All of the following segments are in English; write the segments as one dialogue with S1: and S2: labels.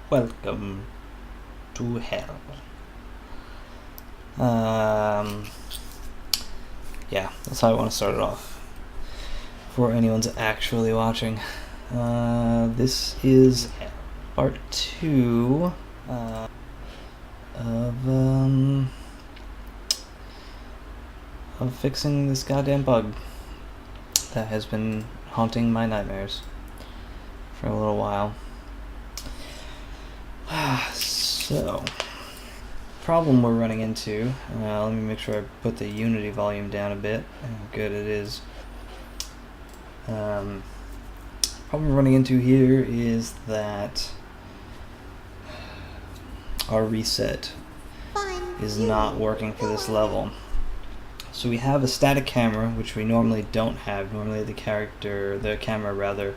S1: Welcome to hell. Yeah, that's how I want to start it off. Before anyone's actually watching. This is part 2 of fixing this goddamn bug that has been haunting my nightmares for a little while. So, problem we're running into, let me make sure I put the Unity volume down a bit. Good, it is. Problem we're running into here is that our reset is not working for this level. So we have a static camera, which we normally don't have. Normally the camera rather,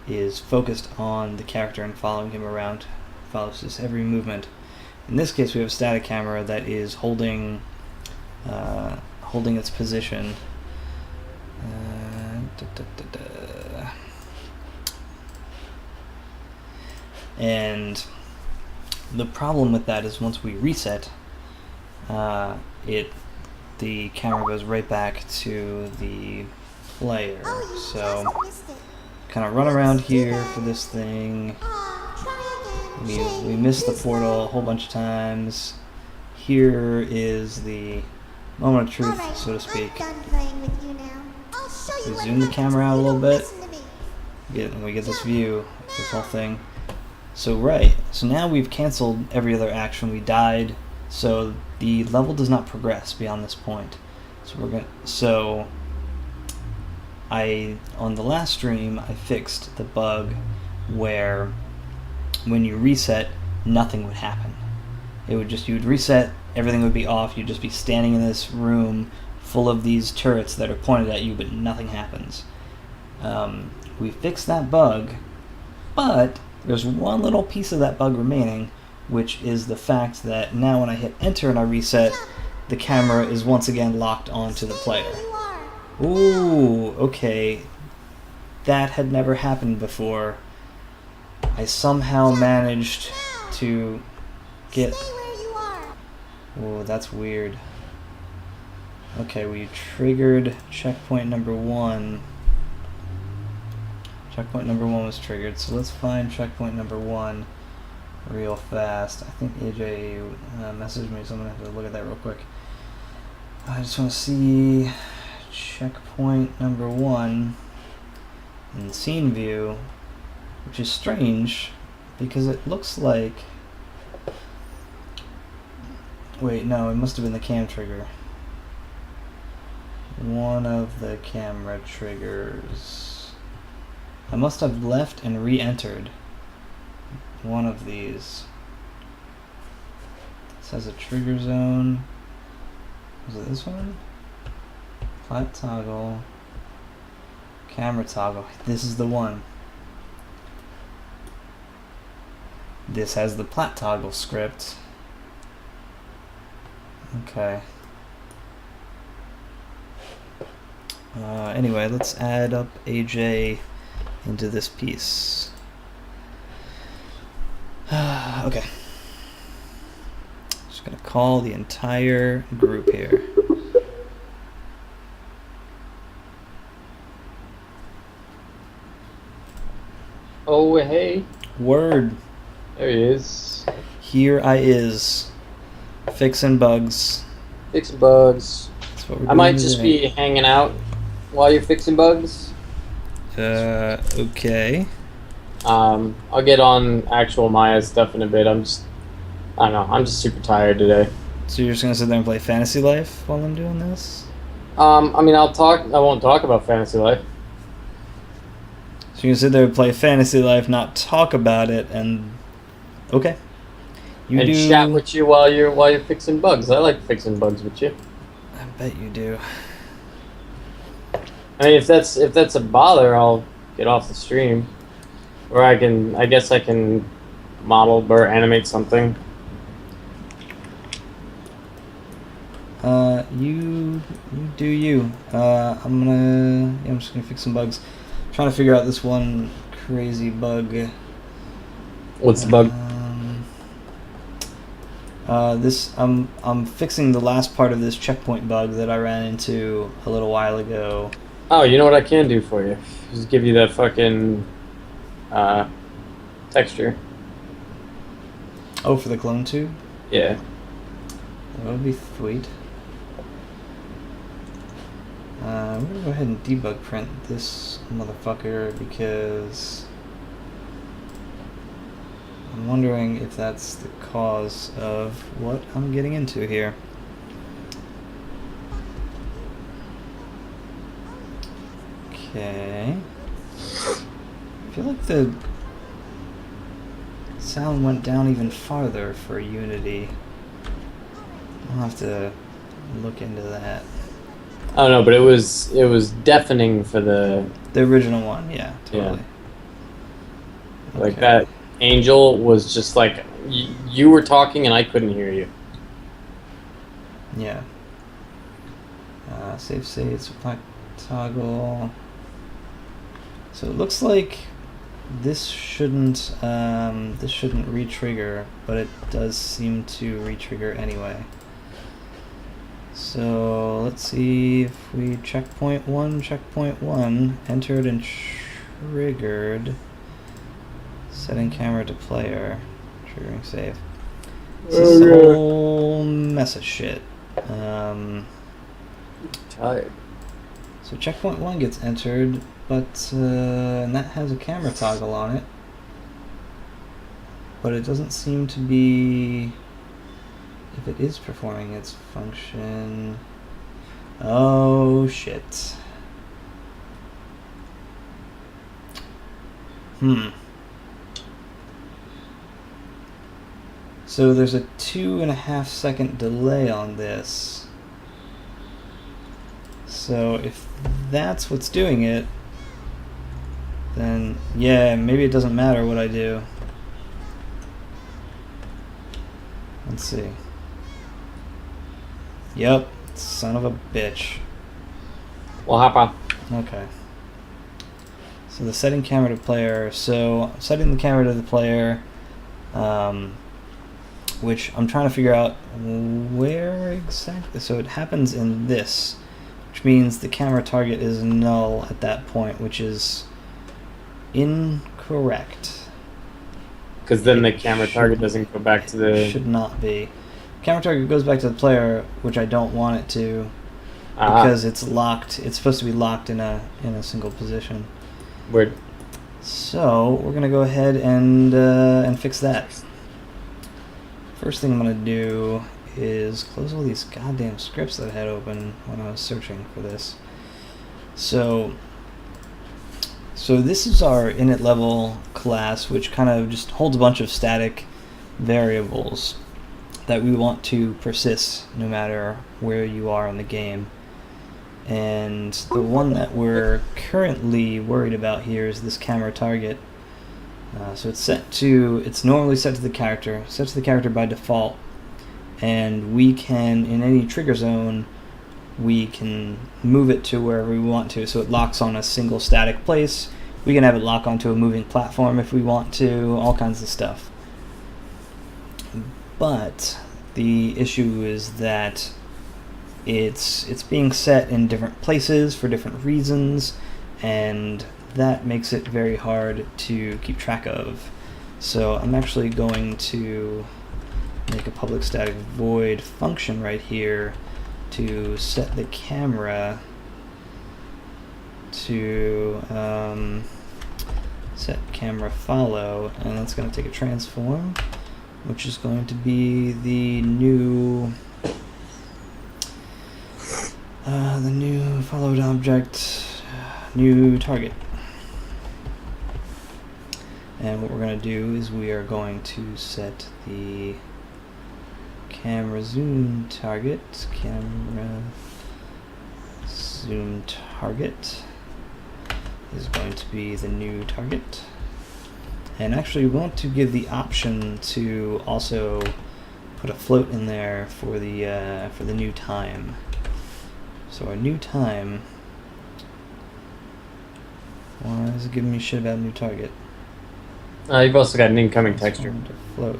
S1: is focused on the character and following him around, follows his every movement. In this case we have a static camera that is holding its position. And the problem with that is once we reset, the camera goes right back to the player. So kind of run around here for this thing. We missed the portal a whole bunch of times. Here is the moment of truth, so to speak. We zoom the camera out a little bit, and we get this view, this whole thing. So now we've canceled every other action. We died, so the level does not progress beyond this point. So on the last stream I fixed the bug where when you reset, nothing would happen. You'd reset, everything would be off, you'd just be standing in this room full of these turrets that are pointed at you, but nothing happens. We fixed that bug, but there's one little piece of that bug remaining, which is the fact that now when I hit enter and I reset, the camera is once again locked onto the player. Ooh, okay. That had never happened before. I somehow managed to get... Oh, that's weird. Okay, we triggered checkpoint number 1. Checkpoint number 1 was triggered, so let's find checkpoint number 1 real fast. I think AJ messaged me, so I'm going to have to look at that real quick. I just want to see checkpoint number 1 in scene view, which is strange because it looks like... Wait, no, it must have been the cam trigger. One of the camera triggers. I must have left and re-entered one of these. This has a trigger zone. Was it this one? Plat toggle. Camera toggle. This is the one. This has the plat toggle script. Okay. Anyway, let's add up AJ into this piece. Okay. Just gonna call the entire group here.
S2: Oh, hey.
S1: Word.
S2: There he is.
S1: Here I is. Fixing bugs.
S2: Fixing bugs.
S1: That's what we're
S2: I
S1: doing
S2: might just
S1: today.
S2: be hanging out while you're fixing bugs.
S1: Okay.
S2: I'll get on actual Maya stuff in a bit. I don't know, I'm just super tired today.
S1: So you're just gonna sit there and play Fantasy Life while I'm doing this?
S2: I mean, I won't talk about Fantasy Life.
S1: So you're gonna sit there and play Fantasy Life, not talk about it, and... Okay.
S2: And chat with you while you're fixing bugs. I like fixing bugs with you.
S1: I bet you do.
S2: I mean, if that's a bother, I'll get off the stream. Or I guess I can model or animate something.
S1: You do you. I'm just gonna fix some bugs. Trying to figure out this one crazy bug.
S2: What's the bug?
S1: I'm fixing the last part of this checkpoint bug that I ran into a little while ago.
S2: Oh, you know what I can do for you? Just give you that fucking texture.
S1: Oh, for the clone tube?
S2: Yeah.
S1: That would be sweet. I'm gonna go ahead and debug print this motherfucker because I'm wondering if that's the cause of what I'm getting into here. Okay. I feel like the sound went down even farther for Unity. I'll have to look into that.
S2: Oh no, but it was deafening for the
S1: original one, yeah, totally.
S2: Yeah. Like that Angel was just like you were talking and I couldn't hear you.
S1: Yeah. Save states, toggle. So it looks like this shouldn't re-trigger, but it does seem to re-trigger anyway. So let's see if we checkpoint one, entered and triggered, setting camera to player, triggering save. This is a whole mess of shit.
S2: Tired.
S1: So checkpoint 1 gets entered, but and that has a camera toggle on it, but it doesn't seem to be. If it is performing its function... Oh, shit. So there's a 2.5 second delay on this. So if that's what's doing it, then yeah, maybe it doesn't matter what I do. Let's see. Yep, son of a bitch.
S2: Well, hop on.
S1: Okay. So the setting camera to player. So setting the camera to the player, which I'm trying to figure out where exactly. So it happens in this, which means the camera target is null at that point, which is incorrect.
S2: Because then the camera target doesn't go back to the...
S1: Should not be. Camera target goes back to the player, which I don't want it to, because it's locked. It's supposed to be locked in a single position.
S2: Weird.
S1: So we're gonna go ahead and fix that. First thing I'm gonna do is close all these goddamn scripts that I had open when I was searching for this. So this is our init level class, which kind of just holds a bunch of static variables that we want to persist no matter where you are in the game. And the one that we're currently worried about here is this camera target. So it's normally set to the character, by default, and we can, in any trigger zone, we can move it to wherever we want to, so it locks on a single static place. We can have it lock onto a moving platform if we want to, all kinds of stuff. But the issue is that it's being set in different places for different reasons, and that makes it very hard to keep track of. So I'm actually going to make a public static void function right here to set the camera to set camera follow, and that's going to take a transform, which is going to be the new followed object, new target. And what we're going to do is we are going to set the camera zoom target. Camera zoom target is going to be the new target. And actually we want to give the option to also put a float in there for the new time. So our new time, why is it giving me shit about new target?
S2: You've also got an incoming texture.
S1: To float.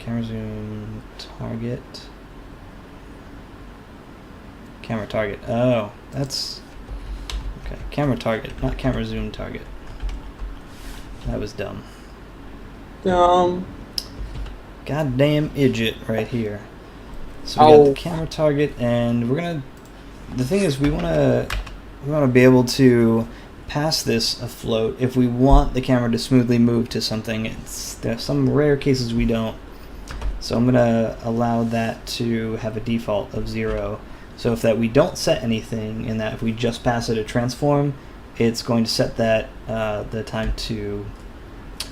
S1: camera zoom target. Camera target. Oh, that's okay. Camera target, not camera zoom target. That was dumb. Goddamn idiot right here. So we got the camera target, and we're gonna. The thing is, we wanna be able to pass this afloat if we want the camera to smoothly move to something. There's some rare cases we don't. So I'm gonna allow that to have a default of 0. So if we don't set anything in that, if we just pass it a transform, it's going to set that the time to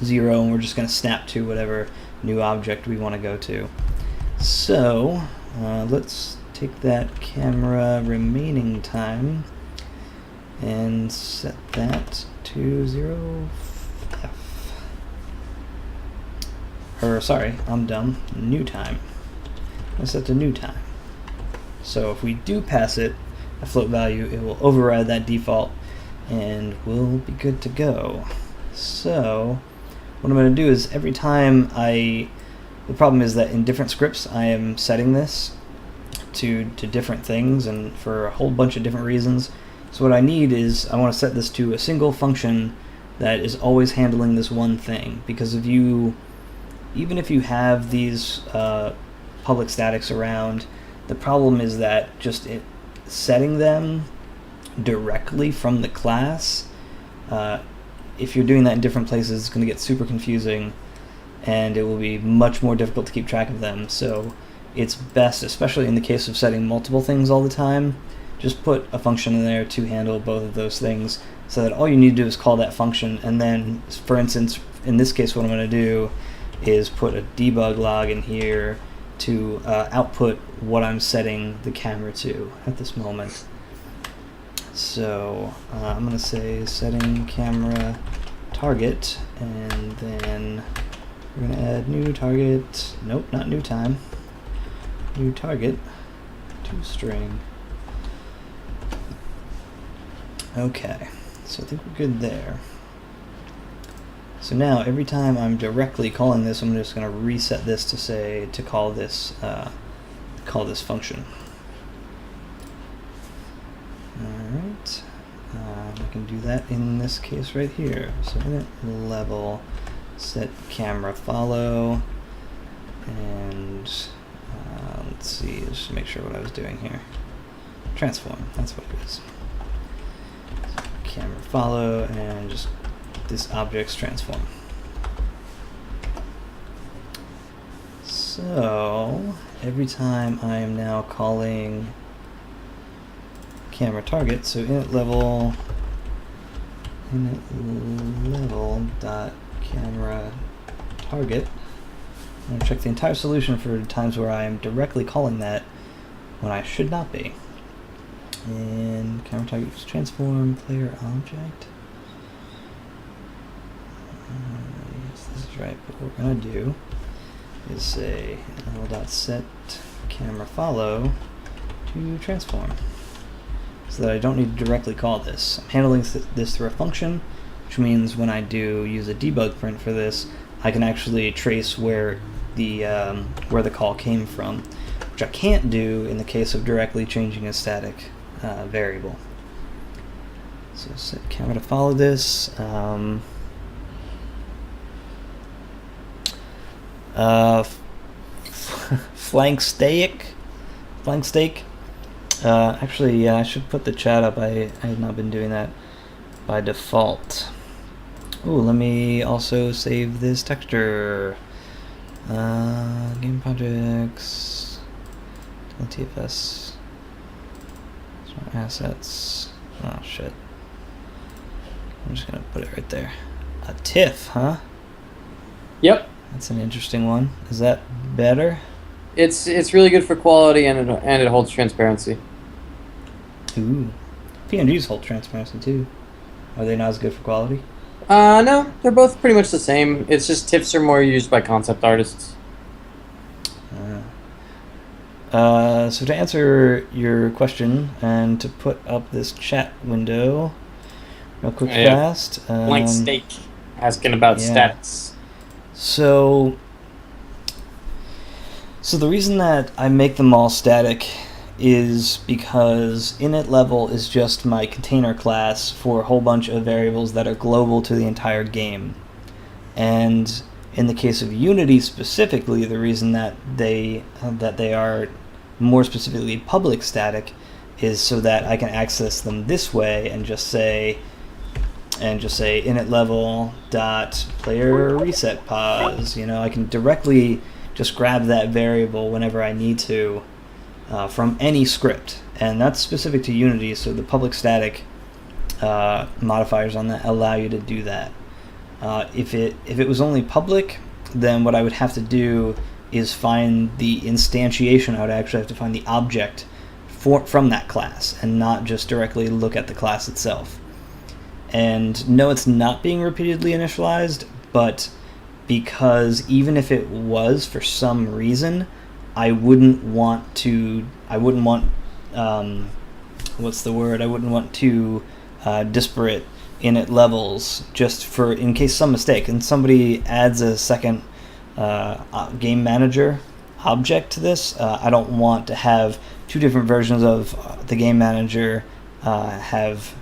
S1: 0, and we're just going to snap to whatever new object we want to go to. So let's take that camera remaining time and set that to 0f. Or sorry, I'm dumb. New time. Let's set to new time. So if we do pass it a float value, it will override that default and we'll be good to go. So what I'm going to do is every time the problem is that in different scripts I am setting this to different things and for a whole bunch of different reasons. So what I need is I want to set this to a single function that is always handling this one thing, because even if you have these public statics around, the problem is that setting them directly from the class, if you're doing that in different places, it's going to get super confusing and it will be much more difficult to keep track of them. So it's best, especially in the case of setting multiple things all the time, just put a function in there to handle both of those things so that all you need to do is call that function, and then, for instance, in this case what I'm going to do is put a debug log in here to output what I'm setting the camera to at this moment. So I'm going to say setting camera target, and then we're going to add new target, nope, not new time, new target to string. Okay, so I think we're good there. So now every time I'm directly calling this, I'm just going to reset this to call this function. Alright, I can do that in this case right here. So init level set camera follow, and let's see, just to make sure what I was doing here. Transform, that's what it is. So camera follow, and just this object's transform. So every time I am now calling camera target, so init level dot camera target, I'm going to check the entire solution for times where I am directly calling that when I should not be. And camera target is transform player object. Yes, this is right, but what we're going to do is say level.set camera follow to transform, so that I don't need to directly call this. I'm handling this through a function, which means when I do use a debug print for this, I can actually trace where the call came from, which I can't do in the case of directly changing a static variable. So set camera to follow this. Flank steak. Actually, yeah, I should put the chat up. I have not been doing that by default. Ooh, let me also save this texture. Game projects, TFS, smart assets. Oh shit! I'm just gonna put it right there. A TIFF, huh?
S2: Yep.
S1: That's an interesting one. Is that better?
S2: It's really good for quality, and it holds transparency.
S1: Ooh, PNGs hold transparency too. Are they not as good for quality?
S2: No, they're both pretty much the same. It's just TIFFs are more used by concept artists.
S1: So to answer your question and to put up this chat window real quick, fast.
S2: Blank steak asking about stats.
S1: So So the reason that I make them all static is because init level is just my container class for a whole bunch of variables that are global to the entire game. And in the case of Unity specifically, the reason that they are more specifically public static is so that I can access them this way and just say init level dot player reset pause. I can directly just grab that variable whenever I need to from any script, and that's specific to Unity. So the public static modifiers on that allow you to do that. If it was only public, then what I would have to do is find the instantiation. I would actually have to find the object from that class and not just directly look at the class itself. And no, it's not being repeatedly initialized, but because even if it was for some reason, I wouldn't want disparate init levels just for in case some mistake and somebody adds a second game manager object to this. I don't want to have two different versions of the game manager have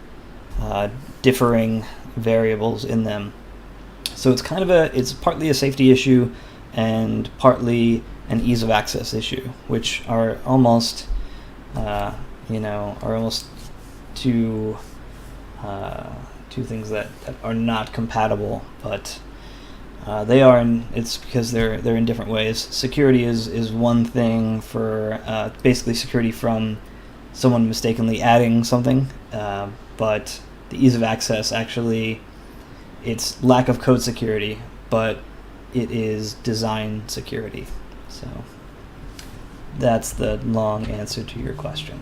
S1: differing variables in them. So it's it's partly a safety issue and partly an ease of access issue, which are almost two things that are not compatible, but they are. It's because they're in different ways. Security is one thing for basically security from someone mistakenly adding something, but the ease of access actually, it's lack of code security, but it is design security. So that's the long answer to your question.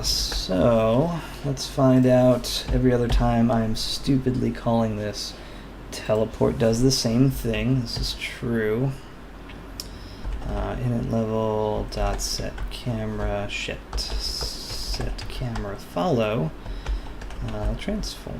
S1: So let's find out. Every other time I'm stupidly calling this teleport does the same thing. This is true. Init level dot set camera set camera follow transform.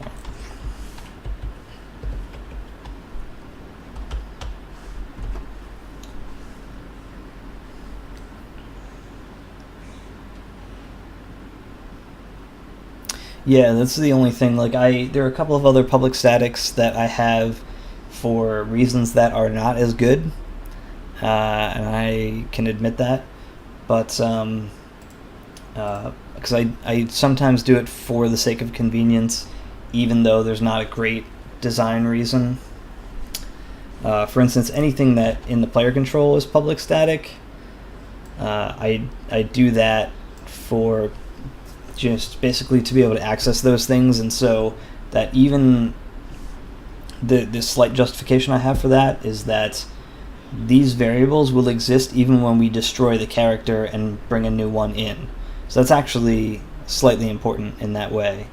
S1: Yeah, that's the only thing. There are a couple of other public statics that I have for reasons that are not as good, and I can admit that. But because I sometimes do it for the sake of convenience, even though there's not a great design reason. For instance, anything that in the player control is public static, I do that for just basically to be able to access those things, and so that even the slight justification I have for that is that these variables will exist even when we destroy the character and bring a new one in. So that's actually slightly important in that way,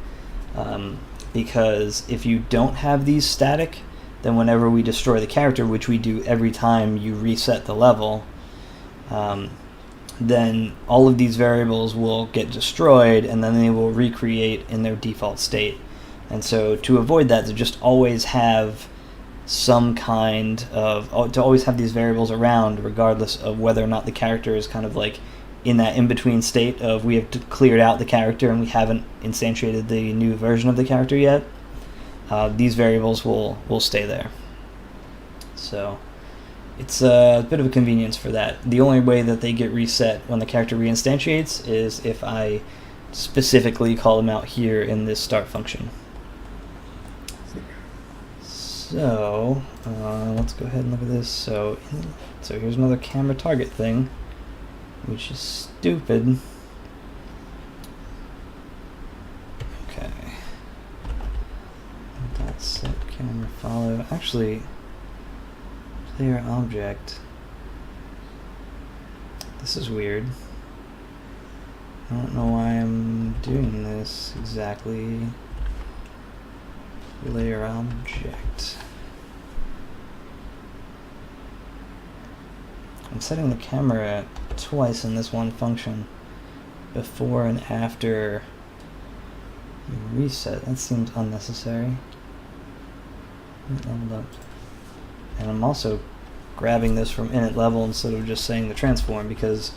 S1: because if you don't have these static, then whenever we destroy the character, which we do every time you reset the level, then all of these variables will get destroyed, and then they will recreate in their default state. And so to avoid that, to just always have some kind of, to always have these variables around regardless of whether or not the character is kind of like in that in-between state of we have cleared out the character and we haven't instantiated the new version of the character yet, these variables will stay there. So it's a bit of a convenience for that. The only way that they get reset when the character reinstantiates is if I specifically call them out here in this start function. So let's go ahead and look at this. So here's another camera target thing, which is stupid. Okay. Dot set camera follow. Actually, player object. This is weird. I don't know why I'm doing this exactly. Layer object. I'm setting the camera twice in this one function, before and after reset. That seems unnecessary. Leveled up. And I'm also grabbing this from init level instead of just saying the transform, because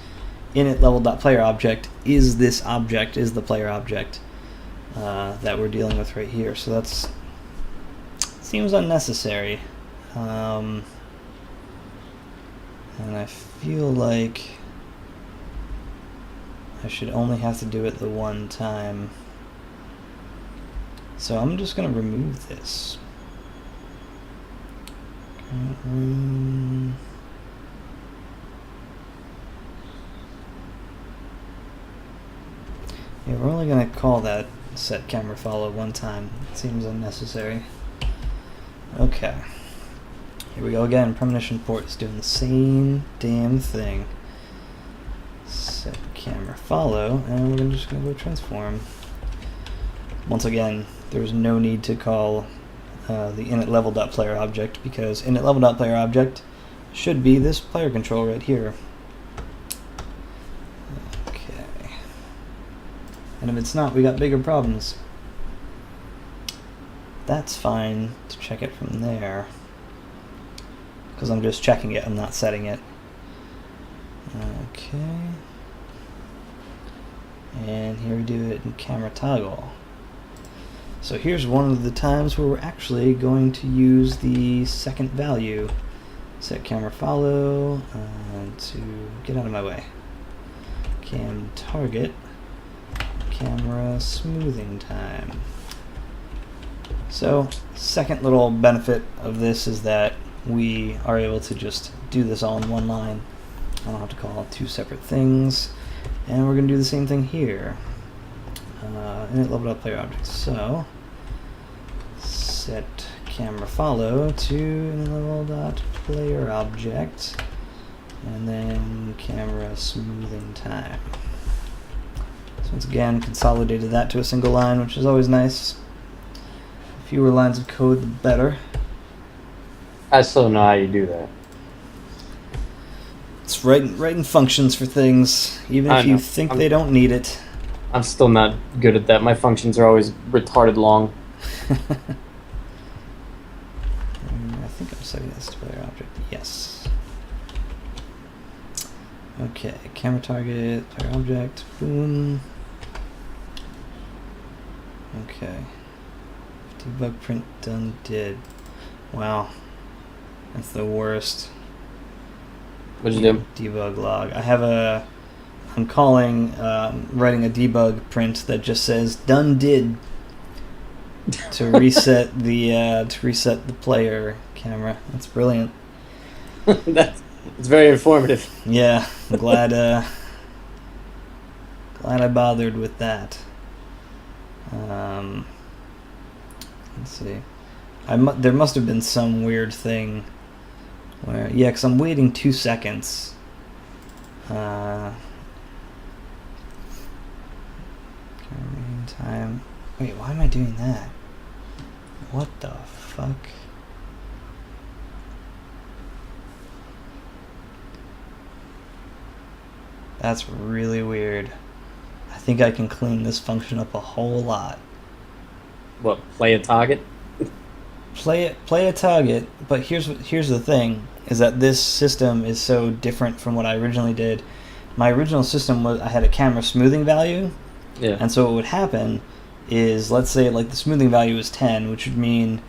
S1: init level.player object is this object, is the player object that we're dealing with right here. So that's seems unnecessary. And I feel like I should only have to do it the one time. So I'm just going to remove this. Yeah, we're only going to call that set camera follow one time. It seems unnecessary. Okay. Here we go again. Premonition port is doing the same damn thing. Set camera follow, and we're just going to go transform. Once again, there's no need to call the init level.player object, because init level.player object should be this player control right here. Okay. And if it's not, we got bigger problems. That's fine to check it from there, because I'm just checking it, I'm not setting it. Okay. And here we do it in camera toggle. So here's one of the times where we're actually going to use the second value. Set camera follow to get out of my way. Cam target, camera smoothing time. So second little benefit of this is that we are able to just do this all in one line. I don't have to call two separate things. And we're going to do the same thing here. Init level.player object. So set camera follow to init level.player object, and then camera smoothing time. So once again, consolidated that to a single line, which is always nice. Fewer lines of code, the better.
S2: I still don't know how you do that.
S1: It's writing functions for things, even if you think they don't need it.
S2: I'm still not good at that. My functions are always retarded long.
S1: I think I'm setting this to player object. Yes. Okay, camera target, player object, boom. Okay. Debug print done did. Wow. That's the worst.
S2: What'd you do?
S1: Debug log. I'm calling, writing a debug print that just says done did to reset the player camera. That's brilliant.
S2: It's very informative.
S1: Yeah, I'm glad I bothered with that. Let's see. There must have been some weird thing where, yeah, because I'm waiting 2 seconds. Time. Wait, why am I doing that? What the fuck? That's really weird. I think I can clean this function up a whole lot.
S2: What, play a target?
S1: Play a target, but here's the thing, is that this system is so different from what I originally did. My original system was, I had a camera smoothing value,
S2: yeah.
S1: And so what would happen is, let's say like the smoothing value is 10, which would mean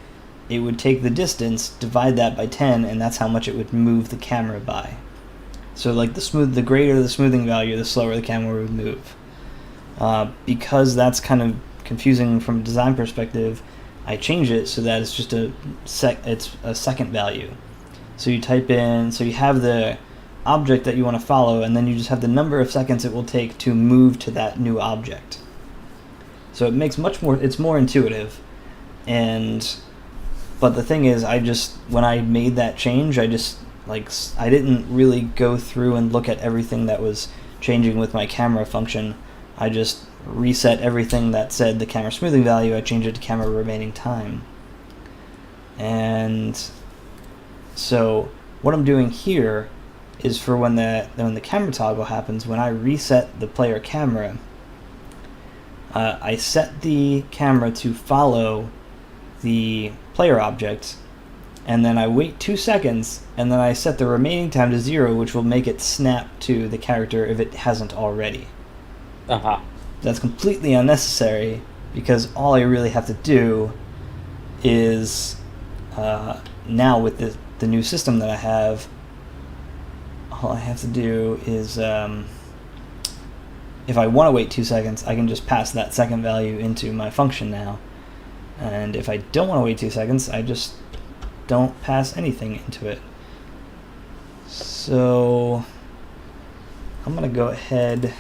S1: it would take the distance, divide that by 10, and that's how much it would move the camera by. So like the greater the smoothing value, the slower the camera would move. Because that's kind of confusing from a design perspective, I change it so that it's just it's a second value. So you type in, so you have the object that you want to follow, and then you just have the number of seconds it will take to move to that new object. So it makes it's more intuitive. But the thing is, when I made that change, I didn't really go through and look at everything that was changing with my camera function. I just reset everything that said the camera smoothing value. I changed it to camera remaining time. And so what I'm doing here is for when the camera toggle happens, when I reset the player camera, I set the camera to follow the player object, and then I wait 2 seconds, and then I set the remaining time to 0, which will make it snap to the character if it hasn't already.
S2: Uh-huh.
S1: That's completely unnecessary, because all I really have to do is, now with the new system that I have, all I have to do is, if I want to wait 2 seconds, I can just pass that second value into my function now. And if I don't want to wait 2 seconds, I just don't pass anything into it. So I'm going to go ahead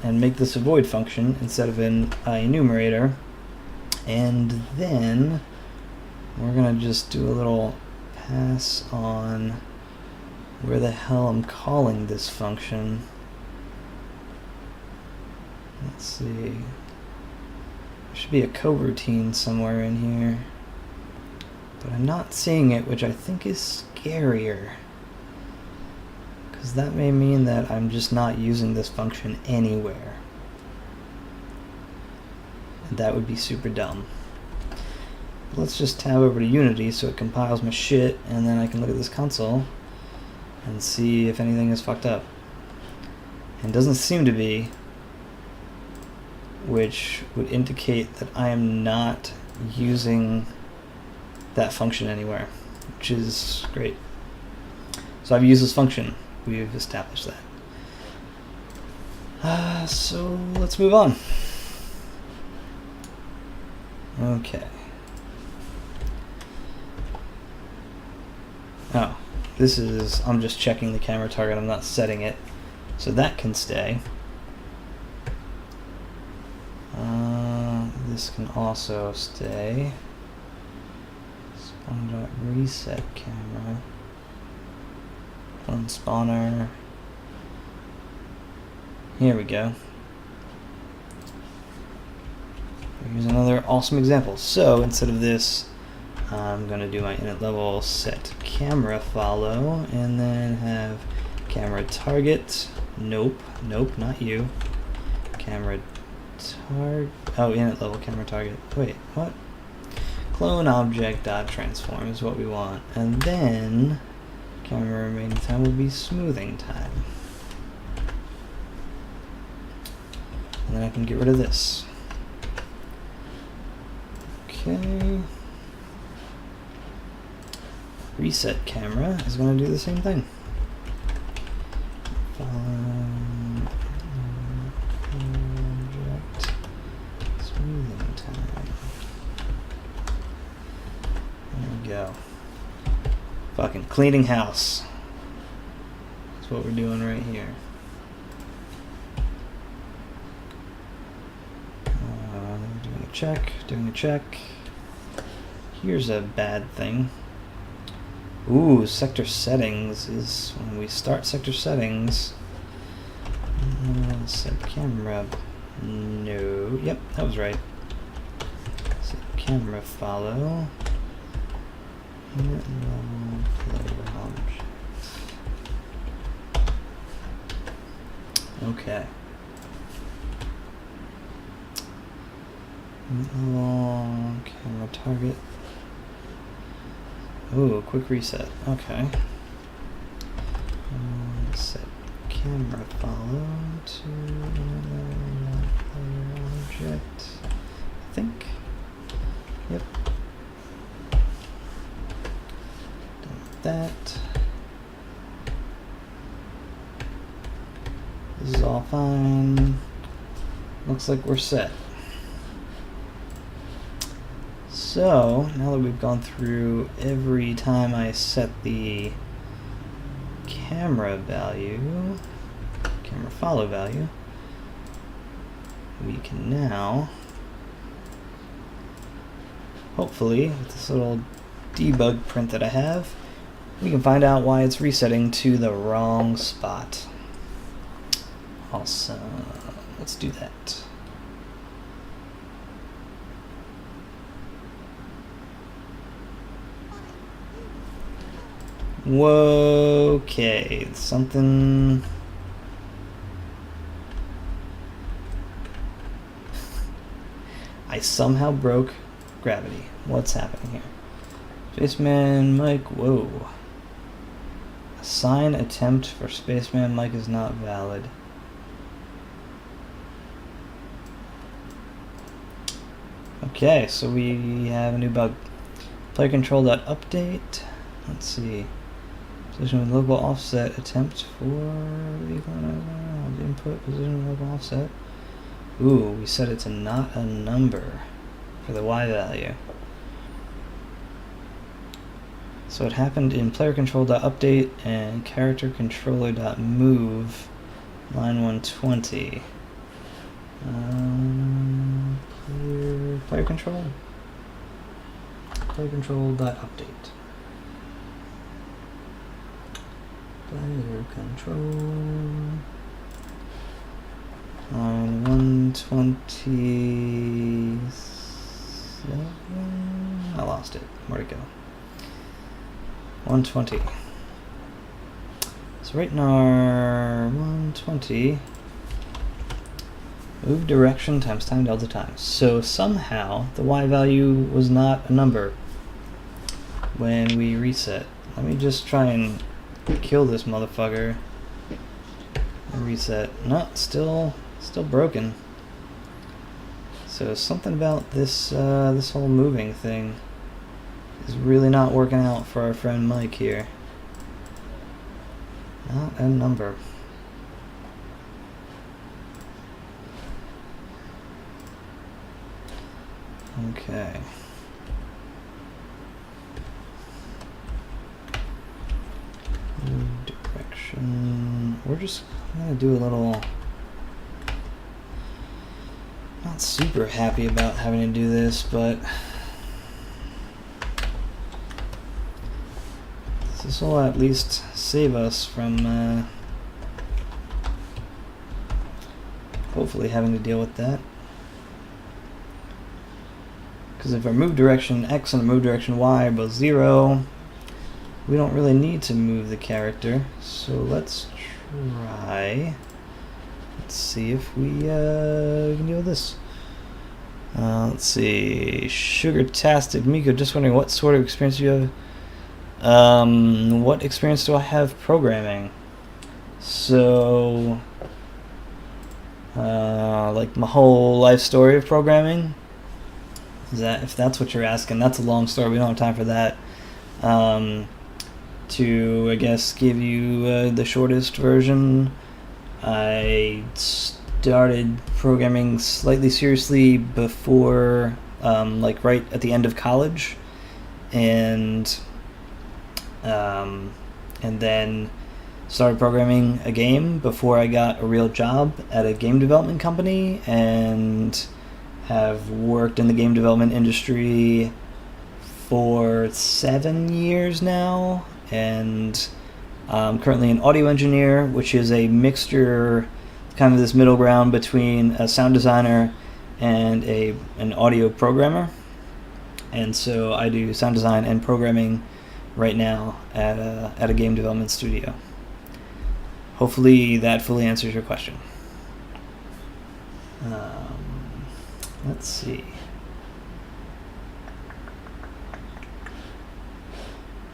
S1: and make this a void function instead of an enumerator. And then we're going to just do a little pass on where the hell I'm calling this function. Let's see. There should be a coroutine somewhere in here, but I'm not seeing it, which I think is scarier, because that may mean that I'm just not using this function anywhere, and that would be super dumb. Let's just tab over to Unity so it compiles my shit, and then I can look at this console and see if anything is fucked up. And it doesn't seem to be, which would indicate that I am not using that function anywhere, which is great. So I've used this function. We've established that. So let's move on. Okay. Oh, this is, I'm just checking the camera target, I'm not setting it. So that can stay. This can also stay. Spawn.reset camera. Clone spawner. Here we go. Here's another awesome example. So instead of this, I'm going to do my init level set camera follow, and then have camera target. Nope, not you. Camera init level camera target. Wait, what? Clone object dot transform is what we want, and then camera remaining time will be smoothing time, and then I can get rid of this. Okay. Reset camera is going to do the same thing. Object smoothing time. There we go. Fucking cleaning house. That's what we're doing right here. Doing a check. Here's a bad thing. Ooh, sector settings is when we start sector settings. Set camera. No. Yep, that was right. Set camera follow. Init level player object. Okay. Init level camera target. Ooh, quick reset. Okay. Set camera follow to player object. I think. Yep. Done with that. This is all fine. Looks like we're set. So, now that we've gone through every time I set the camera value, camera follow value, we can now, hopefully, with this little debug print that I have, we can find out why it's resetting to the wrong spot. Awesome. Let's do that. Whoa, okay, something. I somehow broke gravity. What's happening here? Spaceman Mike, whoa. Assign attempt for Spaceman Mike is not valid. Okay, so we have a new bug. Player control.update. Let's see. Position with local offset. Attempt for input. Position with local offset. Ooh, we set it to not a number for the Y value. So it happened in player control.update and character controller.move, line 120. Player control. Player control.update. Player control. Line 127. I lost it. Where'd it go? 120. So right in our 120, move direction times time delta times. So somehow the Y value was not a number when we reset. Let me just try and kill this motherfucker and reset. No, still broken. So something about this this whole moving thing is really not working out for our friend Mike here. Not a number. Okay. Move direction. We're just gonna do a little. Not super happy about having to do this, but this will at least save us from hopefully having to deal with that. Because if our move direction X and our move direction Y are both 0, we don't really need to move the character. So let's try. Let's see if we can deal with this. Let's see. Sugar-tastic Miko, just wondering what sort of experience you have. What experience do I have programming? So, like my whole life story of programming. Is that, if that's what you're asking, that's a long story. We don't have time for that. To, I guess, give you the shortest version, I started programming slightly seriously before, like right at the end of college, and then started programming a game before I got a real job at a game development company, and have worked in the game development industry for 7 years now, and I'm currently an audio engineer, which is a mixture, kind of this middle ground between a sound designer and an audio programmer. And so I do sound design and programming right now at a game development studio. Hopefully that fully answers your question. Let's see.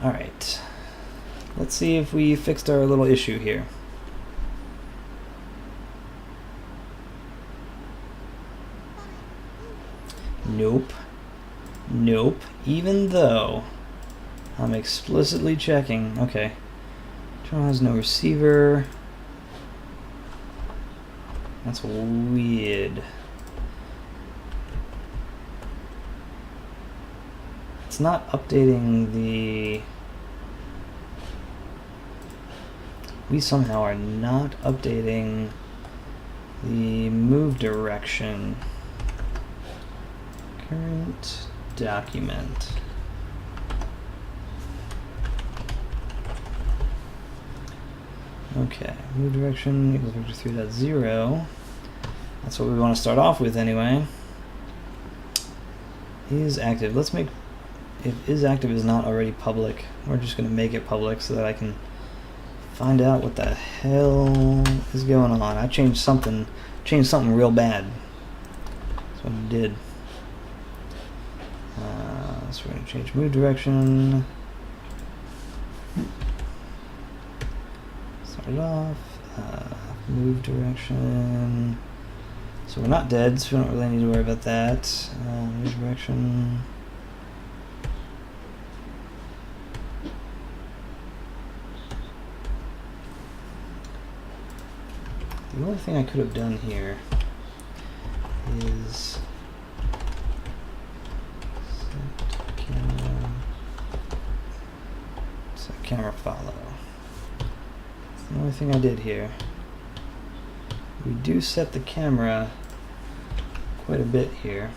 S1: All right. Let's see if we fixed our little issue here. Nope. Nope. Even though I'm explicitly checking. Okay. Terminal has no receiver. That's weird. It's not updating the... We somehow are not updating the move direction. Current document. Okay, move direction equals vector 3.0. That's what we want to start off with anyway. Is active. Let's make... If is active is not already public, we're just going to make it public so that I can find out what the hell is going on. I changed something real bad. That's what I did. So we're going to change move direction. Start it off. Move direction. So we're not dead, so we don't really need to worry about that. Move direction. The only thing I could have done here is set camera follow. That's the only thing I did here. We do set the camera quite a bit here.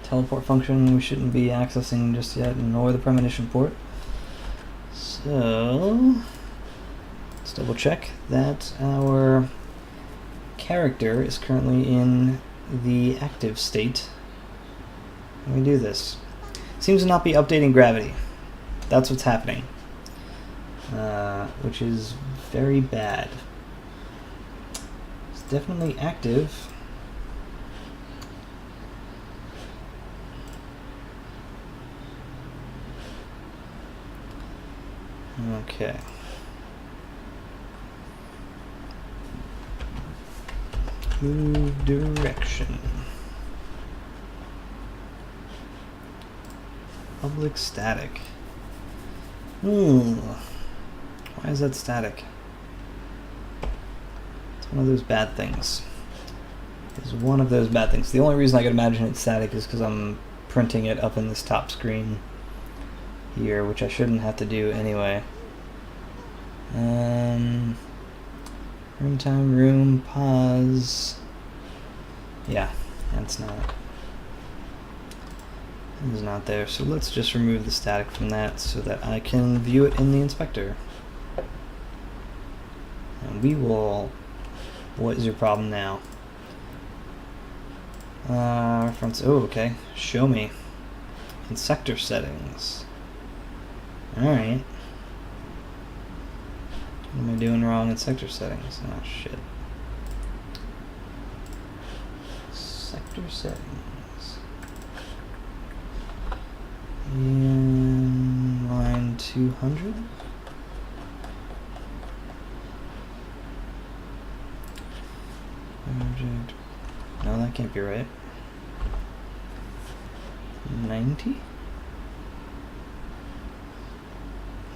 S1: Teleport function we shouldn't be accessing just yet, nor the premonition port. So let's double check that our character is currently in the active state. Let me do this. Seems to not be updating gravity. That's what's happening, which is very bad. It's definitely active. Okay. Move direction. Public static. Why is that static? It's one of those bad things. It's one of those bad things. The only reason I could imagine it's static is because I'm printing it up in this top screen here, which I shouldn't have to do anyway. Room time, room, pause. Yeah, that's not. It is not there. So let's just remove the static from that so that I can view it in the inspector. And we will. What is your problem now? Reference. Oh, okay. Show me. In sector settings. Alright. What am I doing wrong in sector settings? Oh, shit. Sector settings. In line 200. Object. No, that can't be right. 90?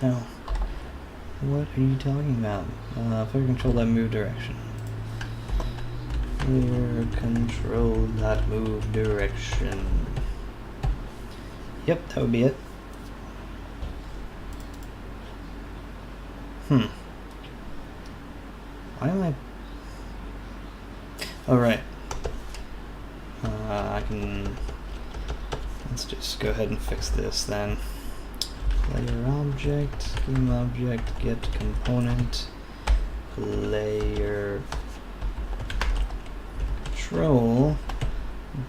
S1: No. What are you talking about? Player control that move direction. Player control that move direction. Yep, that would be it. Why am I... Oh, right. I can... Let's just go ahead and fix this then. Player object, game object, get component, player control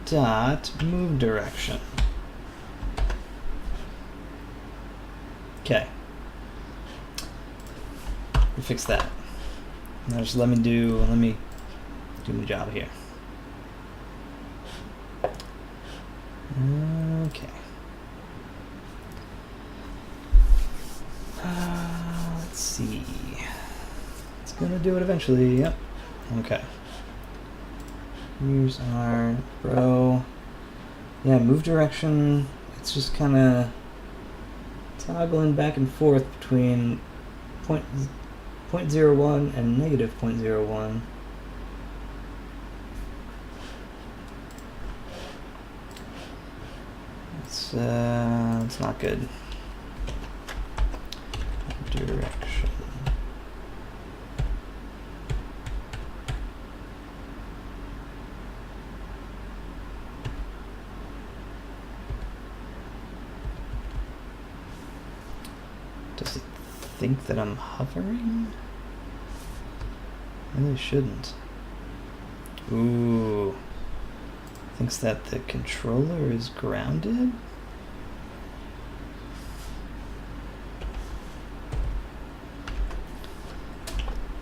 S1: dot move direction. Okay. We fix that. Now just let me do my job here. Okay. Let's see. It's gonna do it eventually. Yep. Okay. Here's our pro. Yeah, move direction. It's just kind of toggling back and forth between 0.01 and negative 0.01. It's not good. Direction. Does it think that I'm hovering? Really shouldn't. Ooh. Thinks that the controller is grounded?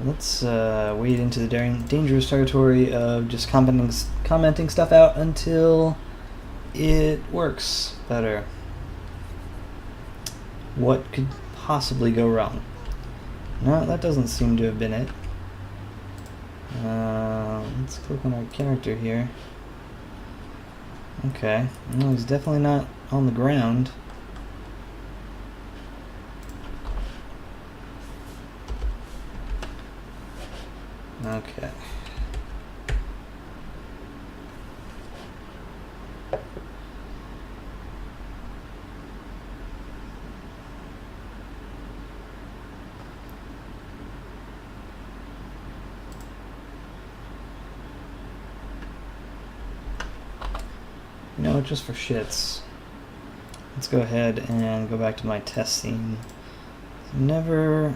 S1: Let's wade into the dangerous territory of just commenting stuff out until it works better. What could possibly go wrong? No, that doesn't seem to have been it. Let's click on our character here. Okay, no, he's definitely not on the ground. Okay. You know, just for shits, let's go ahead and go back to my test scene. I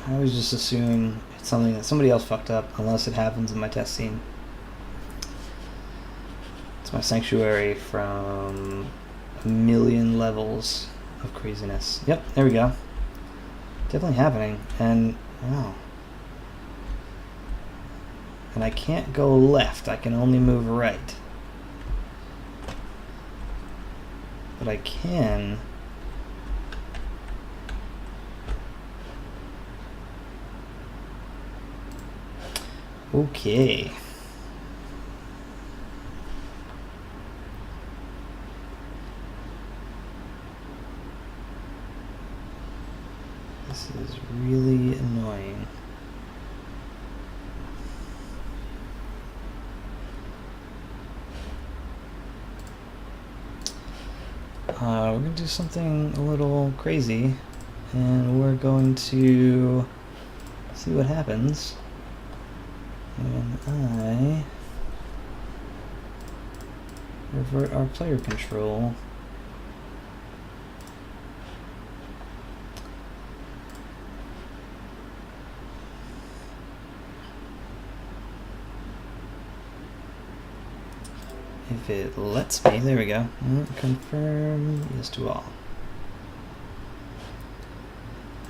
S1: always just assume it's something that somebody else fucked up, unless it happens in my test scene. It's my sanctuary from a million levels of craziness. Yep, there we go. Definitely happening, and wow. And I can't go left, I can only move right. But I can okay. This is really annoying. We're going to do something a little crazy, and we're going to see what happens when I revert our player control. If it lets me, there we go. Confirm yes to all.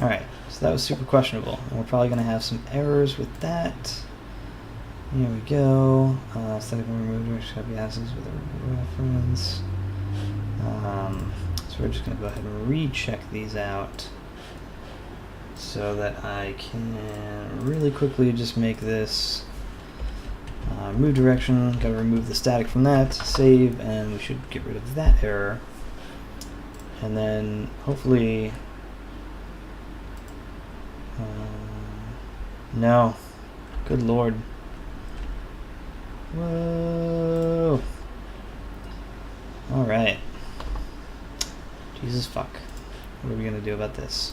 S1: Alright, so that was super questionable. And we're probably going to have some errors with that. Here we go. Static remove direction copy assets with a reference. So we're just going to go ahead and recheck these out so that I can really quickly just make this move direction. Got to remove the static from that, save, and we should get rid of that error. And then hopefully, no, good lord. Whoa. Alright. Jesus fuck. What are we gonna do about this?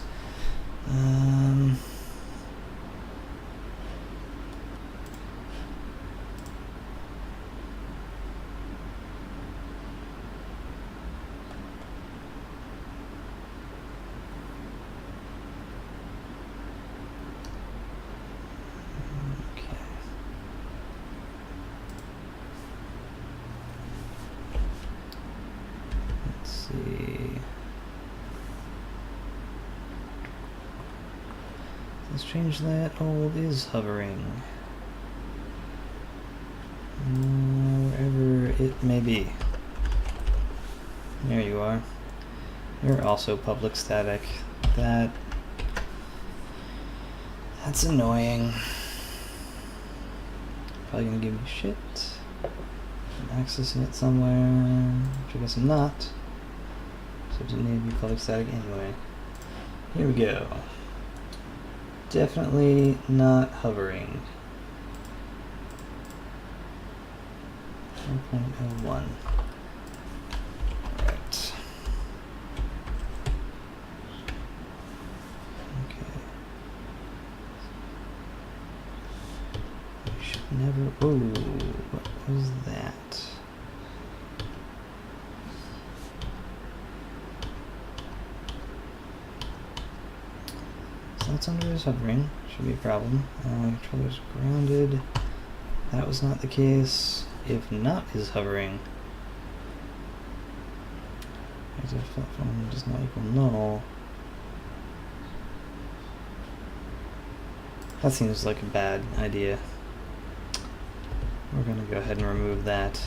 S1: Let's change that. Hold is hovering. Wherever it may be. There you are. You're also public static. That's annoying. Probably gonna give me shit. I'm accessing it somewhere, which I guess I'm not. So it didn't need to be public static anyway. Here we go. Definitely not hovering. 4.01. Alright. Okay. We should never. Oh, what was that? That's under his hovering. Should be a problem. Controller's grounded. That was not the case. if not is hovering. Exit platform does not equal null. That seems like a bad idea. We're going to go ahead and remove that.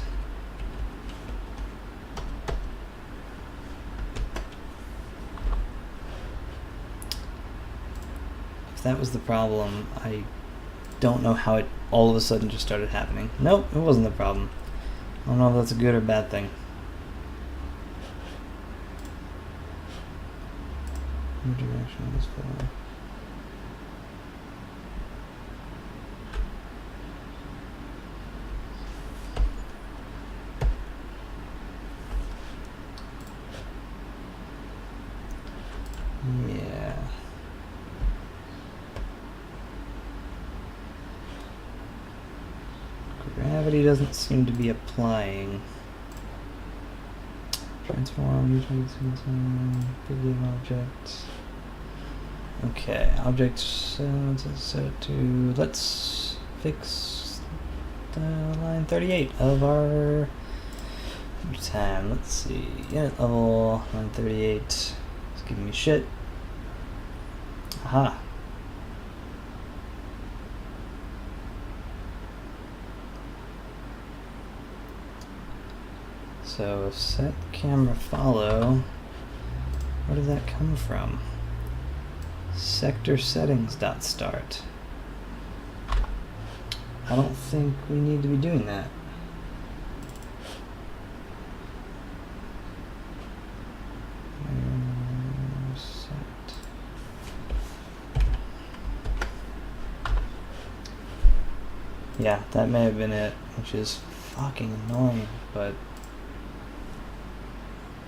S1: If that was the problem, I don't know how it all of a sudden just started happening. Nope, it wasn't the problem. I don't know if that's a good or bad thing. New direction is for. Yeah. Gravity doesn't seem to be applying. Transform, usually big object. Okay, object set to, let's fix line 38 of our time. Let's see, unit level, line 38. It's giving me shit. Aha. So set camera follow. Where did that come from? Sector settings dot start. I don't think we need to be doing that. Set. Yeah, that may have been it, which is fucking annoying, but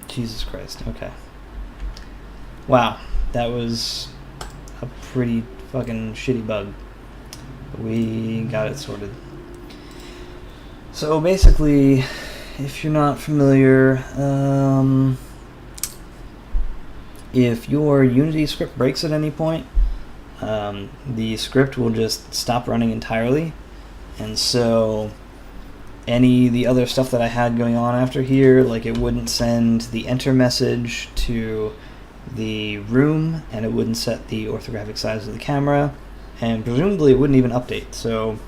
S1: Jesus Christ, okay. Wow, that was a pretty fucking shitty bug. We got it sorted. So basically, if you're not familiar, if your Unity script breaks at any point, the script will just stop running entirely. And so the other stuff that I had going on after here, like it wouldn't send the enter message to the room, and it wouldn't set the orthographic size of the camera, and presumably it wouldn't even update. So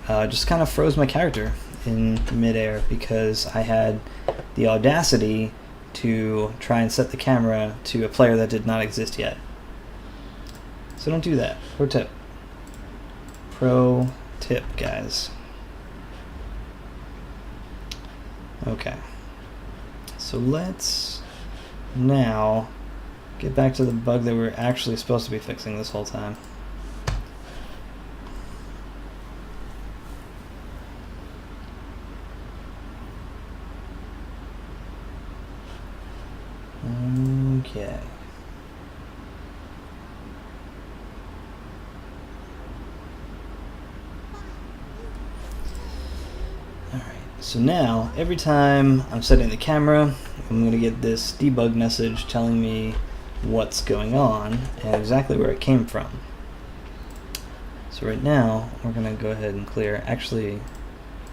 S1: just kind of froze my character in midair because I had the audacity to try and set the camera to a player that did not exist yet. So don't do that. Pro tip. Pro tip, guys. Okay. So let's now get back to the bug that we're actually supposed to be fixing this whole time. Okay. Alright, so now every time I'm setting the camera, I'm going to get this debug message telling me what's going on and exactly where it came from. So right now, we're going to go ahead and clear. Actually,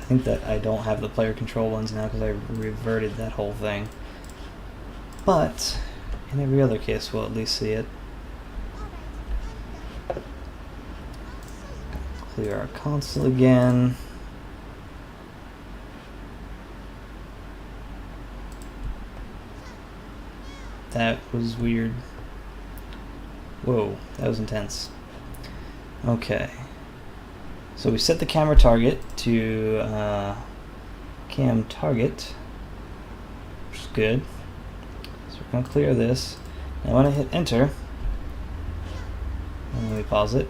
S1: I think that I don't have the player control ones now because I reverted that whole thing. But in every other case, we'll at least see it. Clear our console again. That was weird. Whoa, that was intense. Okay. So we set the camera target to cam target, which is good. So we're going to clear this. Now when I hit enter, and let me pause it,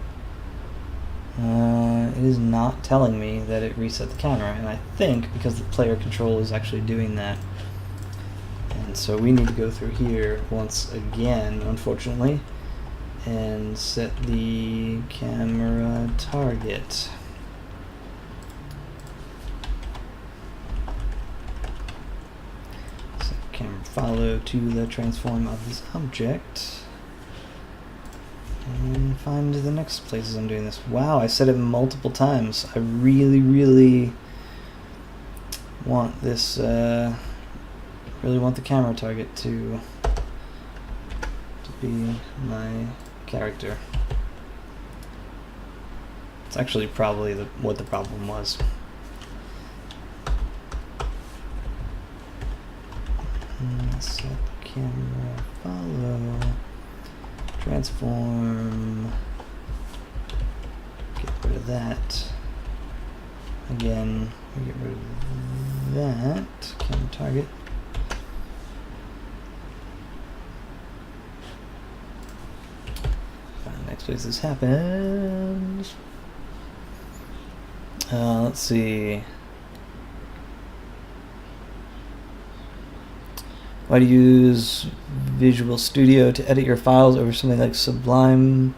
S1: it is not telling me that it reset the camera, and I think because the player control is actually doing that. And so we need to go through here once again, unfortunately, and set the camera target. Set camera follow to the transform of this object. And find the next places I'm doing this. Wow, I said it multiple times. I really want this, really want the camera target to be my character. It's actually probably what the problem was. Set camera follow, transform, get rid of that. Again, we get rid of that, camera target. Find the next place this happens. Let's see. Why do you use Visual Studio to edit your files over something like Sublime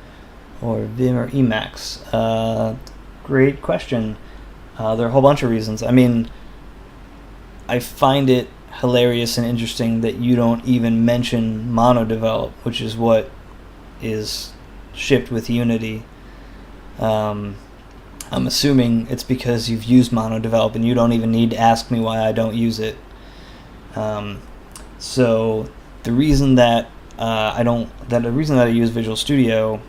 S1: or Vim or Emacs? Great question. There are a whole bunch of reasons. I mean, I find it hilarious and interesting that you don't even mention mono-develop, which is what is shipped with Unity. I'm assuming it's because you've used mono-develop and you don't even need to ask me why I don't use it. So the reason that I use Visual Studio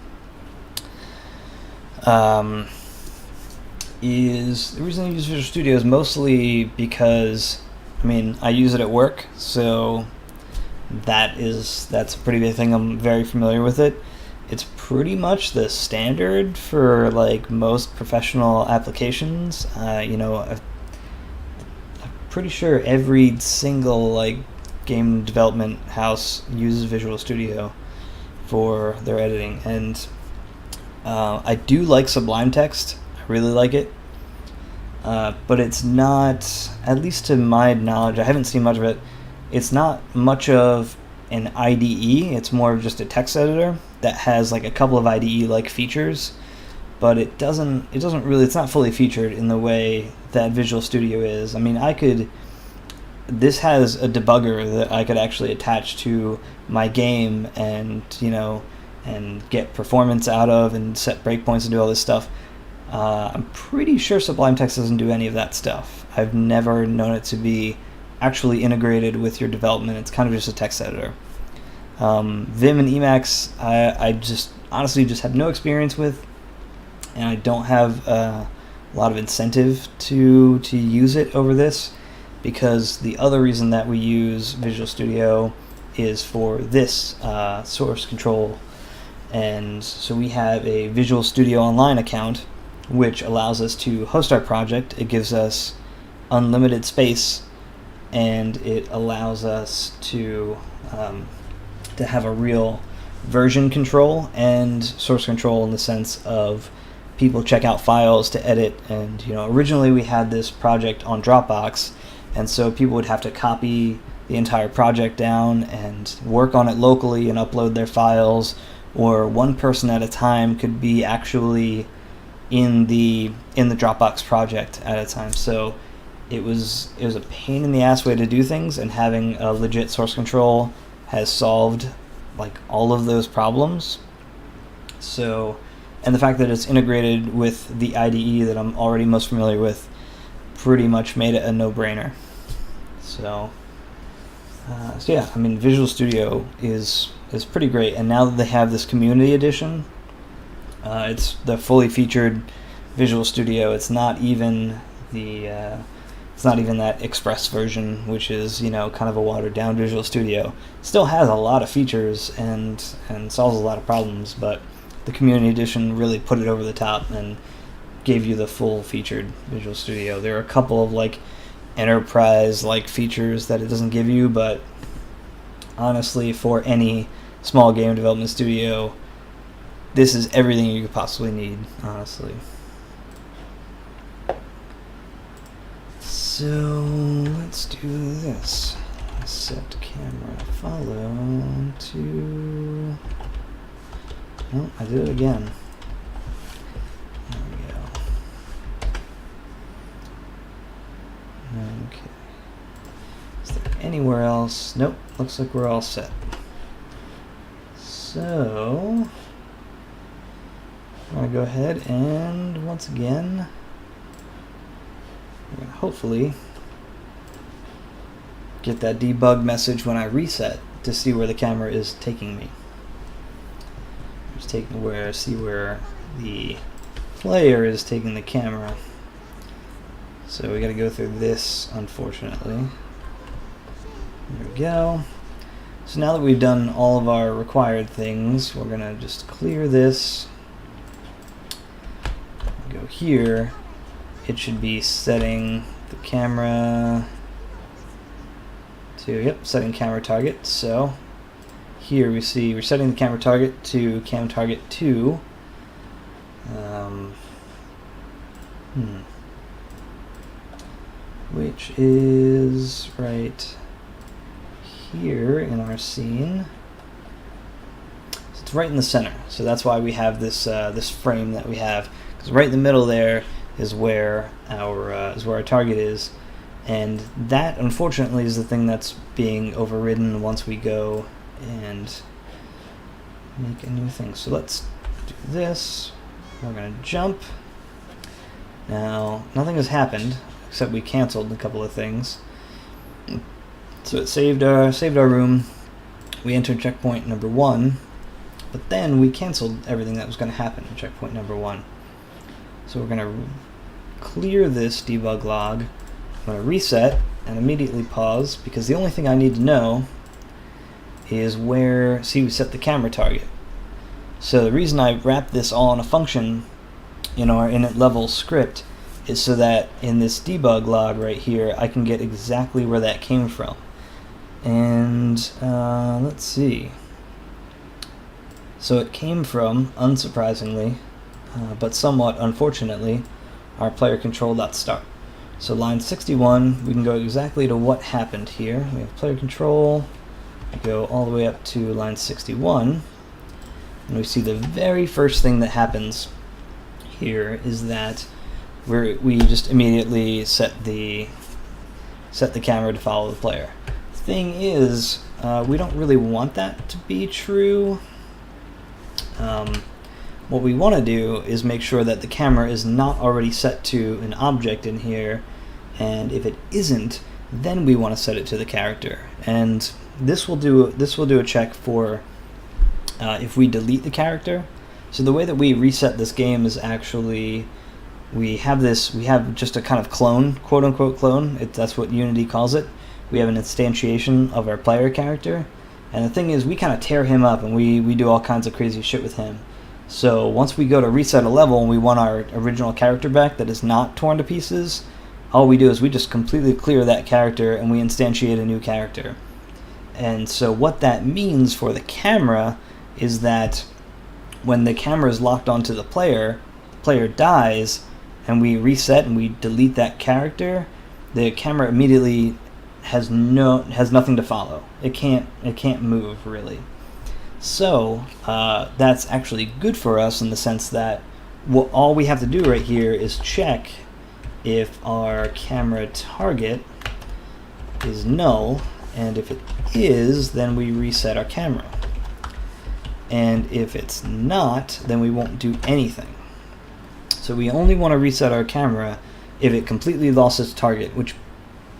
S1: is mostly because, I mean, I use it at work, so that's a pretty big thing. I'm very familiar with it. It's pretty much the standard for like most professional applications. I'm pretty sure every single like game development house uses Visual Studio for their editing, and I do like Sublime Text. I really like it, but it's not, at least to my knowledge, I haven't seen much of it. It's not much of an IDE. It's more of just a text editor that has like a couple of IDE-like features, but it's not fully featured in the way that Visual Studio is. I mean, this has a debugger that I could actually attach to my game and get performance out of and set breakpoints and do all this stuff. I'm pretty sure Sublime Text doesn't do any of that stuff. I've never known it to be actually integrated with your development. It's kind of just a text editor. Vim and Emacs, I just honestly just have no experience with, and I don't have a lot of incentive to use it over this, because the other reason that we use Visual Studio is for this source control. And so we have a Visual Studio Online account, which allows us to host our project. It gives us unlimited space, and it allows us to have a real version control and source control, in the sense of people check out files to edit. And originally we had this project on Dropbox, and so people would have to copy the entire project down and work on it locally and upload their files, or one person at a time could be actually in the Dropbox project at a time. So it was a pain in the ass way to do things, and having a legit source control has solved like all of those problems. So, and the fact that it's integrated with the IDE that I'm already most familiar with pretty much made it a no-brainer. So yeah, I mean, Visual Studio is pretty great, and now that they have this community edition, it's the fully featured Visual Studio. It's not even that Express version, which is kind of a watered down Visual Studio. Still has a lot of features and solves a lot of problems, but the community edition really put it over the top and gave you the full featured Visual Studio. There are a couple of like enterprise like features that it doesn't give you, but honestly, for any small game development studio, this is everything you could possibly need, honestly. So let's do this. Set camera follow to... Oh, I did it again. There we go. Okay. Is there anywhere else? Nope. Looks like we're all set. So I'm going to go ahead and once again, we're going to hopefully get that debug message when I reset to see where the camera is taking me. See where the player is taking the camera. So we got to go through this, unfortunately. There we go. So now that we've done all of our required things, we're going to just clear this. Go here. It should be setting the camera to, yep, setting camera target. So here we see we're setting the camera target to cam target 2. Which is right here in our scene. So it's right in the center. So that's why we have this this frame that we have, because right in the middle there is where our target is, and that unfortunately is the thing that's being overridden once we go and make a new thing. So let's do this. We're gonna jump. Now nothing has happened except we canceled a couple of things. So it saved our room. We entered checkpoint number 1, but then we canceled everything that was going to happen in checkpoint number 1. So we're going to clear this debug log. I'm going to reset and immediately pause, because the only thing I need to know is where, see, we set the camera target. So the reason I wrap this all in a function in our init level script is so that in this debug log right here, I can get exactly where that came from. And let's see. So it came from, unsurprisingly, but somewhat unfortunately, our player control.start. So line 61, we can go exactly to what happened here. We have player control, we go all the way up to line 61, and we see the very first thing that happens here is that we just immediately set the camera to follow the player. The thing is, we don't really want that to be true. What we want to do is make sure that the camera is not already set to an object in here, and if it isn't, then we want to set it to the character. And this will do a check for if we delete the character. So the way that we reset this game is actually we have just a kind of clone, quote unquote clone. That's what Unity calls it. We have an instantiation of our player character, and the thing is, we kind of tear him up and we do all kinds of crazy shit with him. So once we go to reset a level and we want our original character back that is not torn to pieces, all we do is we just completely clear that character and we instantiate a new character. And so what that means for the camera is that when the camera is locked onto the player dies, and we reset and we delete that character, the camera immediately has nothing to follow. It can't move really. So that's actually good for us in the sense that all we have to do right here is check if our camera target is null, and if it is, then we reset our camera. And if it's not, then we won't do anything. So we only want to reset our camera if it completely lost its target, which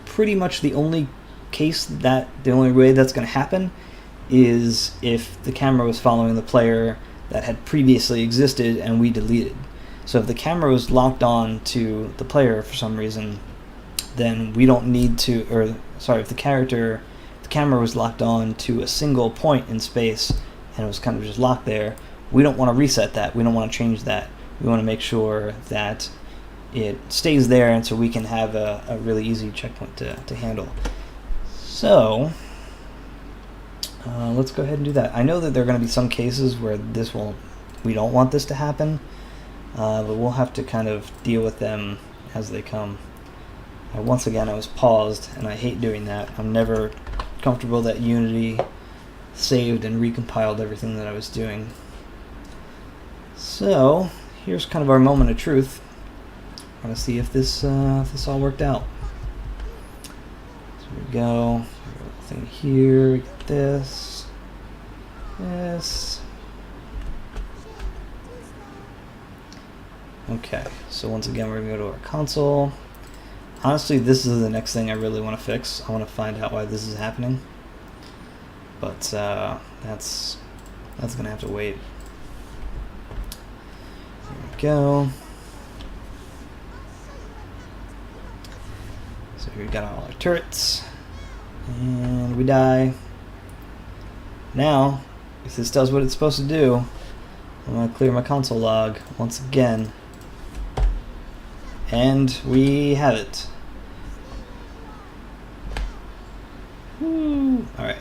S1: pretty much the only way that's going to happen is if the camera was following the player that had previously existed and we deleted. So if the camera was locked on to the player for some reason, then we don't need to, if the camera was locked on to a single point in space and it was kind of just locked there, we don't want to reset that. We don't want to change that. We want to make sure that it stays there, and so we can have a really easy checkpoint to handle. So let's go ahead and do that. I know that there are going to be some cases where we don't want this to happen, but we'll have to kind of deal with them as they come. Once again, I was paused, and I hate doing that. I'm never comfortable that Unity saved and recompiled everything that I was doing. So here's kind of our moment of truth. I want to see if this all worked out. So we go, thing here, we get this. Okay, so once again we're going to go to our console, honestly, this is the next thing I really want to fix. I want to find out why this is happening. But that's gonna have to wait. There we go. So here we got all our turrets, and we die. Now, if this does what it's supposed to do, I'm gonna clear my console log once again, and we have it. Woo! All right.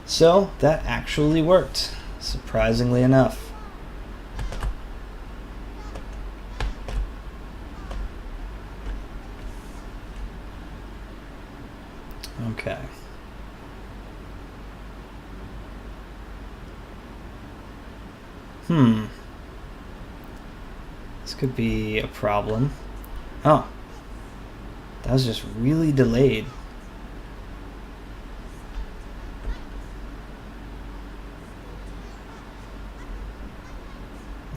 S1: So that actually worked, surprisingly enough. Okay. This could be a problem. Oh. That was just really delayed.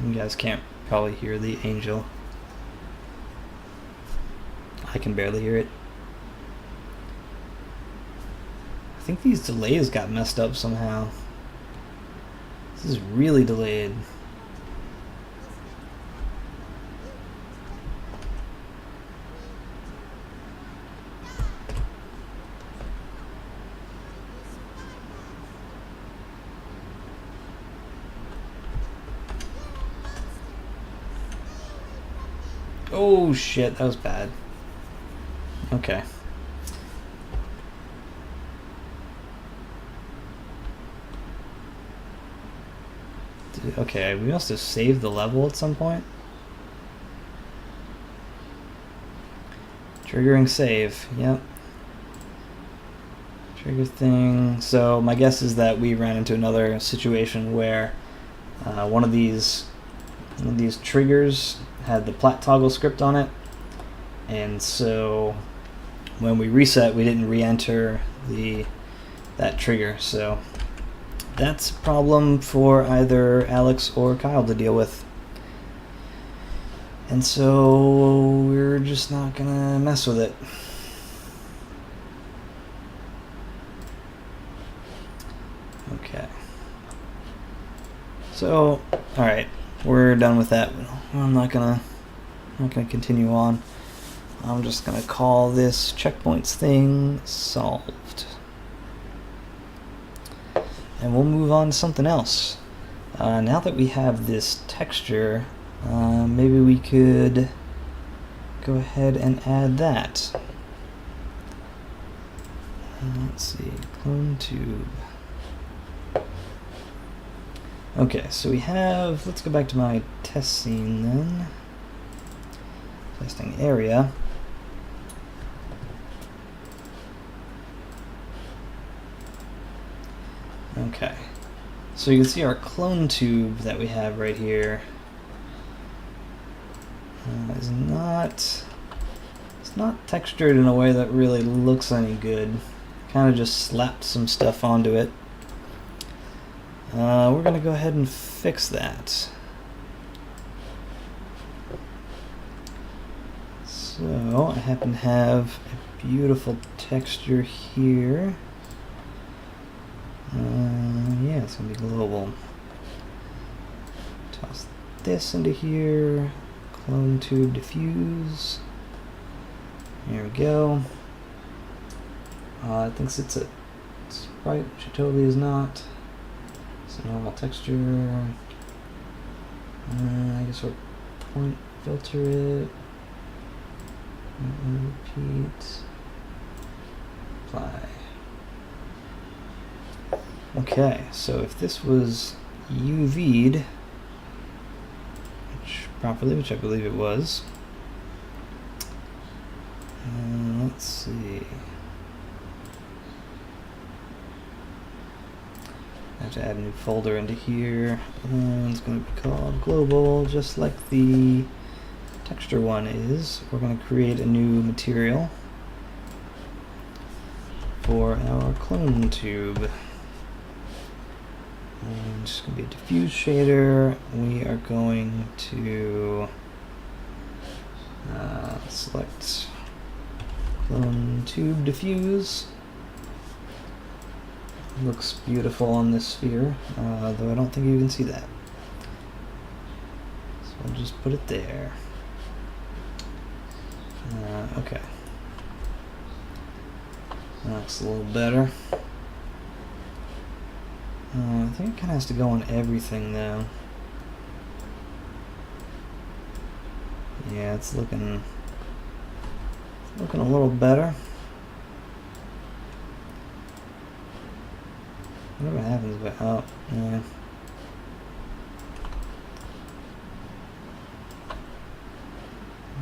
S1: You guys can't probably hear the angel. I can barely hear it. I think these delays got messed up somehow. This is really delayed. Oh shit, that was bad. Okay. Okay, we must have saved the level at some point. Triggering save, yep. Trigger thing. So my guess is that we ran into another situation where one of these triggers had the plat toggle script on it, and so when we reset, we didn't re-enter that trigger. So that's a problem for either Alex or Kyle to deal with. And so we're just not gonna mess with it. Okay. So, alright, we're done with that. I'm not gonna continue on. I'm just gonna call this checkpoints thing solved. And we'll move on to something else. Now that we have this texture, maybe we could go ahead and add that. Let's see, clone tube. Okay, so we have, let's go back to my test scene then. Testing area. Okay, so you can see our clone tube that we have right here is not textured in a way that really looks any good. Kind of just slapped some stuff onto it. We're gonna go ahead and fix that. So I happen to have a beautiful texture here. Yeah, it's gonna be global. Toss this into here. Clone tube diffuse. There we go. It thinks it's a sprite, which it totally is not. It's a normal texture. I guess we'll point filter it. Repeat. Apply. Okay, so if this was UV'd properly, which I believe it was, let's see. I have to add a new folder into here, and it's going to be called global, just like the texture one is. We're going to create a new material for our clone tube. And it's going to be a diffuse shader. We are going to select Clone tube diffuse. Looks beautiful on this sphere, though I don't think you can see that. So I'll just put it there. Okay. That's a little better. I think it kind of has to go on everything though. Yeah, it's looking a little better. Whatever happens, but oh yeah.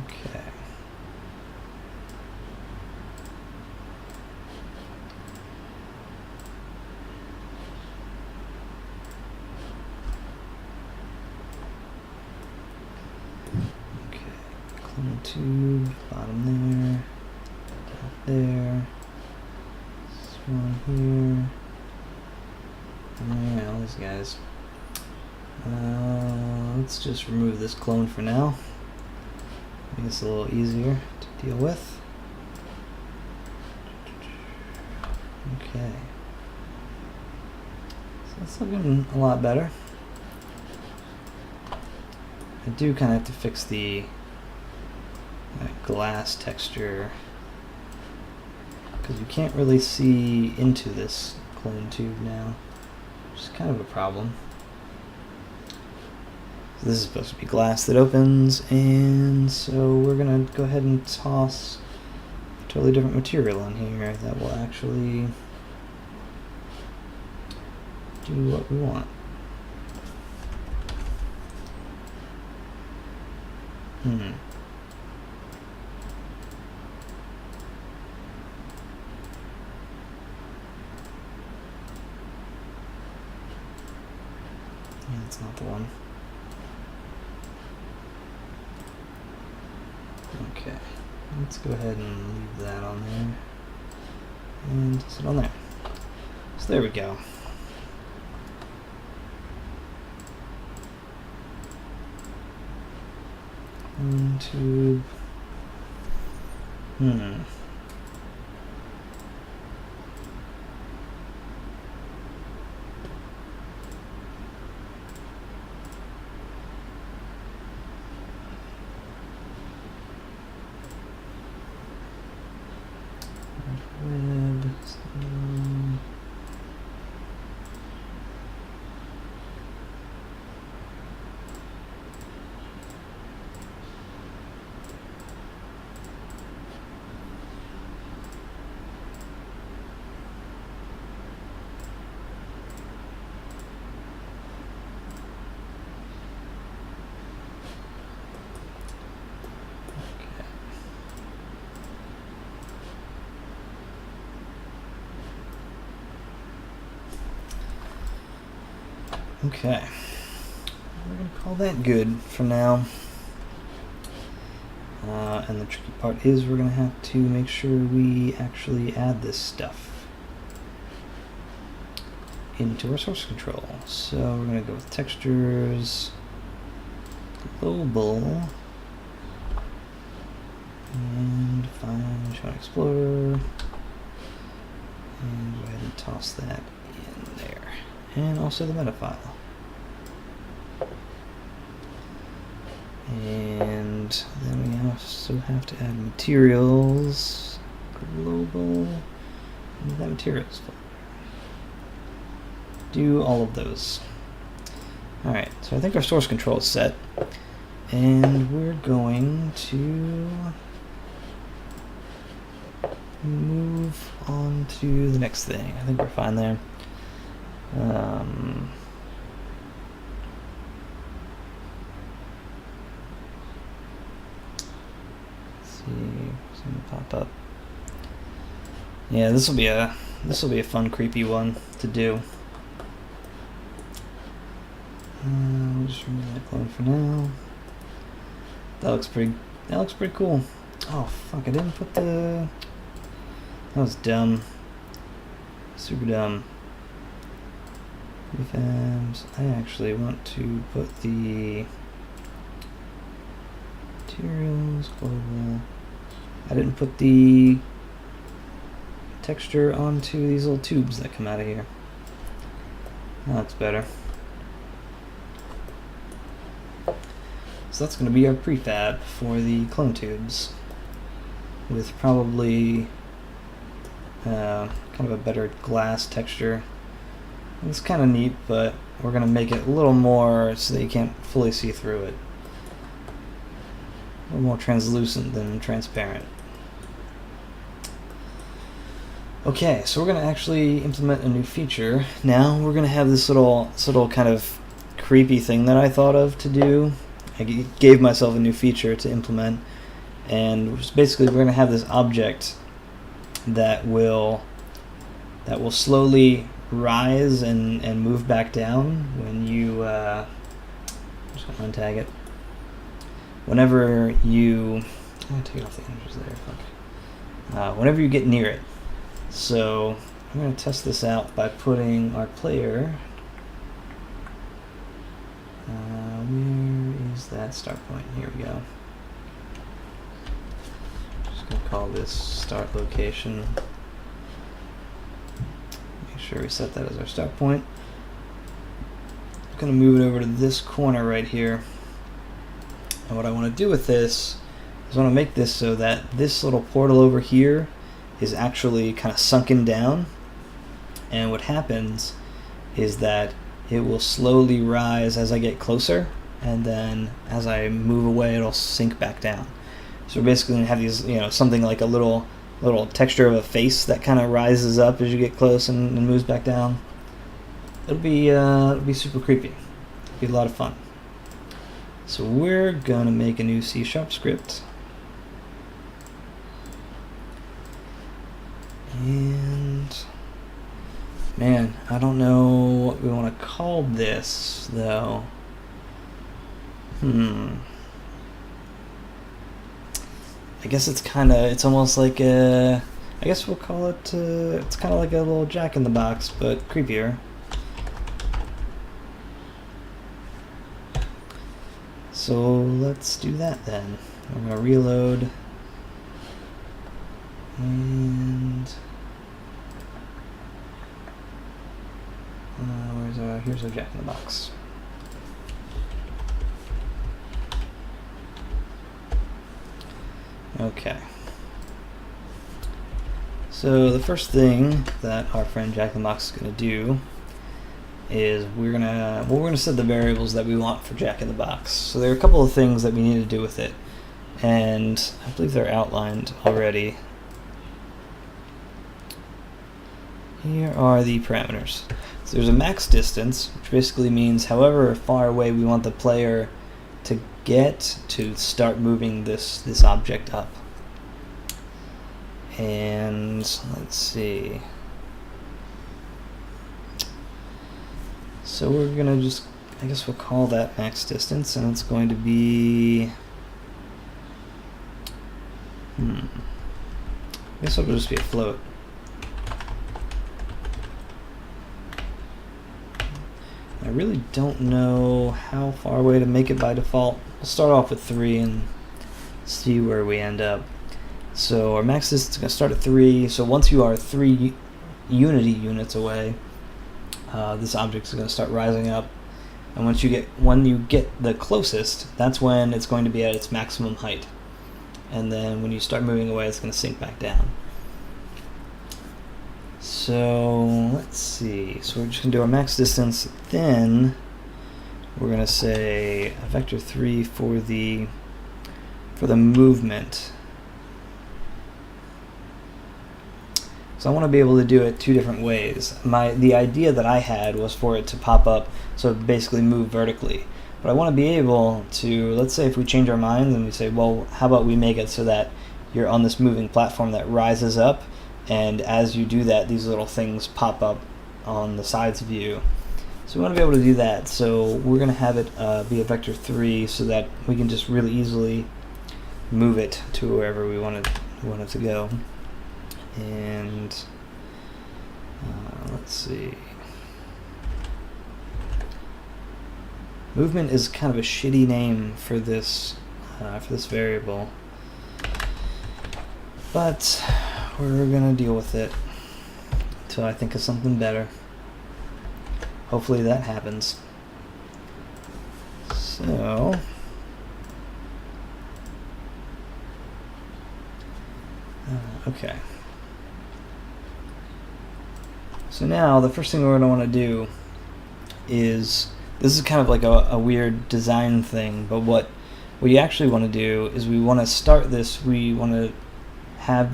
S1: Okay. Clone tube, bottom there, top there, this one here, and there, all these guys. Let's just remove this clone for now. Make this a little easier to deal with. Okay. So that's looking a lot better. I do kind of have to fix the glass texture because you can't really see into this clone tube now, which is kind of a problem. So this is supposed to be glass that opens, and so we're gonna go ahead and toss a totally different material in here that will actually do what we want. Yeah, that's not the one. Okay, let's go ahead and leave that on there and toss it on there. So there we go. Tube. Web. Okay, we're going to call that good for now. And the tricky part is we're going to have to make sure we actually add this stuff into our source control. So we're going to go with textures, global, and find Shine Explorer, and go ahead and toss that in there. And also the meta file. And then we also have to add materials, global, and that materials folder. Do all of those. Alright, so I think our source control is set. And we're going to move on to the next thing. I think we're fine there. Something pop up. Yeah, this will be a fun, creepy one to do. We'll just remove that clone for now. That looks pretty cool. Oh fuck! I didn't put the. That was dumb. Super dumb. Prefabs. I actually want to put the materials global. I didn't put the texture onto these little tubes that come out of here. That looks better. So that's going to be our prefab for the clone tubes, with probably kind of a better glass texture. It's kind of neat, but we're going to make it a little more so that you can't fully see through it. A little more translucent than transparent. Okay, so we're going to actually implement a new feature. Now we're going to have this little kind of creepy thing that I thought of to do. I gave myself a new feature to implement, and basically we're going to have this object that will slowly rise and move back down when you just gonna untag it. Whenever you take off the images there, fuck. Whenever you get near it. So I'm going to test this out by putting our player. Where is that start point? Here we go. Just going to call this start location. Make sure we set that as our start point. I'm going to move it over to this corner right here. And what I want to do with this is I want to make this so that this little portal over here is actually kind of sunken down. And what happens is that it will slowly rise as I get closer, and then as I move away it'll sink back down. So we're basically going to have these, something like a little texture of a face that kind of rises up as you get close and moves back down. It'll be super creepy. It'll be a lot of fun. So we're going to make a new C# script. And man, I don't know what we want to call this though. I guess it's almost like I guess we'll call it, it's kind of like a little Jack in the Box, but creepier. So let's do that then. I'm going to reload. And here's our Jack in the Box. Okay. So the first thing that our friend Jack in the Box is going to do is we're gonna set the variables that we want for Jack in the Box. So there are a couple of things that we need to do with it, and I believe they're outlined already. Here are the parameters. So there's a max distance, which basically means however far away we want the player to get to start moving this object up. And let's see. So we're gonna I guess we'll call that max distance, and it's going to be, I guess it'll just be a float. I really don't know how far away to make it by default. We'll start off with 3 and see where we end up. So our max distance is going to start at 3. So once you are 3 unity units away, this object is going to start rising up. And when you get the closest, that's when it's going to be at its maximum height. And then when you start moving away, it's going to sink back down. So let's see. So we're just going to do our max distance. Then we're going to say a vector 3 for the movement. So I want to be able to do it 2 different ways. The idea that I had was for it to pop up, so basically move vertically. But I want to be able to, let's say if we change our minds and we say, well, how about we make it so that you're on this moving platform that rises up, and as you do that, these little things pop up on the sides of you. So we want to be able to do that. So we're going to have it be a vector 3 so that we can just really easily move it to wherever we want it to go. And let's see. Movement is kind of a shitty name for this variable, but we're gonna deal with it. until I think of something better. Hopefully that happens. So okay. So now the first thing we're going to want to do is, this is kind of like a weird design thing, but what we actually want to do is we want to start this, we want to have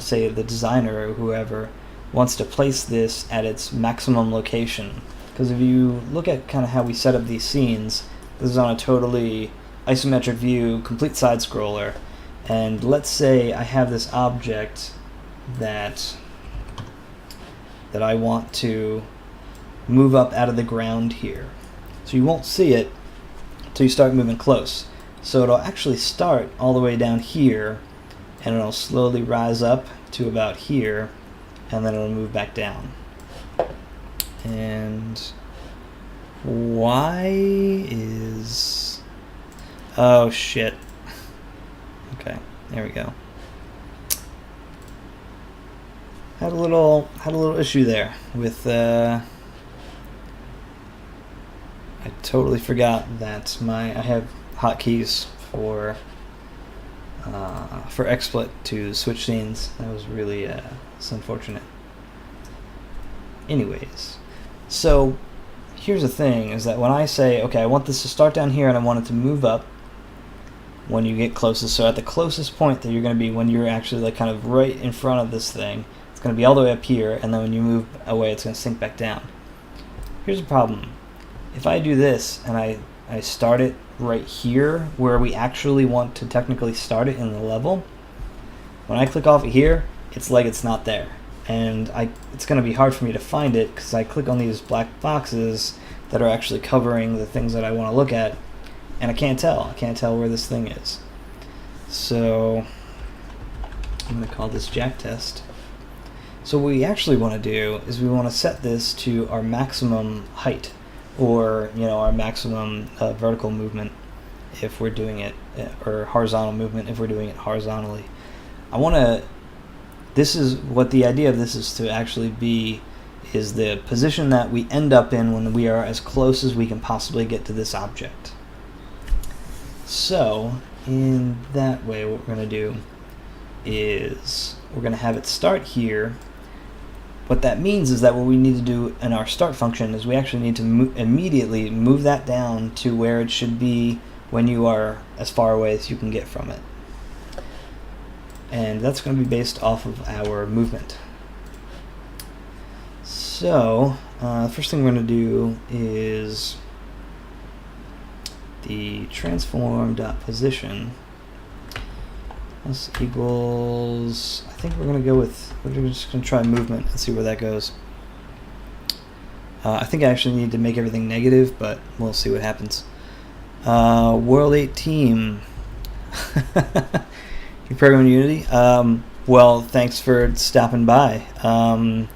S1: say the designer or whoever wants to place this at its maximum location. Because if you look at kind of how we set up these scenes, this is on a totally isometric view, complete side scroller, and let's say I have this object that I want to move up out of the ground here. So you won't see it until you start moving close. So it'll actually start all the way down here, and it'll slowly rise up to about here, and then it'll move back down. And why is... oh shit. Okay, there we go. Had a little issue there with I totally forgot that I have hotkeys for XSplit to switch scenes. That was really it's unfortunate. Anyways, so here's the thing, is that when I say, okay, I want this to start down here and I want it to move up when you get closest, so at the closest point that you're going to be when you're actually like kind of right in front of this thing, it's going to be all the way up here, and then when you move away it's going to sink back down. Here's the problem. If I do this and I start it right here where we actually want to technically start it in the level, when I click off of here, it's like it's not there, and it's going to be hard for me to find it because I click on these black boxes that are actually covering the things that I want to look at, and I can't tell where this thing is. So I'm going to call this Jack test. So what we actually want to do is we want to set this to our maximum height, or our maximum vertical movement if we're doing it, or horizontal movement if we're doing it horizontally. This is what the idea of this is to actually be, is the position that we end up in when we are as close as we can possibly get to this object. So in that way, what we're going to do is we're going to have it start here. What that means is that what we need to do in our start function is we actually need to immediately move that down to where it should be when you are as far away as you can get from it. And that's going to be based off of our movement. So the first thing we're going to do is the transform.position equals, I think we're going to go with, we're just going to try movement and see where that goes. I think I actually need to make everything negative, but we'll see what happens. World 8 team. You program in Unity? Well, thanks for stopping by. I'll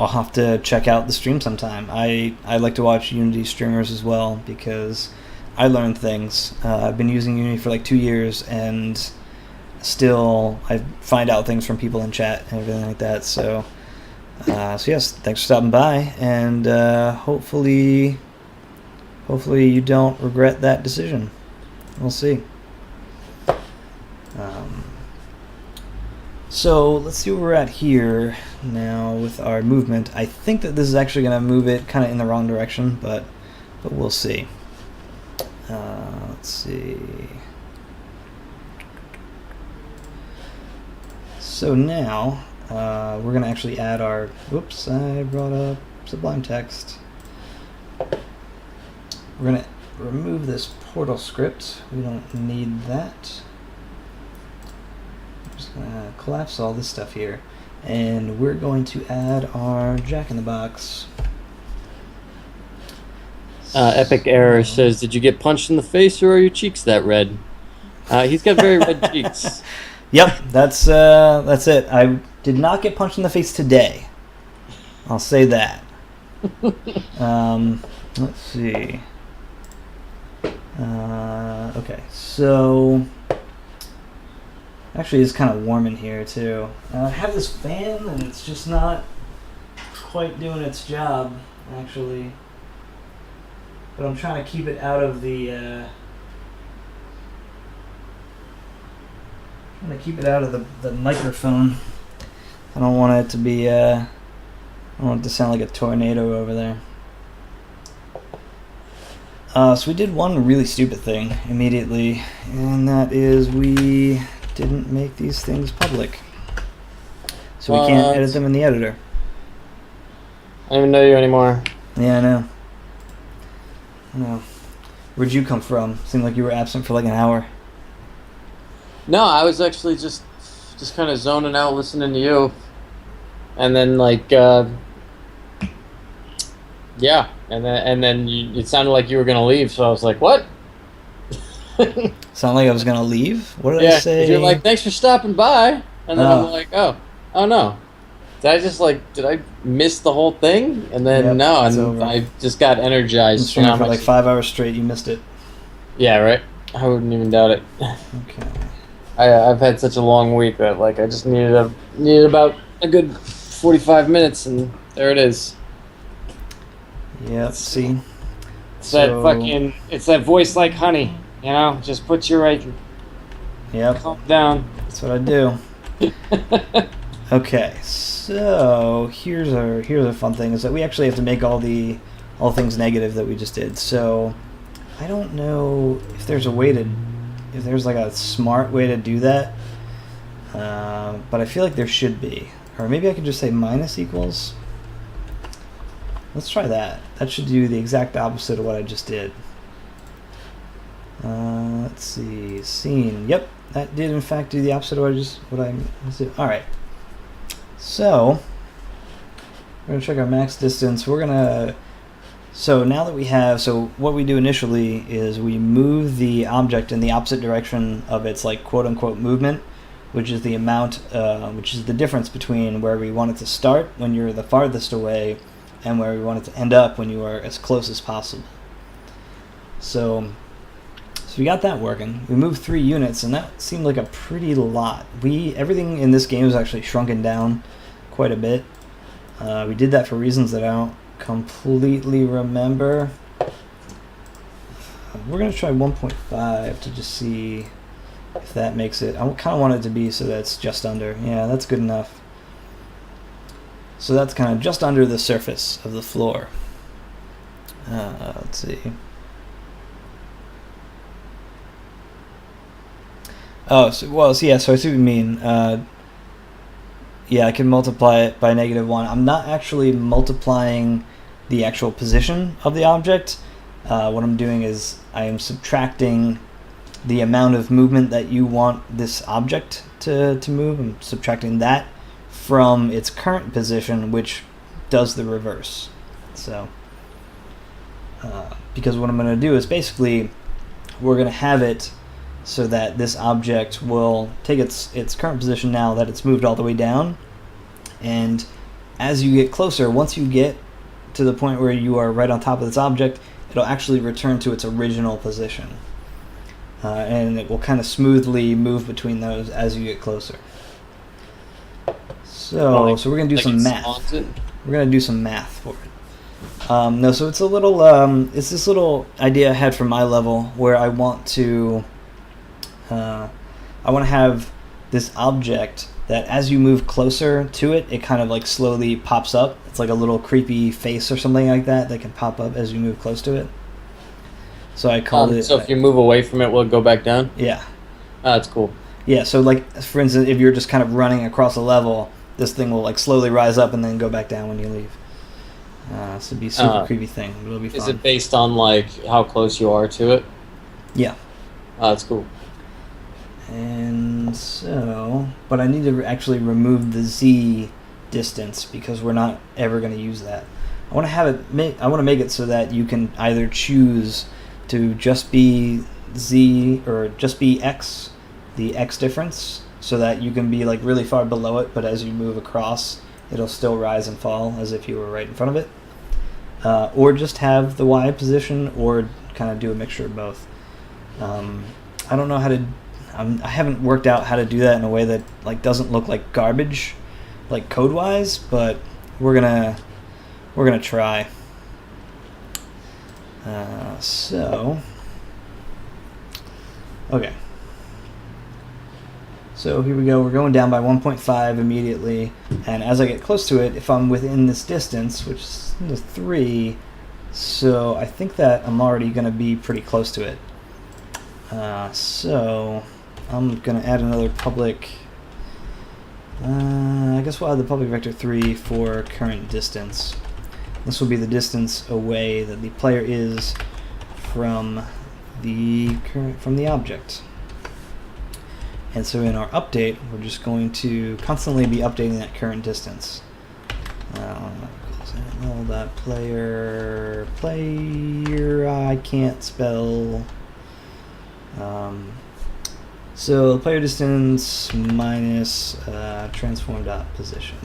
S1: have to check out the stream sometime. I like to watch Unity streamers as well because I learn things. I've been using Unity for like 2 years, and still I find out things from people in chat and everything like that. So yes, thanks for stopping by, and hopefully you don't regret that decision. We'll see. So let's see where we're at here now with our movement. I think that this is actually going to move it kind of in the wrong direction, but we'll see. Let's see. So now we're going to actually add our, whoops, I brought up Sublime Text. We're going to remove this portal script. We don't need that. I'm just going to collapse all this stuff here. And we're going to add our Jack-in-the-Box.
S2: Epic Error says, did you get punched in the face, or are your cheeks that red? He's got very red cheeks.
S1: Yep, that's it. I did not get punched in the face today. I'll say that. Let's see. Okay, so actually it's kind of warm in here too. I have this fan and it's just not quite doing its job, actually. But I'm trying to keep it out of the. Trying to keep it out of the microphone. I don't want it to be. I don't want it to sound like a tornado over there. So we did one really stupid thing immediately, and that is we didn't make these things public. So we can't edit them in the editor.
S2: I don't even know you anymore.
S1: Yeah, I know. Where'd you come from? Seemed like you were absent for like an hour.
S2: No, I was actually just kind of zoning out, listening to you, and then yeah, and then it sounded like you were gonna leave, so I was like, what?
S1: Sound like I was gonna leave? What did I say?
S2: You're like, thanks for stopping by, and then I'm like, oh no. Did I miss the whole thing? And then
S1: Yep,
S2: no,
S1: it's
S2: and
S1: over.
S2: I just got energized.
S1: Been streaming for like 5 hours straight. You missed it.
S2: Yeah, right. I wouldn't even doubt it.
S1: Okay.
S2: I've had such a long week that like I just needed about a good 45 minutes, and there it is.
S1: Yep. See.
S2: It's that voice like honey, just puts you right.
S1: Yep.
S2: Calm down.
S1: That's what I do. Okay, so here's a fun thing is that we actually have to make all things negative that we just did. So I don't know if there's like a smart way to do that, but I feel like there should be. Or maybe I could just say minus equals. Let's try that. That should do the exact opposite of what I just did. Let's see, scene. Yep, that did in fact do the opposite of what I did. All right. So we're gonna check our max distance. So now that we have, so what we do initially is we move the object in the opposite direction of its like quote unquote movement, which is the amount, which is the difference between where we want it to start when you're the farthest away and where we want it to end up when you are as close as possible. So we got that working. We moved 3 units, and that seemed like a pretty lot. Everything in this game is actually shrunken down quite a bit. We did that for reasons that I don't completely remember. We're going to try 1.5 to just see if that makes it. I kind of want it to be so that's just under. Yeah, that's good enough. So that's kind of just under the surface of the floor. Let's see. Oh, so I see what you mean. Yeah, I can multiply it by -1. I'm not actually multiplying the actual position of the object. What I'm doing is I am subtracting the amount of movement that you want this object to move. I'm subtracting that from its current position, which does the reverse. So, because what I'm going to do is basically we're going to have it so that this object will take its current position now that it's moved all the way down, and as you get closer, once you get to the point where you are right on top of this object, it'll actually return to its original position, and it will kind of smoothly move between those as you get closer. So we're going to do some math. We're going to do some math for it. No, so it's a little, it's this little idea I had for my level where I want to have this object that as you move closer to it, it kind of like slowly pops up. It's like a little creepy face or something like that can pop up as you move close to it. So I called it...
S2: So if you move away from it, will it go back down?
S1: Yeah.
S2: Oh, that's cool.
S1: Yeah, so like, for instance, if you're just kind of running across a level, this thing will like slowly rise up and then go back down when you leave. So it'd be a super creepy thing. It'll be fun.
S2: Is it based on like how close you are to it?
S1: Yeah.
S2: Oh, that's cool.
S1: And so, but I need to actually remove the Z distance because we're not ever going to use that. I want to have it. I want to make it so that you can either choose to just be Z or just be X, the X difference, so that you can be like really far below it, but as you move across, it'll still rise and fall as if you were right in front of it. Or just have the Y position, or kind of do a mixture of both. I don't know how to. I haven't worked out how to do that in a way that like doesn't look like garbage, like code-wise. But we're gonna we're gonna try. Okay. So here we go. We're going down by 1.5 immediately, and as I get close to it, if I'm within this distance, which is 3, so I think that I'm already going to be pretty close to it. So I'm going to add another public. I guess we'll add the public vector 3 for current distance. This will be the distance away that the player is from the object. And so in our update, we're just going to constantly be updating that current distance. Player, I can't spell. So player distance minus transform.position.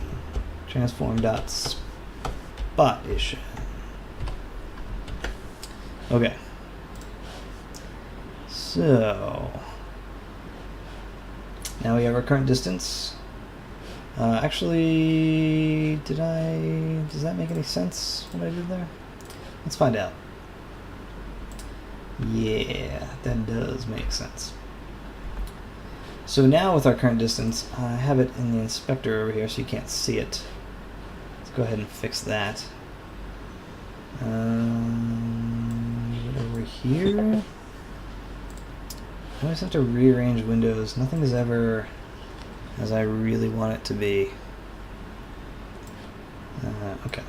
S1: Transform.spotItion. Okay. So now we have our current distance. Actually, does that make any sense, what I did there? Let's find out. Yeah, that does make sense. So now with our current distance, I have it in the inspector over here so you can't see it. Let's go ahead and fix that. Over here. I always have to rearrange windows. Nothing is ever as I really want it to be. Okay.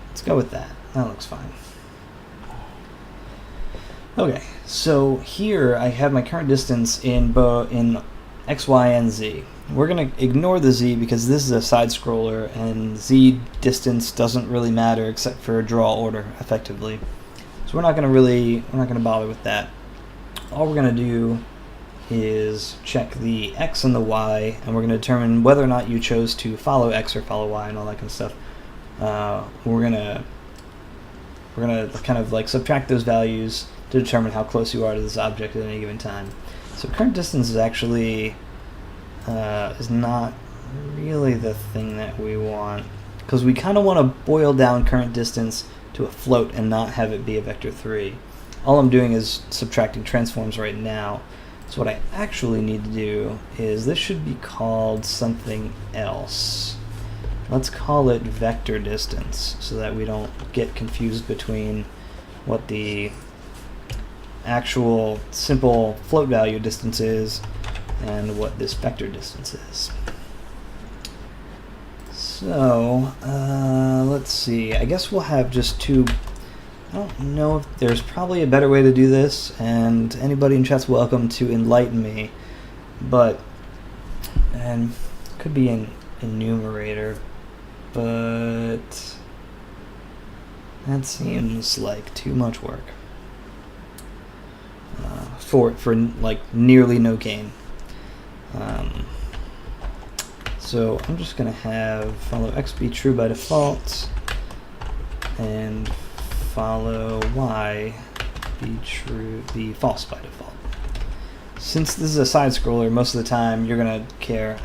S1: Let's go with that. That looks fine. Okay, so here I have my current distance in X, Y, and Z. We're going to ignore the Z because this is a side scroller and Z distance doesn't really matter except for draw order effectively. So we're not going to bother with that. All we're going to do is check the X and the Y, and we're going to determine whether or not you chose to follow X or follow Y and all that kind of stuff. We're gonna kind of like subtract those values to determine how close you are to this object at any given time. So current distance is actually is not really the thing that we want, because we kind of want to boil down current distance to a float and not have it be a vector 3. All I'm doing is subtracting transforms right now. So what I actually need to do is, this should be called something else. Let's call it vector distance so that we don't get confused between what the actual simple float value distance is and what this vector distance is. So let's see, I guess we'll have just two. I don't know if there's probably a better way to do this, and anybody in chat's welcome to enlighten me, and could be an enumerator, but that seems like too much work for like nearly no gain. So I'm just gonna have follow X be true by default and follow Y be false by default. Since this is a side scroller, most of the time you're gonna care.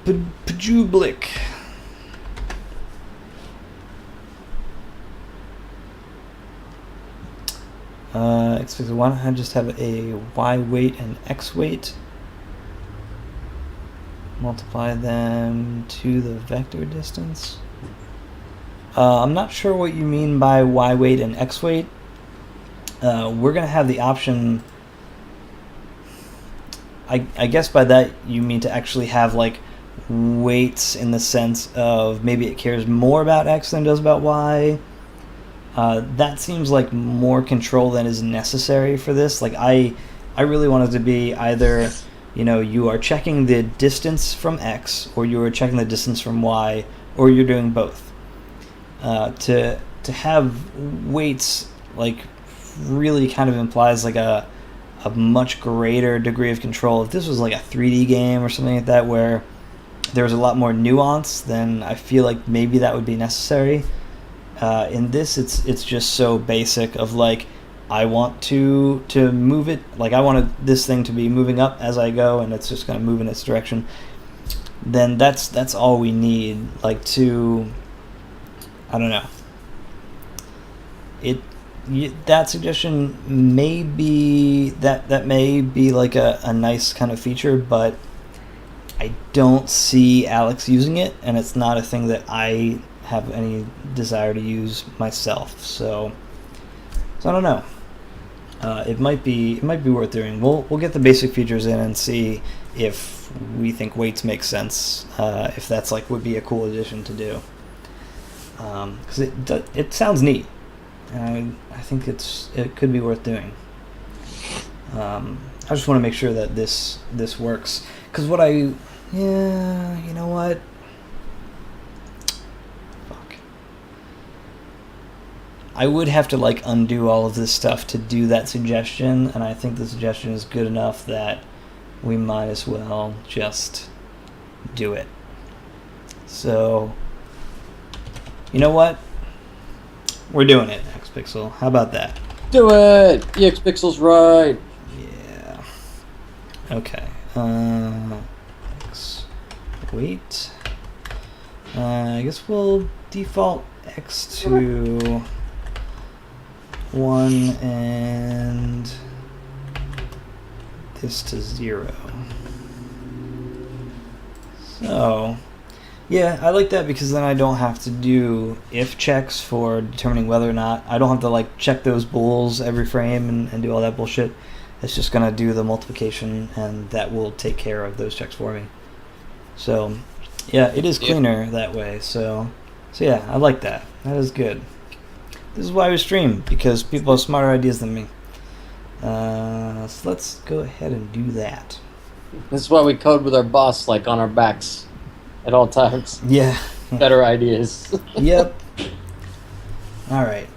S1: Pajublick. Why don't I just have a Y weight and X weight? Multiply them to the vector distance. I'm not sure what you mean by Y weight and X weight. We're going to have the option, I guess by that you mean to actually have like weights in the sense of maybe it cares more about X than it does about Y. That seems like more control than is necessary for this. Like I really want it to be either, you are checking the distance from X, or you are checking the distance from Y, or you're doing both. To have weights like really kind of implies like a much greater degree of control. If this was like a 3D game or something like that where there's a lot more nuance, then I feel like maybe that would be necessary. In this, it's just so basic of like, I want to move it, like I want this thing to be moving up as I go, and it's just going to move in its direction. then that's all we need. Like to, I don't know. That suggestion may be that may be like a nice kind of feature, but I don't see Alex using it, and it's not a thing that I have any desire to use myself. So I don't know. It might be worth doing. We'll get the basic features in and see if we think weights make sense. If that's like would be a cool addition to do. Because it sounds neat. I think it could be worth doing. I just want to make sure that this works. Because you know what? Fuck. I would have to like undo all of this stuff to do that suggestion, and I think the suggestion is good enough that we might as well just do it. So, you know what? We're doing it, Xpixel. How about that?
S2: Do it! Xpixel's right!
S1: Yeah. Okay. Wait. I guess we'll default X to 1 and this to 0. So, yeah, I like that because then I don't have to do if checks for determining whether or not. I don't have to like check those bools every frame and do all that bullshit. It's just going to do the multiplication, and that will take care of those checks for me. So, yeah, it is cleaner that way. So yeah, I like that. That is good. This is why we stream, because people have smarter ideas than me. So let's go ahead and do that.
S2: This is why we code with our boss, like, on our backs at all times.
S1: Yeah.
S2: Better ideas.
S1: Yep. All right.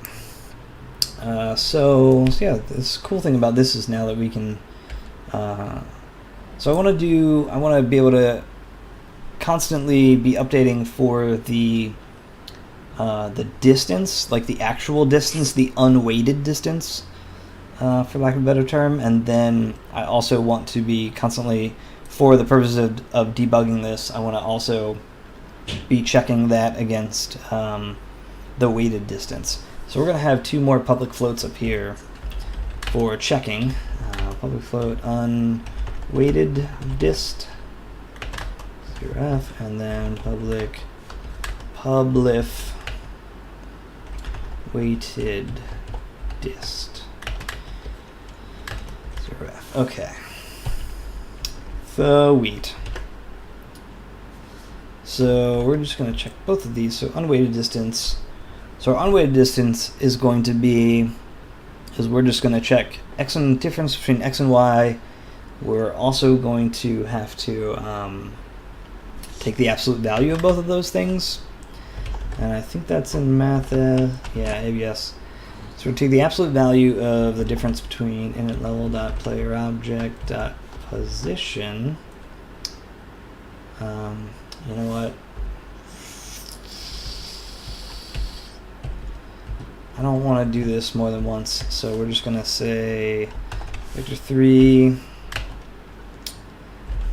S1: So yeah, this cool thing about this is now that we can. So I want to be able to constantly be updating for the distance, like the actual distance, the unweighted distance, for lack of a better term. And then I also want to be constantly, for the purposes of debugging this, I want to also be checking that against the weighted distance. So we're going to have 2 more public floats up here for checking. Public float unweighted dist 0f, and then publif weighted dist 0f. Okay. Sweet. So we're just going to check both of these. So unweighted distance. So our unweighted distance is going to be, is we're just going to check x and difference between x and y. We're also going to have to take the absolute value of both of those things. And I think that's in math, yeah, ABS. So we take the absolute value of the difference between init level dot player object dot position. You know what? I don't want to do this more than once, so we're just gonna say vector 3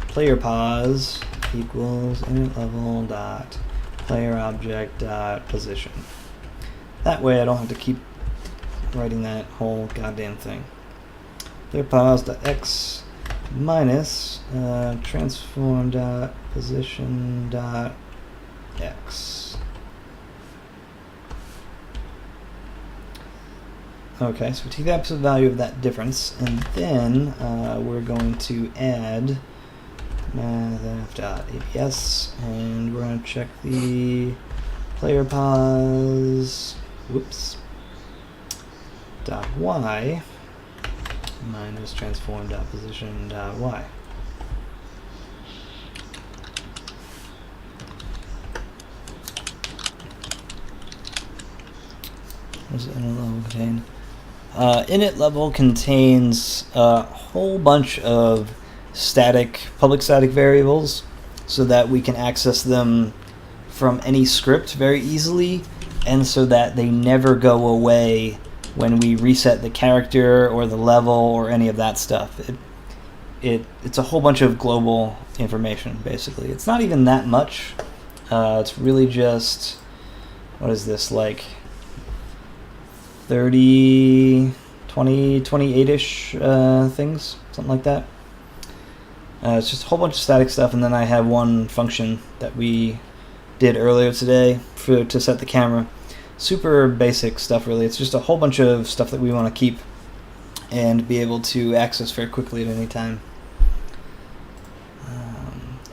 S1: player pos equals init level dot player object dot position. That way I don't have to keep writing that whole goddamn thing. Player pos dot x minus transform dot position dot x. Okay, so we take the absolute value of that difference, and then we're going to add math.abs, and we're going to check the player pos, dot y minus transform dot position dot y. What does init level contain? Init level contains a whole bunch of public static variables, so that we can access them from any script very easily, and so that they never go away when we reset the character or the level or any of that stuff. it's a whole bunch of global information, basically. It's not even that much. It's really just, what is this, like 30, 20, 28-ish things, something like that. It's just a whole bunch of static stuff, and then I have one function that we did earlier today to set the camera. Super basic stuff, really. It's just a whole bunch of stuff that we want to keep and be able to access very quickly at any time.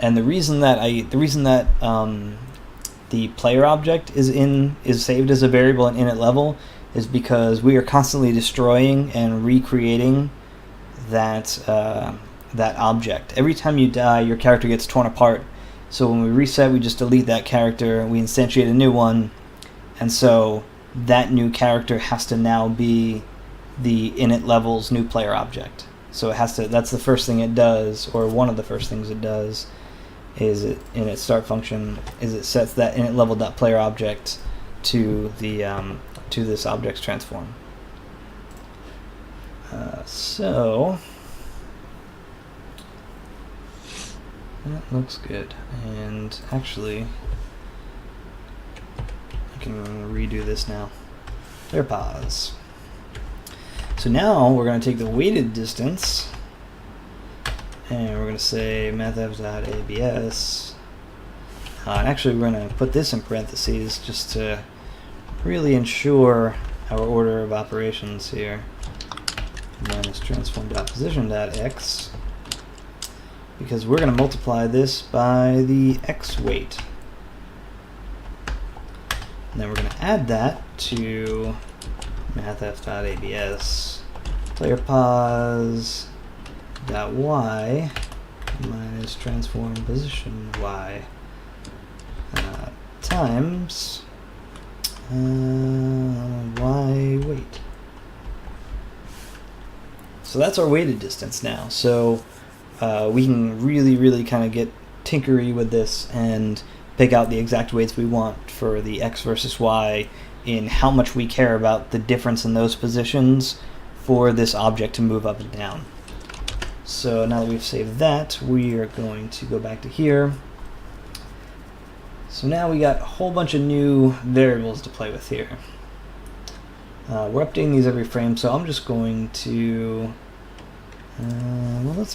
S1: And the reason that the player object is saved as a variable in init level is because we are constantly destroying and recreating that object. Every time you die, your character gets torn apart. So when we reset, we just delete that character, we instantiate a new one, and so that new character has to now be the init level's new player object. So it has to. That's the first thing it does, or one of the first things it does, is it in its start function is it sets that init level.player object to the to this object's transform. So that looks good, and actually I can redo this now. There, pause. So now we're going to take the weighted distance and we're going to say mathf.abs. And actually we're going to put this in parentheses just to really ensure our order of operations here. Minus transform.position.x, because we're going to multiply this by the x weight. And then we're going to add that to mathf.abs player pos dot y minus transform position y times y weight. So that's our weighted distance now. So we can really kind of get tinkery with this and pick out the exact weights we want for the x versus y in how much we care about the difference in those positions for this object to move up and down. So now that we've saved that, we are going to go back to here. So now we got a whole bunch of new variables to play with here. We're updating these every frame, so I'm just going to well,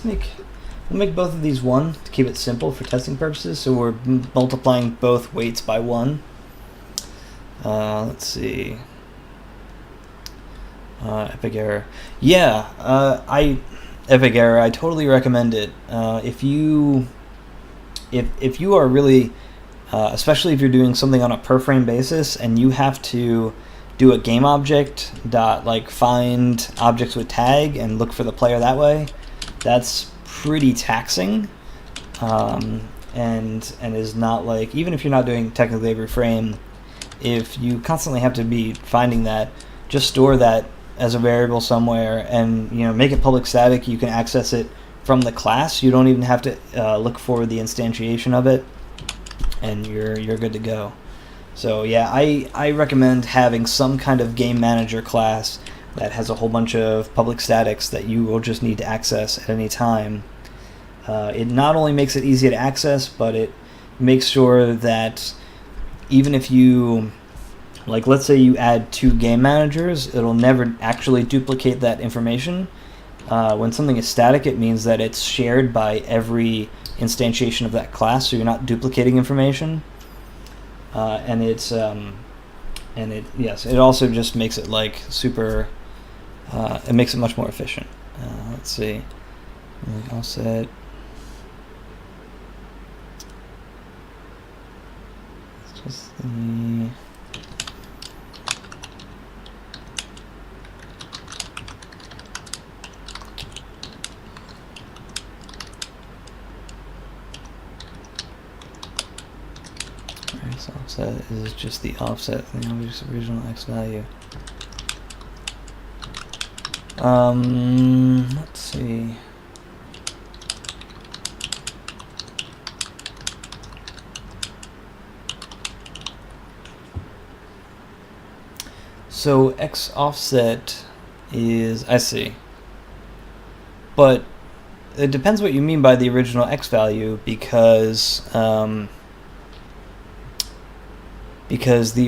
S1: we'll make both of these 1 to keep it simple for testing purposes. So we're multiplying both weights by 1. Let's see. Epic error. Yeah, epic error. I totally recommend it. If you are really, especially if you're doing something on a per frame basis and you have to do a game object dot like find objects with tag and look for the player that way, that's pretty taxing. And is not like, even if you're not doing technically every frame, if you constantly have to be finding that, just store that as a variable somewhere and make it public static. You can access it from the class. You don't even have to look for the instantiation of it, and you're good to go. So yeah, I recommend having some kind of game manager class that has a whole bunch of public statics that you will just need to access at any time. It not only makes it easy to access, but it makes sure that even if you, like, let's say you add 2 game managers, it'll never actually duplicate that information. When something is static, it means that it's shared by every instantiation of that class, so you're not duplicating information. And it also just makes it like super. It makes it much more efficient. Let's see. All set. It's just the. So offset is just the offset from the object's original x value. Let's see. So x offset is, I see. But it depends what you mean by the original x value, because the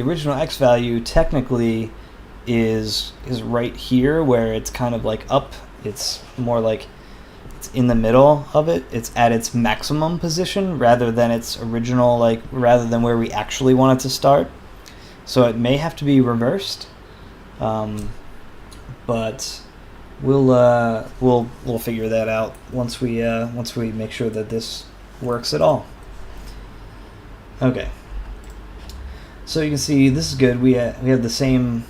S1: original x value technically is right here, where it's kind of like up. It's more like it's in the middle of it. It's at its maximum position rather than its original, like rather than where we actually want it to start. So it may have to be reversed, but we'll figure that out once we make sure that this works at all. Okay. So you can see this is good. We have the same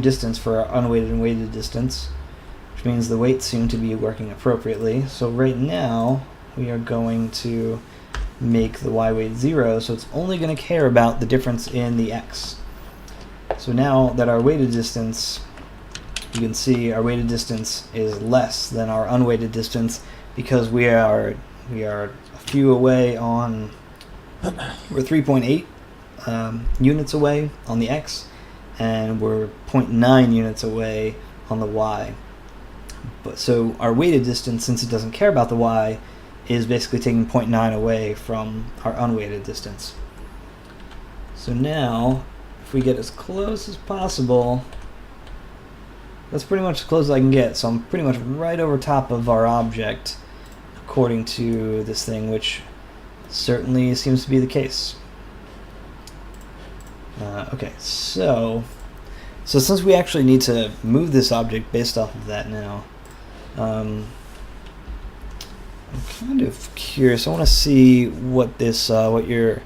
S1: distance for our unweighted and weighted distance, which means the weights seem to be working appropriately. So right now we are going to make the y weight 0, so it's only going to care about the difference in the x. So now that our weighted distance, you can see our weighted distance is less than our unweighted distance, because we are a few away on, we're 3.8 units away on the x, and we're 0.9 units away on the y. But so our weighted distance, since it doesn't care about the y, is basically taking 0.9 away from our unweighted distance. So now, if we get as close as possible, that's pretty much as close as I can get. So I'm pretty much right over top of our object, according to this thing, which certainly seems to be the case. Okay, so since we actually need to move this object based off of that now, I'm kind of curious. I want to see what this, what your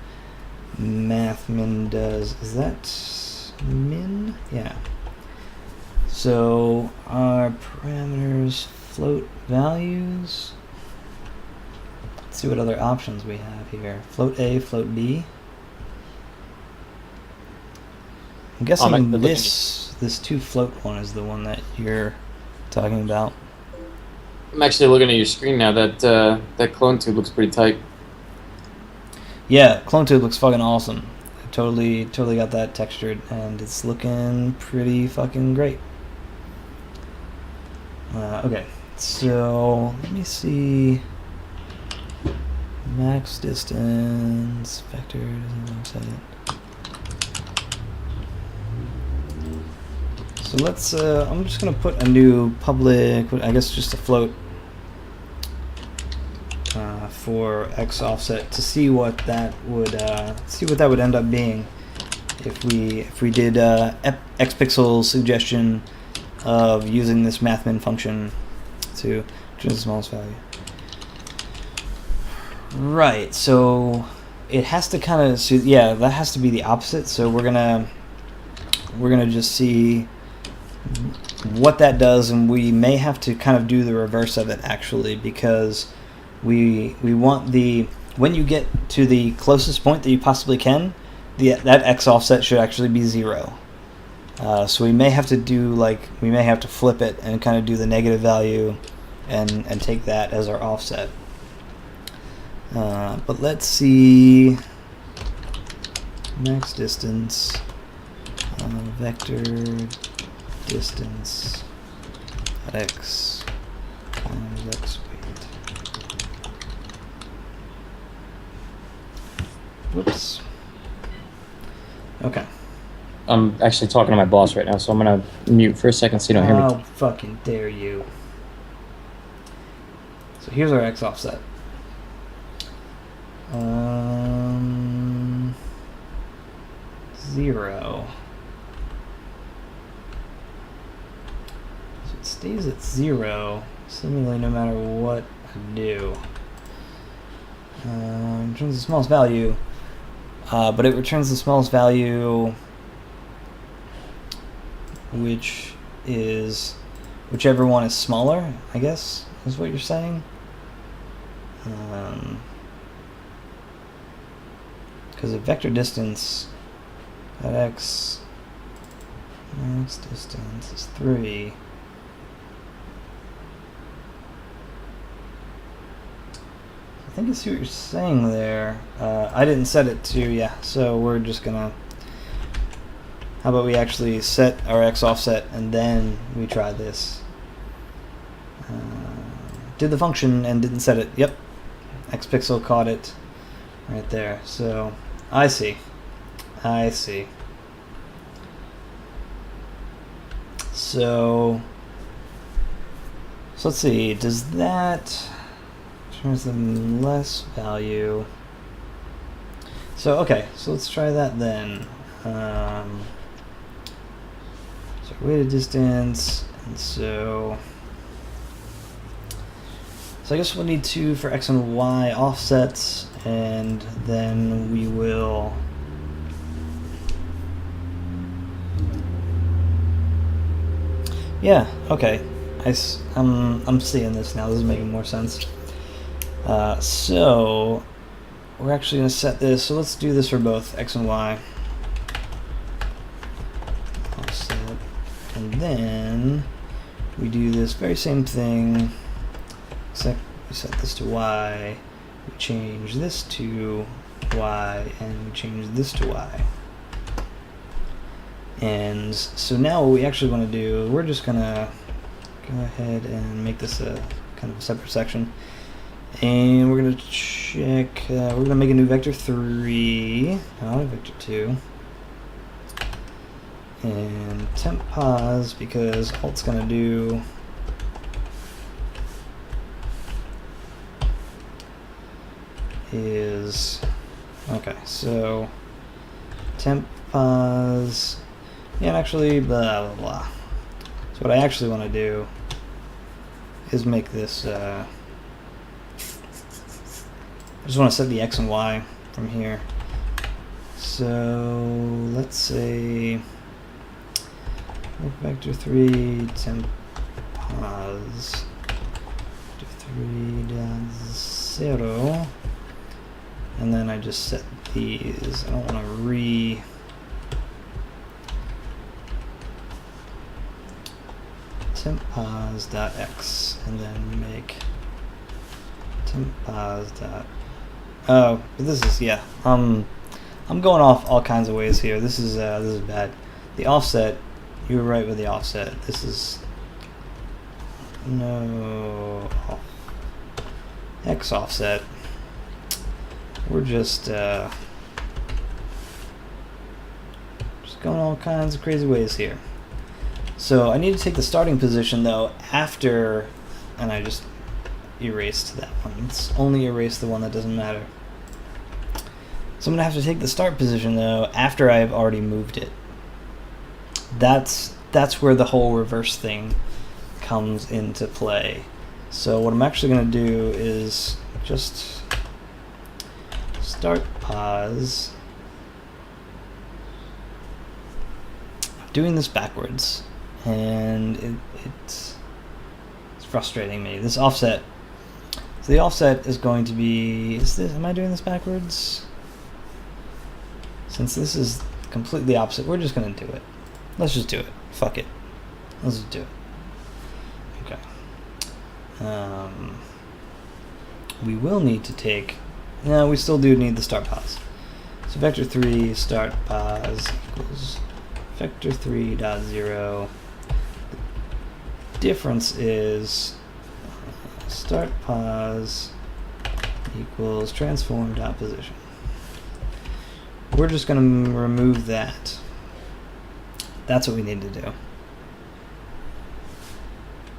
S1: math min does. Is that min? Yeah. So our parameters, float values. Let's see what other options we have here. Float A, float B. I'm guessing this 2 float one is the one that you're talking about.
S2: I'm actually looking at your screen now. That clone tube looks pretty tight.
S1: Yeah, clone tube looks fucking awesome. I totally got that textured, and it's looking pretty fucking great. Okay, so let me see. Max distance vector doesn't set it. So let's, I'm just going to put a new public, I guess just a float for x offset to see what that would end up being if we did xpixel's suggestion of using this mathmin function to choose the smallest value. Right, so it has to kind of, so yeah, that has to be the opposite. So we're gonna just see what that does, and we may have to kind of do the reverse of it actually, because we want the, when you get to the closest point that you possibly can, that x offset should actually be 0. So we may have to do, like, we may have to flip it and kind of do the negative value and take that as our offset. But let's see, max distance, vector distance at x times x weight. Whoops. Okay.
S2: I'm actually talking to my boss right now, so I'm gonna mute for a second so you don't hear me.
S1: How fucking dare you. So here's our x offset. 0. So it stays at 0, seemingly no matter what I do. Returns the smallest value, but it returns the smallest value, which is whichever one is smaller, I guess, is what you're saying. Because the vector distance at x max distance is 3. I think I see what you're saying there. I didn't set it to, yeah, so we're just gonna, how about we actually set our x offset and then we try this. did the function and didn't set it. Yep, X pixel caught it right there. So I see. So let's see. Does that turns them less value? So okay. So let's try that then. So weighted distance, and so I guess we'll need 2 for X and Y offsets, and then we will yeah, okay. I'm seeing this now. This is making more sense. So we're actually going to set this. So let's do this for both X and Y. Offset. And then we do this very same thing, except we set this to Y, we change this to Y, and we change this to Y. And so now what we actually want to do, we're just going to go ahead and make this a kind of a separate section. And we're going to check, we're going to make a new vector 3, not a vector 2. And temp pause, because all it's going to do is, okay, so temp pause, yeah, and actually blah blah blah. So what I actually want to do is make this, I just want to set the X and Y from here. So let's say vector 3 temp pause vector 3.0, and then I just set these. I don't want to temp pause dot x, and then make temp pause dot. Oh, but this is, yeah. I'm going off all kinds of ways here. This is bad. The offset. You were right with the offset. This is no X offset. We're just going all kinds of crazy ways here. So I need to take the starting position though after, and I just erased that one. Let's only erase the one that doesn't matter. So I'm gonna have to take the start position though after I've already moved it. That's where the whole reverse thing comes into play. So what I'm actually going to do is just start pause. I'm doing this backwards, and it's frustrating me. This offset. So the offset is going to be. Am I doing this backwards? Since this is completely opposite, we're just going to do it. Let's just do it. Fuck it. Let's just do it. Okay. We will need to take... No, we still do need the start pause. So vector 3 start pause equals vector 3.0. The difference is start pause equals transform.position. We're just going to remove that. That's what we need to do.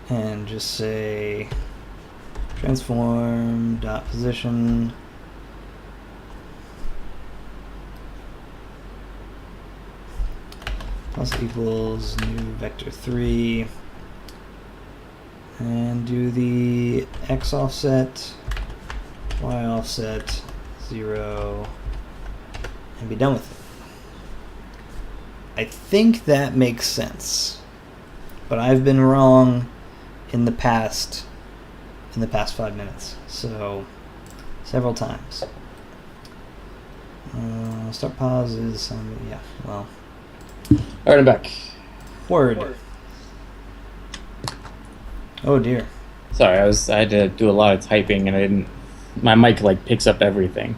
S1: And just say transform.position plus equals new vector 3, and do the X offset, Y offset 0, and be done with it. I think that makes sense, but I've been wrong in the past 5 minutes, so several times. Start pause is yeah, well.
S2: Alright, I'm back.
S1: Word. Oh dear.
S2: Sorry, I had to do a lot of typing, and my mic like picks up everything.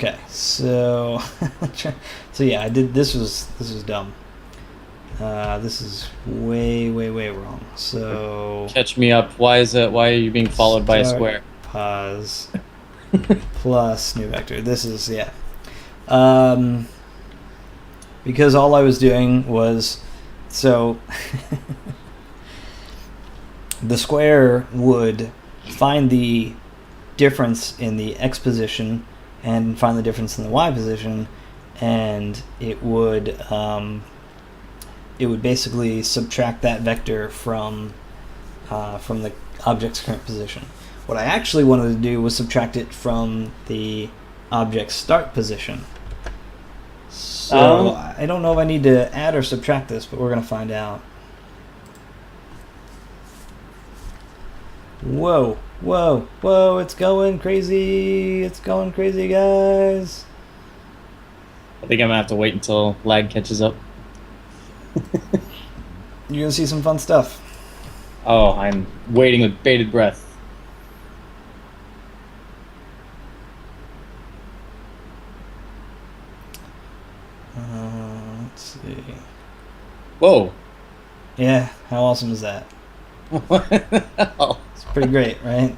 S1: Okay, so so yeah, I did. This was dumb. This is way wrong. So
S2: Catch me up. Why are you being followed by a square?
S1: Pause plus new vector. This is because all I was doing was so the square would find the difference in the x position and find the difference in the y position, and it would basically subtract that vector from the object's current position. What I actually wanted to do was subtract it from the object's start position. So I don't know if I need to add or subtract this, but we're going to find out. Whoa, whoa, whoa, it's going crazy. It's going crazy, guys.
S2: I think I'm going to have to wait until lag catches up.
S1: You're going to see some fun stuff.
S2: Oh, I'm waiting with bated breath.
S1: Let's see.
S2: Whoa.
S1: Yeah, how awesome is that?
S2: What the hell?
S1: It's pretty great, right?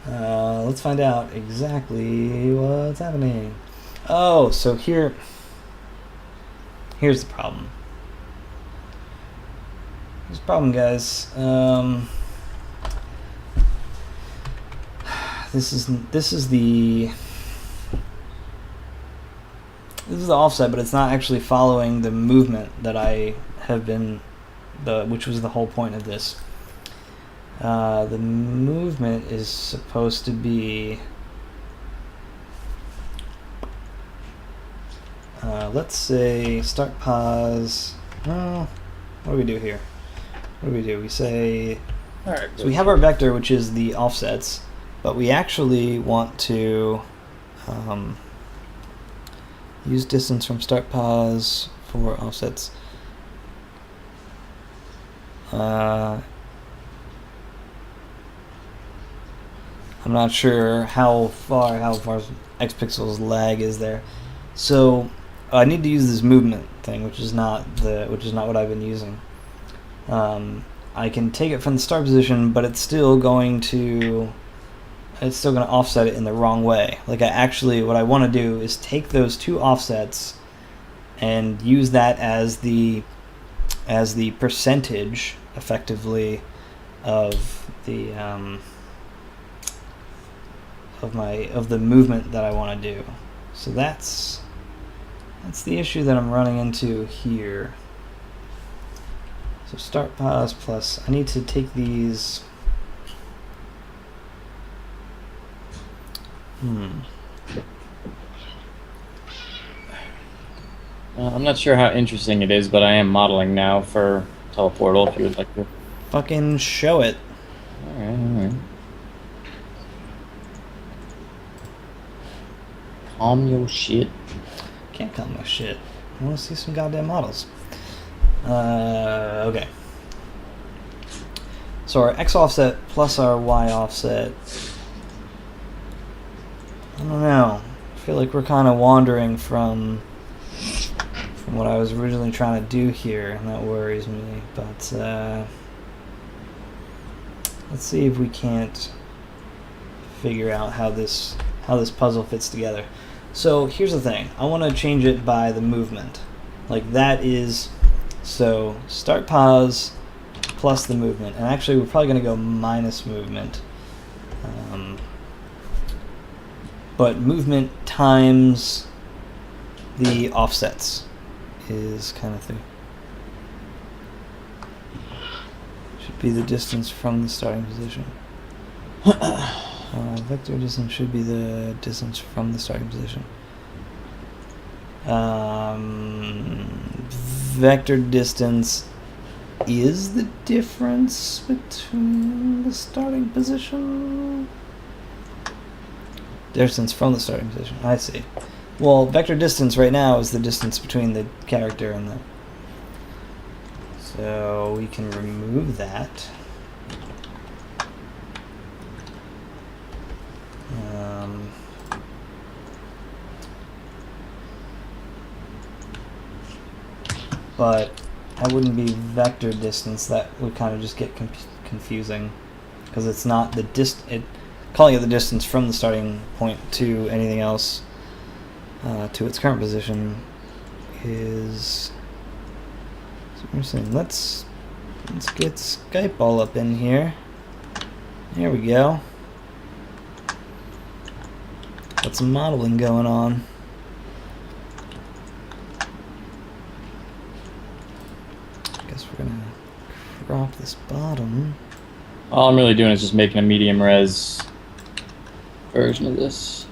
S1: Let's find out exactly what's happening. Oh, so here's the problem. Here's the problem, guys. This is the offset, but it's not actually following the movement that I have been, which was the whole point of this. The movement is supposed to be, let's say, start pause. Well, what do we do here? What do we do? We say,
S2: All right,
S1: so we have our vector, which is the offsets, but we actually want to use distance from start pause for offsets. I'm not sure how far x pixels lag is there. So I need to use this movement thing, which is not what I've been using. I can take it from the start position, but it's still going to offset it in the wrong way. Like what I want to do is take those two offsets and use that as the percentage, effectively, of the of the movement that I want to do. So that's the issue that I'm running into here. So start pause plus, I need to take these.
S2: I'm not sure how interesting it is, but I am modeling now for Teleportal if you would like to.
S1: Fucking show it.
S2: Alright. Calm your shit.
S1: Can't calm my shit. I want to see some goddamn models. Okay. So our x offset plus our y offset. I don't know. I feel like we're kind of wandering from what I was originally trying to do here, and that worries me. But let's see if we can't figure out how this puzzle fits together. So here's the thing. I want to change it by the movement. Like that is, so start pause plus the movement. And actually we're probably going to go minus movement. But movement times the offsets is kind of thing. Should be the distance from the starting position. Vector distance should be the distance from the starting position. Vector distance is the difference between the starting position. Distance from the starting position. I see. Well, vector distance right now is the distance between the character and the. So we can remove that. but that wouldn't be vector distance. That would kind of just get confusing, because it's not the calling it the distance from the starting point to anything else to its current position is. So we're saying let's get Skype all up in here. There we go. Got some modeling going on. Guess we're gonna crop this bottom.
S3: All I'm really doing is just making a medium res version of this.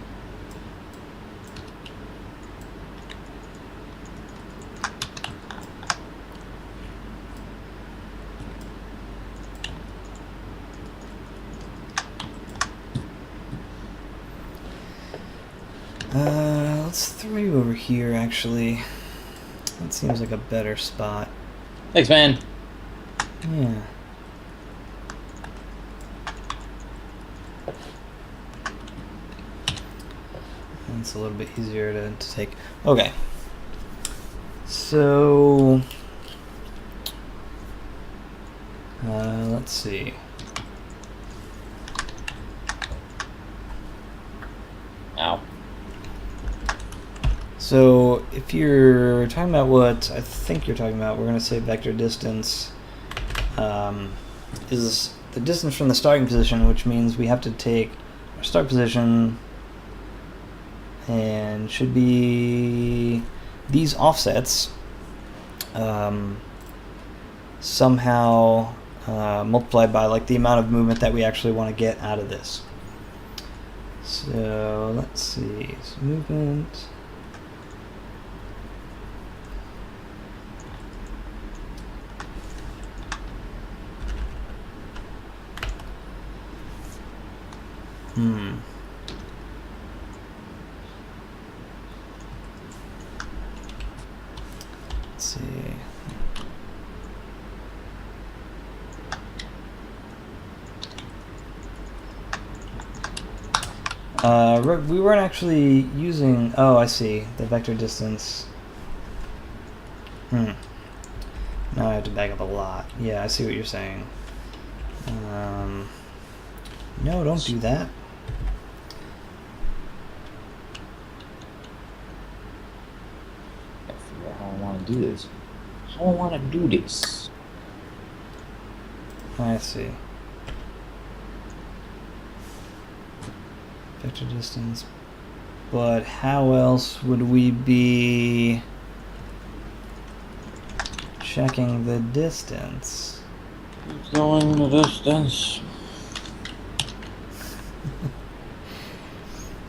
S1: Let's throw you over here, actually. That seems like a better spot.
S3: Thanks, man.
S1: Yeah. It's a little bit easier to take. Okay. So, let's see.
S3: Ow.
S1: So if you're talking about what I think you're talking about, we're going to say vector distance is the distance from the starting position, which means we have to take our start position and should be these offsets somehow multiplied by like the amount of movement that we actually want to get out of this. So let's see, so movement. Let's see. We weren't actually using. Oh, I see. The vector distance. Now I have to back up a lot. Yeah, I see what you're saying. No, don't do that.
S3: I figure out how I want to do this. How I want to do this.
S1: I see. Vector distance. But how else would we be checking the distance?
S3: It's going the distance.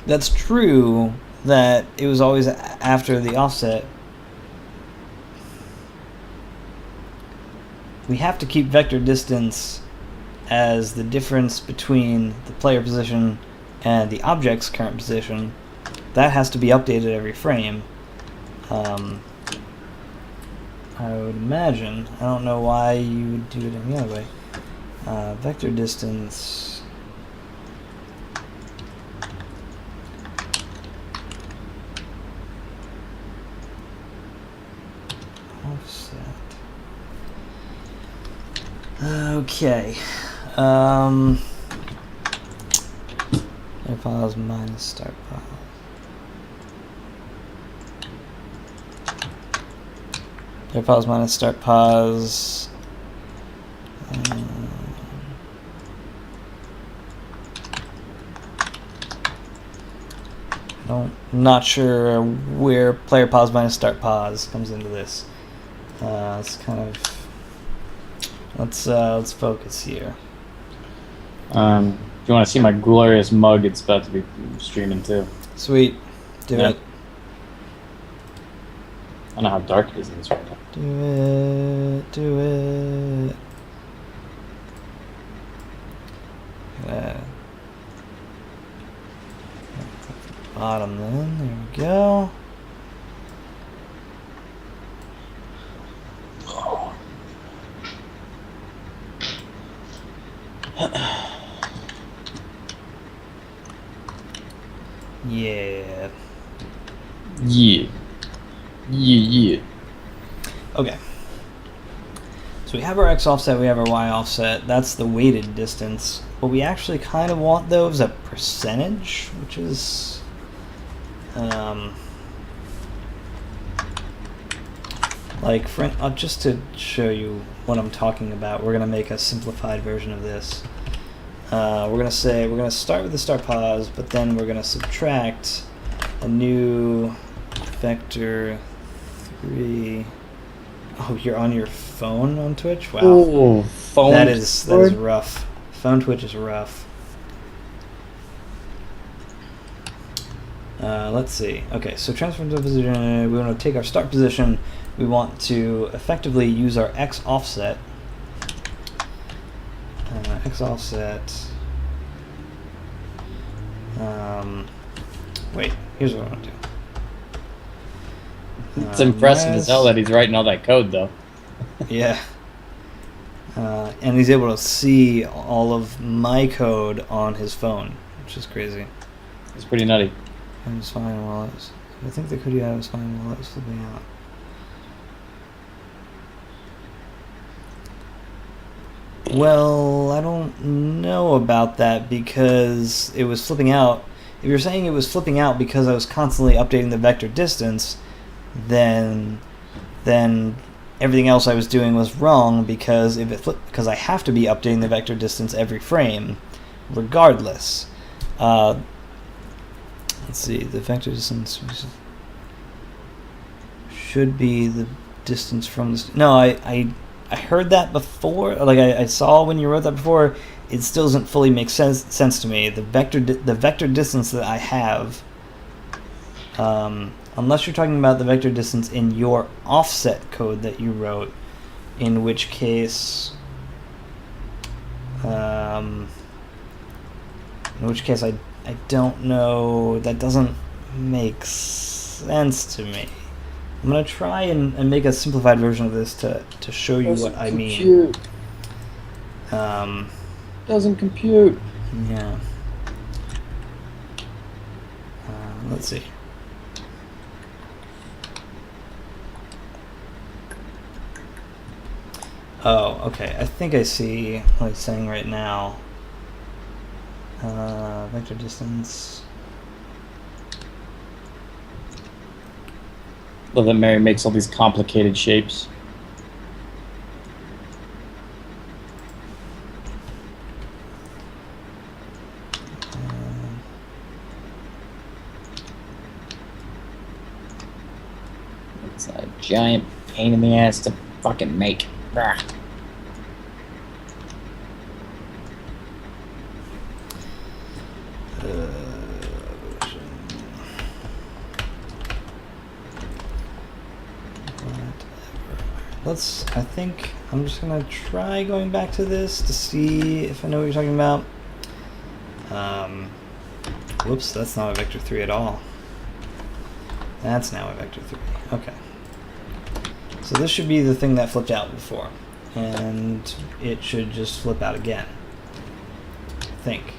S1: That's true that it was always after the offset. We have to keep vector distance as the difference between the player position and the object's current position. That has to be updated every frame. I would imagine. I don't know why you would do it any other way. Vector distance. Offset. Okay. Pause minus start pause. Pause minus start pause. I'm not sure where player pause minus start pause comes into this. It's kind of let's focus here.
S3: If you want to see my glorious mug, it's about to be streaming too.
S1: Sweet, do it.
S3: I don't know how dark it is in this right now.
S1: Do it. Bottom then, there we go. Yeah.
S3: Yeah.
S1: Okay. So we have our x offset, we have our y offset. That's the weighted distance. What we actually kind of want, though, is a percentage, which is... like, just to show you what I'm talking about, we're going to make a simplified version of this. We're going to start with the start pause, but then we're going to subtract a new vector 3. Oh, you're on your phone on Twitch? Wow.
S2: Ooh, phone.
S1: That is rough. Phone Twitch is rough. Let's see. Okay, so transform to position. We want to take our start position. We want to effectively use our x offset. X offset. Wait, here's what I want to do.
S2: It's impressive as hell that he's writing all that code, though.
S1: Yeah. And he's able to see all of my code on his phone, which is crazy.
S2: It's pretty nutty.
S1: I was fine while I was... I think the code you had was fine while I was flipping out. Well, I don't know about that because it was flipping out. If you're saying it was flipping out because I was constantly updating the vector distance, then everything else I was doing was wrong because because I have to be updating the vector distance every frame, regardless. Let's see, the vector distance should be the distance from this. No, I heard that before. Like I saw when you wrote that before. It still doesn't fully make sense to me. The vector distance that I have, unless you're talking about the vector distance in your offset code that you wrote, in which case I don't know. That doesn't make sense to me. I'm gonna try and make a simplified version of this to show you what I mean.
S2: Doesn't compute.
S1: Yeah. Let's see. Oh, okay. I think I see what he's saying right now. Vector distance.
S2: Love that Mary makes all these complicated shapes. It's a giant pain in the ass to fucking make. Rah.
S1: I think I'm just gonna try going back to this to see if I know what you're talking about. Whoops, that's not a vector 3 at all. That's now a vector 3. Okay. So this should be the thing that flipped out before. And it should just flip out again. I think.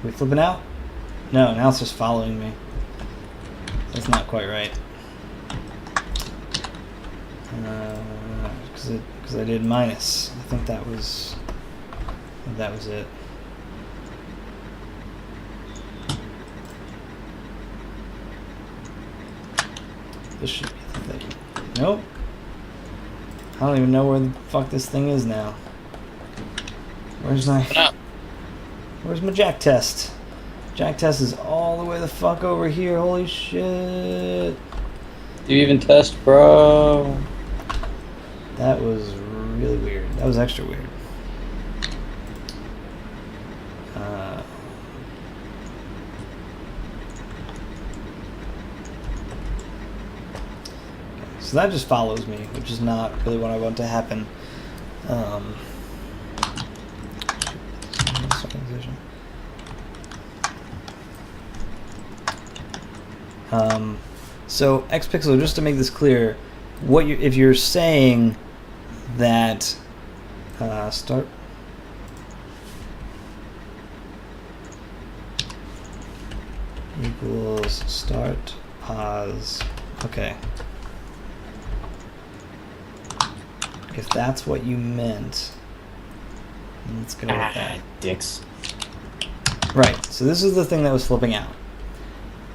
S1: Are we flipping out? No, now it's just following me. That's not quite right. Because I did minus. I think that was it. This should be the thing. Nope. I don't even know where the fuck this thing is now. Where's my jack test? Jack test is all the way the fuck over here. Holy shit.
S2: Do you even test, bro?
S1: That was really weird. That was extra weird. So that just follows me, which is not really what I want to happen. So xpixel, just to make this clear, if you're saying that start equals start pause. Okay. if that's what you meant, let's go with that.
S3: Dicks.
S1: Right, so this is the thing that was flipping out.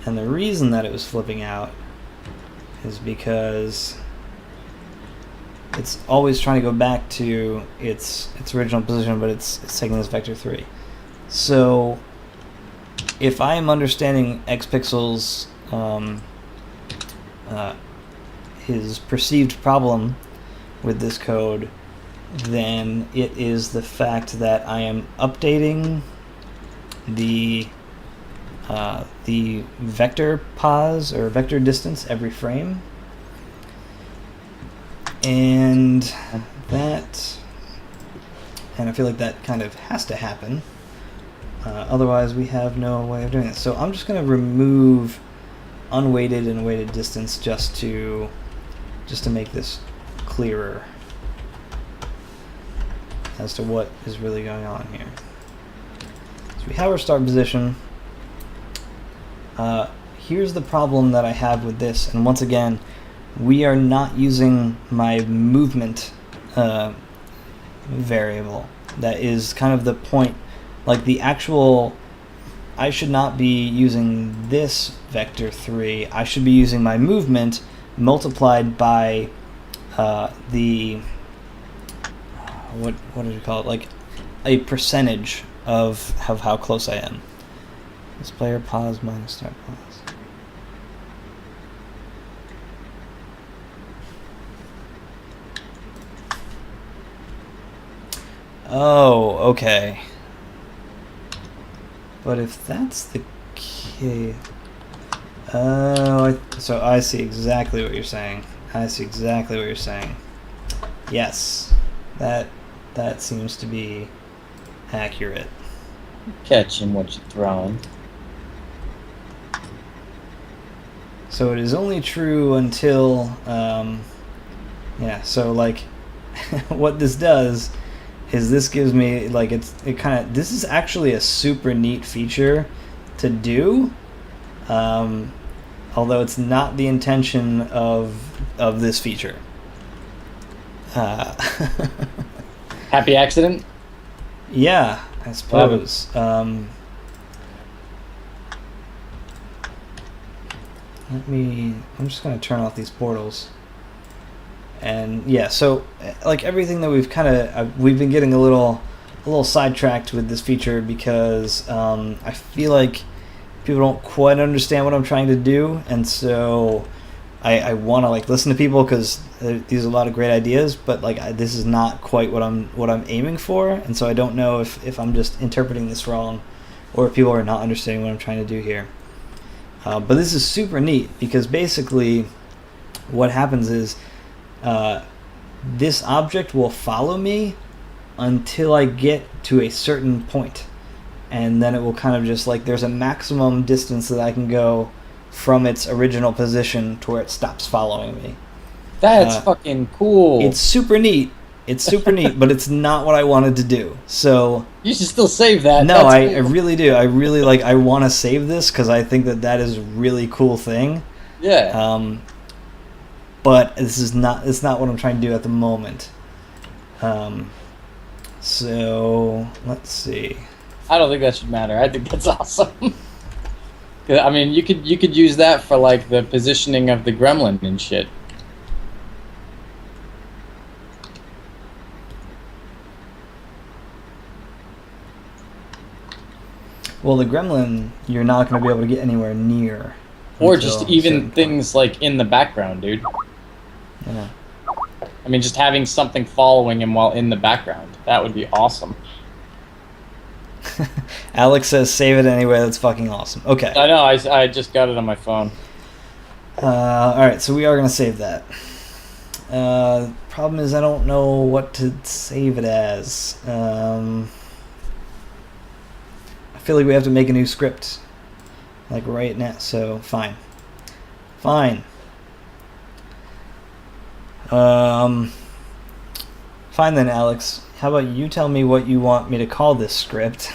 S1: And the reason that it was flipping out is because it's always trying to go back to its original position, but it's taking this vector 3. So if I am understanding xpixel's his perceived problem with this code, then it is the fact that I am updating the vector pos or vector distance every frame, and I feel like that kind of has to happen. Otherwise, we have no way of doing it. So I'm just going to remove unweighted and weighted distance just to make this clearer as to what is really going on here. So we have our start position. Here's the problem that I have with this, and once again, we are not using my movement variable. That is kind of the point. Like the actual, I should not be using this vector 3. I should be using my movement multiplied by the what did you call it? Like a percentage of how close I am. This player pause minus start pause. Oh, okay. But if that's the case, so I see exactly what you're saying. Yes, that seems to be accurate.
S3: Catching what you're throwing.
S1: So it is only true until, yeah. So like, what this does is this gives me like this is actually a super neat feature to do, although it's not the intention of this feature.
S3: Happy accident?
S1: Yeah, I suppose. I'm just going to turn off these portals. And yeah, so like everything that we've been getting a little sidetracked with this feature because I feel like people don't quite understand what I'm trying to do, and so I want to like listen to people because these are a lot of great ideas, but like this is not quite what I'm aiming for, and so I don't know if I'm just interpreting this wrong or if people are not understanding what I'm trying to do here. But this is super neat because basically what happens is this object will follow me until I get to a certain point, and then it will kind of just like there's a maximum distance that I can go from its original position to where it stops following me.
S3: That's fucking cool.
S1: It's super neat, but it's not what I wanted to do. So
S3: you should still save that.
S1: No, I really do. I want to save this because I think that is a really cool thing.
S3: Yeah.
S1: But it's not what I'm trying to do at the moment. So let's see.
S3: I don't think that should matter. I think that's awesome. I mean, you could use that for like the positioning of the gremlin and shit.
S1: Well, the gremlin, you're not going to be able to get anywhere near.
S3: Or just even things like in the background, dude.
S1: Yeah.
S3: I mean, just having something following him while in the background. That would be awesome.
S1: Alex says, save it anyway. That's fucking awesome. Okay.
S3: I know. I just got it on my phone.
S1: Alright, so we are going to save that. Problem is I don't know what to save it as. I feel like we have to make a new script. Like right now. So, fine. Fine then, Alex. How about you tell me what you want me to call this script?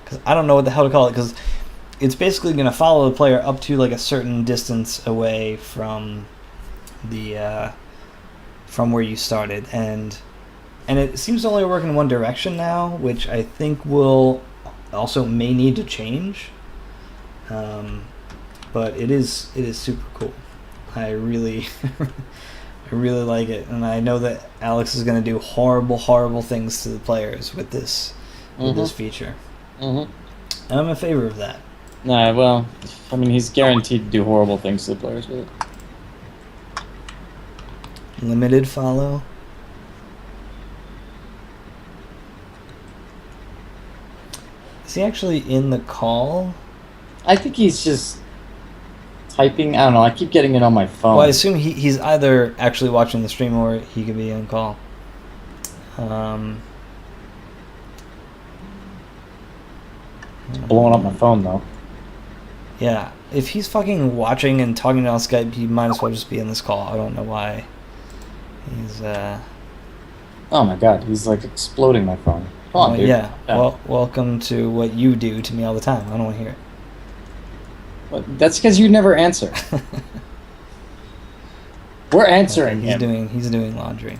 S1: Because I don't know what the hell to call it, because it's basically going to follow the player up to like a certain distance away from the from where you started, and it seems to only work in one direction now, which I think will also may need to change. But it is super cool. I really I really like it, and I know that Alex is going to do horrible things to the players with this feature. And I'm in favor of that.
S3: Nah, well, I mean, he's guaranteed to do horrible things to the players with it.
S1: Limited follow. Is he actually in the call?
S3: I think he's just typing. I don't know. I keep getting it on my phone.
S1: Well, I assume he's either actually watching the stream or he could be on call.
S3: Blowing up my phone, though.
S1: Yeah, if he's fucking watching and talking on Skype, he might as well just be in this call. I don't know why. He's
S3: Oh my god, he's like exploding my phone. Come on, dude.
S1: Yeah. Well, welcome to what you do to me all the time. I don't want to hear it.
S3: Well, that's because you never answer. We're answering him.
S1: He's doing laundry.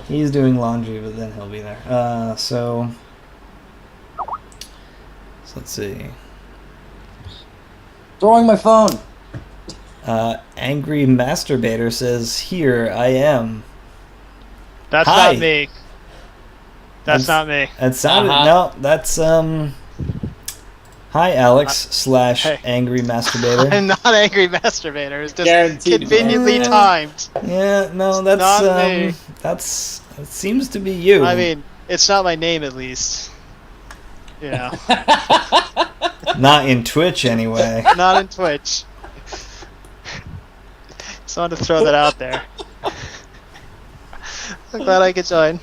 S1: He's doing laundry, but then he'll be there. So let's see.
S3: Throwing my phone.
S1: Angry Masturbator says, "Here I am."
S4: That's
S1: Hi.
S4: not me. That's not me.
S1: That sounded no. That's Hi, Alex
S4: Hey.
S1: Angry Masturbator.
S4: I'm not Angry Masturbator. It's just
S3: Guaranteed
S4: conveniently
S1: to be.
S4: timed.
S1: Yeah, no, that's
S4: not me.
S1: That seems to be you.
S4: I mean, it's not my name at least. You know,
S1: not in Twitch anyway.
S4: not in Twitch. Just wanted to throw that out there. I'm glad I could join.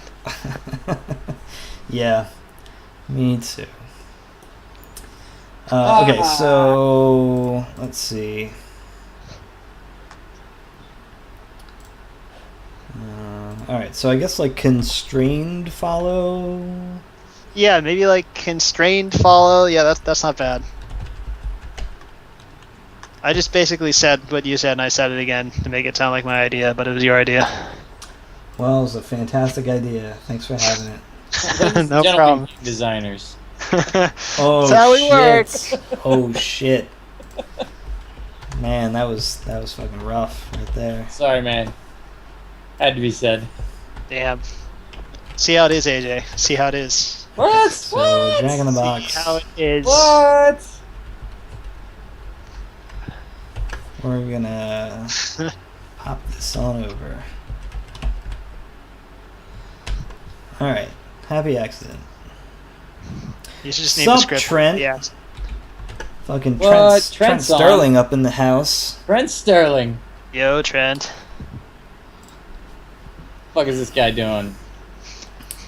S1: Yeah, me too. Okay, so let's see. Alright, so I guess like constrained follow.
S4: Yeah, maybe like constrained follow. Yeah, that's not bad. I just basically said what you said, and I said it again to make it sound like my idea, but it was your idea.
S1: Well, it was a fantastic idea. Thanks for having it.
S4: No
S3: Gentlemen
S4: problem.
S3: game designers.
S1: Oh,
S4: That's how we work.
S1: shit. Oh shit. Man, that was fucking rough right there.
S3: Sorry, man. Had to be said.
S4: Damn. See how it is, AJ. See how it is.
S3: What?
S1: So Jack in the Box.
S4: See how it is.
S3: What?
S1: We're gonna pop this on over. Alright. Happy accident.
S4: You should just name the
S1: Sup,
S4: script.
S1: Trent?
S4: Yeah.
S1: Fucking
S3: What?
S1: Trent
S3: Trent's on.
S1: Sterling up in the house.
S3: Brent Sterling.
S4: Yo, Trent.
S3: Fuck is this guy doing?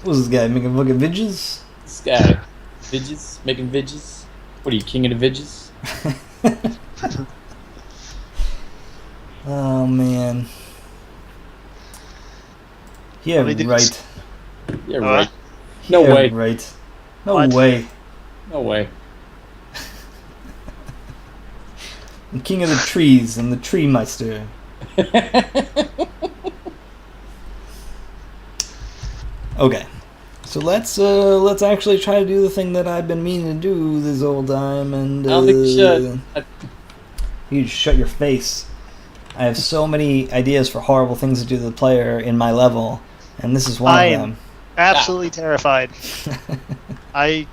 S1: What's this guy making fucking vidges?
S3: This guy. Vidges? Making vidges? What are you, king of the vidges?
S1: Oh man. Yeah,
S4: Let me do
S1: right.
S4: this.
S3: Yeah, right. No
S1: Yeah,
S3: way.
S1: Right. No
S4: What?
S1: way.
S3: No way.
S1: I'm king of the trees. I'm the tree meister. Okay. So let's actually try to do the thing that I've been meaning to do this whole time, and
S3: I don't think we should.
S1: You just shut your face. I have so many ideas for horrible things to do to the player in my level, and this is one
S4: I
S1: of
S4: am
S1: them.
S4: absolutely terrified. I'm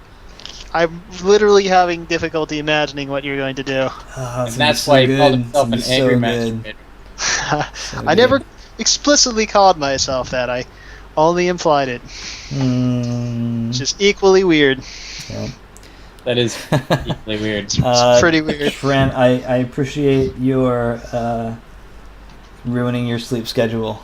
S4: literally having difficulty imagining what you're going to do.
S1: Oh,
S3: And that's why he called himself an angry masturbator.
S4: I never explicitly called myself that. I only implied it, which is equally weird.
S1: Yeah.
S3: That is equally weird.
S4: It's pretty weird.
S1: Trent, I appreciate your ruining your sleep schedule.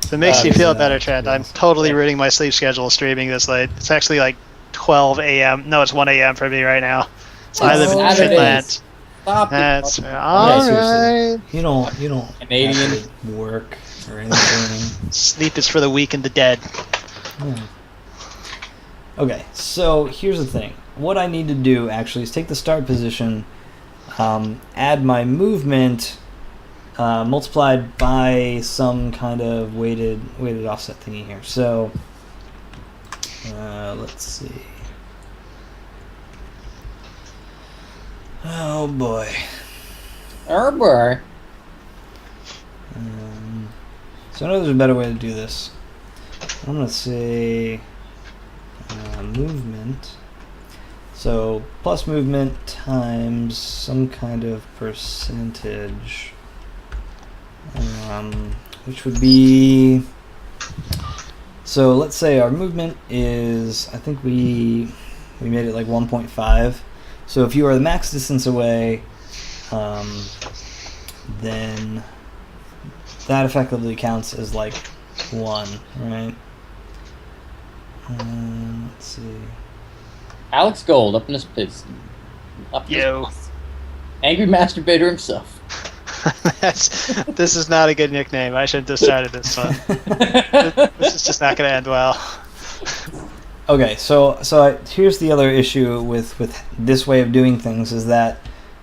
S4: If it makes you
S1: That
S4: feel
S1: is,
S4: better, Trent, I'm totally ruining my sleep schedule streaming this late. It's actually like 12 a.m. No, it's 1 a.m. for me right now. So I live in
S3: Saturdays.
S4: Finland.
S3: Stop it.
S4: That's
S3: fucking
S4: alright.
S1: You don't
S3: Canadian.
S1: have to work or anything.
S4: Sleep is for the weak and the dead.
S1: Yeah. Okay, so here's the thing. What I need to do actually is take the start position, add my movement multiplied by some kind of weighted offset thingy here. So let's see. Oh boy.
S3: Oh boy.
S1: So I know there's a better way to do this. I'm gonna say movement. So plus movement times some kind of percentage, which would be. So let's say our movement is, I think we made it like 1.5. So if you are the max distance away, then that effectively counts as like 1, right? Let's see.
S3: Alex Gold up in his piss.
S4: Yo.
S3: Angry masturbator himself.
S4: This is not a good nickname. I shouldn't have started this one. This is just not going to end well.
S1: Okay, so here's the other issue with this way of doing things is that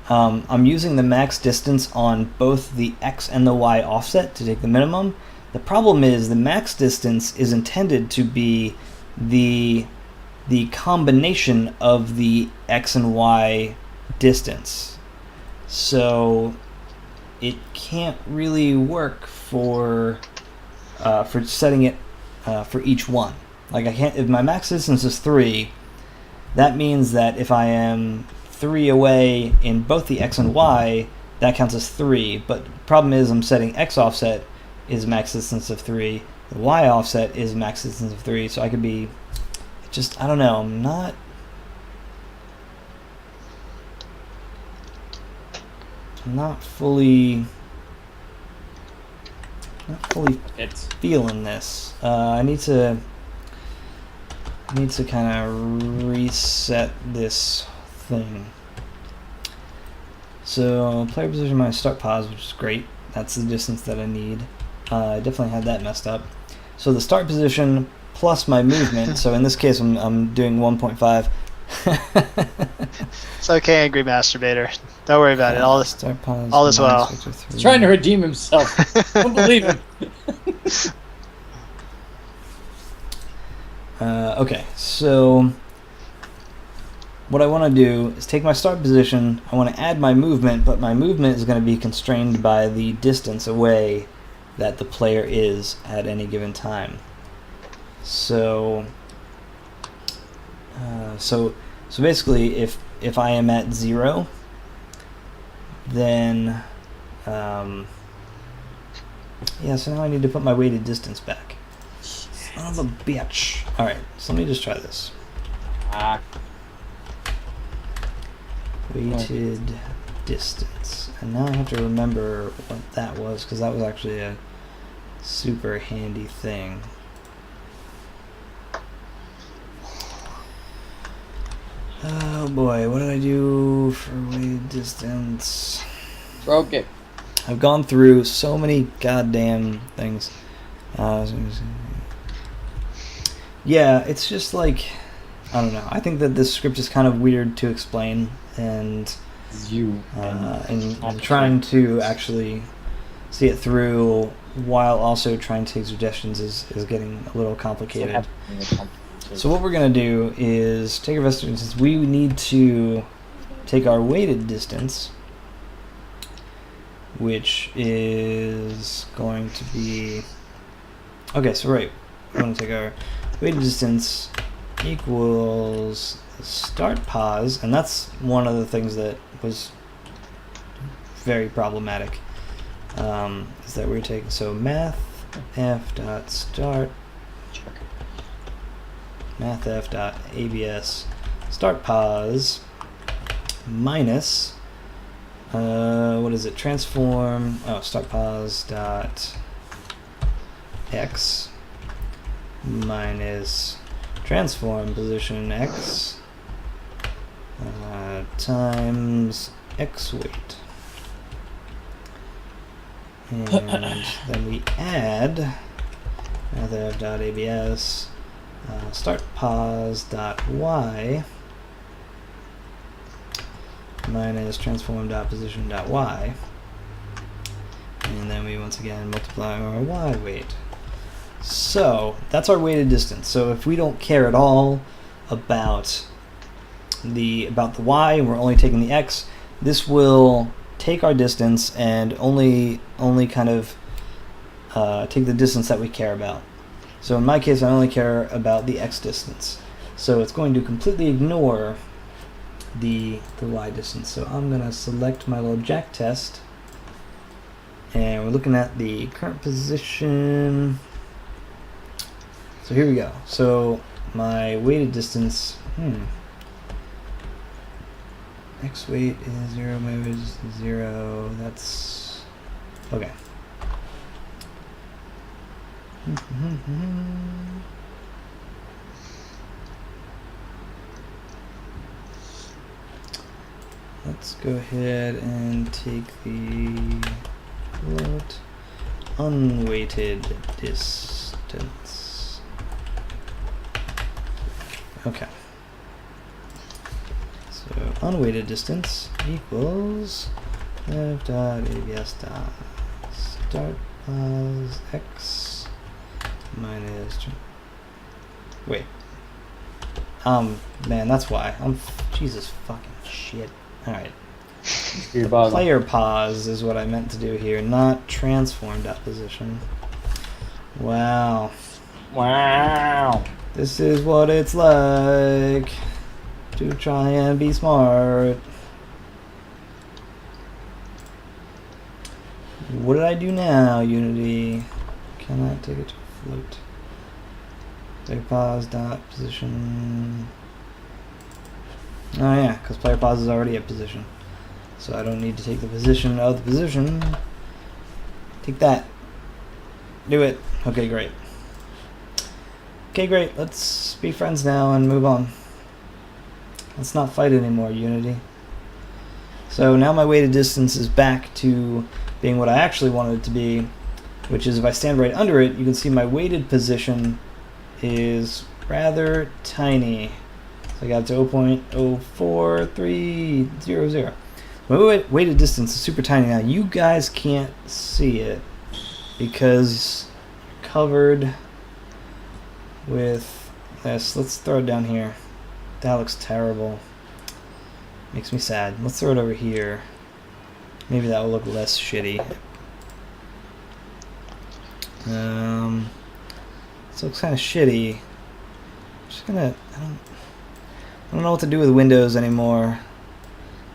S1: I'm using the max distance on both the x and the y offset to take the minimum. The problem is the max distance is intended to be the combination of the x and y distance. So it can't really work for setting it for each one. Like I can't, if my max distance is 3, that means that if I am 3 away in both the x and y, that counts as 3. But the problem is I'm setting x offset is max distance of 3, the y offset is max distance of 3, so I could be just, I don't know, I'm not fully feeling this. I need to kind of reset this thing. So player position my start pause, which is great. That's the distance that I need. I definitely had that messed up. So the start position plus my movement. So in this case, I'm doing 1.5.
S4: It's okay, angry masturbator. Don't worry about it. All is well.
S3: He's trying to redeem himself. Don't believe him.
S1: Okay, so what I want to do is take my start position. I want to add my movement, but my movement is going to be constrained by the distance away that the player is at any given time. So basically, if I am at 0, then yeah. So now I need to put my weighted distance back. Son of a bitch. All right, so let me just try this. Weighted distance, and now I have to remember what that was because that was actually a super handy thing. Oh boy, what did I do for weighted distance?
S3: Broke it.
S1: I've gone through so many goddamn things. Yeah, it's just like, I don't know. I think that this script is kind of weird to explain, and and trying to actually see it through while also trying to take suggestions is getting a little complicated. So what we're going to do is take our vector distance. We need to take our weighted distance, which is going to be... Okay, so right. We're going to take our weighted distance equals the start pause, and that's one of the things that was very problematic, is that we're taking... So math f dot start mathf.abs start pause minus what is it, transform, start pause dot x minus transform position x times x weight, and then we add mathf.abs start pause dot y minus transform dot position dot y, And then we once again multiply our y weight. So that's our weighted distance. So if we don't care at all about the y, and we're only taking the x, this will take our distance and only kind of take the distance that we care about. So in my case, I only care about the x distance. So it's going to completely ignore the y distance. So I'm going to select my little jack test, and we're looking at the current position. So here we go. So my weighted distance, x weight is 0, my weight is 0, that's okay. Let's go ahead and take the float unweighted distance. Okay. So unweighted distance equals f dot abs dot start plus x minus. Wait. Man, that's why. Jesus fucking shit. Alright. Player pause is what I meant to do here, not transform dot position. Wow.
S3: Wow.
S1: This is what it's like to try and be smart. What did I do now, Unity? Can I take it to float? Player pause dot position. Oh yeah, because player pause is already a position. So I don't need to take the position of the position. Take that. Do it. Okay, great. Okay, great. Let's be friends now and move on. Let's not fight anymore, Unity. So now my weighted distance is back to being what I actually wanted it to be, which is if I stand right under it, you can see my weighted position is rather tiny. So I got to 0.04300. My weighted distance is super tiny now. You guys can't see it because you're covered with this. Let's throw it down here. That looks terrible. Makes me sad. Let's throw it over here. Maybe that will look less shitty. This looks kind of shitty. I'm just gonna. I don't know what to do with windows anymore.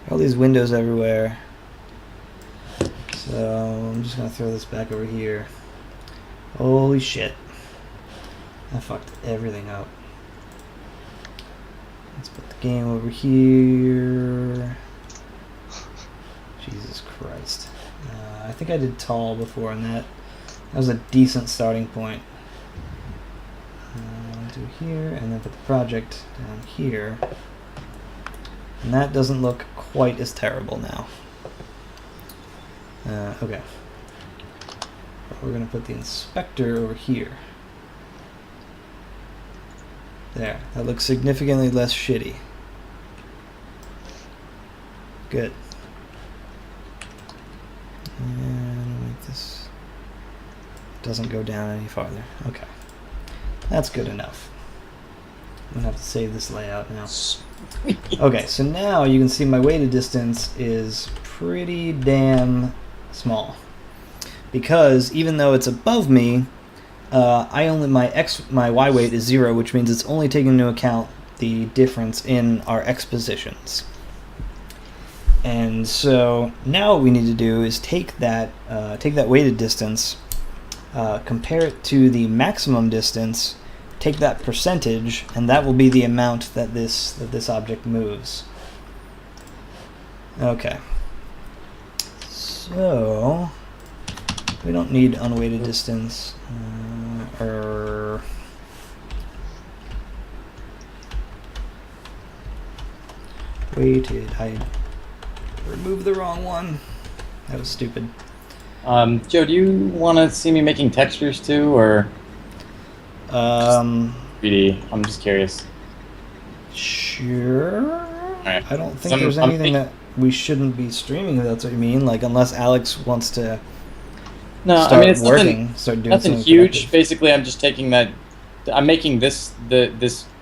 S1: All these windows everywhere. So I'm just gonna throw this back over here. Holy shit. I fucked everything up. Let's put the game over here. Jesus Christ. I think I did tall before, and that was a decent starting point. Do here, and then put the project down here. And that doesn't look quite as terrible now. Okay. But we're going to put the inspector over here. There. That looks significantly less shitty. Good. And make this doesn't go down any farther. Okay. That's good enough. I'm going to have to save this layout now. Okay, so now you can see my weighted distance is pretty damn small. Because even though it's above me, my y weight is 0, which means it's only taking into account the difference in our x positions. And so now what we need to do is take that weighted distance, compare it to the maximum distance, take that percentage, and that will be the amount that this object moves. Okay. So we don't need unweighted distance. Weighted. I removed the wrong one. That was stupid.
S3: Joe, do you want to see me making textures too, or? 3D. I'm just curious.
S1: Sure.
S3: Right.
S1: I don't think there's anything that we shouldn't be streaming, if that's what you mean. Like, unless Alex wants to
S3: No,
S1: start
S3: I mean it's
S1: working, start doing
S3: nothing
S1: something
S3: huge.
S1: productive.
S3: Basically, I'm just taking that. I'm making this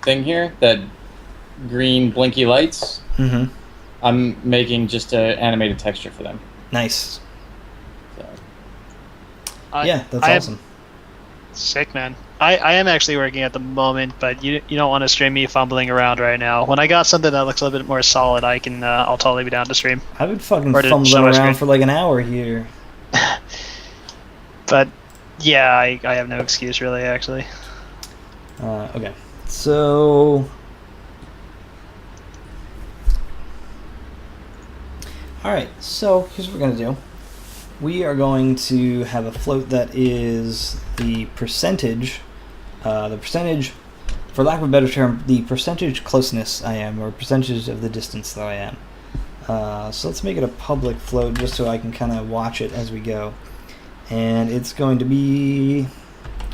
S3: thing here, that green blinky lights.
S1: Mm-hmm.
S3: I'm making just an animated texture for them.
S1: Nice.
S3: So.
S1: Yeah, that's
S4: I
S1: awesome.
S4: Sick, man. I am actually working at the moment, but you don't want to stream me fumbling around right now. When I got something that looks a little bit more solid, I'll totally be down to stream.
S1: I've been fucking
S4: Or to
S1: fumbling
S4: show my
S1: around
S4: screen.
S1: for like an hour here.
S4: But yeah, I have no excuse really, actually.
S1: Okay, so all right, so here's what we're gonna do. We are going to have a float that is the percentage, for lack of a better term, the percentage closeness I am, or percentage of the distance that I am. So let's make it a public float just so I can kind of watch it as we go. And it's going to be,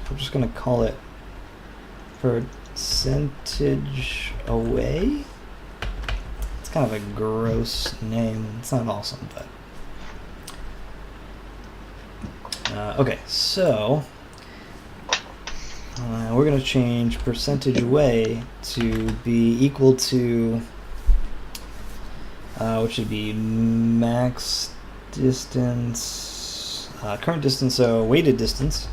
S1: I'm just going to call it percentage away. It's kind of a gross name. It's not awesome, but okay, so we're going to change percentage away to be equal to, which should be max distance, current distance, so weighted distance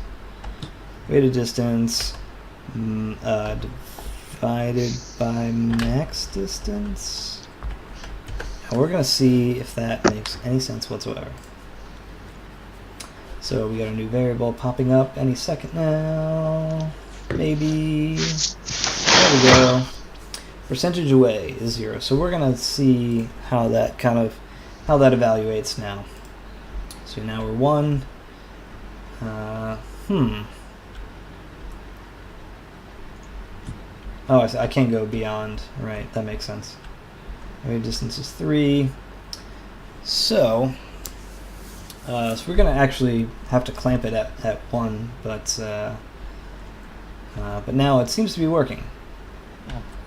S1: divided by max distance. And we're going to see if that makes any sense whatsoever. So we got a new variable popping up any second now. Maybe. There we go. Percentage away is 0. So we're gonna see how that evaluates now. So now we're 1. Oh, I can't go beyond. Right, that makes sense. Area distance is 3. So we're going to actually have to clamp it at 1, but now it seems to be working.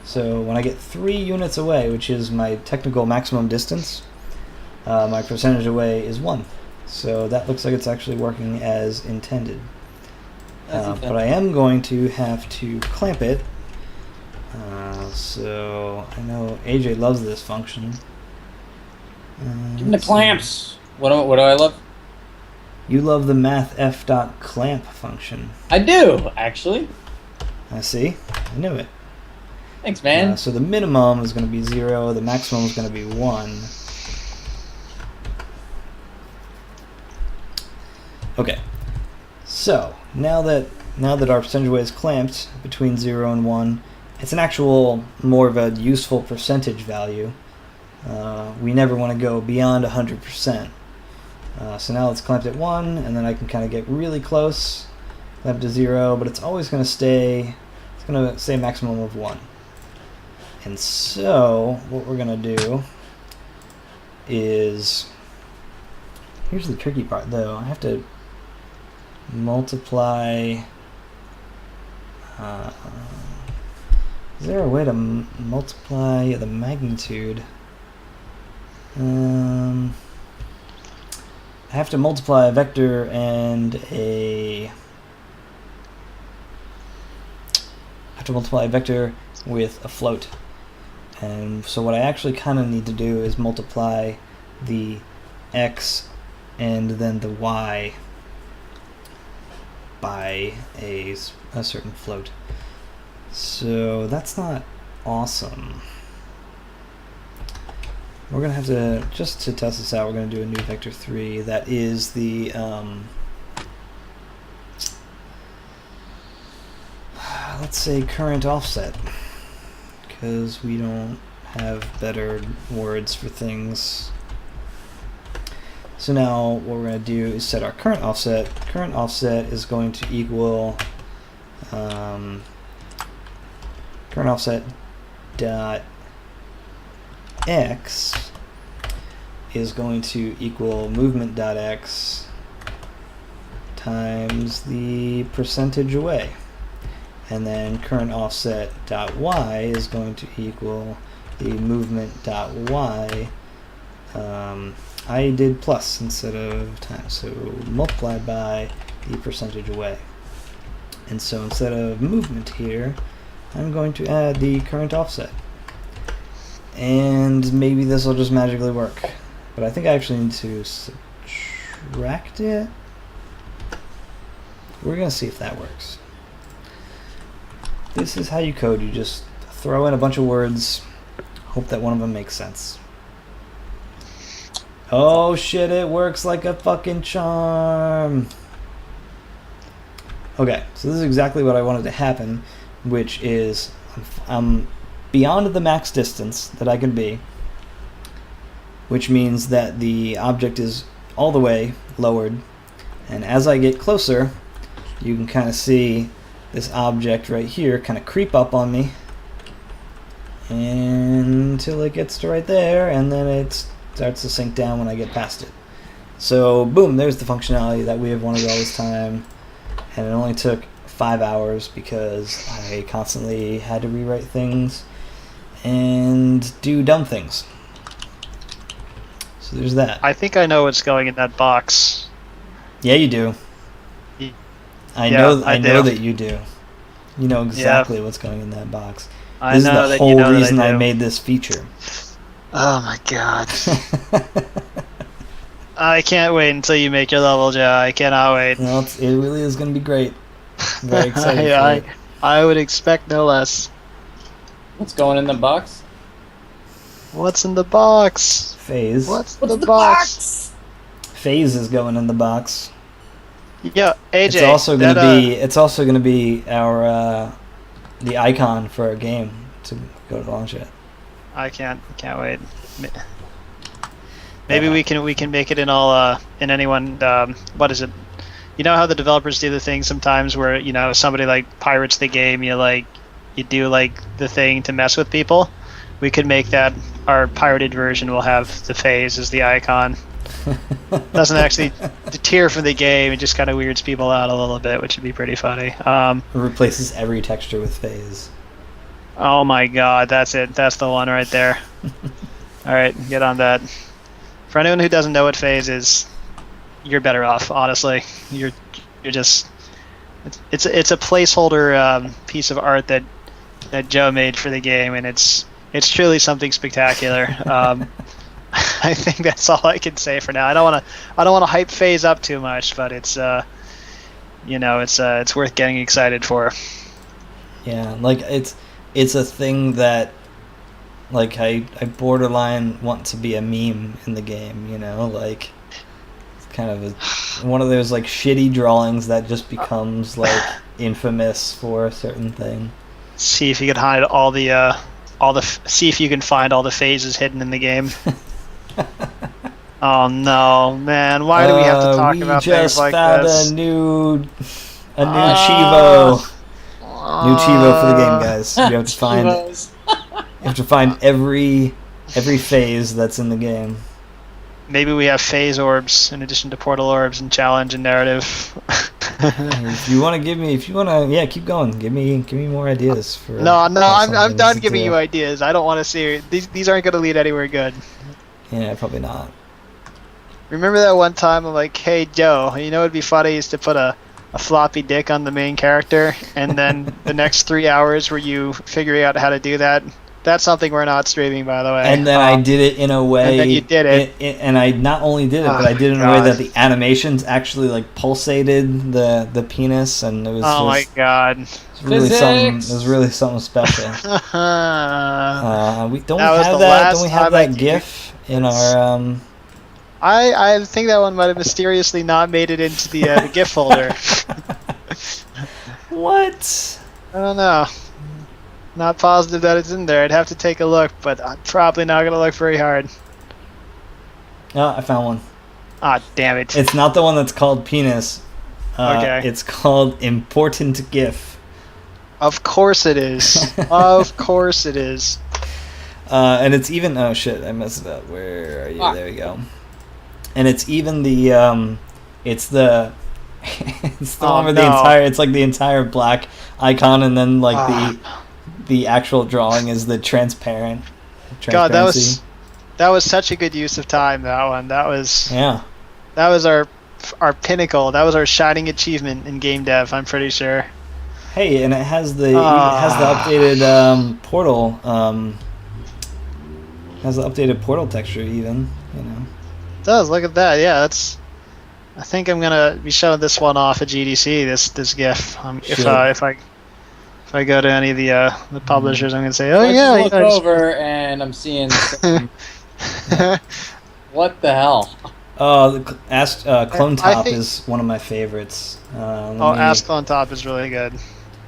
S1: So when I get 3 units away, which is my technical maximum distance, my percentage away is 1. So that looks like it's actually working as intended. But I am going to have to clamp it. So I know AJ loves this function.
S3: Give me the clamps. What do I love?
S1: You love the mathf.clamp function.
S3: I do, actually.
S1: I see. I knew it.
S3: Thanks, man.
S1: So the minimum is going to be 0. The maximum is going to be 1. Okay. So now that our percentage away is clamped between 0 and 1, it's an actual more of a useful percentage value. We never want to go beyond 100%. So now it's clamped at 1, and then I can kind of get really close, clamp to 0, but it's always going to stay. It's going to say maximum of 1. And so what we're going to do is, here's the tricky part though. I have to multiply. Is there a way to multiply the magnitude? I have to multiply a vector and with a float. And so what I actually kind of need to do is multiply the x and then the y by a certain float. So that's not awesome. We're going to have to, just to test this out, we're going to do a new vector 3 that is the, let's say current offset, because we don't have better words for things. So now what we're going to do is set our current offset. Current offset is going to equal current offset dot x is going to equal movement dot x times the percentage away, and then current offset dot y is going to equal the movement dot y I did plus instead of times, so multiplied by the percentage away. And so instead of movement here, I'm going to add the current offset. And maybe this will just magically work. But I think I actually need to subtract it. We're going to see if that works. This is how you code. You just throw in a bunch of words, hope that one of them makes sense. Oh shit, it works like a fucking charm. Okay, so this is exactly what I wanted to happen, which is I'm beyond the max distance that I can be, which means that the object is all the way lowered, and as I get closer, you can kind of see this object right here kind of creep up on me until it gets to right there, and then it starts to sink down when I get past it. So boom, there's the functionality that we have wanted all this time, and it only took 5 hours because I constantly had to rewrite things and do dumb things. So there's that.
S4: I think I know what's going in that box.
S1: Yeah, you do. I know that you do. You know exactly what's going in that box. This is the whole reason I made this feature.
S4: Oh my god. I can't wait until you make your level, Joe. I cannot wait.
S1: No, it really is going to be great. I'm very excited for it.
S4: I would expect no less.
S3: What's going in the box?
S4: What's in the box?
S1: Phase.
S4: What's the box?
S1: Phase is going in the box.
S4: Yeah, AJ.
S1: It's also gonna be our the icon for our game to go to launch it.
S4: I can't wait. Maybe we can make it in all in anyone. What is it? You know how the developers do the thing sometimes where somebody like pirates the game. You do like the thing to mess with people. We could make that our pirated version will have the phase as the icon. Doesn't actually deter from the game. It just kind of weirds people out a little bit, which would be pretty funny.
S1: It replaces every texture with phase.
S4: Oh my god, that's it. That's the one right there. All right, get on that. For anyone who doesn't know what phase is, you're better off. Honestly, you're just. It's a placeholder piece of art that Joe made for the game, and it's truly something spectacular. I think that's all I can say for now. I don't want to hype phase up too much, but it's it's worth getting excited for.
S1: Yeah, like it's a thing that like I borderline want to be a meme in the game, like it's kind of one of those like shitty drawings that just becomes like infamous for a certain thing.
S4: See if you can hide see if you can find all the phases hidden in the game. Oh no, man! Why do we have to talk about things like this?
S1: We just found a new Chivo. New Chivo for the game, guys. You have to find. You have to find every phase that's in the game.
S4: Maybe we have phase orbs in addition to portal orbs and challenge and narrative.
S1: If you want to, keep going. Give me more ideas for.
S4: No, I'm done giving you ideas. I don't want to see these aren't going to lead anywhere good.
S1: Yeah, probably not.
S4: Remember that one time I'm like, hey Joe, you know what'd be funny is to put a floppy dick on the main character, and then the next 3 hours were you figuring out how to do that. That's something we're not streaming, by the way.
S1: And then I did it in a way.
S4: And then you did it.
S1: And I not only did it, but I did it in a way that the animations actually like pulsated the penis, and it was.
S4: Oh my god!
S1: It was really something special. Don't we have that GIF in our?
S4: I think that one might have mysteriously not made it into the GIF folder.
S1: What?
S4: I don't know. Not positive that it's in there. I'd have to take a look, but I'm probably not going to look very hard.
S1: Oh, I found one.
S4: Ah, damn it.
S1: It's not the one that's called penis.
S4: Okay.
S1: It's called important GIF.
S4: Of course it is. Of course it is.
S1: And it's even... Oh, shit. I messed it up. Where are you? There we go. And it's even the... it's the one where it's like the entire black icon, and then like the actual drawing is the transparency.
S4: God, that That was such a good use of time. That one.
S1: Yeah.
S4: That was our pinnacle. That was our shining achievement in game dev. I'm pretty sure.
S1: Hey, and it has the updated portal. Has the updated portal texture even. You know.
S4: It does. Look at that. Yeah, that's. I think I'm gonna be showing this one off at GDC. This GIF. If I go to any of the publishers, I'm gonna say, oh
S3: I
S4: yeah.
S3: just look over and I'm seeing some, what the hell?
S1: Clone Top is one of my favorites.
S4: Ask on Top is really good.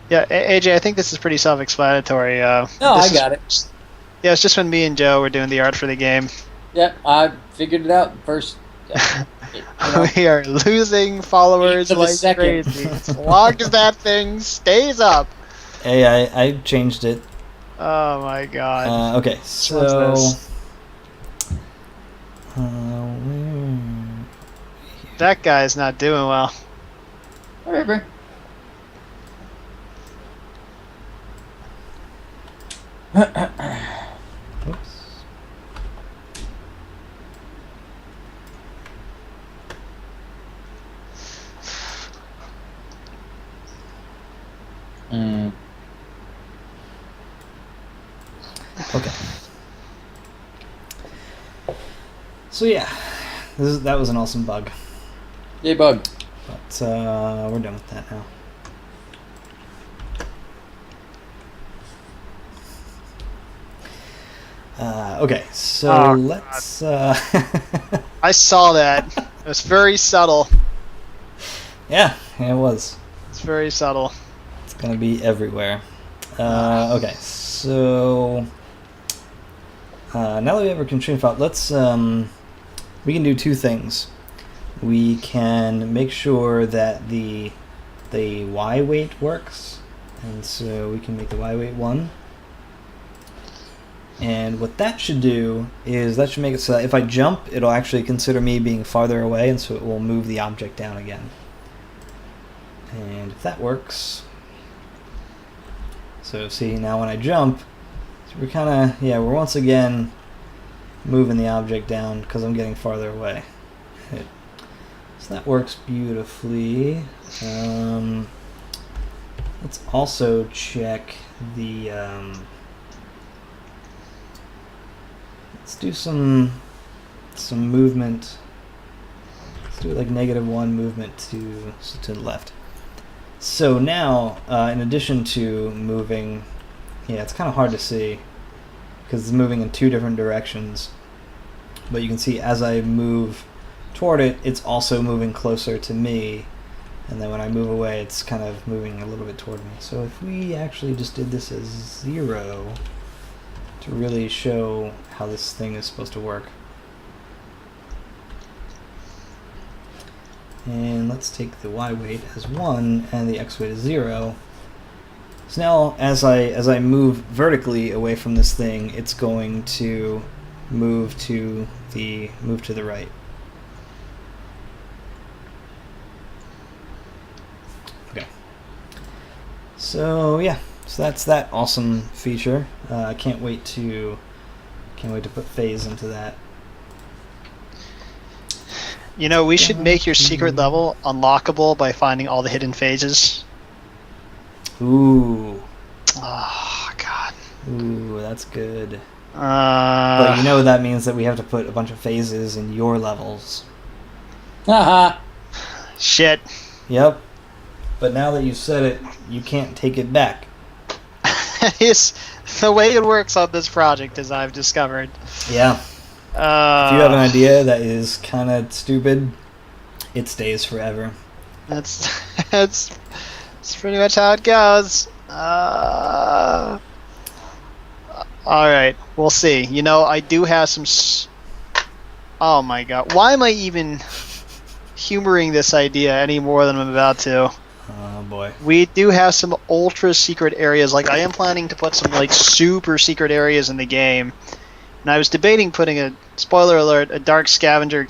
S4: Yeah, AJ, I think this is pretty self-explanatory.
S3: No, I got it.
S4: Yeah, it's just when me and Joe were doing the art for the game.
S3: Yep, I figured it out first.
S4: We are losing followers
S3: To the
S4: like
S3: second.
S4: crazy. As long as that thing stays up.
S1: Hey, I changed it.
S4: Oh my god.
S1: Okay, so.
S4: What's That guy's not doing well.
S3: Whatever.
S1: Oops. Okay. So yeah, that was an awesome bug.
S3: Yay, bug.
S1: But we're done with that now. Okay, so let's.
S4: I saw that. It was very subtle.
S1: Yeah, it was.
S4: It's very subtle.
S1: It's gonna be everywhere. Okay, so now that we have our constraint file, let's we can do two things. We can make sure that the Y weight works, and so we can make the Y weight 1. And what that should do is that should make it so that if I jump, it'll actually consider me being farther away, and so it will move the object down again. And if that works, so see now when I jump, so we're kind of, yeah, we're once again moving the object down because I'm getting farther away. So that works beautifully. Let's also check the, let's do some movement. Let's do like -1 movement to the left. So now, in addition to moving, yeah, it's kind of hard to see because it's moving in two different directions. But you can see as I move toward it, it's also moving closer to me. And then when I move away, it's kind of moving a little bit toward me. So if we actually just did this as 0 to really show how this thing is supposed to work. And let's take the Y weight as 1 and the X weight as 0. So now as I move vertically away from this thing, it's going to move to the right. Okay. So yeah, so that's that awesome feature. I can't wait to put phase into that.
S4: You know, we should make your secret level unlockable by finding all the hidden phases.
S1: Ooh.
S4: Oh god.
S1: Ooh, that's good. But you know that means that we have to put a bunch of phases in your levels.
S3: Haha.
S4: Shit.
S1: Yep. But now that you've said it, you can't take it back.
S4: It's the way it works on this project, as I've discovered.
S1: Yeah. If you have an idea that is kind of stupid, it stays forever.
S4: That's pretty much how it goes. All right, we'll see. You know, I do have some. Oh my god, why am I even humoring this idea any more than I'm about to?
S1: Oh boy.
S4: We do have some ultra secret areas. Like I am planning to put some like super secret areas in the game. And I was debating putting a, spoiler alert, a Dark Scavenger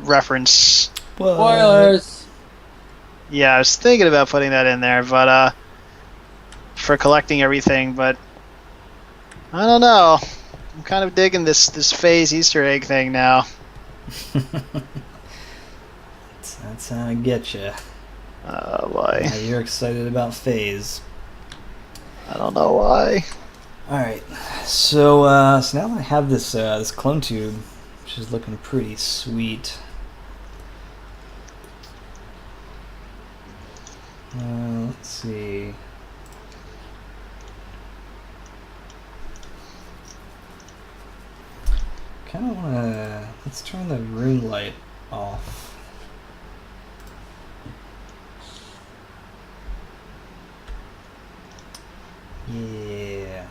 S4: reference.
S3: Spoilers.
S4: Yeah, I was thinking about putting that in there, but for collecting everything, but I don't know. I'm kind of digging this phase Easter egg thing now.
S1: That's how I get you.
S4: Oh boy.
S1: Yeah, you're excited about phase.
S4: I don't know why.
S1: All right, so now that I have this this clone tube, which is looking pretty sweet. Let's see. Kind of want to. Let's turn the room light off. Yeah.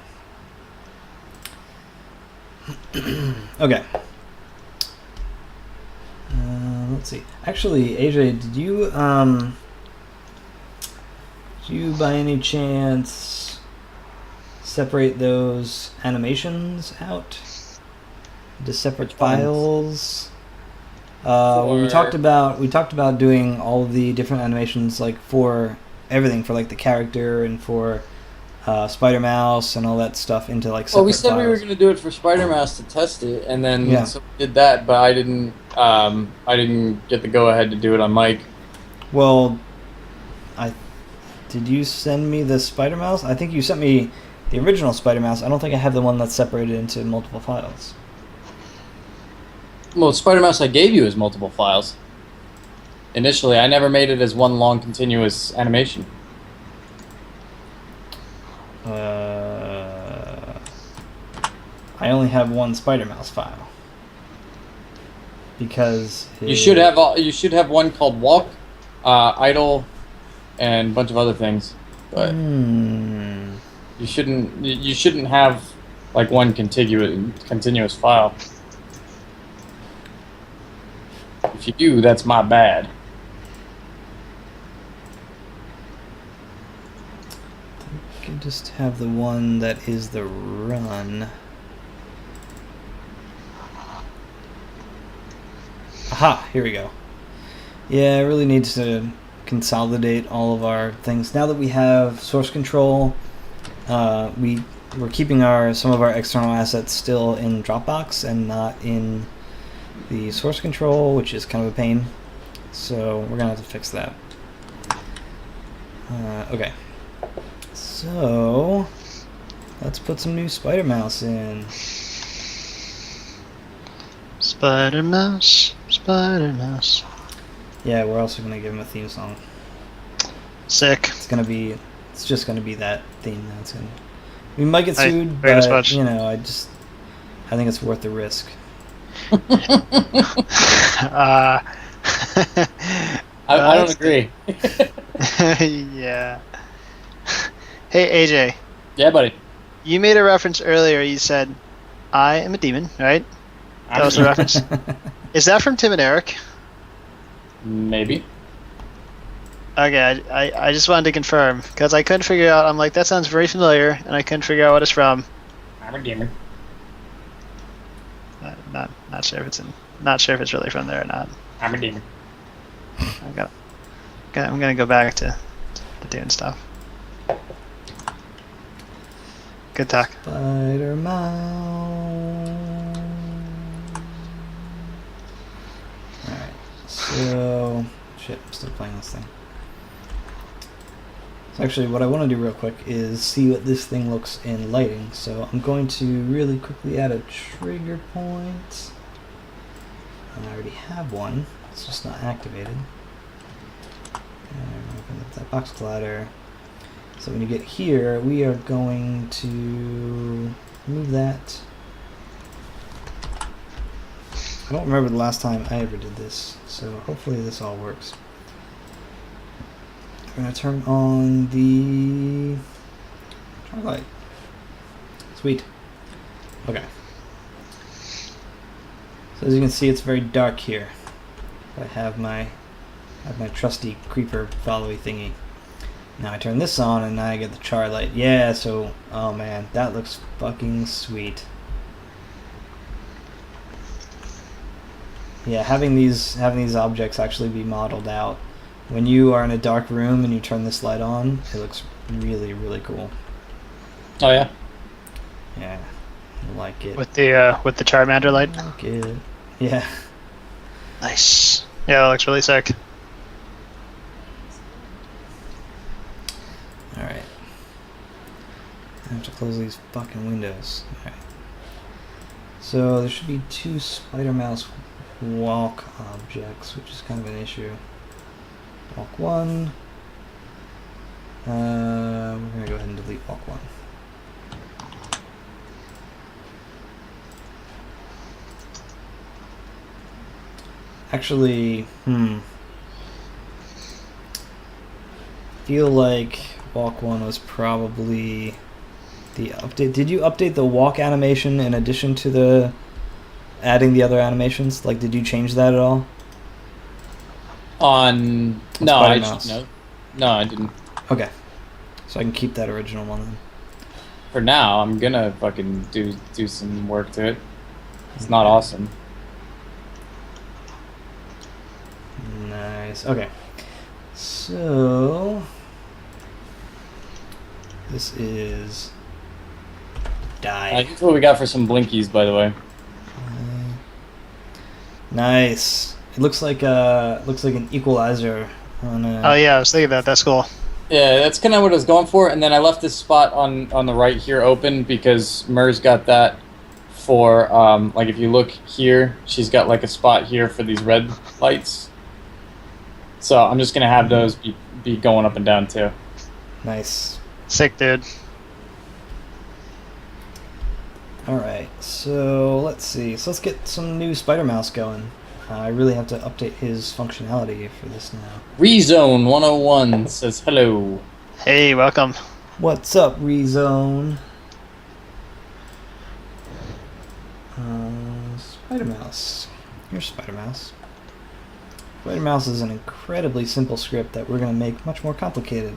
S1: Okay. Let's see. Actually, AJ, did you by any chance separate those animations out into separate files? We talked about doing all of the different animations, like for everything, for like the character and for Spider Mouse and all that stuff into like separate
S3: Well, we said
S1: files.
S3: we were going to do it for Spider Mouse to test it, and then
S1: Yeah.
S3: so we did that, but I didn't get the go ahead to do it on Mike.
S1: Well, did you send me the Spider Mouse? I think you sent me the original Spider Mouse. I don't think I have the one that's separated into multiple files.
S3: Well, Spider Mouse I gave you as multiple files. Initially, I never made it as one long continuous animation.
S1: I only have one Spider Mouse file because
S3: You should have one called Walk, Idle, and a bunch of other things. But you shouldn't have like one continuous file. If you do, that's my bad.
S1: I can just have the one that is the run. Aha, here we go. Yeah, I really need to consolidate all of our things. Now that we have source control, we're keeping some of our external assets still in Dropbox and not in the source control, which is kind of a pain. So we're gonna have to fix that. Okay. So let's put some new Spider Mouse in.
S4: Spider Mouse, Spider Mouse.
S1: Yeah, we're also gonna give him a theme song.
S4: Sick.
S1: It's just gonna be that theme. That's gonna. We might get
S4: Hey,
S1: sued,
S4: very
S1: but
S4: much.
S1: you know, I think it's worth the risk.
S3: I don't agree.
S4: Yeah. Hey AJ,
S3: Yeah, buddy.
S4: you made a reference earlier. You said, "I am a demon," right? That was the reference. Is that from Tim and Eric?
S3: Maybe.
S4: Okay, I just wanted to confirm because I couldn't figure out. I'm like, that sounds very familiar, and I couldn't figure out what it's from.
S3: I'm a gamer.
S4: Not sure if it's really from there or not.
S3: I'm a demon.
S4: I'm gonna go back to doing stuff. Good talk.
S1: Spider Mouse. Alright, so. Shit, I'm still playing this thing. So, actually, what I want to do real quick is see what this thing looks in lighting. So, I'm going to really quickly add a trigger point. And I already have one, it's just not activated. And open up that box collider. So when you get here, we are going to move that. I don't remember the last time I ever did this, so hopefully this all works. We're going to turn on the light. Sweet. Okay. So as you can see, it's very dark here. I have my trusty creeper followy thingy. Now I turn this on and now I get the char light. Yeah, so, oh man, that looks fucking sweet. Yeah, having these objects actually be modeled out. When you are in a dark room and you turn this light on, it looks really, really cool.
S3: Oh yeah.
S1: Yeah. I like it.
S4: with the Charmander light.
S1: I like it. Yeah.
S4: Nice. Yeah, that looks really sick.
S1: Alright. I have to close these fucking windows. Alright. So there should be 2 Spider Mouse walk objects, which is kind of an issue. Walk 1. We're gonna go ahead and delete walk 1. Actually, feel like walk 1 was probably the update. Did you update the walk animation in addition to the adding the other animations? Like, did you change that at all?
S3: No, no, I didn't.
S1: Okay, so I can keep that original one then.
S3: For now, I'm gonna fucking do some work to it. It's not awesome.
S1: Nice. Okay, so this is die.
S3: Here's what we got for some blinkies, by the way.
S1: Nice. It looks like an equalizer on a...
S4: Oh yeah, I was thinking that. That's cool.
S3: Yeah, that's kind of what I was going for, and then I left this spot on the right here open because Mer's got that for, like if you look here, she's got like a spot here for these red lights. So I'm just going to have those be going up and down too.
S1: Nice.
S4: Sick, dude.
S1: Alright, so let's see. So let's get some new Spider Mouse going. I really have to update his functionality for this now.
S3: Rezone 101 says hello.
S4: Hey, welcome.
S1: What's up, Rezone? Spider Mouse. Here's Spider Mouse. Spider Mouse is an incredibly simple script that we're going to make much more complicated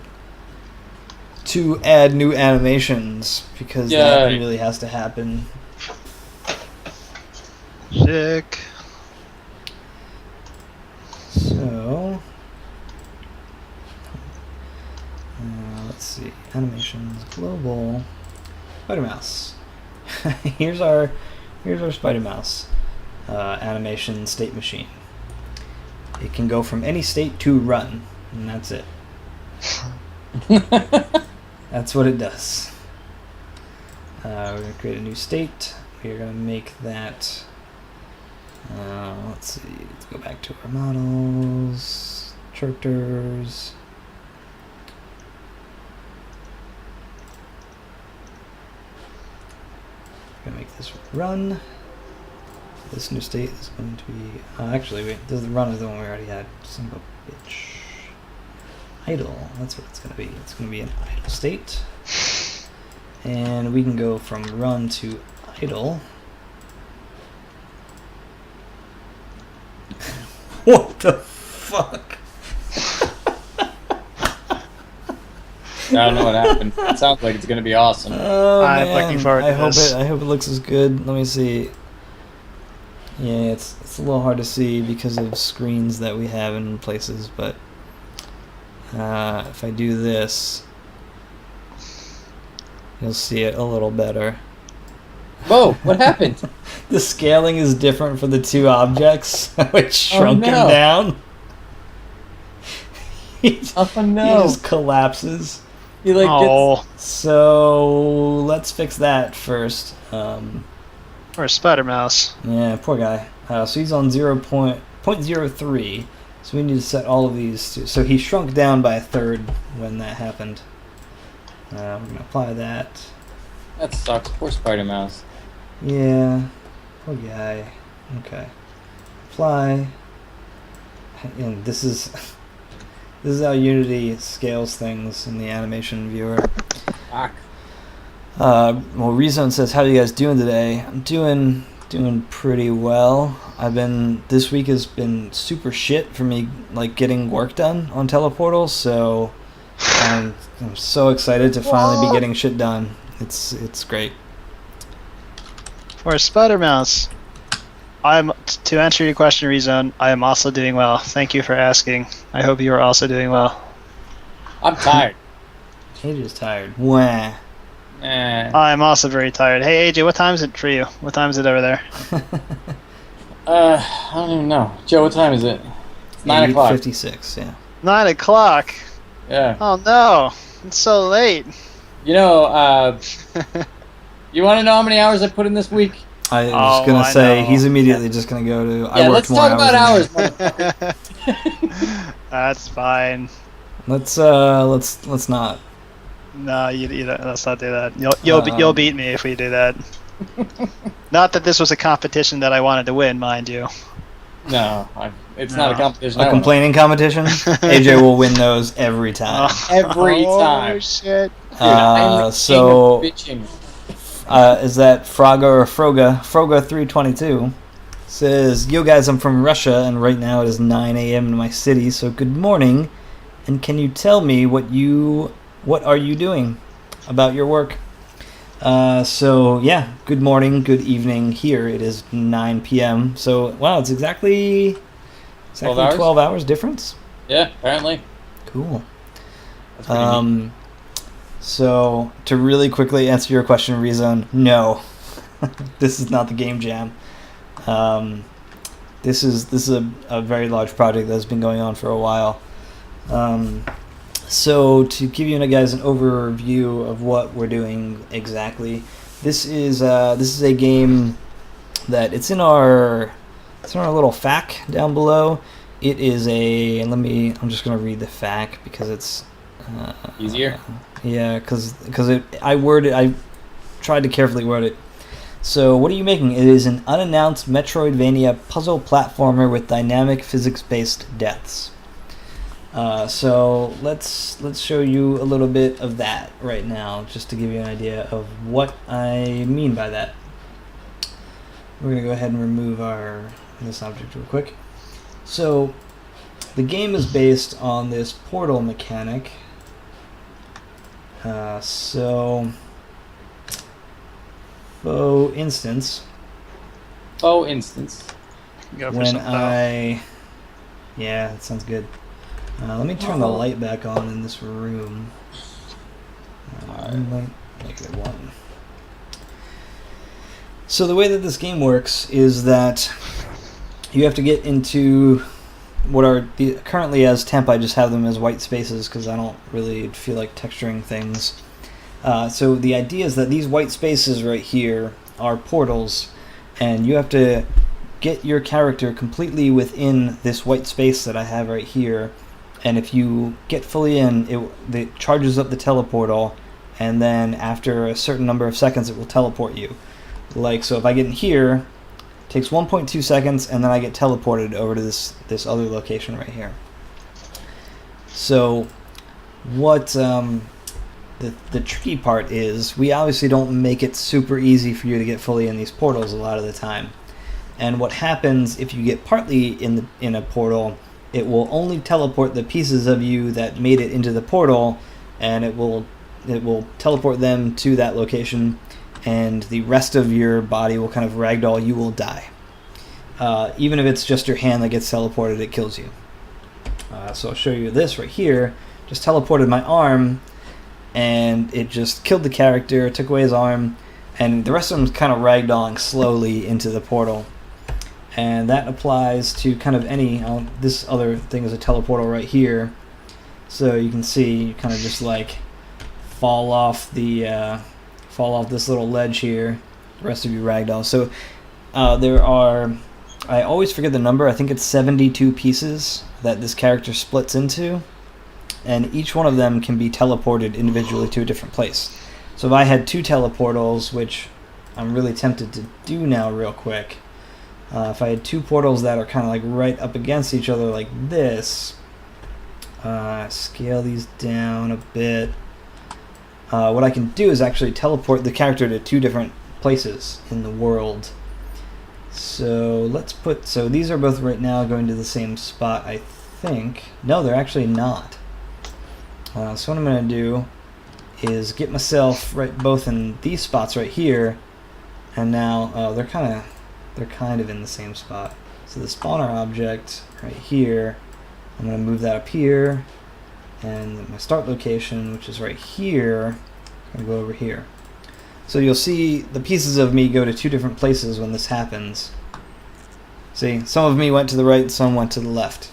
S1: to add new animations because that really has to happen.
S4: Sick.
S1: So, let's see, animations, global, Spider Mouse. here's our Spider Mouse animation state machine. It can go from any state to run, and that's it. That's what it does. We're going to create a new state. We're going to make that... let's see, let's go back to our models, characters. We're going to make this run. This new state is going to be... actually, wait, this run is the one we already had. Son of a bitch. Idle, that's what it's going to be. It's going to be an idle state. And we can go from run to idle. What the fuck?
S3: I don't know what happened. It sounds like it's gonna be awesome.
S1: Oh,
S4: I'm
S1: man.
S4: looking forward to this.
S1: I hope it looks as good. Let me see. Yeah, it's a little hard to see because of screens that we have in places, but if I do this, you'll see it a little better.
S3: Whoa, what happened?
S1: The scaling is different for the two objects, which shrunk him
S3: no.
S1: down. He
S3: no.
S1: just collapses.
S3: He like
S4: Oh,
S1: So let's fix that first.
S4: or Spider Mouse.
S1: Yeah, poor guy. So he's on 0.03. So we need to set all of these to... So he shrunk down by a third when that happened. We're going to apply that.
S3: That sucks. Poor Spider Mouse.
S1: Yeah, poor guy. Okay. Apply. And this is how Unity scales things in the animation viewer.
S3: Fuck.
S1: Well, Rezone says, "How are you guys doing today?" I'm doing pretty well. This week has been super shit for me, like getting work done on Teleportal. So I'm so excited to finally be getting shit done. It's great.
S4: For Spider Mouse. To answer your question, Rezone, I am also doing well. Thank you for asking. I hope you are also doing well.
S3: I'm tired.
S1: Paige is tired. Wah.
S4: I'm also very tired. Hey AJ, what time is it for you? What time is it over there?
S3: I don't even know. Joe, what time is it? It's 9 o'clock.
S1: 8:56. Yeah.
S4: 9 o'clock.
S3: Yeah.
S4: Oh no, it's so late.
S3: You know, you want to know how many hours I put in this week?
S1: I was gonna
S4: I
S1: say
S4: know.
S1: he's immediately just gonna go to.
S3: Yeah,
S1: I worked
S3: let's
S1: more
S3: talk about
S1: hours.
S3: hours, motherfucker.
S4: That's fine.
S1: Let's not.
S4: No, you don't, let's not do that. You'll beat me if we do that. Not that this was a competition that I wanted to win, mind you.
S3: No, it's not a competition.
S1: A complaining competition. AJ will win those every time.
S3: Every time.
S4: Oh shit.
S3: Dude, I'm the
S1: so
S3: king of bitching.
S1: is that Fraga or Froga? Froga 322 says, "Yo guys, I'm from Russia, and right now it is 9 a.m. in my city. So good morning, and can you tell me what are you doing about your work?" So yeah, good morning, good evening. Here it is 9 p.m. So wow, it's exactly 12 hours difference.
S3: Yeah, apparently.
S1: Cool.
S3: That's pretty neat.
S1: So to really quickly answer your question, Rezone, no, this is not the game jam. This is a very large project that's been going on for a while. So to give you guys an overview of what we're doing exactly, this is a game that it's in our little FAQ down below. It is I'm just gonna read the FAQ because it's
S3: Easier.
S1: Yeah, because I tried to carefully word it. So what are you making? It is an unannounced Metroidvania puzzle platformer with dynamic physics-based deaths. So let's show you a little bit of that right now, just to give you an idea of what I mean by that. We're gonna go ahead and remove this object real quick. So the game is based on this portal mechanic. For instance.
S2: Oh, instance.
S4: Go for
S1: When
S4: some
S1: yeah, that sounds good. Let me turn the light back on in this room. -1. So the way that this game works is that you have to get into what are currently as temp. I just have them as white spaces because I don't really feel like texturing things. So the idea is that these white spaces right here are portals, and you have to get your character completely within this white space that I have right here. And if you get fully in, it charges up the teleportal, and then after a certain number of seconds, it will teleport you. Like, so if I get in here, it takes 1.2 seconds, and then I get teleported over to this other location right here. So what the tricky part is, we obviously don't make it super easy for you to get fully in these portals a lot of the time. And what happens if you get partly in a portal, it will only teleport the pieces of you that made it into the portal, and it will teleport them to that location, and the rest of your body will kind of ragdoll. You will die. Even if it's just your hand that gets teleported, it kills you. So I'll show you this right here. Just teleported my arm, and it just killed the character, took away his arm, and the rest of them's kind of ragdolling slowly into the portal. And that applies to kind of any. This other thing is a teleportal right here, so you can see you kind of just like fall off this little ledge here. The rest of you ragdoll. So there are. I always forget the number. I think it's 72 pieces that this character splits into, and each one of them can be teleported individually to a different place. So if I had 2 teleportals, which I'm really tempted to do now real quick. If I had 2 portals that are kind of like right up against each other like this, scale these down a bit. What I can do is actually teleport the character to 2 different places in the world. So so these are both right now going to the same spot, I think. No, they're actually not. So what I'm going to do is get myself both in these spots right here, and now they're kind of in the same spot. So the spawner object right here, I'm going to move that up here, and my start location, which is right here, I'm going to go over here. So you'll see the pieces of me go to two different places when this happens. See, some of me went to the right, some went to the left.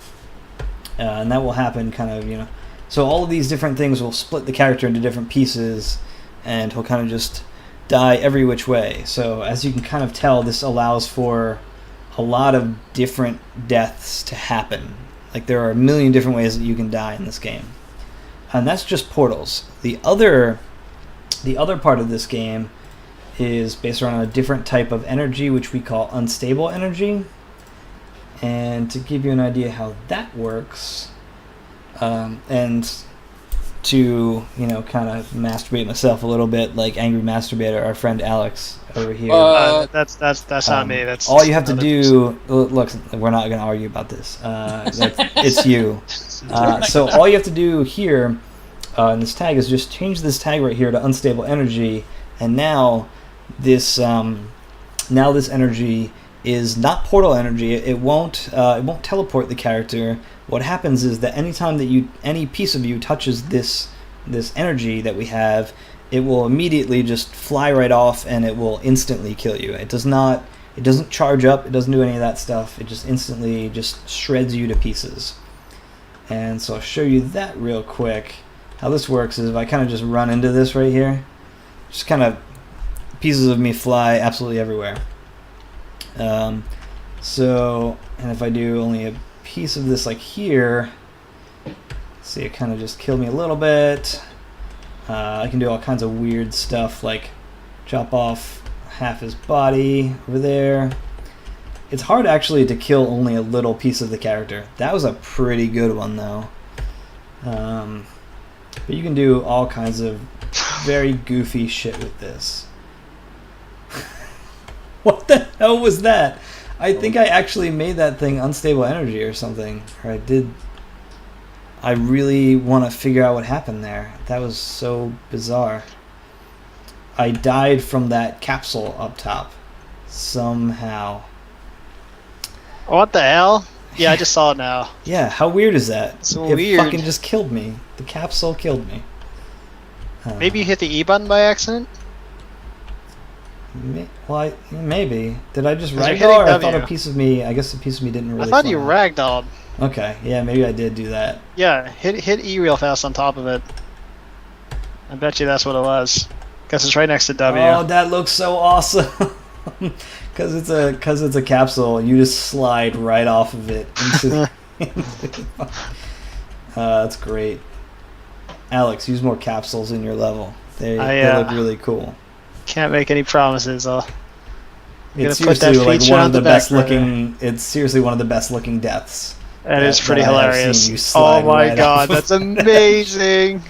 S1: And that will happen kind of, So all of these different things will split the character into different pieces, and he'll kind of just die every which way. So as you can kind of tell, this allows for a lot of different deaths to happen. Like, there are a million different ways that you can die in this game. And that's just portals. The other part of this game is based around a different type of energy, which we call unstable energy. And to give you an idea how that works, and to, kind of masturbate myself a little bit, like Angry Masturbator, our friend Alex over here.
S4: That's not me. That's
S1: all you have to do. Look, we're not going to argue about this. It's you. So all you have to do here in this tag is just change this tag right here to unstable energy, and now this energy is not portal energy. It won't teleport the character. What happens is that anytime that any piece of you touches this energy that we have, it will immediately just fly right off, and it will instantly kill you. It doesn't charge up. It doesn't do any of that stuff. It just instantly just shreds you to pieces. And so I'll show you that real quick. How this works is if I kind of just run into this right here, just kind of pieces of me fly absolutely everywhere. And if I do only a piece of this like here, see, it kind of just killed me a little bit. I can do all kinds of weird stuff, like chop off half his body over there. It's hard actually to kill only a little piece of the character. That was a pretty good one though. But you can do all kinds of very goofy shit with this. What the hell was that? I think I actually made that thing unstable energy or something. Or I did. I really want to figure out what happened there. That was so bizarre. I died from that capsule up top. Somehow.
S4: What the hell? Yeah, I just saw it now.
S1: Yeah, how weird is that?
S4: So
S1: it
S4: weird.
S1: Fucking just killed me. The capsule killed me.
S4: Maybe you hit the E button by accident?
S1: Maybe. Did I just
S4: 'Cause you're
S1: ragdoll,
S4: hitting
S1: or I thought
S4: W.
S1: a piece of me... I guess a piece of me didn't really
S4: I thought you
S1: fly.
S4: ragdolled.
S1: Okay, yeah, maybe I did do that.
S4: Yeah, hit E real fast on top of it. I bet you that's what it was. Because it's right next to W.
S1: Oh, that looks so awesome! Because it's a capsule, you just slide right off of it into... that's great. Alex, use more capsules in your level. They look really cool.
S4: Can't make any promises.
S1: It's seriously like one of the best looking. It's seriously one of the best looking deaths.
S4: That is pretty
S1: that I have
S4: hilarious.
S1: seen you slide
S4: Oh my
S1: right
S4: god,
S1: off.
S4: that's amazing.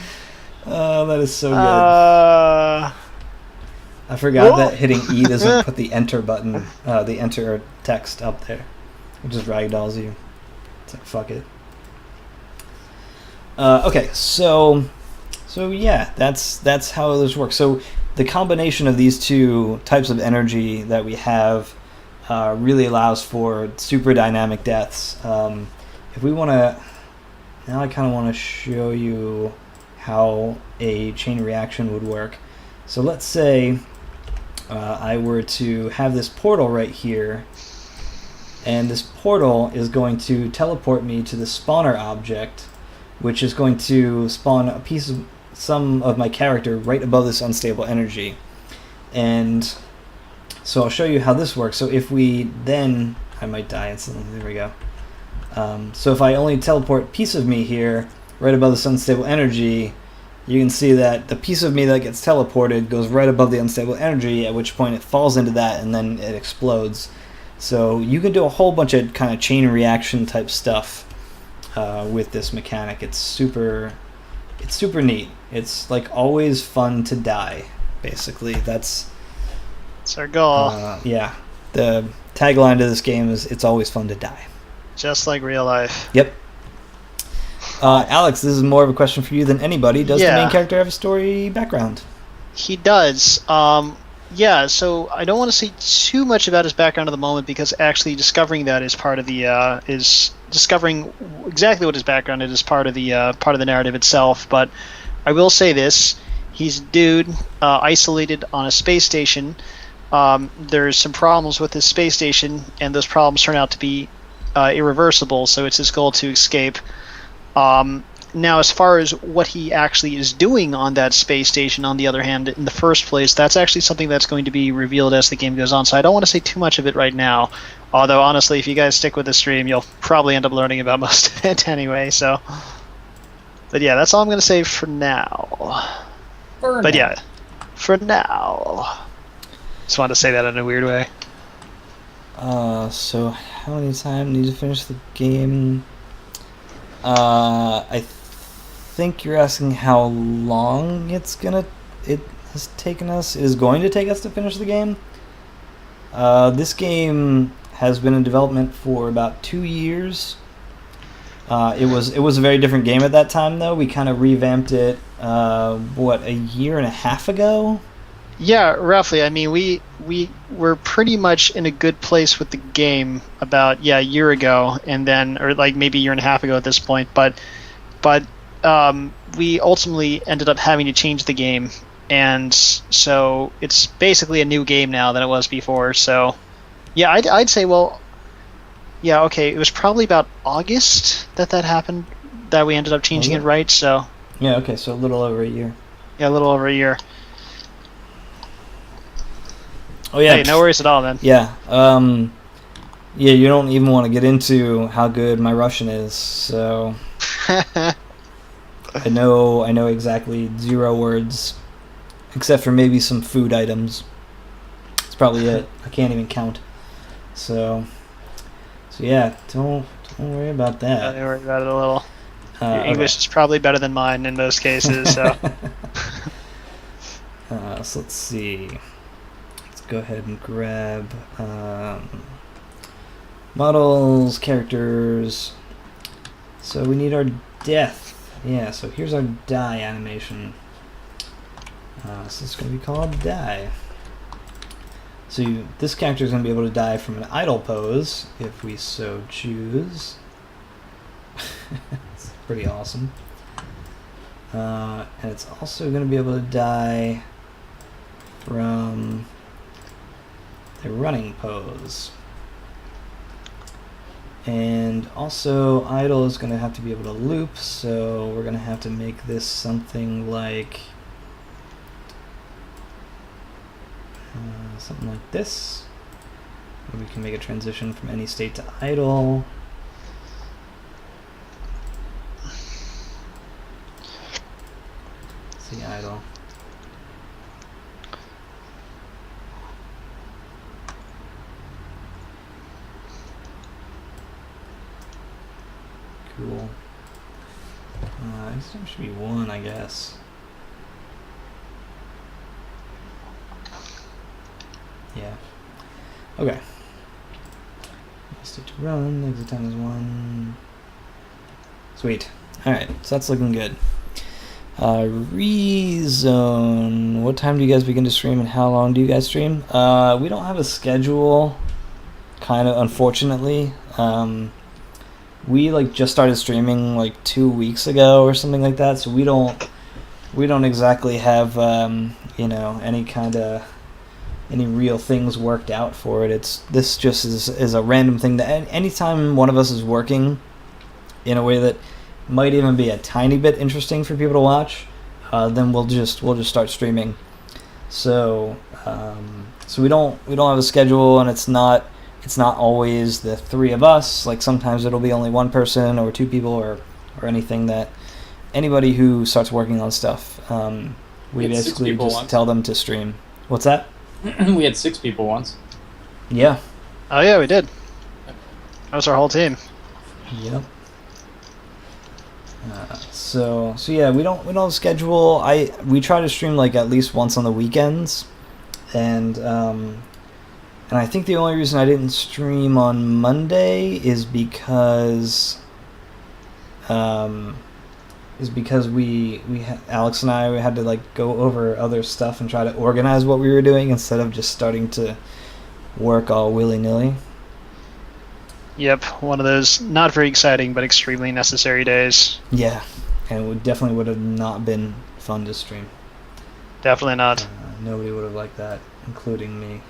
S1: Oh, that is so good. I forgot that hitting E doesn't put the enter button, the enter text up there. It just ragdolls you. It's like, fuck it. Okay, so yeah, that's how this works. So the combination of these two types of energy that we have really allows for super dynamic deaths. If we want to, now I kind of want to show you how a chain reaction would work. So let's say I were to have this portal right here, and this portal is going to teleport me to the spawner object, which is going to spawn a piece of some of my character right above this unstable energy. And so I'll show you how this works. So if we then, I might die instantly, there we go. So if I only teleport a piece of me here right above this unstable energy, you can see that the piece of me that gets teleported goes right above the unstable energy, at which point it falls into that and then it explodes. So you can do a whole bunch of kind of chain reaction type stuff with this mechanic. It's super neat. It's like always fun to die, basically. That's
S4: our goal.
S1: Yeah. The tagline to this game is "It's always fun to die."
S4: Just like real life.
S1: Yep. Alex, this is more of a question for you than anybody. Does the main character have a story background?
S4: He does. Yeah, so I don't want to say too much about his background at the moment, because actually discovering that is part of the is discovering exactly what his background is part of the narrative itself. But I will say this: He's a dude isolated on a space station. There's some problems with his space station, and those problems turn out to be irreversible, so it's his goal to escape. Now, as far as what he actually is doing on that space station, on the other hand, in the first place, that's actually something that's going to be revealed as the game goes on, so I don't want to say too much of it right now. Although, honestly, if you guys stick with the stream, you'll probably end up learning about most of it anyway, so... But yeah, that's all I'm going to say for now. Yeah, for now. Just wanted to say that in a weird way.
S1: So how many times need to finish the game? I think you're asking how long it is going to take us to finish the game. This game has been in development for about 2 years. It was a very different game at that time, though. We kind of revamped it, a year and a half ago?
S4: Yeah, roughly. I mean, we were pretty much in a good place with the game about a year ago, and then, or like maybe a year and a half ago at this point. But we ultimately ended up having to change the game, and so it's basically a new game now than it was before. So, yeah, I'd say, well, yeah, okay, it was probably about August that happened, that we ended up changing it, right? So.
S1: Yeah. Okay. So a little over a year.
S4: Yeah, a little over a year.
S1: Oh yeah.
S4: Hey, no worries at all, man.
S1: Yeah. Yeah, you don't even want to get into how good my Russian is, so I know exactly 0 words, except for maybe some food items. That's probably it. I can't even count. So yeah, don't worry about that.
S4: Don't worry about it a little. Your English is probably better than mine in most cases, so.
S1: So let's see. Let's go ahead and grab models, characters. So we need our death. Yeah, so here's our die animation. So it's going to be called die. So this character is going to be able to die from an idle pose, if we so choose. It's pretty awesome. And it's also going to be able to die from the running pose. And also, idle is going to have to be able to loop, so we're going to have to make this something like this. And we can make a transition from any state to idle. See idle. Cool. This time should be 1, I guess. Yeah. Okay. State to run, exit time is 1. Sweet. Alright, so that's looking good. Rezone. What time do you guys begin to stream and how long do you guys stream? We don't have a schedule, kind of, unfortunately. We just started streaming 2 weeks ago or something like that, so we don't exactly have any real things worked out for it. This just is a random thing that anytime one of us is working in a way that might even be a tiny bit interesting for people to watch, then we'll just start streaming. So we don't have a schedule, and it's not always the 3 of us. Sometimes it'll be only 1 person or 2 people or anything. That anybody who starts working on stuff, we basically just tell them to stream. What's that?
S3: We had 6 people once.
S1: Yeah.
S4: Oh yeah, we did. That was our whole team.
S1: Yep. So yeah, we don't have a schedule. We try to stream at least once on the weekends, and I think the only reason I didn't stream on Monday is because Alex and I had to go over other stuff and try to organize what we were doing instead of just starting to work all willy-nilly.
S4: Yep, one of those not very exciting but extremely necessary days.
S1: Yeah, and it definitely would have not been fun to stream.
S4: Definitely not.
S1: Nobody would have liked that, including me.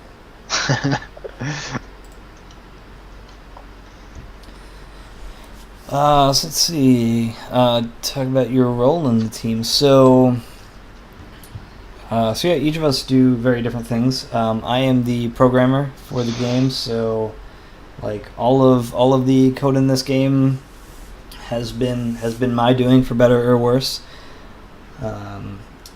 S1: So let's see. Talk about your role in the team. So yeah, each of us do very different things. I am the programmer for the game, so like all of the code in this game has been my doing, for better or worse.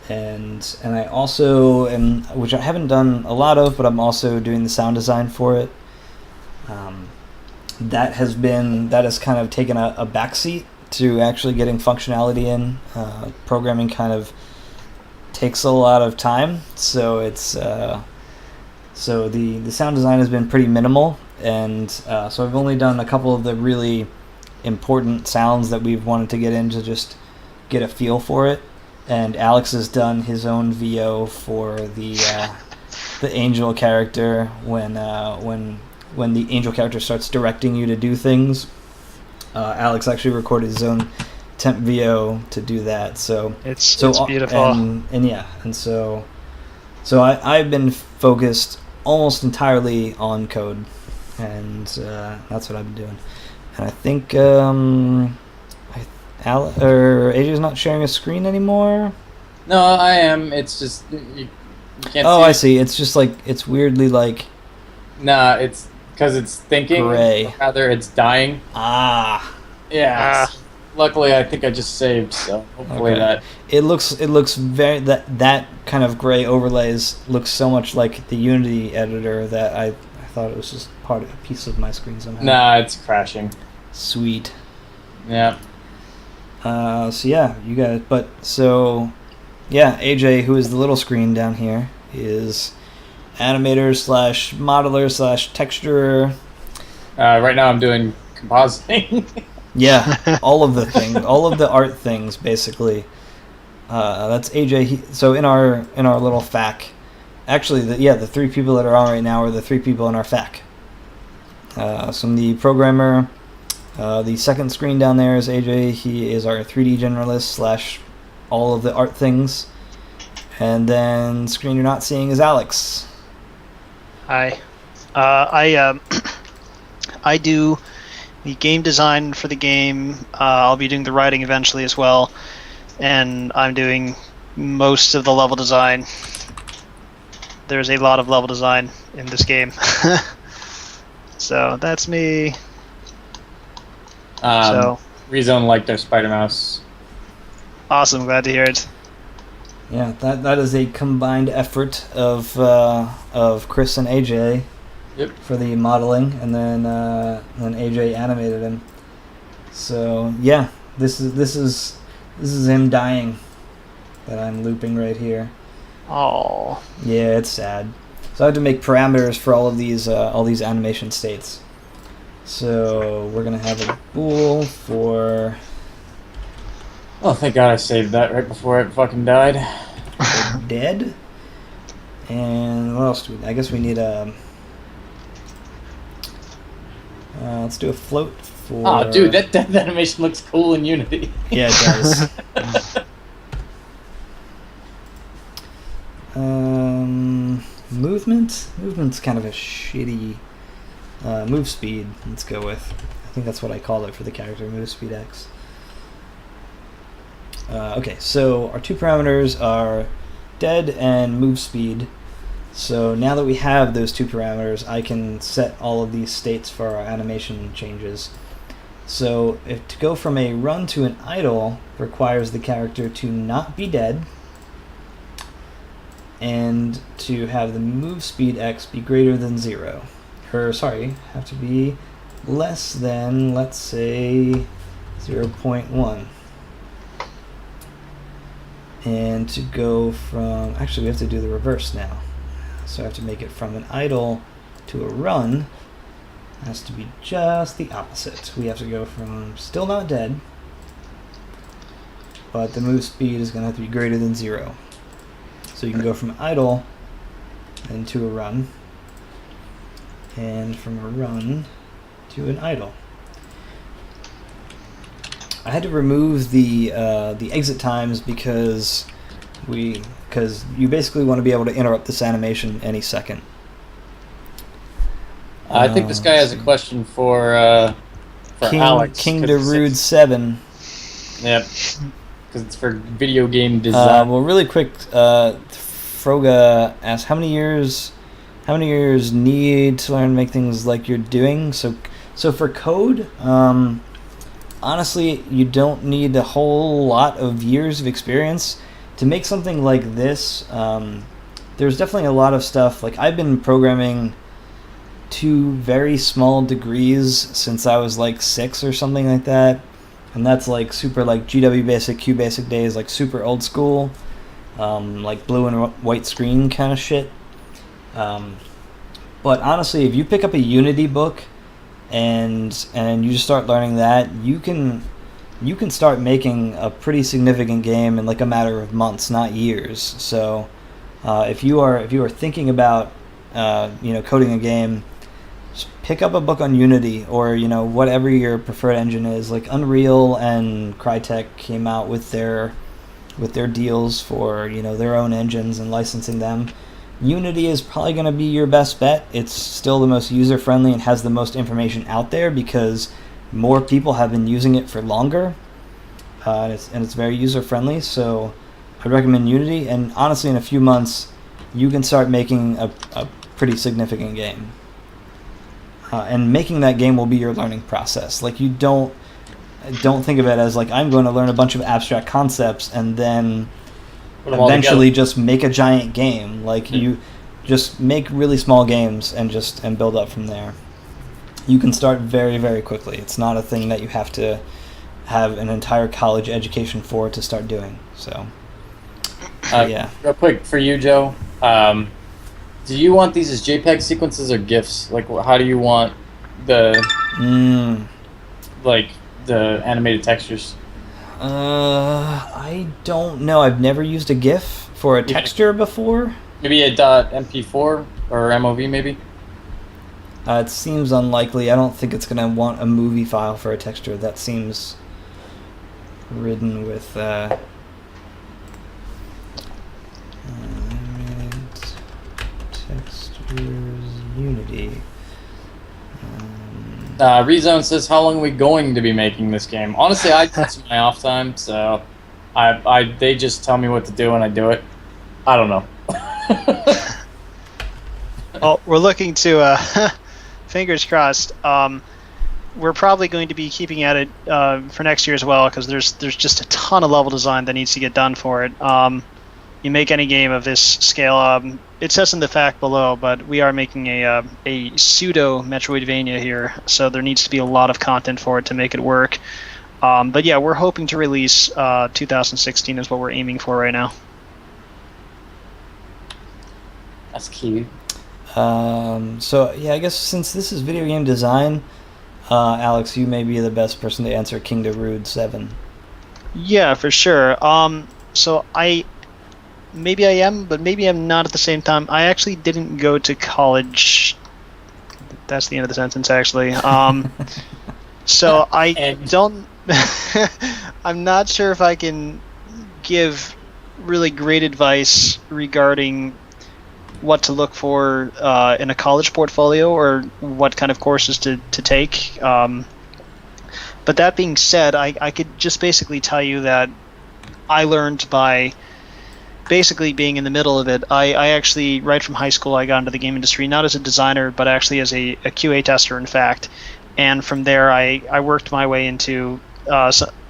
S1: And I also am, which I haven't done a lot of, but I'm also doing the sound design for it. That has kind of taken a backseat to actually getting functionality in. Programming kind of takes a lot of time, so it's so the sound design has been pretty minimal, and so I've only done a couple of the really important sounds that we've wanted to get in to just get a feel for it. And Alex has done his own VO for the angel character when the angel character starts directing you to do things. Alex actually recorded his own temp VO to do that. So
S4: it's beautiful.
S1: And so I've been focused almost entirely on code, and that's what I've been doing. And I think AJ's not sharing a screen anymore.
S3: No, I am. It's just you can't.
S1: Oh,
S3: see
S1: I
S3: it.
S1: see. It's just like it's weirdly like.
S3: Nah, it's because it's thinking.
S1: Gray.
S3: Or rather, it's dying.
S1: Ah.
S3: Yeah. Luckily, I think I just saved, so hopefully
S1: Okay.
S3: that.
S1: It looks very that kind of gray overlays looks so much like the Unity editor that I thought it was just a piece of my screen somehow.
S3: Nah, it's crashing.
S1: Sweet.
S3: Yeah.
S1: So yeah, you guys. But so yeah, AJ, who is the little screen down here, is animator / modeler / texturer.
S3: Right now, I'm doing compositing.
S1: Yeah, all of the art things basically. That's AJ. So in our little FAQ, actually, the 3 people that are on right now are the 3 people in our FAQ. So I'm the programmer. The second screen down there is AJ. He is our 3D generalist / all of the art things. And then screen you're not seeing is Alex.
S4: Hi. I do the game design for the game. I'll be doing the writing eventually as well, and I'm doing most of the level design. There's a lot of level design in this game. So that's me.
S3: Rezone liked their Spider Mouse.
S4: Awesome, glad to hear it.
S1: Yeah, that is a combined effort of Chris and AJ.
S3: Yep.
S1: For the modeling, and then AJ animated him. So yeah, this is him dying that I'm looping right here.
S4: Oh.
S1: Yeah, it's sad. So I have to make parameters for all these animation states. So we're gonna have a bool for.
S3: Oh, thank God I saved that right before it fucking died.
S1: Dead. And what else do we? I guess we need a. Let's do a float for.
S3: Oh, dude, that animation looks cool in Unity.
S1: Yeah, it does. Movement? Movement's kind of a shitty. Move speed, let's go with. I think that's what I call it for the character, move speed X. Okay, so our 2 parameters are dead and move speed. So now that we have those 2 parameters, I can set all of these states for our animation changes. So to go from a run to an idle requires the character to not be dead, and to have the move speed X be greater than 0. Have to be less than, let's say, 0.1. And to go from, actually we have to do the reverse now. So I have to make it from an idle to a run. It has to be just the opposite. We have to go from still not dead, but the move speed is going to have to be greater than 0. So you can go from idle and to a run, and from a run to an idle. I had to remove the exit times because because you basically want to be able to interrupt this animation any second.
S3: I think this guy has a question for Alex.
S1: King Darude 7.
S3: Yep. Because it's for video game design.
S1: Well, really quick, Froga asked, how many years need to learn to make things like you're doing? So for code, honestly, you don't need a whole lot of years of experience to make something like this. There's definitely a lot of stuff. Like, I've been programming to very small degrees since I was like 6 or something like that, and that's like super like GW Basic, Q Basic days, like super old school, like blue and white screen kind of shit. But honestly, if you pick up a Unity book and you just start learning that, you can start making a pretty significant game in like a matter of months, not years. So if you are thinking about coding a game, just pick up a book on Unity, or whatever your preferred engine is. Like Unreal and Crytek came out with their deals for their own engines and licensing them. Unity is probably going to be your best bet. It's still the most user friendly and has the most information out there because more people have been using it for longer, and it's very user friendly. So I'd recommend Unity, and honestly, in a few months, you can start making a pretty significant game. And making that game will be your learning process. Like, you don't think of it as like, I'm going to learn a bunch of abstract concepts and then eventually just make a giant game. Like, you just make really small games and build up from there. You can start very, very quickly. It's not a thing that you have to have an entire college education for to start doing. So, yeah.
S3: Real quick for you, Joe. Do you want these as JPEG sequences or GIFs? Like, how do you want the the animated textures?
S1: I don't know. I've never used a GIF for a texture before.
S3: Maybe a .mp4 or MOV, maybe.
S1: It seems unlikely. I don't think it's gonna want a movie file for a texture. That seems ridden with textures Unity.
S3: Rezone says, how long are we going to be making this game? Honestly, I touch my off time, so they just tell me what to do and I do it. I don't know.
S4: Well, we're looking to, fingers crossed. We're probably going to be keeping at it for next year as well, because there's just a ton of level design that needs to get done for it. You make any game of this scale, it says in the fact below, but we are making a pseudo Metroidvania here, so there needs to be a lot of content for it to make it work. But yeah, we're hoping to release 2016 is what we're aiming for right now.
S3: That's cute.
S1: So yeah, I guess since this is video game design, Alex, you may be the best person to answer King Darude 7.
S4: Yeah, for sure. So maybe I am, but maybe I'm not at the same time. I actually didn't go to college. That's the end of the sentence, actually. So I don't... I'm not sure if I can give really great advice regarding what to look for in a college portfolio or what kind of courses to take. But that being said, I could just basically tell you that I learned by basically being in the middle of it. I actually, right from high school, I got into the game industry, not as a designer, but actually as a QA tester, in fact. And from there, I worked my way into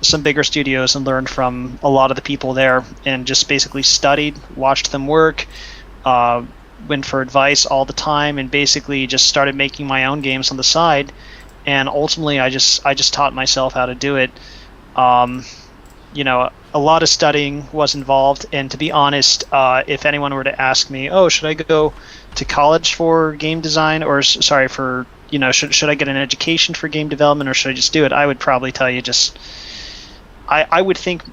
S4: some bigger studios and learned from a lot of the people there, and just basically studied, watched them work, went for advice all the time, and basically just started making my own games on the side. And ultimately, I just taught myself how to do it. A lot of studying was involved, and to be honest, if anyone were to ask me, oh, should I go to college for game design, or should I get an education for game development, or should I just do it, I would probably tell you I would think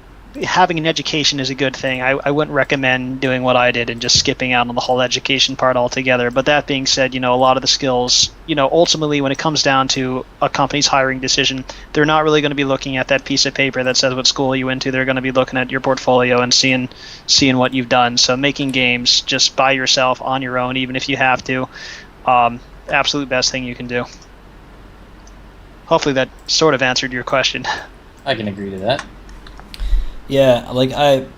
S4: having an education is a good thing. I wouldn't recommend doing what I did and just skipping out on the whole education part altogether. But that being said, a lot of the skills, ultimately when it comes down to a company's hiring decision, they're not really going to be looking at that piece of paper that says what school you went to. They're going to be looking at your portfolio and seeing what you've done. So making games just by yourself on your own, even if you have to, absolute best thing you can do. Hopefully that sort of answered your question.
S3: I can agree to that.
S1: Yeah, like I'm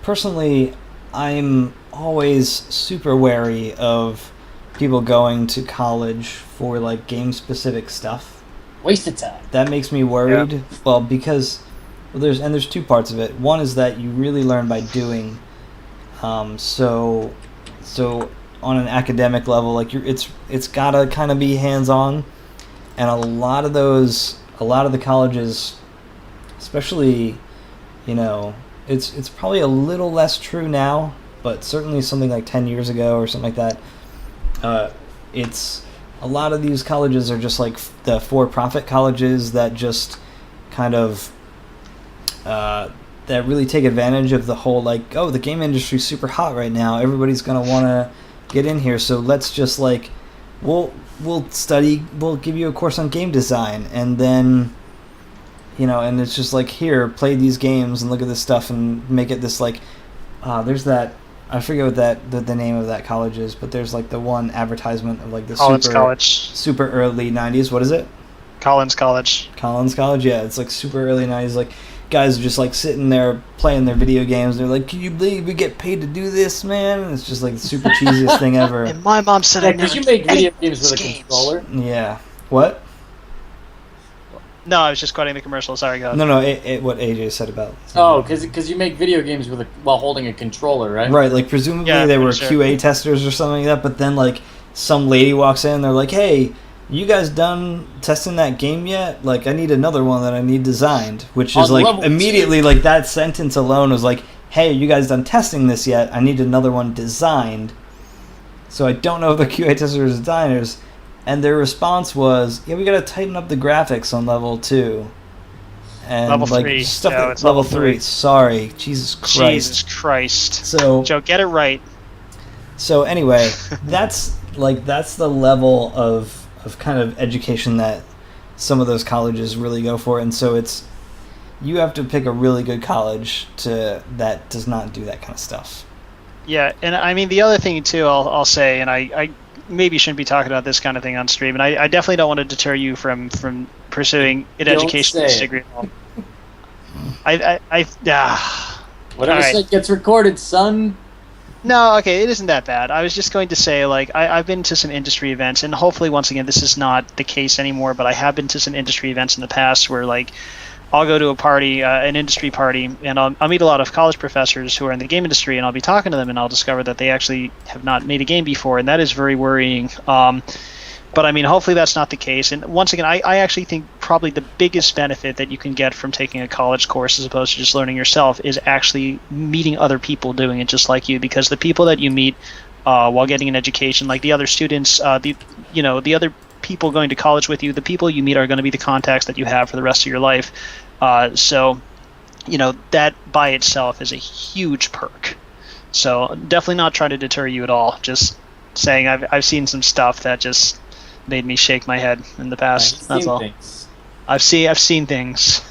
S1: always super wary of people going to college for like game-specific stuff.
S3: Waste of time.
S1: That makes me worried.
S4: Yeah.
S1: Well, because there's two parts of it. One is that you really learn by doing. So on an academic level, like it's gotta kind of be hands-on, and a lot of the colleges, especially, it's probably a little less true now, but certainly something like 10 years ago or something like that. It's a lot of these colleges are just like the for-profit colleges that just kind of that really take advantage of the whole like, oh, the game industry's super hot right now. Everybody's gonna want to get in here, so let's just like we'll give you a course on game design, and then and it's just like, here, play these games and look at this stuff and make it this like, there's that, I forget what the name of that college is, but there's like the one advertisement of like the super early 90s. What is it?
S4: Collins College,
S1: yeah. It's like super early 90s, like guys are just like sitting there playing their video games. They're like, can you believe we get paid to do this, man? And it's just like the super cheesiest thing ever.
S4: And my mom said,
S3: because you make video games with a controller.
S1: Yeah. What?
S4: No, I was just quoting the commercial. Sorry, go ahead.
S1: No, what AJ said about.
S3: Oh, because you make video games while holding a controller, right?
S1: Right, like presumably they were QA testers or something like that, but then like some lady walks in and they're like, hey, you guys done testing that game yet? Like, I need another one that I need designed, which is like immediately like that sentence alone was like, hey, you guys done testing this yet? I need another one designed. So I don't know if the QA testers or designers. And their response was, yeah, we got to tighten up the graphics on level 2. And
S4: level
S1: like
S4: 3.
S1: Stuff
S4: No,
S1: that,
S4: it's
S1: level
S4: level
S1: 3.
S4: 3.
S1: Sorry. Jesus Christ. So
S4: Joe, get it right.
S1: So anyway, that's the level of kind of education that some of those colleges really go for. And so you have to pick a really good college that does not do that kind of stuff.
S4: Yeah, and I mean, the other thing too, I'll say, and I maybe shouldn't be talking about this kind of thing on stream, and I definitely don't want to deter you from pursuing an educational degree at all.
S3: Whatever
S4: right.
S3: shit gets recorded, son.
S4: No, okay, it isn't that bad. I was just going to say, like, I've been to some industry events, and hopefully, once again, this is not the case anymore, but I have been to some industry events in the past where, like, I'll go to a party, an industry party, and I'll meet a lot of college professors who are in the game industry, and I'll be talking to them, and I'll discover that they actually have not made a game before, and that is very worrying. But I mean, hopefully that's not the case. And once again, I actually think probably the biggest benefit that you can get from taking a college course as opposed to just learning yourself is actually meeting other people doing it just like you, because the people that you meet while getting an education, like the other students, the other people going to college with you, the people you meet are going to be the contacts that you have for the rest of your life. So that by itself is a huge perk. So definitely not trying to deter you at all. Just saying I've seen some stuff that just made me shake my head in the past. That's all.
S3: Things.
S4: I've seen things.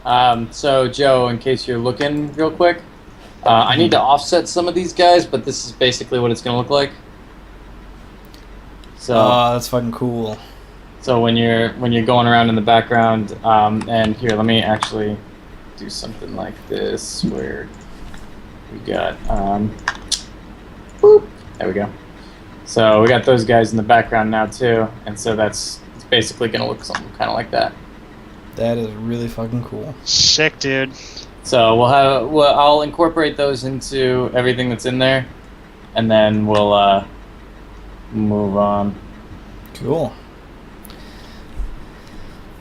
S3: So Joe, in case you're looking real quick, I need to offset some of these guys, but this is basically what it's going to look like. So
S1: that's fucking cool.
S3: So when you're going around in the background, and here, let me actually do something like this where we got boop, there we go. So we got those guys in the background now too, and so it's basically gonna look something kind of like that.
S1: That is really fucking cool.
S4: Sick, dude.
S3: So I'll incorporate those into everything that's in there, and then we'll move on.
S1: Cool.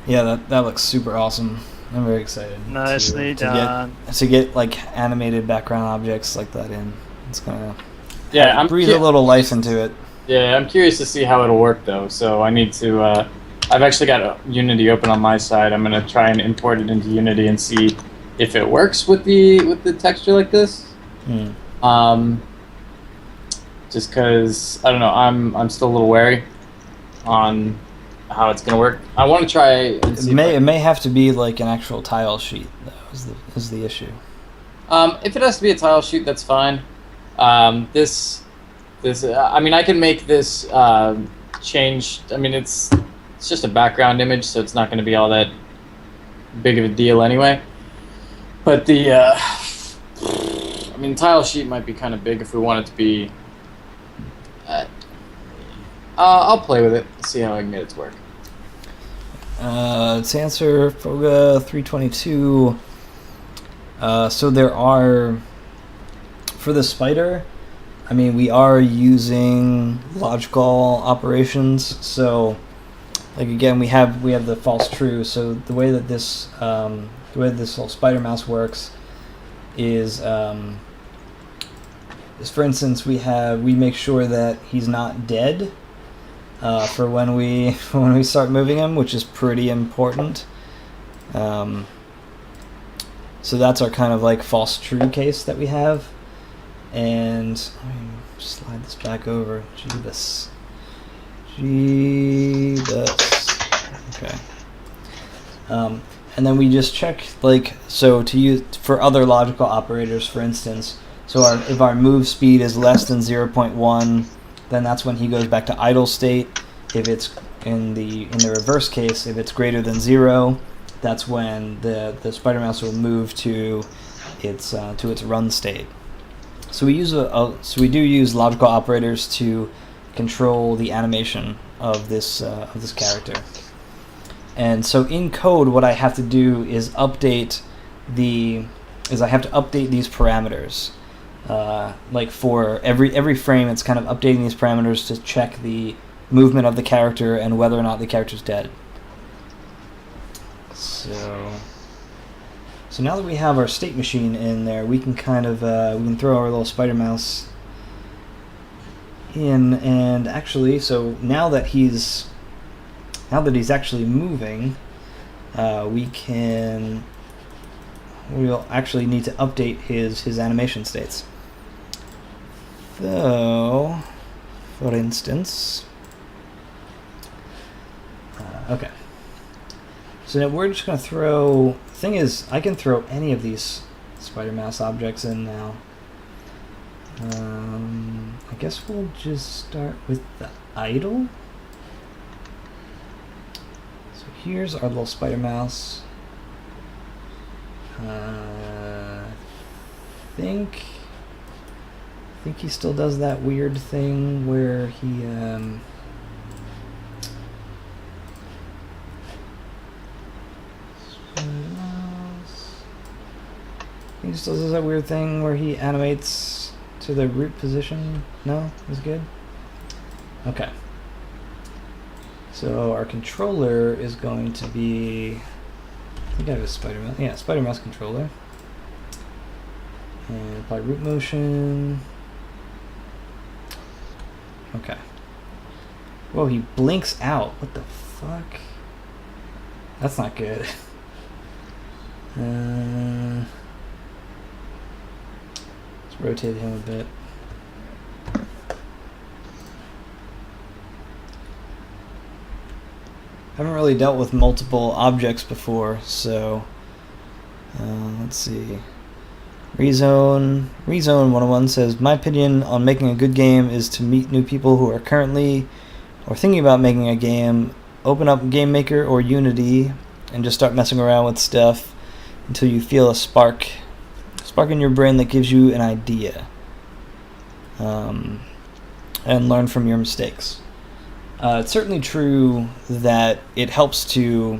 S1: Yeah, that looks super awesome. I'm very excited.
S4: Nicely done.
S1: To get like animated background objects like that in. It's gonna breathe a little life into it.
S3: Yeah, I'm curious to see how it'll work though. So I need to. I've actually got Unity open on my side. I'm gonna try and import it into Unity and see if it works with the texture like this. Just because I don't know, I'm still a little wary on how it's gonna work. I want to try. And see
S1: it may have to be like an actual tile sheet. That is the issue.
S3: If it has to be a tile sheet, that's fine. This I mean, I can make this change. I mean, it's just a background image, so it's not going to be all that big of a deal anyway. But the I mean, tile sheet might be kind of big if we want it to be. I'll play with it, see how I can get it to work.
S1: To answer Foga 322. So there are, for the spider, I mean, we are using logical operations. So, like again, we have the false true. So the way that this little spider mouse works is for instance, we make sure that he's not dead for when we start moving him, which is pretty important. So that's our kind of like false true case that we have. And let me slide this back over. Jeebus. Okay. And then we just check, like, so to use for other logical operators, for instance. So if our move speed is less than 0.1, then that's when he goes back to idle state. If it's in the reverse case, if it's greater than 0, that's when the spider mouse will move to its run state. So we do use logical operators to control the animation of this character. And so in code, what I have to do is I have to update these parameters. Like for every frame, it's kind of updating these parameters to check the movement of the character and whether or not the character's dead. So now that we have our state machine in there, we can kind of we can throw our little spider mouse in, and actually, so now that he's actually moving, we'll actually need to update his animation states. So, for instance, okay. So now we're just going to throw. The thing is, I can throw any of these spider mouse objects in now. I guess we'll just start with the idle. So here's our little spider mouse. I think he still does that weird thing where he still does that weird thing where he animates to the root position. No? Is good? Okay. So our controller is going to be, I think I have a spider mouse. Yeah, spider mouse controller. And apply root motion. Okay. Whoa, he blinks out. What the fuck? That's not good. Let's rotate him a bit. Haven't really dealt with multiple objects before, so let's see. Rezone 101 says, my opinion on making a good game is to meet new people who are currently or thinking about making a game. Open up Game Maker or Unity and just start messing around with stuff until you feel a spark in your brain that gives you an idea, and learn from your mistakes. It's certainly true that it helps to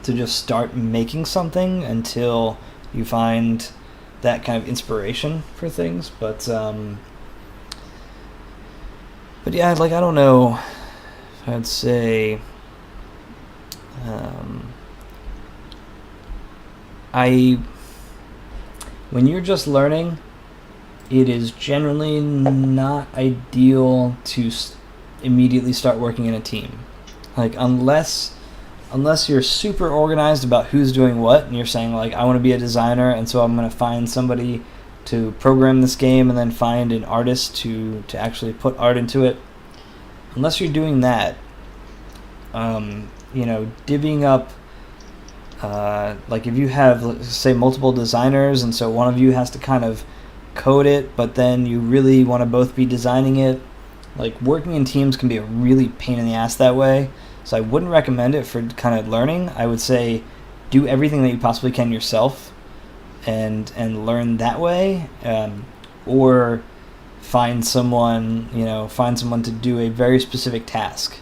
S1: just start making something until you find that kind of inspiration for things, but yeah, like, I don't know if I'd say when you're just learning, it is generally not ideal to immediately start working in a team. Like, unless unless you're super organized about who's doing what, and you're saying, like, I want to be a designer, and so I'm going to find somebody to program this game and then find an artist to actually put art into it. Unless you're doing that, divvying up, like if you have, let's say, multiple designers, and so one of you has to kind of code it, but then you really want to both be designing it, like working in teams can be a really pain in the ass that way. So I wouldn't recommend it for kind of learning. I would say do everything that you possibly can yourself and learn that way, or find someone to do a very specific task.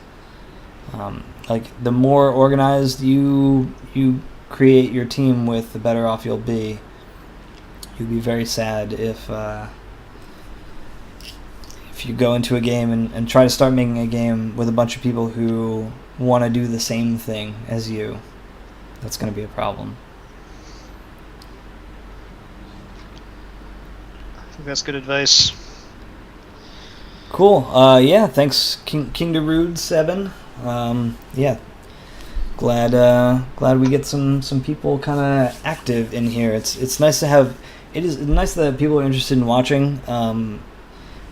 S1: Like the more organized you create your team with, the better off you'll be. You'd be very sad if you go into a game and try to start making a game with a bunch of people who want to do the same thing as you. That's going to be a problem.
S4: I think that's good advice.
S1: Cool. Yeah, thanks, King Darude 7. Yeah, glad we get some people kind of active in here. It's nice to have. It is nice that people are interested in watching.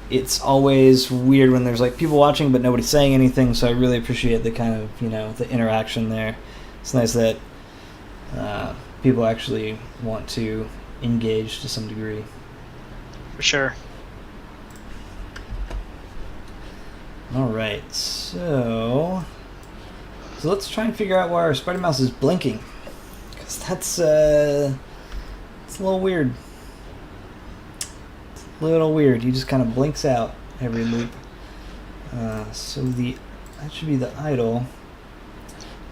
S1: It's always weird when there's like people watching but nobody's saying anything. So I really appreciate the kind of the interaction there. It's nice that people actually want to engage to some degree.
S4: For sure.
S1: All right, so let's try and figure out why our spider mouse is blinking, because that's it's a little weird. It's a little weird. He just kind of blinks out every loop. So that should be the idle.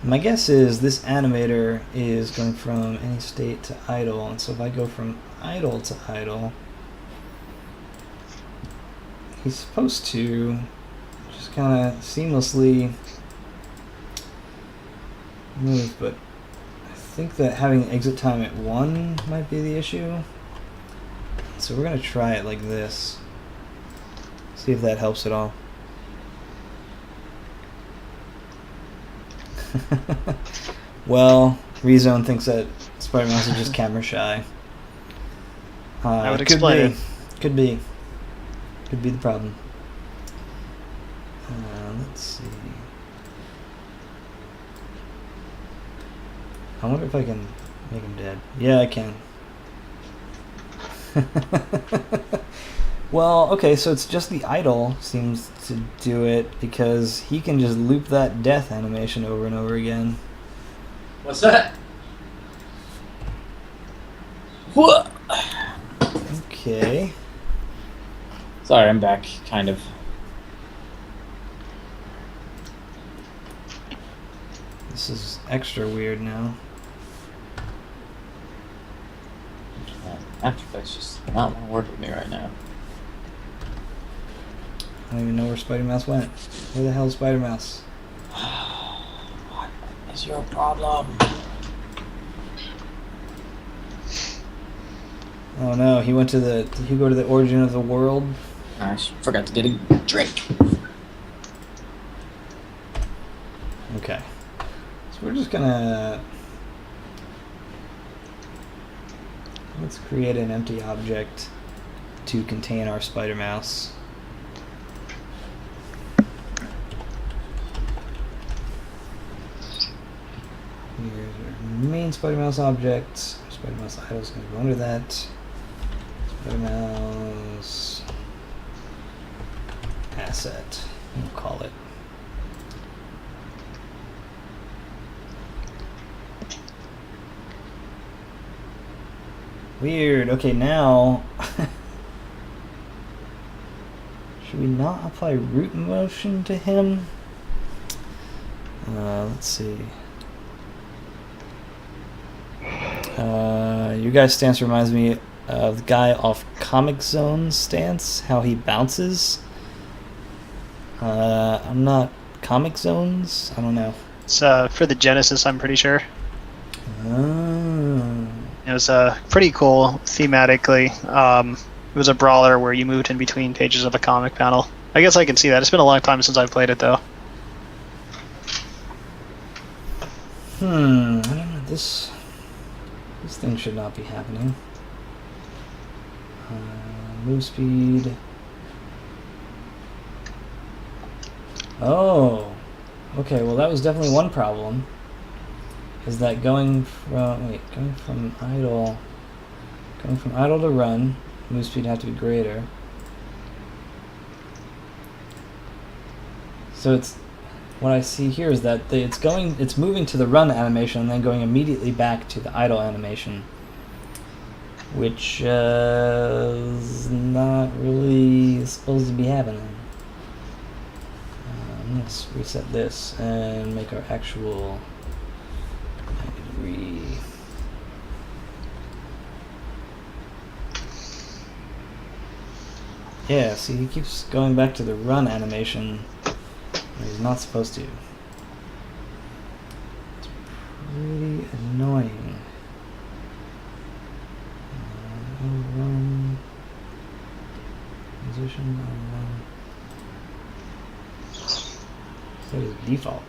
S1: My guess is this animator is going from any state to idle, and so if I go from idle to idle, he's supposed to just kind of seamlessly move, but I think that having exit time at 1 might be the issue. So we're going to try it like this. See if that helps at all. Well, Rezone thinks that Spider Mouse is just camera shy.
S4: I would explain it.
S1: Could be the problem. Let's see. I wonder if I can make him dead. Yeah, I can. Well, okay, so it's just the idle seems to do it, because he can just loop that death animation over and over again.
S3: What's that? What?
S1: Okay.
S3: Sorry, I'm back, kind of.
S1: This is extra weird now.
S3: After Effects just not want to work with me right now.
S1: I don't even know where Spider Mouse went. Where the hell is Spider Mouse?
S3: What is your problem?
S1: Oh no, he went to the. Did he go to the origin of the world?
S3: I forgot to get a drink.
S1: Okay. So we're just gonna. Let's create an empty object to contain our Spider Mouse. Here's our main Spider Mouse object. Spider Mouse idle is going to go under that. Spider Mouse asset, we'll call it. Weird. Okay, now should we not apply root motion to him? Let's see. Your guy's stance reminds me of the guy off Comic Zone's stance, how he bounces. I'm not Comic Zones. I don't know.
S4: It's for the Genesis, I'm pretty sure.
S1: Oh.
S4: It was pretty cool thematically. It was a brawler where you moved in between pages of a comic panel. I guess I can see that. It's been a long time since I've played it, though.
S1: I don't know. This thing should not be happening. Move speed. Oh, okay. Well, that was definitely one problem. Is that going from idle to run, move speed had to be greater. So it's what I see here is that it's moving to the run animation and then going immediately back to the idle animation, which is not really supposed to be happening. Let's reset this and make our actual 90 degree. Yeah, see, he keeps going back to the run animation when he's not supposed to. It's pretty annoying. Run. Position on run. That is default.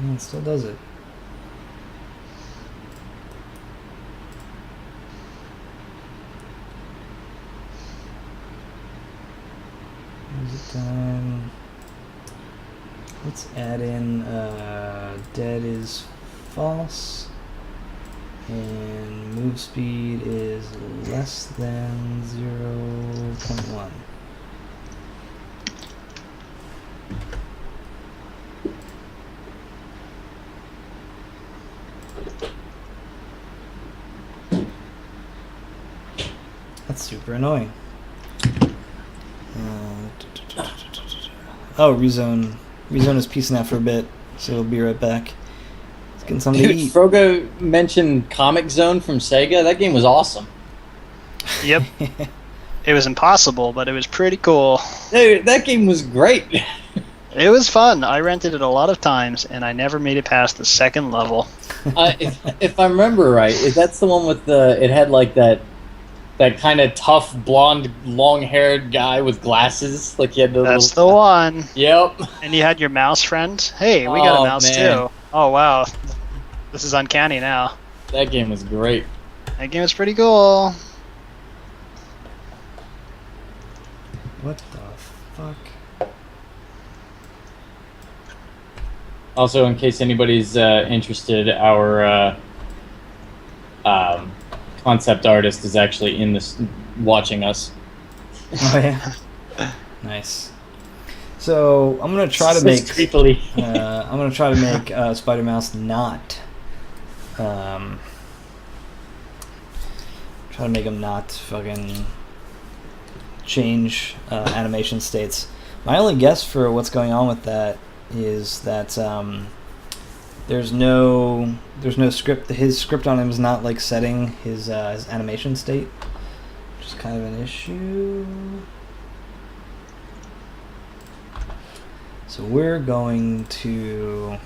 S1: Yeah, it still does it. Is it time? Let's add in dead is false and move speed is less than 0.1. That's super annoying. Oh, Rezone is peacing out for a bit, so we'll be right back. Let's get something to eat.
S3: Frogo mentioned Comic Zone from Sega. That game was awesome.
S4: Yep. It was impossible, but it was pretty cool.
S3: Dude, that game was great.
S4: It was fun. I rented it a lot of times, and I never made it past the second level.
S3: If I remember right, that's the one with it had like that kind of tough, blonde, long-haired guy with glasses. Like he had
S4: That's the one.
S3: Yep.
S4: And you had your mouse friend. Hey, we got a mouse too. Oh, wow. This is uncanny now.
S3: That game was great.
S4: That game was pretty cool.
S1: What the fuck?
S3: Also, in case anybody's interested, our concept artist is actually in this, watching us.
S1: Oh yeah. Nice. So I'm gonna try to make
S3: creepily.
S1: I'm gonna try to make Spider Mouse not try to make him not fucking change animation states. My only guess for what's going on with that is that there's no script. His script on him is not like setting his animation state, which is kind of an issue. So we're going to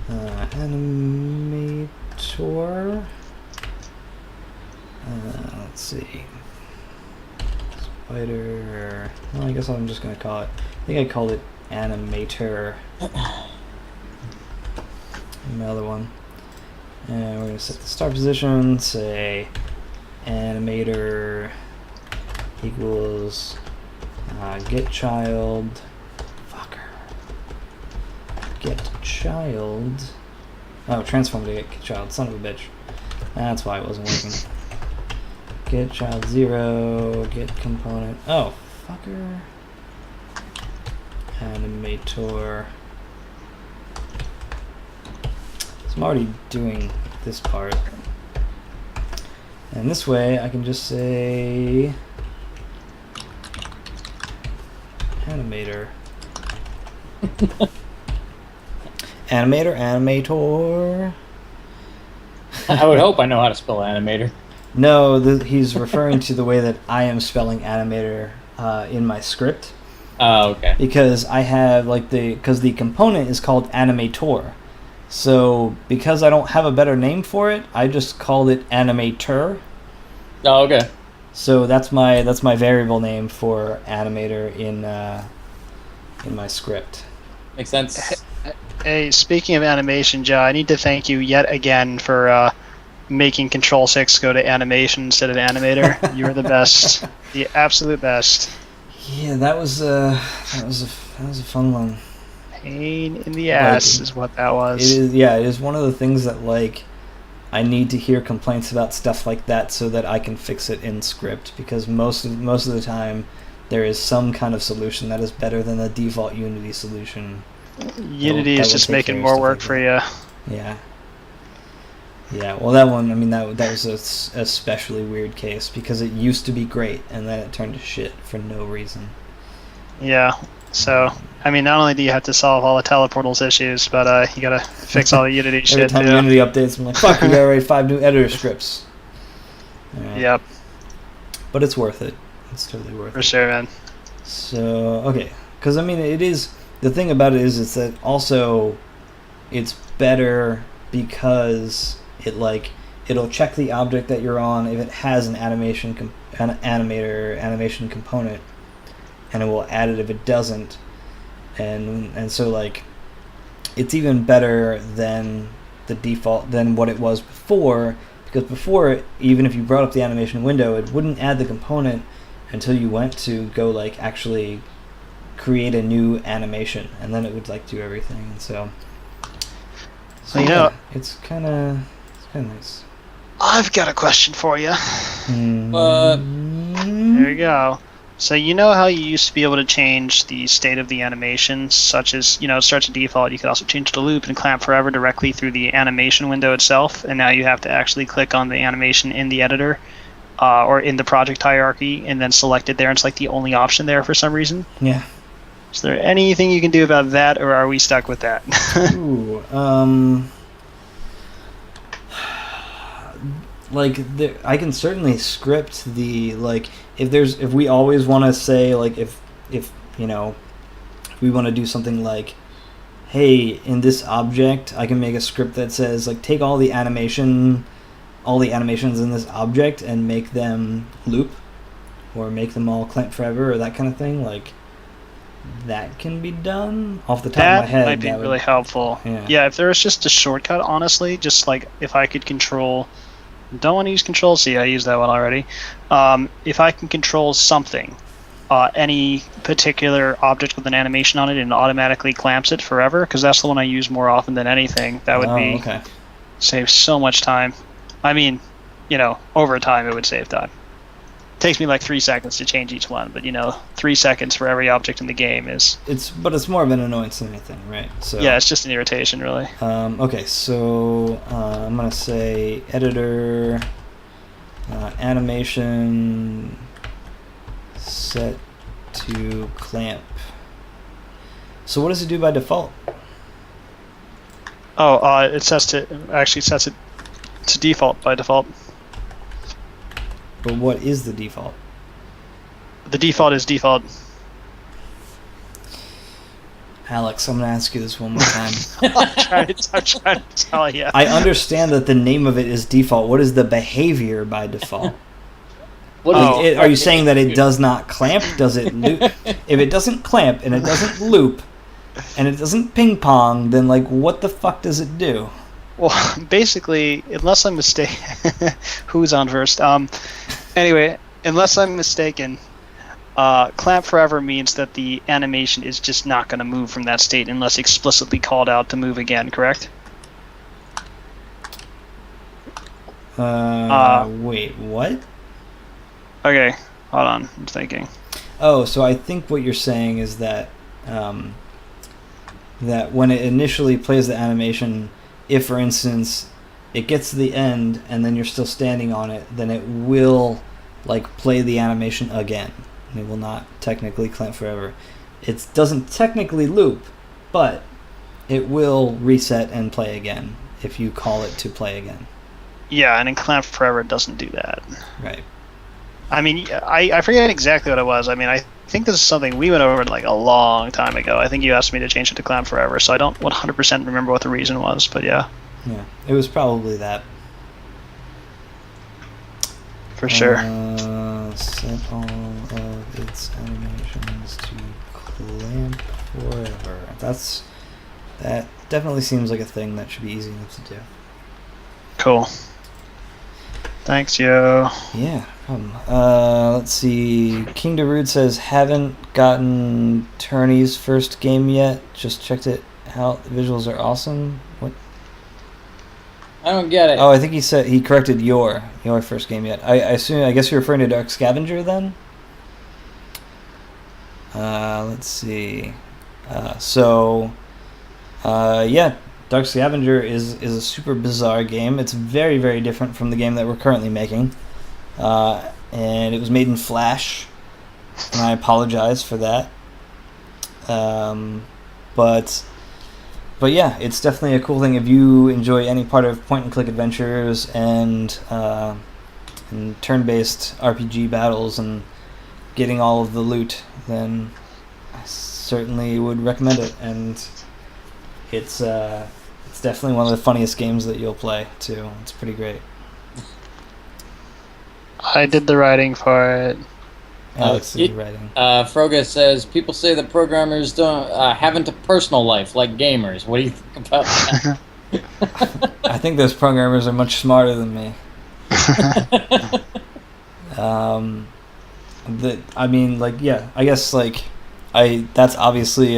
S1: animator. Let's see. Spider. Well, I guess I'm just gonna call it. I think I called it animator. Another one. And we're gonna set the start position. Say animator equals get child. Fucker. Get child. Oh, transform to get child. Son of a bitch. That's why it wasn't working. Get child 0. Get component. Oh, fucker. Animator. So I'm already doing this part. And this way I can just say animator. Animator.
S3: I would hope I know how to spell animator.
S1: No, he's referring to the way that I am spelling animator in my script.
S3: Oh, okay.
S1: Because I have because the component is called animator. So because I don't have a better name for it, I just called it animator.
S3: Oh, okay.
S1: So that's my variable name for animator in my script.
S3: Makes sense.
S4: Hey, speaking of animation, Joe, I need to thank you yet again for making Control 6 go to animation instead of animator. You were the best, the absolute best.
S1: Yeah, that was a fun one.
S4: Pain in the ass is what that was.
S1: It is, yeah, it is one of the things that, like, I need to hear complaints about stuff like that so that I can fix it in script, because most of the time there is some kind of solution that is better than the default Unity solution.
S4: Unity is just making more work for you.
S1: Yeah. Yeah, well, that one, I mean, that was a especially weird case, because it used to be great, and then it turned to shit for no reason.
S4: Yeah, so, I mean, not only do you have to solve all the teleportals issues, but you gotta fix all the Unity shit,
S1: Every time
S4: too.
S1: Unity updates, I'm like, fuck, we gotta write 5 new editor scripts. Right.
S4: Yep.
S1: But it's worth it. It's totally worth it.
S4: For sure, man.
S1: So, okay. Because, I mean, it is... The thing about it is that also it's better because it, like, it'll check the object that you're on if it has an animation component, and it will add it if it doesn't. And so, like, it's even better than the default, than what it was before, because before, even if you brought up the animation window, it wouldn't add the component until you went to go, like, actually create a new animation, and then it would, like, do everything. And so
S4: you know,
S1: it's kind of nice.
S4: I've got a question for you. There you go. So you know how you used to be able to change the state of the animation, such as, you know, it starts at default, you could also change the loop and clamp forever directly through the animation window itself, and now you have to actually click on the animation in the editor, or in the project hierarchy, and then select it there, and it's like the only option there for some reason.
S1: Yeah.
S4: Is there anything you can do about that, or are we stuck with that?
S1: Ooh, like, I can certainly script the, like, if we always want to say, like, if you know, if we want to do something like, hey, in this object, I can make a script that says, like, take all the animations in this object and make them loop, or make them all clamp forever, or that kind of thing. Like, that can be done off the top of my head.
S4: That might be really helpful. Yeah, if there was just a shortcut, honestly, just like if I could control... Don't want to use Control C, I used that one already. If I can control something, any particular object with an animation on it, and automatically clamps it forever, because that's the one I use more often than anything, that would save so much time. I mean, you know, over time it would save time. It takes me like 3 seconds to change each one, but, you know, 3 seconds for every object in the game is...
S1: But it's more of an annoyance than anything, right? So
S4: yeah, it's just an irritation, really.
S1: Okay, so I'm going to say editor, animation, set to clamp. So what does it do by default?
S4: Oh, it sets it to default by default.
S1: But what is the default?
S4: The default is default.
S1: Alex, I'm going to ask you this one more time.
S4: I'm trying to tell you.
S1: I understand that the name of it is default. What is the behavior by default? Are you saying that it does not clamp? Does it loop? If it doesn't clamp and it doesn't loop and it doesn't ping pong, then, like, what the fuck does it do?
S4: Well, basically, unless I'm mistaken, who's on first? Anyway, unless I'm mistaken, clamp forever means that the animation is just not going to move from that state unless explicitly called out to move again, correct?
S1: Wait, what?
S4: Okay, hold on, I'm thinking.
S1: Oh, so I think what you're saying is that that when it initially plays the animation, if, for instance, it gets to the end and then you're still standing on it, then it will, like, play the animation again. And it will not technically clamp forever. It doesn't technically loop, but it will reset and play again if you call it to play again.
S4: Yeah, and in clamp forever it doesn't do that.
S1: Right.
S4: I mean, I forget exactly what it was. I mean, I think this is something we went over like a long time ago. I think you asked me to change it to clamp forever, so I don't 100% remember what the reason was, but yeah.
S1: Yeah, it was probably that.
S4: For sure.
S1: set all of its animations to clamp forever. That definitely seems like a thing that should be easy enough to do.
S4: Cool. Thanks, yo.
S1: Yeah, let's see. King Darude says, haven't gotten Turney's first game yet. Just checked it out. The visuals are awesome. What?
S3: I don't get it.
S1: Oh, I think he said he corrected your first game yet. I guess you're referring to Dark Scavenger then? Let's see. Yeah, Dark Scavenger is a super bizarre game. It's very, very different from the game that we're currently making. And it was made in Flash, and I apologize for that. But yeah, it's definitely a cool thing. If you enjoy any part of point-and-click adventures and turn-based RPG battles and getting all of the loot, then I certainly would recommend it. And it's definitely one of the funniest games that you'll play too. It's pretty great.
S4: I did the writing for it.
S1: Alex did the writing.
S3: Froga says, people say that programmers don't haven't a personal life like gamers. What do you think about that?
S1: I think those programmers are much smarter than me. That's obviously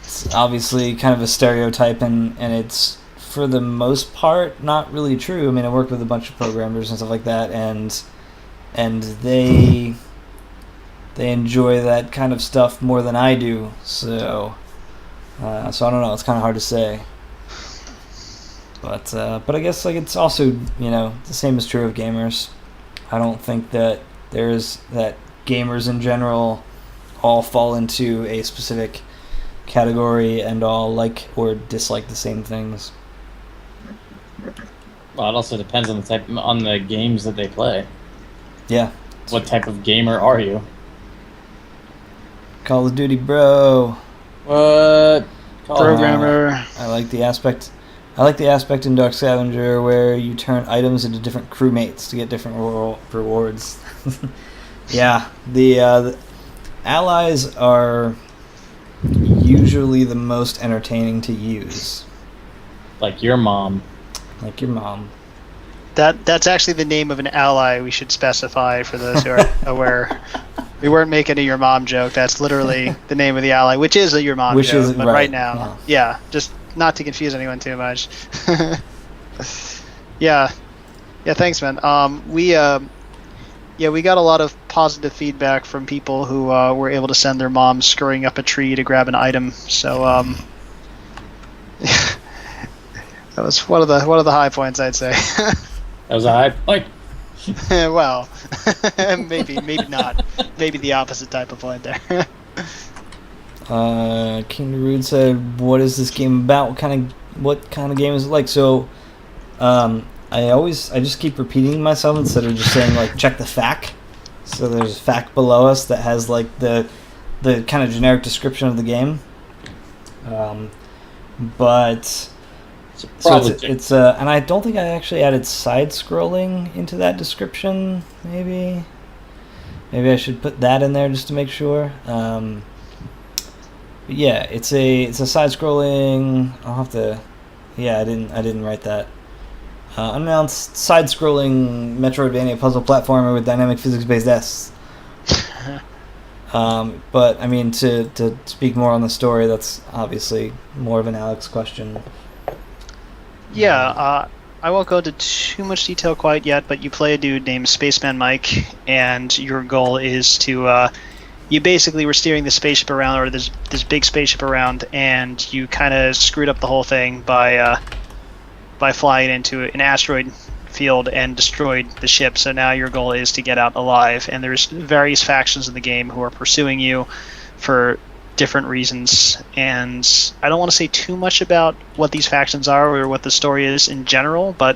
S1: it's obviously kind of a stereotype, and it's for the most part not really true. I mean, I work with a bunch of programmers and stuff like that, and they enjoy that kind of stuff more than I do. So I don't know. It's kind of hard to say. But I guess it's also the same is true of gamers. I don't think that that gamers in general all fall into a specific category and all like or dislike the same things.
S3: Well, it also depends on the games that they play.
S1: Yeah.
S3: What type of gamer are you?
S1: Call of Duty, bro.
S3: What?
S4: Programmer.
S1: I like the aspect in Dark Scavenger where you turn items into different crewmates to get different rewards. Yeah, the allies are usually the most entertaining to use.
S3: Like your mom.
S1: Like your mom.
S4: That's actually the name of an ally we should specify for those who are aware. We weren't making a your mom joke. That's literally the name of the ally, which is a your mom joke. But right now, yeah, just not to confuse anyone too much. Yeah, thanks, man. We got a lot of positive feedback from people who were able to send their moms scurrying up a tree to grab an item. So that was one of the high points, I'd say.
S3: That was a high point.
S4: Well, maybe not. Maybe the opposite type of point there.
S1: King Darude said, "What is this game about? What kind of game is it like?" So, I just keep repeating myself instead of just saying check the FAQ. So there's a FAQ below us that has the kind of generic description of the game. But. So it's and I don't think I actually added side scrolling into that description. Maybe I should put that in there just to make sure. But yeah, it's a side scrolling. I'll have to. Yeah, I didn't write that. Unannounced side scrolling Metroidvania puzzle platformer with dynamic physics based S. But I mean, to speak more on the story, that's obviously more of an Alex question.
S4: Yeah, I won't go into too much detail quite yet, but you play a dude named Spaceman Mike, and your goal is to, you basically were steering the spaceship around, or this big spaceship around, and you kind of screwed up the whole thing by flying into an asteroid field and destroyed the ship. So now your goal is to get out alive, and there's various factions in the game who are pursuing you for different reasons, and I don't want to say too much about what these factions are or what the story is in general, but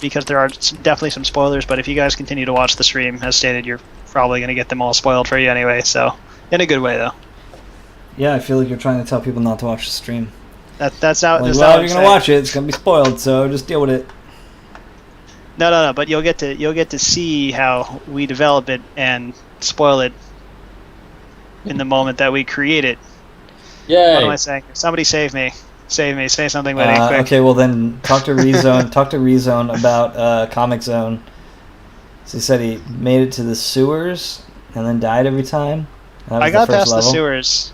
S4: because there are definitely some spoilers. But if you guys continue to watch the stream, as stated, you're probably going to get them all spoiled for you anyway, so in a good way though.
S1: Yeah, I feel like you're trying to tell people not to watch the stream.
S4: That's how
S1: if you're going to watch it, it's going to be spoiled, so just deal with it.
S4: No. But you'll get to see how we develop it and spoil it in the moment that we create it.
S3: Yay!
S4: What am I saying? Somebody save me! Save me! Say something, Liddy, quick.
S1: Okay, well then talk to Rezone. Talk to Rezone about Comic Zone. So he said he made it to the sewers and then died every time. That was
S4: I got
S1: the first
S4: past
S1: level.
S4: the sewers.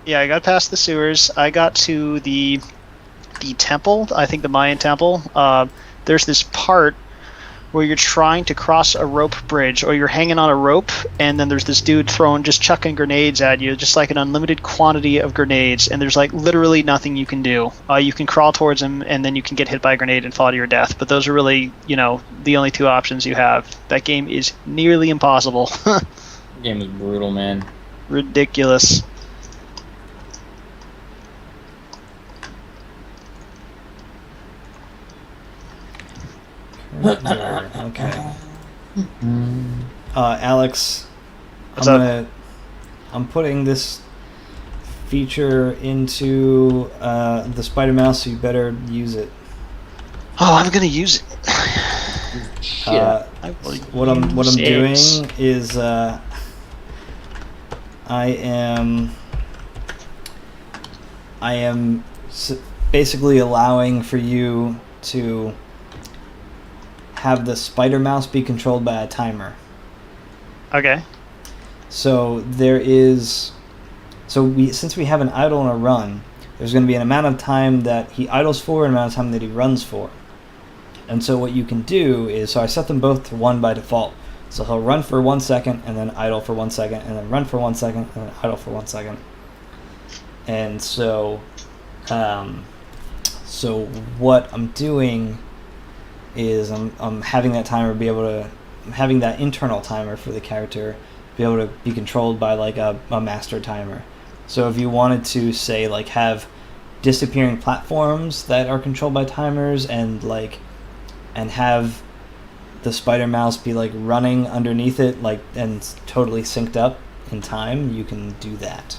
S4: Yeah, I got past the sewers. I got to the temple. I think the Mayan temple. There's this part where you're trying to cross a rope bridge, or you're hanging on a rope, and then there's this dude just chucking grenades at you, just like an unlimited quantity of grenades, and there's like literally nothing you can do. You can crawl towards him, and then you can get hit by a grenade and fall to your death. But those are really, the only two options you have. That game is nearly impossible.
S3: The game is brutal, man.
S4: Ridiculous.
S1: Okay. Alex,
S4: What's up?
S1: I'm putting this feature into the Spider Mouse, so you better use it.
S4: Oh, I'm gonna use it.
S3: Shit.
S4: I will
S1: What I'm
S4: use
S1: doing
S4: it.
S1: is I am basically allowing for you to have the Spider Mouse be controlled by a timer.
S4: Okay.
S1: So since we have an idle and a run, there's going to be an amount of time that he idles for and an amount of time that he runs for. And so what you can do is, so I set them both to 1 by default. So he'll run for 1 second and then idle for 1 second and then run for 1 second and then idle for 1 second. And so what I'm doing is I'm having that timer be able to, having that internal timer for the character be able to be controlled by like a master timer. So if you wanted to say like have disappearing platforms that are controlled by timers and have the Spider Mouse be like running underneath it like and totally synced up in time, you can do that.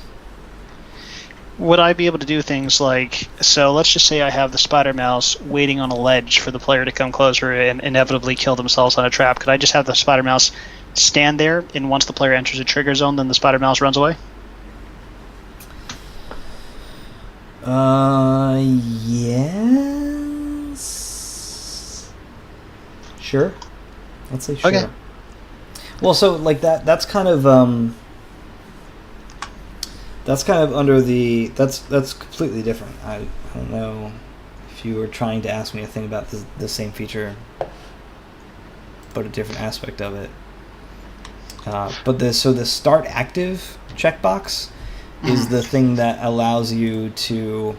S4: Would I be able to do things like, so let's just say I have the Spider Mouse waiting on a ledge for the player to come closer and inevitably kill themselves on a trap. Could I just have the Spider Mouse stand there, and once the player enters a trigger zone, then the Spider Mouse runs away?
S1: Yes. Sure. Let's say sure.
S4: Okay.
S1: Well, so like that's kind of under the that's completely different. I don't know if you were trying to ask me a thing about the same feature, but a different aspect of it. But the start active checkbox is the thing that allows you to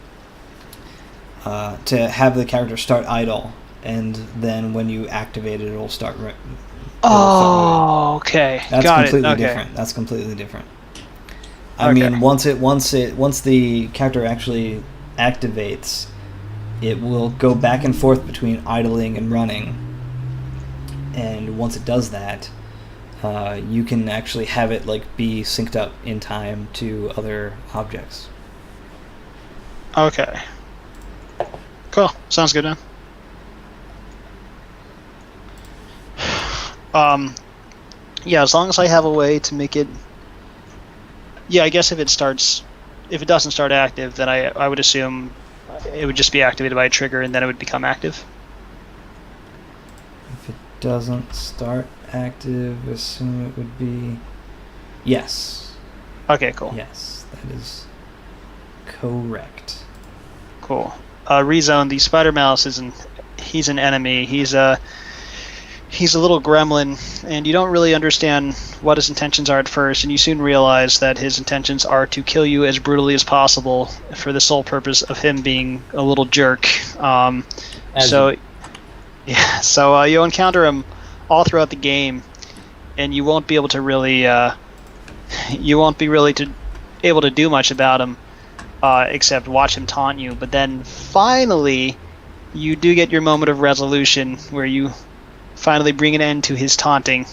S1: have the character start idle, and then when you activate it, it'll start.
S4: Oh, okay.
S1: That's
S4: Got
S1: completely
S4: it. Okay.
S1: different. That's completely different. I mean, once the character actually activates, it will go back and forth between idling and running. And once it does that, you can actually have it like be synced up in time to other objects.
S4: Okay. Cool. Sounds good, man. Yeah, as long as I have a way to make it. Yeah, I guess if it doesn't start active, then I would assume it would just be activated by a trigger, and then it would become active.
S1: If it doesn't start active, assume it would be. Yes.
S4: Okay, cool.
S1: Yes, that is correct.
S4: Cool. Rezone, the Spider Mouse he's an enemy. He's a little gremlin, and you don't really understand what his intentions are at first, and you soon realize that his intentions are to kill you as brutally as possible for the sole purpose of him being a little jerk. So you'll encounter him all throughout the game, and you won't be able to really able to do much about him except watch him taunt you. But then finally, you do get your moment of resolution where you finally bring an end to his taunting,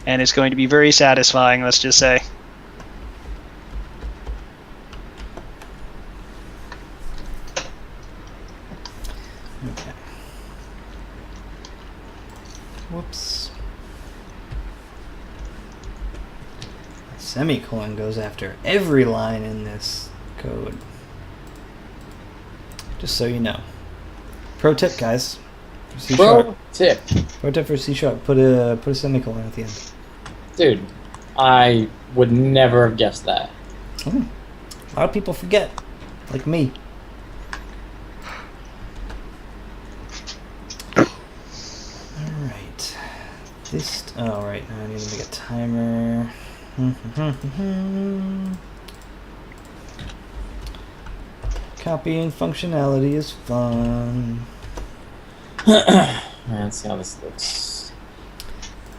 S4: and it's going to be very satisfying, let's just say.
S1: Okay. Whoops. Semicolon goes after every line in this code. Just so you know. Pro tip, guys. For C
S3: Pro tip.
S1: Pro tip for C#. Put a semicolon at the end.
S3: Dude, I would never have guessed that.
S1: A lot of people forget, like me. Alright. Alright, now I need to make a timer. Copying functionality is fun.
S3: Let's see how this looks.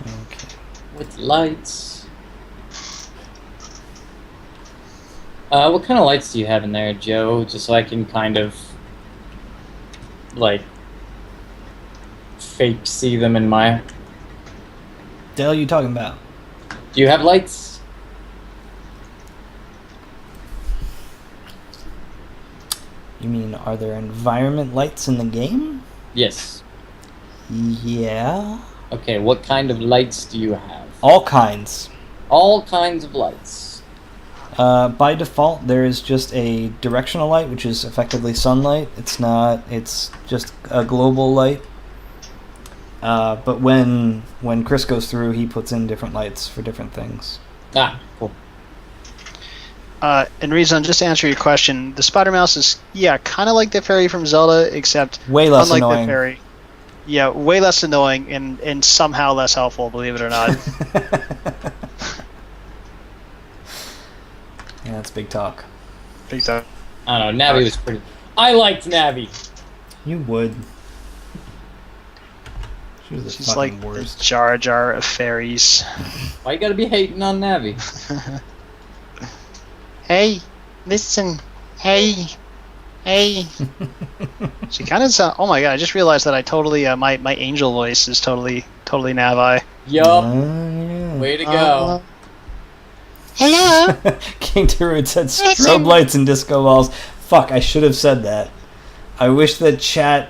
S1: Okay.
S3: With lights. What kind of lights do you have in there, Joe? Just so I can kind of, like, fake see them in my...
S1: The hell are you talking about?
S3: Do you have lights?
S1: You mean, are there environment lights in the game?
S3: Yes.
S1: Yeah.
S3: Okay, what kind of lights do you have?
S1: All kinds.
S3: All kinds of lights.
S1: By default, there is just a directional light, which is effectively sunlight. It's just a global light. But when Chris goes through, he puts in different lights for different things.
S3: Ah, cool.
S4: And Rezon, just to answer your question, the spider mouse is kind of like the fairy from Zelda, except
S1: Way less
S4: unlike
S1: annoying.
S4: the fairy. Yeah, way less annoying and somehow less helpful, believe it or not.
S1: Yeah, that's big talk.
S4: Big time.
S3: I don't know, Navi was pretty... I liked Navi!
S1: You would. She was the
S4: She's
S1: fucking
S4: like the
S1: worst.
S4: Jar Jar of fairies.
S3: Why you gotta be hating on Navi?
S4: Hey, listen. Hey. She kind of sounds... Oh my god, I just realized that I totally... my angel voice is totally Navi.
S3: Yup.
S1: Yeah.
S3: Way to go.
S4: Hello?
S1: King Tarut said strobe lights and disco balls. Fuck, I should have said that. I wish that chat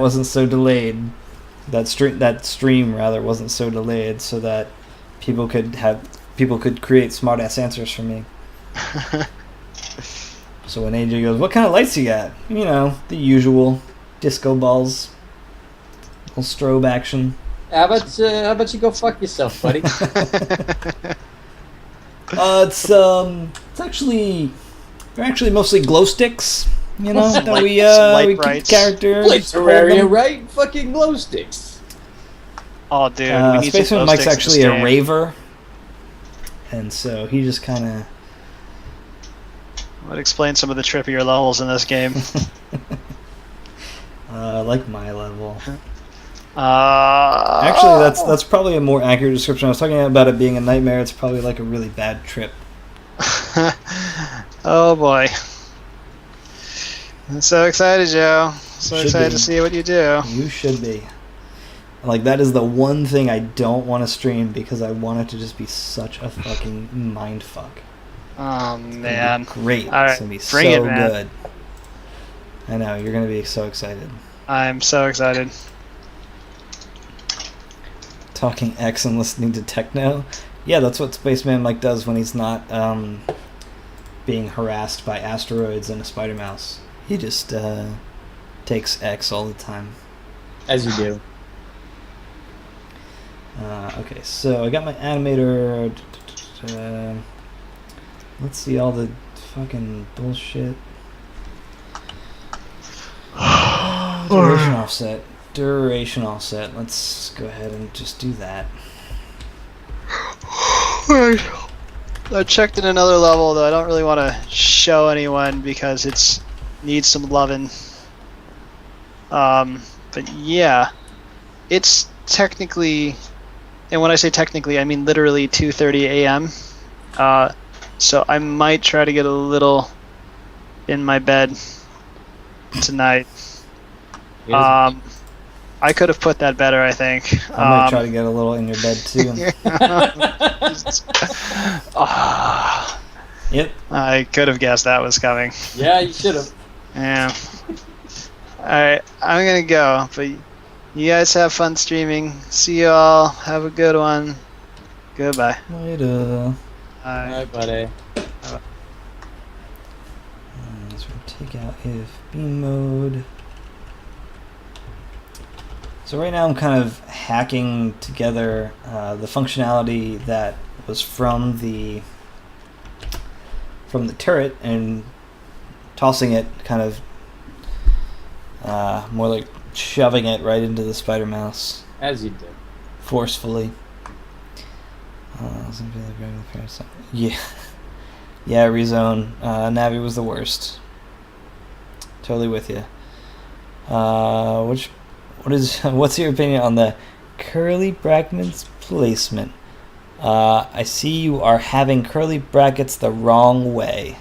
S1: wasn't so delayed. That stream rather wasn't so delayed, so that people could create smart ass answers for me. So when AJ goes, "What kind of lights you got?" You know, the usual disco balls, little strobe action.
S3: How about you go fuck yourself, buddy?
S1: It's actually they're actually mostly glow sticks. You know, that we
S4: light
S1: keep
S4: brights.
S1: characters.
S3: Like
S1: hold
S3: Terraria,
S1: them.
S3: right? Fucking glow sticks.
S4: Oh, dude. We need
S1: Spaceman
S4: some
S1: Mike's
S4: glow sticks in
S1: actually
S4: this
S1: a
S4: game.
S1: raver, and so he just kind of.
S4: Would explain some of the trippier levels in this game.
S1: Like my level.
S4: Actually,
S1: Actually, that's probably a more accurate description. I was talking about it being a nightmare. It's probably like a really bad trip.
S4: Oh boy. I'm so excited, Joe. So
S1: Should
S4: excited
S1: be.
S4: to see what you do.
S1: You should be. Like, that is the one thing I don't want to stream because I want it to just be such a fucking mindfuck.
S4: Oh man.
S1: Great.
S4: All right,
S1: It's going to be
S4: bring
S1: so
S4: it, man.
S1: good. I know, you're going to be so excited.
S4: I'm so excited.
S1: Talking X and listening to techno. Yeah, that's what Spaceman Mike does when he's not being harassed by asteroids and a spider mouse. He just takes X all the time.
S3: As you do.
S1: Okay, so I got my animator. Let's see all the fucking bullshit. Duration offset. Duration offset. Let's go ahead and just do that.
S4: I checked in another level, though I don't really want to show anyone because it's needs some loving. But yeah, it's technically, and when I say technically, I mean literally 2:30 a.m. So I might try to get a little in my bed tonight. I could have put that better, I think.
S1: I might try to get a little in your bed too. Yep.
S4: I could have guessed that was coming.
S3: Yeah, you should have.
S4: Yeah. Alright, I'm gonna go, but You guys have fun streaming. See you all. Have a good one. Goodbye.
S1: Later.
S4: Bye.
S2: Alright, buddy.
S1: So take out if beam mode. So right now I'm kind of hacking together the functionality that was from the turret and tossing it, kind of more like shoving it right into the spider mouse.
S2: As you did.
S1: Forcefully. Yeah. Yeah, rezone. Navi was the worst. Totally with you. What's your opinion on the curly brackets placement? I see you are having curly brackets the wrong way.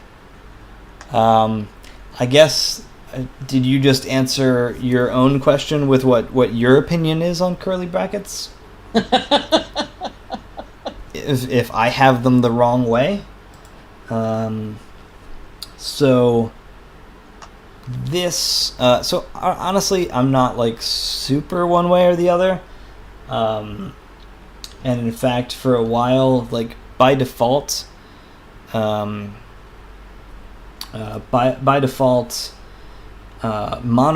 S1: I guess, did you just answer your own question with what your opinion is on curly brackets? if I have them the wrong way? So honestly, I'm not like super one way or the other. And in fact, for a while, like by default, mono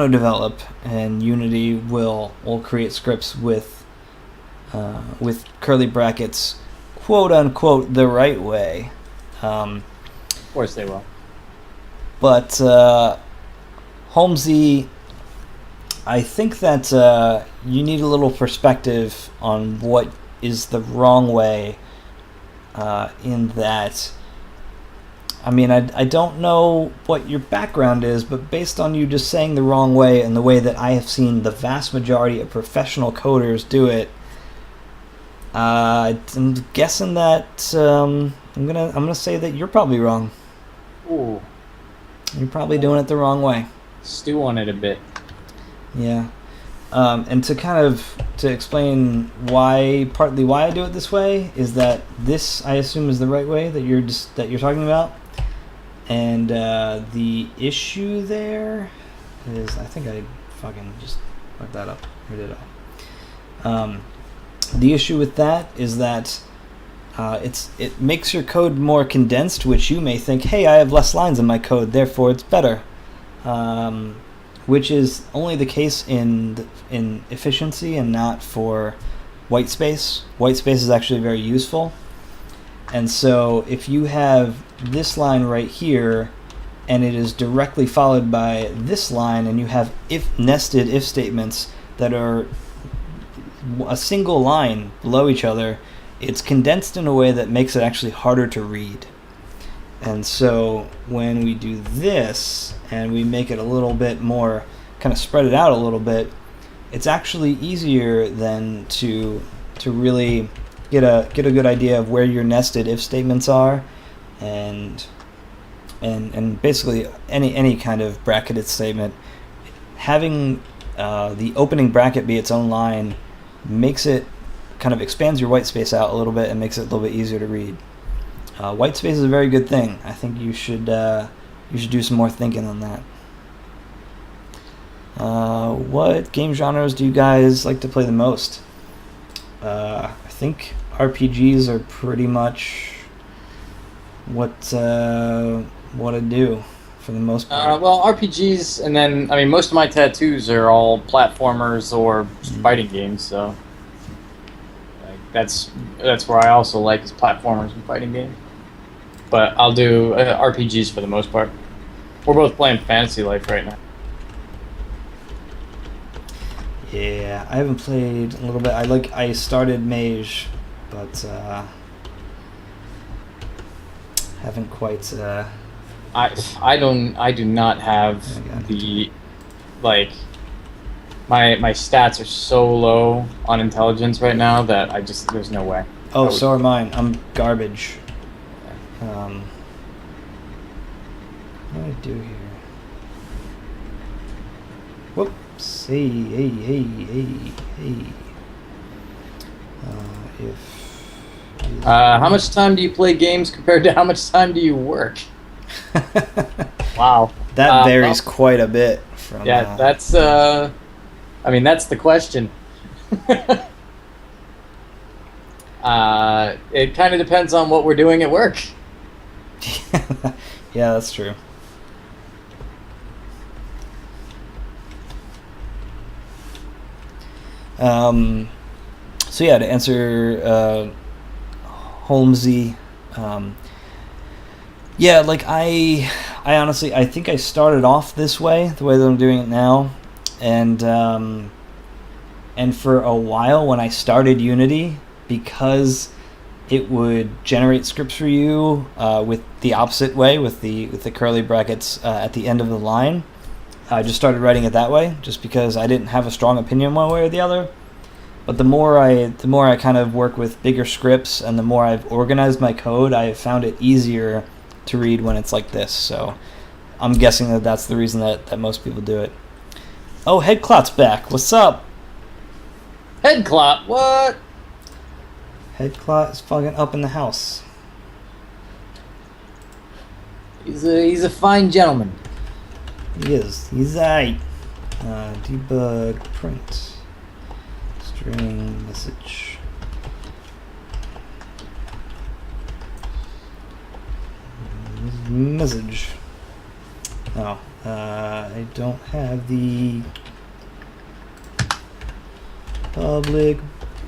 S1: develop and Unity will create scripts with curly brackets, quote unquote, the right way.
S2: Of course they will.
S1: But Holmesy, I think that you need a little perspective on what is the wrong way. In that, I mean, I don't know what your background is, but based on you just saying the wrong way and the way that I have seen the vast majority of professional coders do it, I'm guessing that I'm gonna say that you're probably wrong.
S2: Ooh.
S1: You're probably doing it the wrong way.
S2: Stew on it a bit.
S1: Yeah. And to explain partly why I do it this way is that this, I assume, is the right way that you're talking about. And the issue there is, I think I fucking just fucked that up. Or did I? The issue with that is that it makes your code more condensed, which you may think, hey, I have less lines in my code, therefore it's better. Which is only the case in efficiency and not for white space. White space is actually very useful. And so if you have this line right here and it is directly followed by this line and you have nested if statements that are a single line below each other, it's condensed in a way that makes it actually harder to read. And so when we do this and we make it a little bit more, kind of spread it out a little bit, it's actually easier than to really get a good idea of where your nested if statements are, and basically any kind of bracketed statement. Having the opening bracket be its own line makes it kind of expands your white space out a little bit and makes it a little bit easier to read. White space is a very good thing. I think you should do some more thinking on that. What game genres do you guys like to play the most? I think RPGs are pretty much what I do for the most part.
S2: Well, RPGs, and then, I mean, most of my tattoos are all platformers or fighting games, so that's where I also like is platformers and fighting games. But I'll do RPGs for the most part. We're both playing Fantasy Life right now.
S1: Yeah, I haven't played a little bit. I started Mage, but haven't quite.
S2: I do not have the, like, my stats are so low on intelligence right now that there's no way.
S1: Oh, so are mine. I'm garbage. What do I do here? Whoops. Hey.
S2: How much time do you play games compared to how much time do you work? Wow.
S1: That varies quite a bit from.
S2: Yeah, that's I mean, that's the question. It kind of depends on what we're doing at work.
S1: Yeah, that's true. So yeah, to answer Holmesy, yeah, like I honestly, I think I started off this way, the way that I'm doing it now, and for a while when I started Unity, because it would generate scripts for you with the opposite way, with the curly brackets at the end of the line. I just started writing it that way, just because I didn't have a strong opinion one way or the other. But the more I kind of work with bigger scripts, and the more I've organized my code, I have found it easier to read when it's like this. So I'm guessing that that's the reason that most people do it. Oh, Headclot's back. What's up?
S2: Headclot, what?
S1: Headclot is fucking up in the house.
S2: He's a fine gentleman.
S1: He is. He's aight. Debug print. String message. Message. Oh, I don't have the public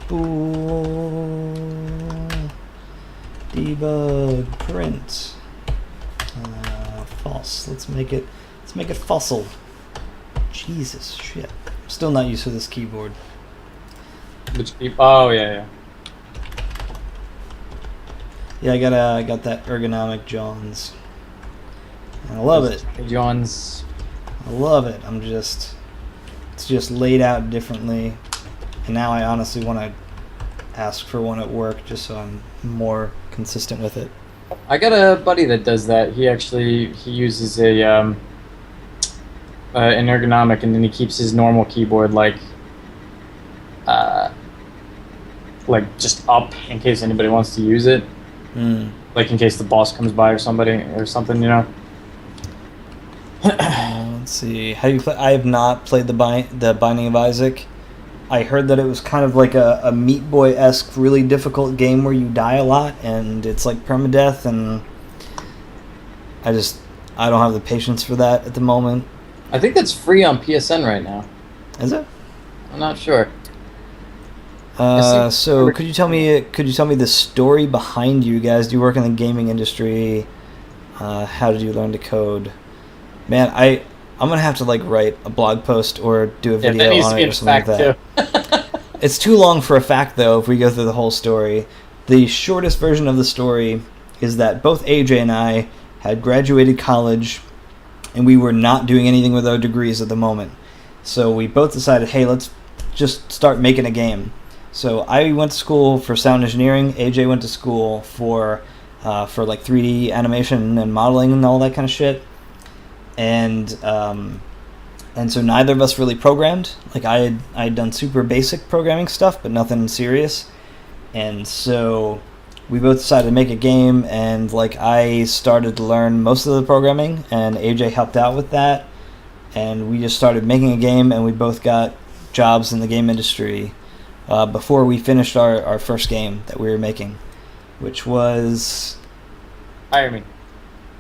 S1: bool debug print. False. Let's make it fossil. Jesus shit. I'm still not used to this keyboard.
S2: Oh yeah.
S1: Yeah, I got that ergonomic Johns. I love it.
S2: Johns.
S1: I love it. It's just laid out differently, and now I honestly want to ask for one at work just so I'm more consistent with it.
S2: I got a buddy that does that. He uses an ergonomic, and then he keeps his normal keyboard like just up in case anybody wants to use it. Like in case the boss comes by or somebody or something, you know.
S1: Let's see. How do you play? I have not played the Binding of Isaac. I heard that it was kind of like a Meat Boy-esque, really difficult game where you die a lot and it's like permadeath, and I don't have the patience for that at the moment.
S2: I think that's free on PSN right now.
S1: Is it?
S2: I'm not sure.
S1: So could you tell me the story behind you guys? Do you work in the gaming industry? How did you learn to code? Man, I'm gonna have to like write a blog post or do a video on it or something like that. It's too long for a fact though if we go through the whole story. The shortest version of the story is that both AJ and I had graduated college and we were not doing anything with our degrees at the moment. So we both decided, hey, let's just start making a game. So I went to school for sound engineering. AJ went to school for like 3D animation and modeling and all that kind of shit. And so neither of us really programmed. Like I had done super basic programming stuff, but nothing serious. And so we both decided to make a game, and like I started to learn most of the programming, and AJ helped out with that. And we just started making a game, and we both got jobs in the game industry before we finished our first game that we were making, which was
S2: Hire Me.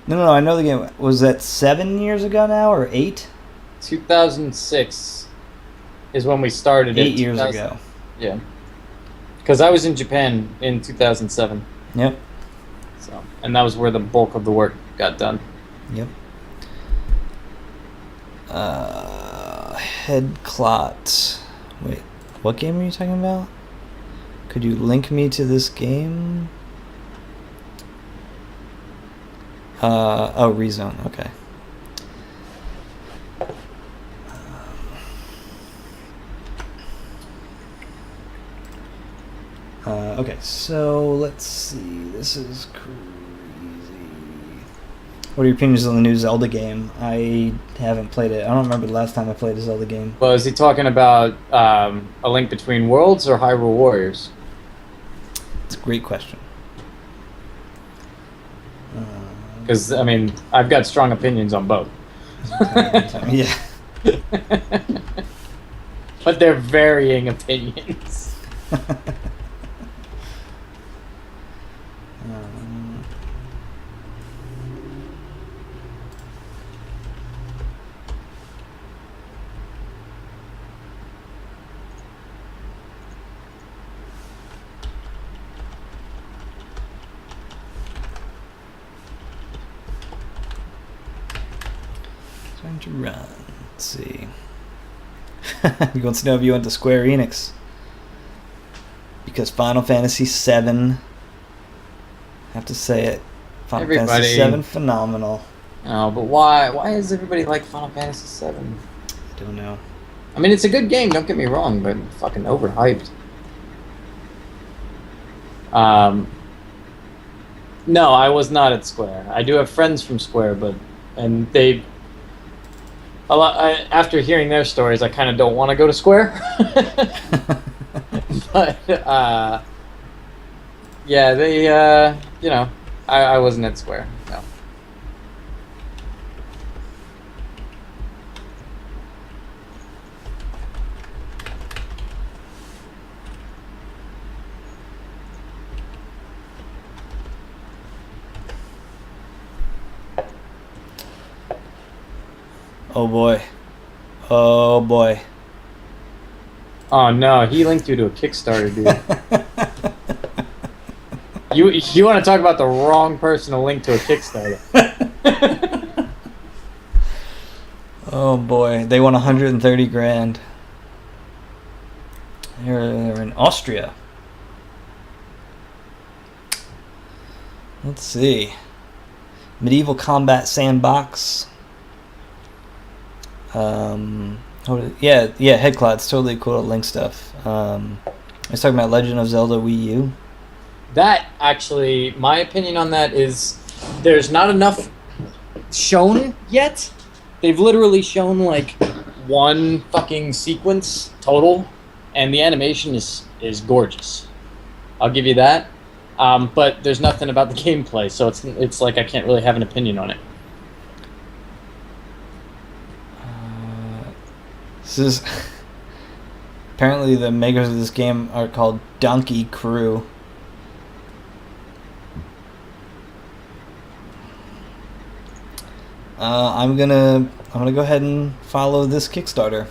S1: No, I know the game. Was that 7 years ago now, or 8?
S2: 2006 is when we started.
S1: 8 years ago.
S2: Yeah. Because I was in Japan in 2007.
S1: Yep.
S2: So, and that was where the bulk of the work got done.
S1: Yep. Headclot. Wait, what game are you talking about? Could you link me to this game? Rezone, okay. Okay, so let's see. This is crazy. What are your opinions on the new Zelda game? I haven't played it. I don't remember the last time I played a Zelda game.
S2: Well, is he talking about A Link Between Worlds or Hyrule Warriors?
S1: It's a great question.
S2: Because, I mean, I've got strong opinions on both.
S1: Yeah.
S2: but they're varying opinions.
S1: Trying to run. Let's see. He wants to know if you went to Square Enix. Because Final Fantasy VII, I have to say it, Final Fantasy VII, phenomenal.
S2: Oh, but why? Why does everybody like Final Fantasy VII?
S1: I don't know.
S2: I mean, it's a good game. Don't get me wrong, but fucking overhyped. No, I was not at Square. I do have friends from Square, and they. After hearing their stories, I kind of don't want to go to Square. But yeah, they you know, I wasn't at Square. No.
S1: Oh boy. Oh boy.
S2: Oh no, he linked you to a Kickstarter, dude. You want to talk about the wrong person to link to a Kickstarter.
S1: Oh boy, they won 130 grand. They're in Austria. Let's see. Medieval Combat Sandbox. Yeah, Headcloud's totally cool to link stuff. I was talking about Legend of Zelda Wii U.
S2: That actually, my opinion on that is there's not enough shown yet. They've literally shown like one fucking sequence total, and the animation is gorgeous. I'll give you that. But there's nothing about the gameplay, so it's like I can't really have an opinion on it.
S1: This is apparently the makers of this game are called Donkey Crew. I'm gonna go ahead and follow this Kickstarter.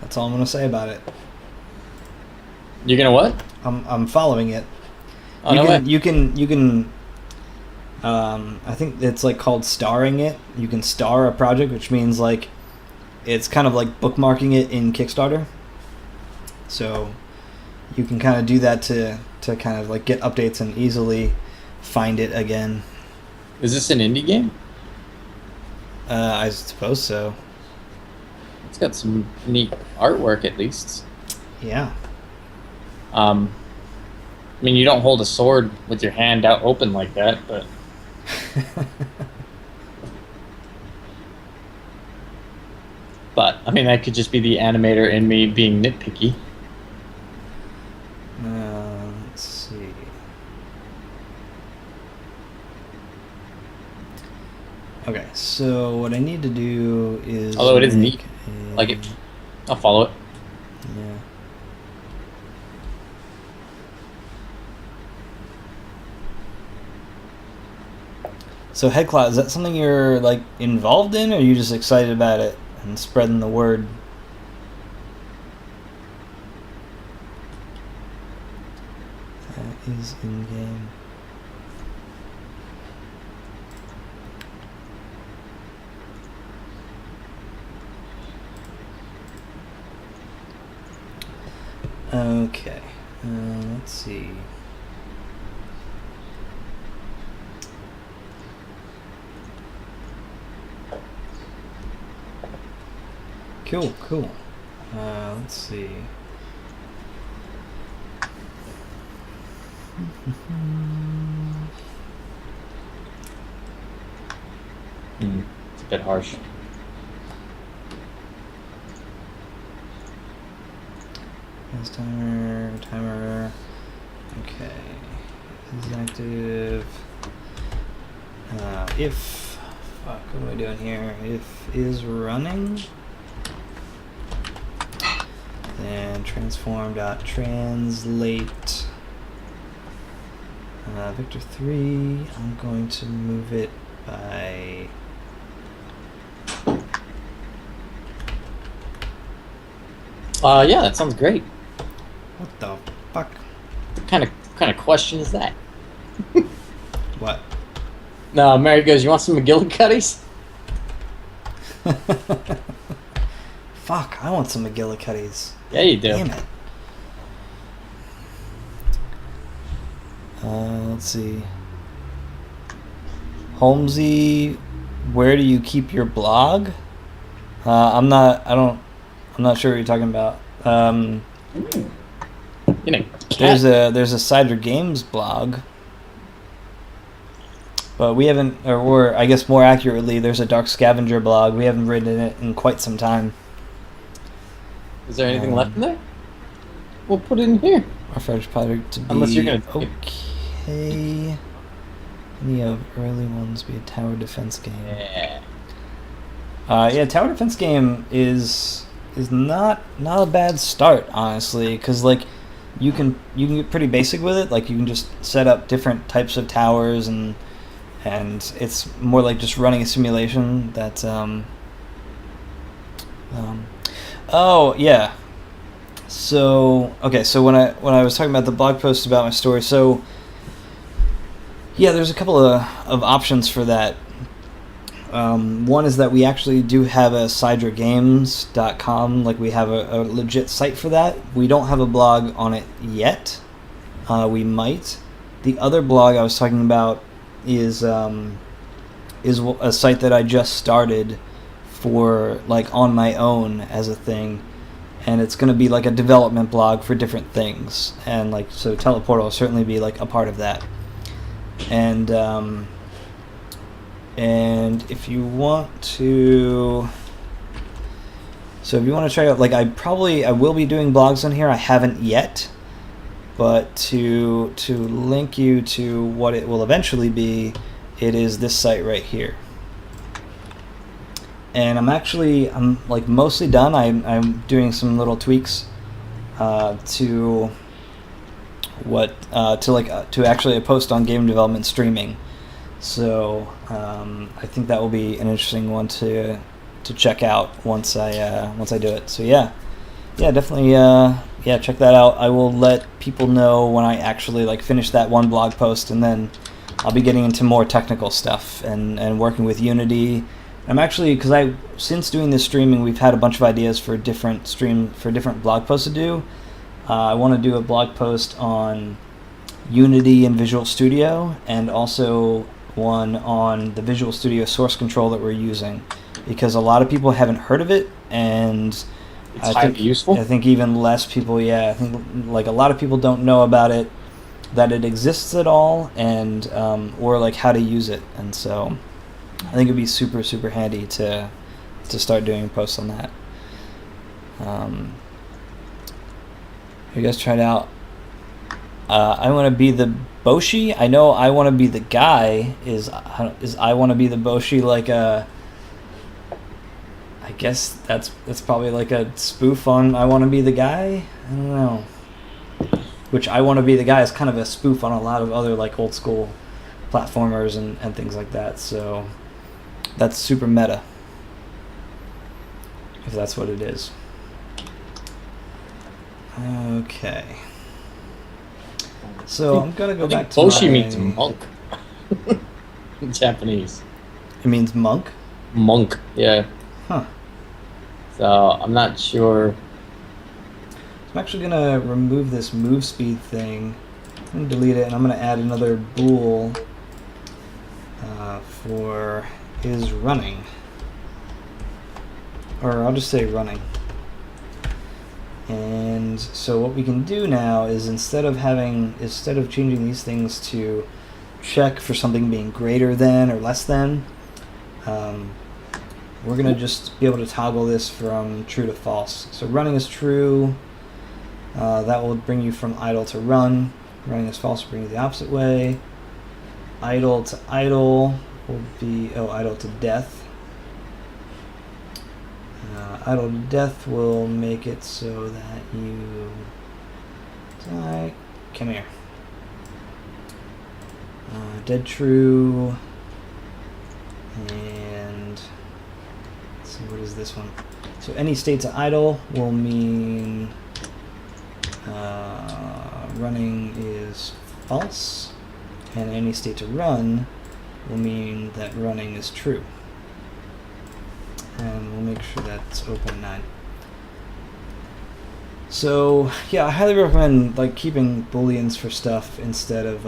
S1: That's all I'm gonna say about it.
S2: You're gonna what?
S1: I'm following it.
S2: Oh, no way.
S1: You can. I think it's like called starring it. You can star a project, which means like it's kind of like bookmarking it in Kickstarter. So you can kind of do that to kind of like get updates and easily find it again.
S2: Is this an indie game?
S1: I suppose so.
S2: It's got some neat artwork, at least.
S1: Yeah.
S2: I mean, you don't hold a sword with your hand out open like that, but... But, I mean, that could just be the animator in me being nitpicky.
S1: Let's see. Okay, so what I need to do is...
S2: Although it is neat. Like it. I'll follow it.
S1: Yeah. So Headcloud, is that something you're like involved in, or are you just excited about it and spreading the word? That is in game. Okay, let's see. Cool. Let's see.
S2: It's a bit harsh.
S1: Yes, timer. Okay. This is active. If... Fuck, what am I doing here? If is running? Then transform.translate vector 3. I'm going to move it by
S2: Yeah, that sounds great.
S1: what the fuck?
S2: What kind of question is that?
S1: What?
S2: No, Mary goes, you want some McGillicuddies?
S1: Fuck, I want some McGillicuddies.
S2: Yeah, you do.
S1: Damn it. Let's see. Holmesy, where do you keep your blog? I'm not sure what you're talking about.
S2: You know,
S1: There's a Psydra Games blog. But we haven't, or I guess more accurately, there's a Dark Scavenger blog. We haven't written it in quite some time.
S2: Is there anything left in there? We'll put it in here.
S1: Our French project to be
S2: Unless you're gonna
S1: okay. Any of early ones be a tower defense game?
S2: Yeah.
S1: Yeah, tower defense game is not a bad start, honestly, because like you can get pretty basic with it. Like you can just set up different types of towers and it's more like just running a simulation that oh yeah. So okay, so when I was talking about the blog post about my story, so yeah, there's a couple of options for that. One is that we actually do have a PsydraGames.com, like we have a legit site for that. We don't have a blog on it yet. We might. The other blog I was talking about is a site that I just started for like on my own as a thing, and it's going to be like a development blog for different things, and like so Teleport will certainly be like a part of that. And if you want to, so if you want to try out, like I will be doing blogs on here. I haven't yet, but to link you to what it will eventually be, it is this site right here. And I'm like mostly done. I'm doing some little tweaks to actually a post on game development streaming. So I think that will be an interesting one to check out once I do it. So yeah, definitely check that out. I will let people know when I actually like finish that one blog post, and then I'll be getting into more technical stuff and working with Unity. I'm actually, since doing this streaming, we've had a bunch of ideas for different blog posts to do. I want to do a blog post on Unity and Visual Studio, and also one on the Visual Studio source control that we're using, because a lot of people haven't heard of it, and
S2: it's highly useful.
S1: I think even less people, I think like a lot of people don't know about it, that it exists at all, and or like how to use it, and so I think it'd be super, super handy to start doing posts on that. You guys tried out. I want to be the Boshi. I know I want to be the guy. Is I want to be the Boshi like a? I guess that's probably like a spoof on I want to be the guy. I don't know. Which I want to be the guy is kind of a spoof on a lot of other like old school platformers and things like that. So that's super meta, if that's what it is. Okay. So I'm gonna go back to
S2: Boshi means monk in Japanese.
S1: It means monk?
S2: Monk, yeah.
S1: Huh.
S2: So I'm not sure.
S1: I'm actually gonna remove this move speed thing. I'm gonna delete it, and I'm gonna add another bool for is running. Or I'll just say running. And so what we can do now is instead of changing these things to check for something being greater than or less than, we're going to just be able to toggle this from true to false. So running is true. That will bring you from idle to run. Running is false will bring you the opposite way. Idle to idle will be idle to death. Idle to death will make it so that you die. Come here. Dead true. And let's see, what is this one? So any states of idle will mean running is false, and any state to run will mean that running is true. And we'll make sure that's 0.9. So yeah, I highly recommend like keeping booleans for stuff instead of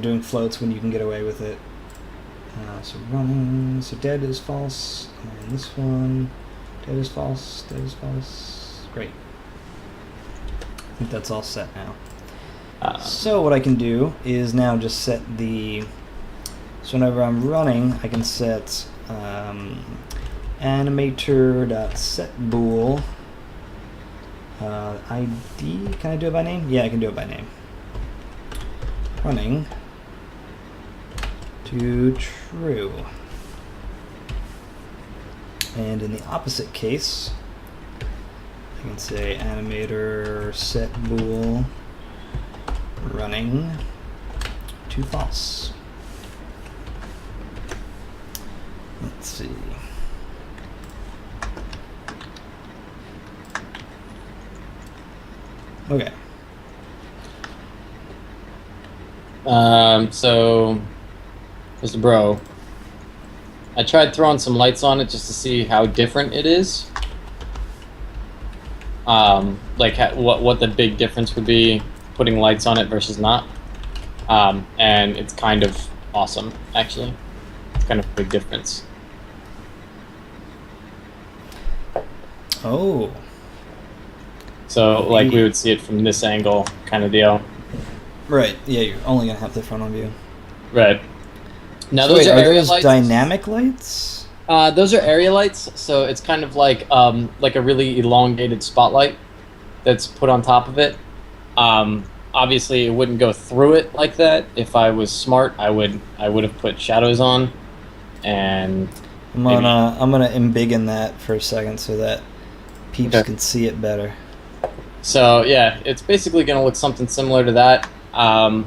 S1: doing floats when you can get away with it. So running, so dead is false, and this one, dead is false, dead is false. Great. I think that's all set now. So what I can do is now just set the, so whenever I'm running, I can set animator.setBool ID. Can I do it by name? Yeah, I can do it by name. Running to true. And in the opposite case, I can say animator set bool running to false. Let's see. Okay.
S3: So, Mr. Bro, I tried throwing some lights on it just to see how different it is. Like what the big difference would be putting lights on it versus not. And it's kind of awesome, actually. It's kind of a big difference.
S1: Oh.
S3: So, like, we would see it from this angle kind of deal.
S1: Right, yeah, you're only going to have the front on view.
S3: Right. Now,
S1: So
S3: those
S1: wait,
S3: are area
S1: those
S3: lights.
S1: dynamic lights?
S3: Those are area lights, so it's kind of like a really elongated spotlight that's put on top of it. Obviously, it wouldn't go through it like that. If I was smart, I would have put shadows on, and
S1: I'm gonna embiggen that for a second so that peeps
S3: Okay.
S1: can see it better.
S3: so yeah, it's basically going to look something similar to that. And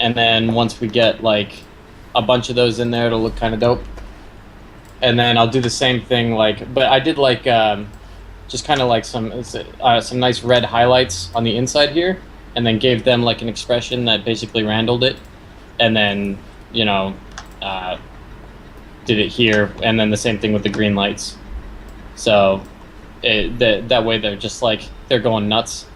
S3: then once we get like a bunch of those in there, it'll look kind of dope. And then I'll do the same thing, but I did just kind of like some nice red highlights on the inside here, and then gave them like an expression that basically randled it, and then did it here, and then the same thing with the green lights. So that way they're just like they're going nuts.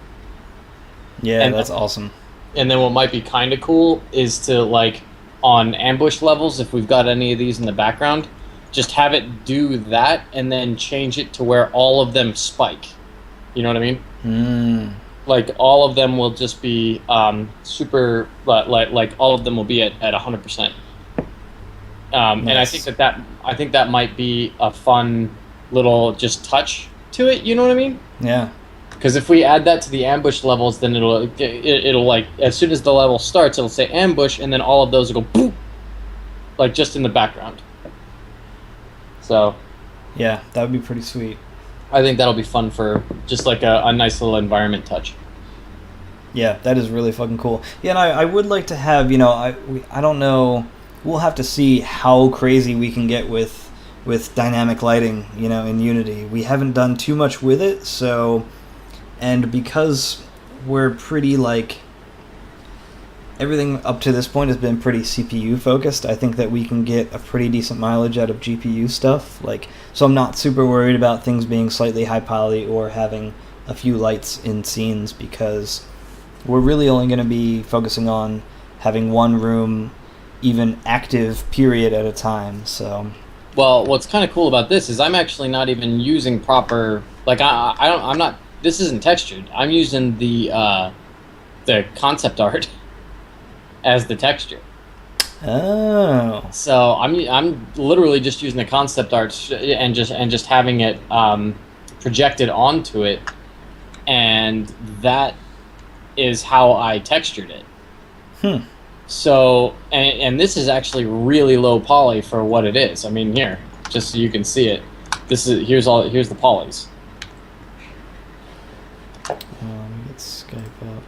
S1: Yeah,
S3: And-
S1: that's awesome.
S3: And then what might be kind of cool is to, like, on ambush levels, if we've got any of these in the background, just have it do that and then change it to where all of them spike. You know what I mean? Like, all of them will just be super, like all of them will be at 100%. And I
S1: Nice.
S3: think that might be a fun little just touch to it, you know what I mean?
S1: Yeah.
S3: Because if we add that to the ambush levels, then it'll like, as soon as the level starts, it'll say ambush, and then all of those will go boop, like just in the background. So
S1: Yeah, that would be pretty sweet.
S3: I think that'll be fun for just like a nice little environment touch.
S1: Yeah, that is really fucking cool. Yeah, and I would like to have, I don't know, we'll have to see how crazy we can get with dynamic lighting, in Unity. We haven't done too much with it, so, and because we're pretty, everything up to this point has been pretty CPU focused, I think that we can get a pretty decent mileage out of GPU stuff. So I'm not super worried about things being slightly high poly or having a few lights in scenes, because we're really only going to be focusing on having one room even active period at a time. So
S3: Well, what's kind of cool about this is I'm actually not even using proper, I'm not, this isn't textured. I'm using the concept art as the texture.
S1: oh,
S3: So I'm literally just using the concept art and just having it projected onto it, and that is how I textured it.
S2: So, and this is actually really low poly for what it is. I mean, here, just so you can see it. Here's the polys.
S1: Let's Skype up.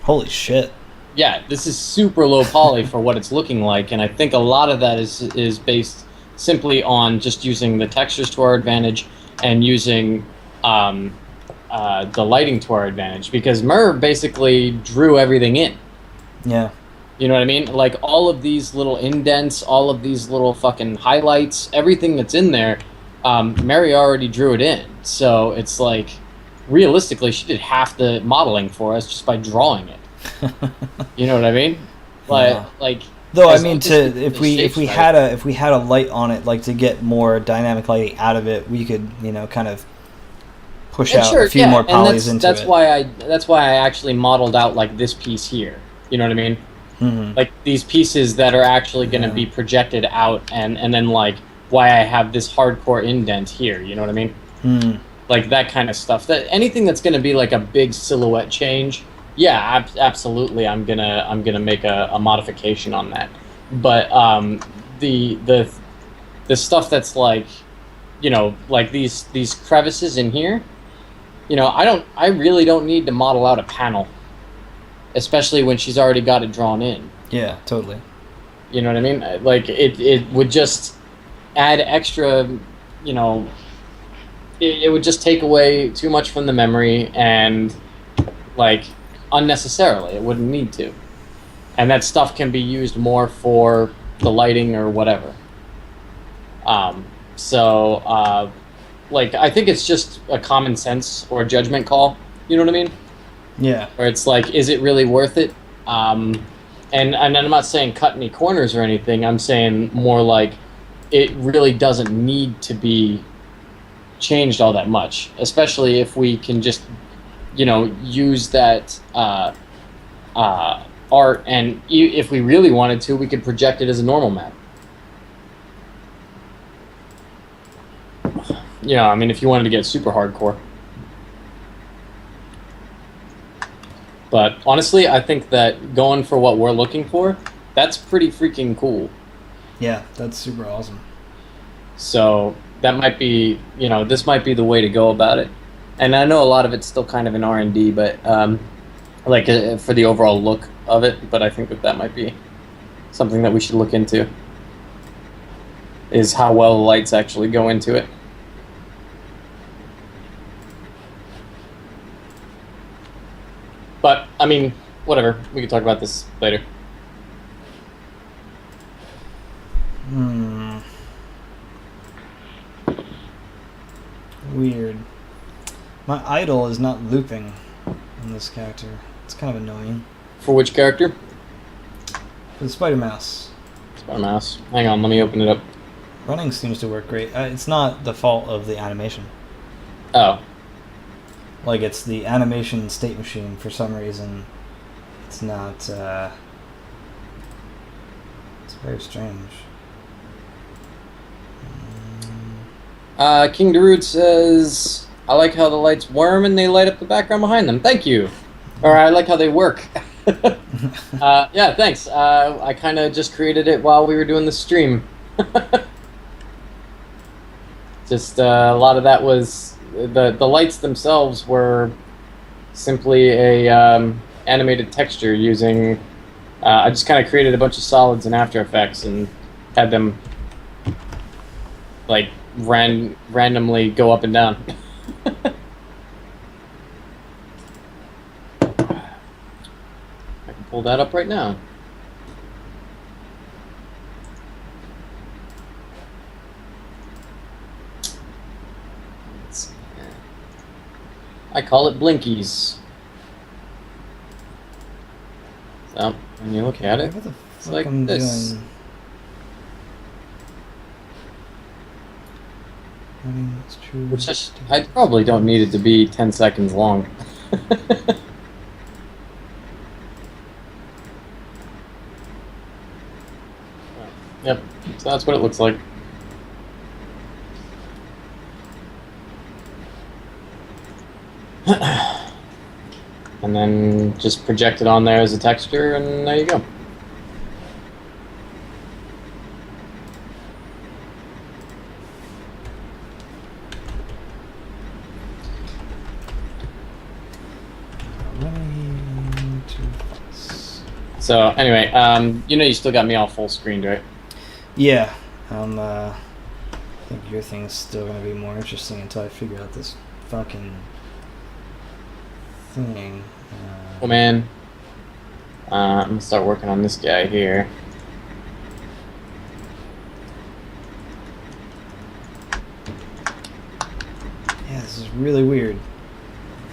S1: Holy shit.
S2: Yeah, this is super low poly for what it's looking like, and I think a lot of that is based simply on just using the textures to our advantage and using the lighting to our advantage, because Mur basically drew everything in.
S1: Yeah.
S2: You know what I mean? Like, all of these little indents, all of these little fucking highlights, everything that's in there, Mary already drew it in. So it's like, realistically, she did half the modeling for us just by drawing it. You know what I mean? Like
S1: though, I mean, if we had a light on it, like, to get more dynamic lighting out of it, we could, you know, kind of push out a few more polys into it.
S2: That's why I actually modeled out like this piece here. You know what I mean?
S1: Mm-hmm.
S2: Like these pieces that are actually going to be projected out, and then like why I have this hardcore indent here. You know what I mean?
S1: Mm.
S2: Like that kind of stuff. That anything that's going to be like a big silhouette change. Yeah, absolutely. I'm gonna make a modification on that. But the stuff that's like, you know, like these crevices in here. You know, I really don't need to model out a panel, especially when she's already got it drawn in.
S1: Yeah, totally.
S2: You know what I mean? Like, it would just add extra, you know, it would just take away too much from the memory, and, like, unnecessarily. It wouldn't need to. And that stuff can be used more for the lighting or whatever. Like, I think it's just a common sense or judgment call. You know what I mean?
S1: Yeah.
S2: Where it's like, is it really worth it? And I'm not saying cut any corners or anything. I'm saying more like it really doesn't need to be changed all that much, especially if we can just, you know, use that art, and if we really wanted to, we could project it as a normal map. Yeah, I mean, if you wanted to get super hardcore. But honestly, I think that going for what we're looking for, that's pretty freaking cool.
S1: Yeah, that's super awesome.
S2: So that might be, you know, this might be the way to go about it. And I know a lot of it's still kind of in R&D, but like for the overall look of it. But I think that might be something that we should look into, is how well the lights actually go into it. But, I mean, whatever. We can talk about this later.
S1: Weird. My idol is not looping on this character. It's kind of annoying.
S2: For which character?
S1: For the Spider Mouse.
S2: Spider Mouse. Hang on, let me open it up.
S1: Running seems to work great. It's not the fault of the animation.
S2: Oh.
S1: Like, it's the animation state machine for some reason. It's not, it's very strange.
S2: King Darude says, I like how the lights worm and they light up the background behind them. Thank you. Or I like how they work. Yeah, thanks. I kind of just created it while we were doing the stream. Just a lot of that was... The lights themselves were simply a animated texture using... I just kind of created a bunch of solids in After Effects and had them like randomly go up and down. I can pull that up right now. I call it blinkies. So, when you look at it,
S1: What the
S2: it's
S1: fuck
S2: like
S1: I'm
S2: this.
S1: doing? I mean, it's true.
S2: Which I probably don't need it to be 10 seconds long. Yep, so that's what it looks like. and then just project it on there as a texture, and there you go. So anyway, you know you still got me all full screened, right?
S1: Yeah. I think your thing's still gonna be more interesting until I figure out this fucking thing.
S2: Oh man. I'm gonna start working on this guy here.
S1: Yeah, this is really weird.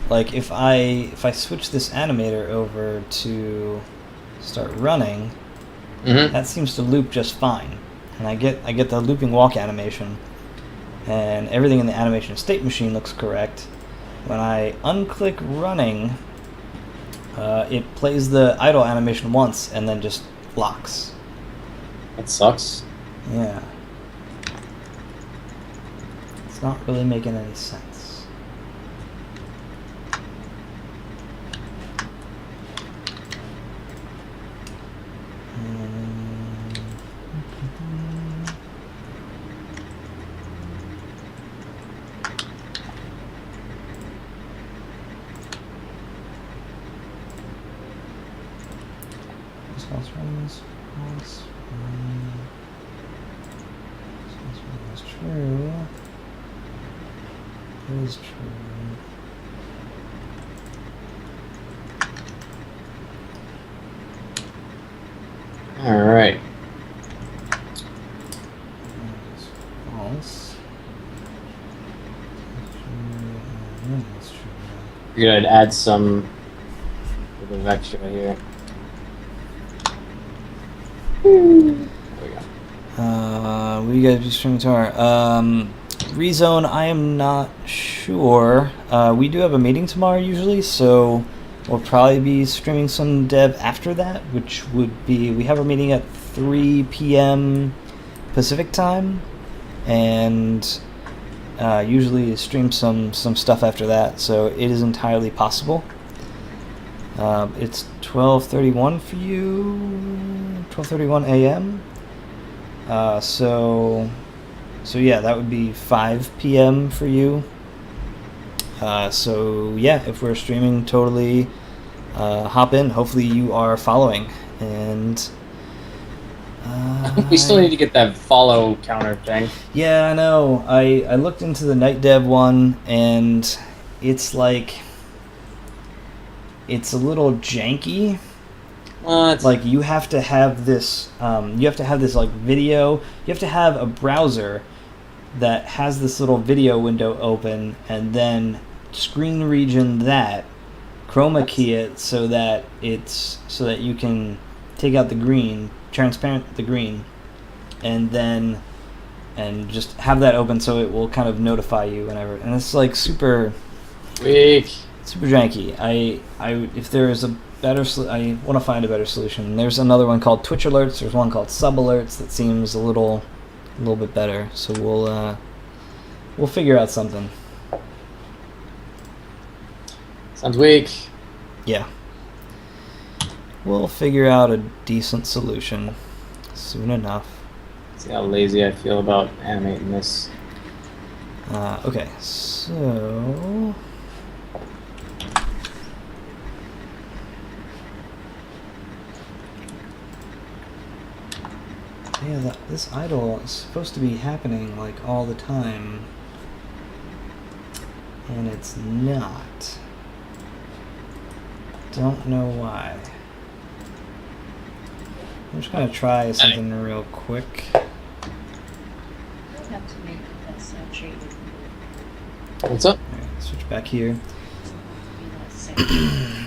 S1: Like if I switch this animator over to start running, that seems to loop just fine, and I get the looping walk animation, and everything in the animation state machine looks correct. When I unclick running, it plays the idle animation once and then just locks.
S2: That sucks.
S1: Yeah, it's not really making any sense.
S2: Alright.
S1: False.
S2: Figured I'd add some bit of extra here. There we go.
S1: What do you guys do streaming tomorrow? Rezone, I am not sure. We do have a meeting tomorrow usually, so we'll probably be streaming some dev after that, which would be, we have our meeting at 3 p.m. Pacific time, and usually stream some stuff after that, so it is entirely possible. It's 12:31 for you, 12:31 a.m. So yeah, that would be 5 p.m. for you. So yeah, if we're streaming, totally hop in. Hopefully you are following, and
S2: We still need to get that follow counter thing.
S1: yeah, I know. I looked into the night dev one, and it's like, it's a little janky.
S2: What?
S1: Like you have to have this like video. You have to have a browser that has this little video window open, and then screen region that, chroma key it so that you can take out the green, transparent the green, and just have that open so it will kind of notify you whenever. And it's like super
S2: Weak.
S1: super janky. If there is a better, I want to find a better solution. There's another one called Twitch Alerts. There's one called Sub Alerts that seems a little bit better. So we'll figure out something.
S2: Sounds weak.
S1: Yeah. We'll figure out a decent solution soon enough.
S2: See how lazy I feel about animating this.
S1: Okay, so yeah, this idle is supposed to be happening like all the time, and it's not. Don't know why. I'm just gonna try something real quick.
S5: Have to make that saturated.
S2: What's up?
S1: Alright, switch back here.
S5: Be that same.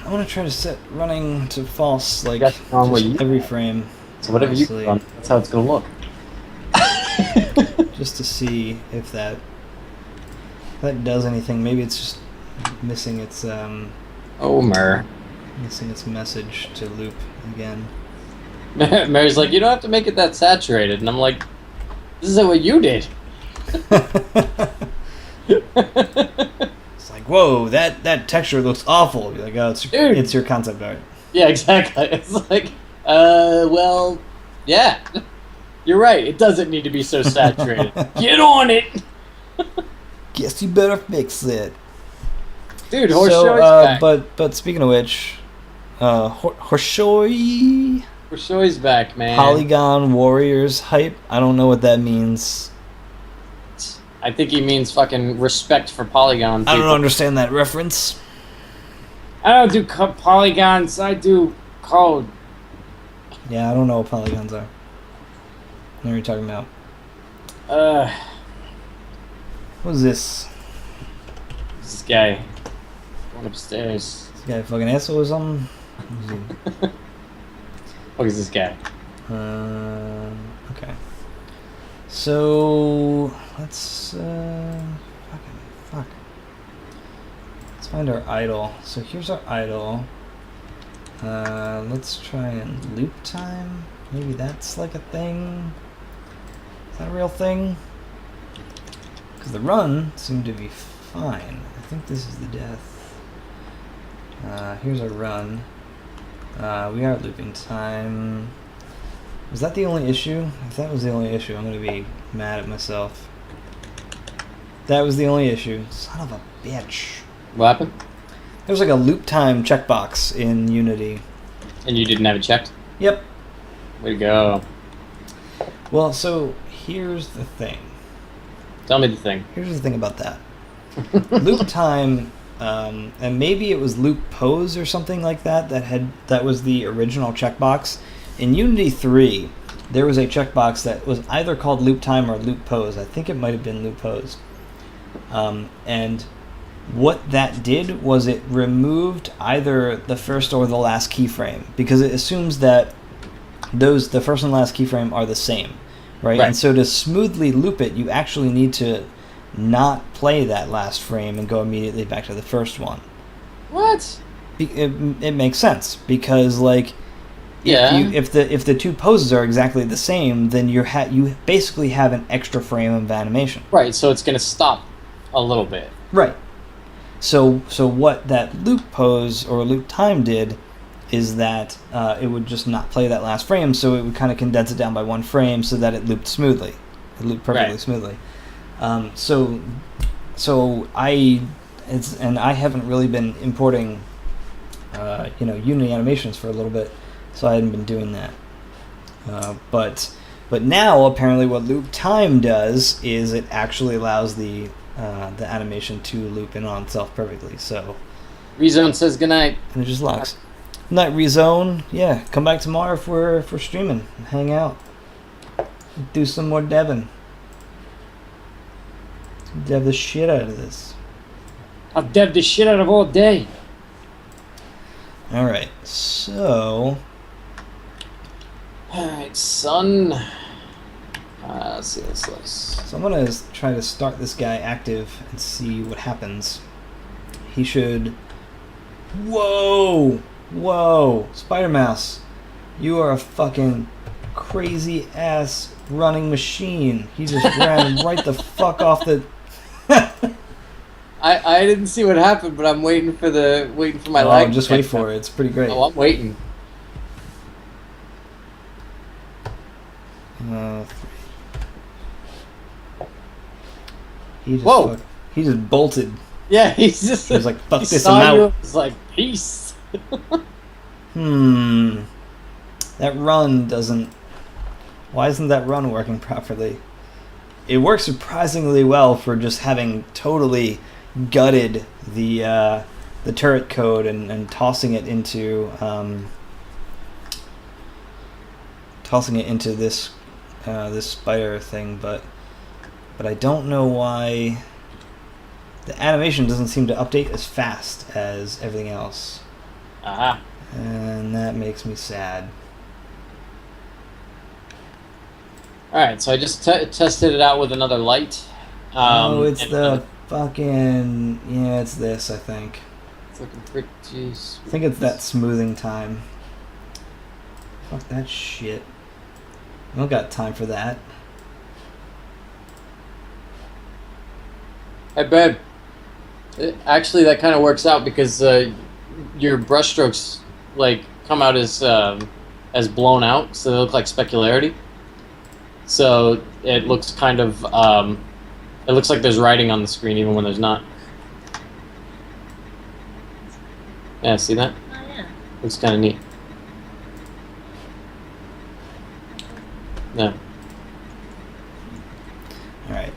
S1: I want to try to set running to false, like
S2: That's on what
S1: just
S2: you-
S1: every frame.
S2: So whatever you
S1: honestly,
S2: put on, that's how it's gonna look.
S1: just to see if that does anything. Maybe it's just missing its
S2: Omer.
S1: message to loop again.
S2: Mary's like, you don't have to make it that saturated, and I'm like, this is what you did.
S1: It's like, like, whoa, that texture looks awful. You're like, oh,
S2: Dude.
S1: it's your concept art.
S2: Yeah, exactly. It's like, well, yeah. You're right. It doesn't need to be so saturated. Get on it!
S1: Guess you better fix it.
S2: Dude, Horse
S1: So,
S2: Show is back.
S1: but speaking of which, Horshoy
S2: Horse Show is back, man.
S1: Polygon Warriors hype. I don't know what that means.
S2: I think he means fucking respect for Polygon people.
S1: I don't understand that reference.
S2: I don't do polygons. I do code.
S1: Yeah, I don't know what polygons are. What are you talking about? What is this?
S2: This guy going upstairs.
S1: This guy a fucking asshole or something? What is he?
S2: What is this guy?
S1: Okay. So let's fuck. Let's find our idol. So here's our idol. Let's try and loop time. Maybe that's like a thing. Is that a real thing? Because the run seemed to be fine. I think this is the death. Here's our run. We are at looping time. Was that the only issue? If that was the only issue, I'm going to be mad at myself. That was the only issue. Son of a bitch.
S2: What happened?
S1: There's like a loop time checkbox in Unity.
S2: And you didn't have it checked?
S1: Yep.
S2: Way to go.
S1: Well, so here's the thing.
S2: Tell me the thing.
S1: Here's the thing about that. Loop time, and maybe it was loop pose or something like that that was the original checkbox. In Unity 3, there was a checkbox that was either called loop time or loop pose. I think it might have been loop pose. And what that did was it removed either the first or the last keyframe, because it assumes that the first and last keyframe are the same, right? And so to smoothly loop it, you actually need to not play that last frame and go immediately back to the first one.
S2: What?
S1: It makes sense, because like if the two poses are exactly the same, then you basically have an extra frame of animation.
S2: Right, so it's going to stop a little bit.
S1: Right. So what that loop pose or loop time did is that it would just not play that last frame, so it would kind of condense it down by one frame so that it looped smoothly. It looped perfectly smoothly. And I haven't really been importing Unity animations for a little bit, so I hadn't been doing that. But now apparently what loop time does is it actually allows the animation to loop in on itself perfectly. So
S2: Rezone says goodnight.
S1: and it just locks. Night Rezone, yeah. Come back tomorrow if we're streaming. Hang out. Do some more deving. Dev the shit out of this.
S2: I've devved the shit out of all day.
S1: Alright, so
S2: Alright, son. Let's see this looks.
S1: So I'm gonna try to start this guy active and see what happens. He should. Whoa! Spider Mouse, you are a fucking crazy ass running machine. He just ran right the fuck off the.
S2: I didn't see what happened, but I'm waiting for my leg.
S1: Just wait for it. It's pretty great.
S2: Oh, I'm waiting.
S1: He just
S2: Whoa!
S1: He just bolted.
S2: Yeah, he's just.
S1: He was like, "Fuck
S2: he
S1: this,
S2: saw
S1: I'm
S2: you,
S1: out."
S2: He's like, peace.
S1: That run doesn't. Why isn't that run working properly? It works surprisingly well for just having totally gutted the turret code and tossing it into this this spider thing, but I don't know why the animation doesn't seem to update as fast as everything else.
S2: Aha.
S1: And that makes me sad.
S2: Alright, so I just tested it out with another light.
S1: It's the fucking... Yeah, it's this, I think.
S2: It's looking pretty...
S1: I think it's that smoothing time. Fuck that shit. I don't got time for that.
S2: Hey, babe.
S3: Actually, that kind of works out because your brushstrokes like come out as blown out, so they look like specularity. So it looks kind of it looks like there's writing on the screen even when there's not. Yeah, see that?
S5: Oh yeah.
S3: Looks kind of neat. Yeah.
S1: All right.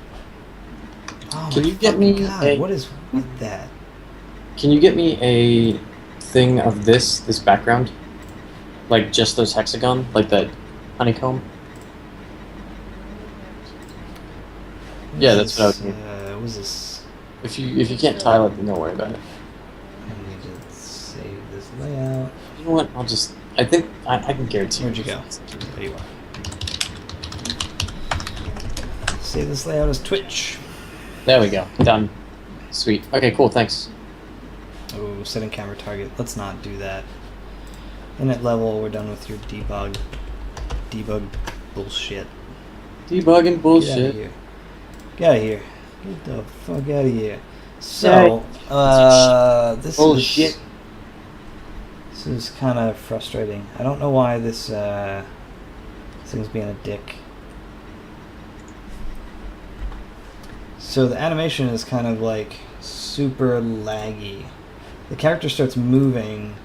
S1: Oh,
S3: Can
S1: my
S3: you get
S1: fucking
S3: me
S1: God,
S3: a-
S1: what is with that?
S3: Can you get me a thing of this background? Like just those hexagon, like that honeycomb? Yeah, that's what I was thinking.
S1: What was this?
S3: If you can't tile it, then don't worry about it.
S1: I need to save this layout.
S3: You know what? I'll just. I think I can guarantee.
S1: Where'd you go? There you are. Save this layout as Twitch.
S3: There we go. Done. Sweet. Okay, cool. Thanks.
S1: Oh, setting camera target. Let's not do that. Init level, we're done with your debug bullshit.
S3: Debugging
S1: Get out
S3: bullshit.
S1: of here. Get out of here. Get the fuck out of here. So, this
S3: Bullshit.
S1: This is kind of frustrating. I don't know why this thing's being a dick. So the animation is kind of like super laggy. The character starts moving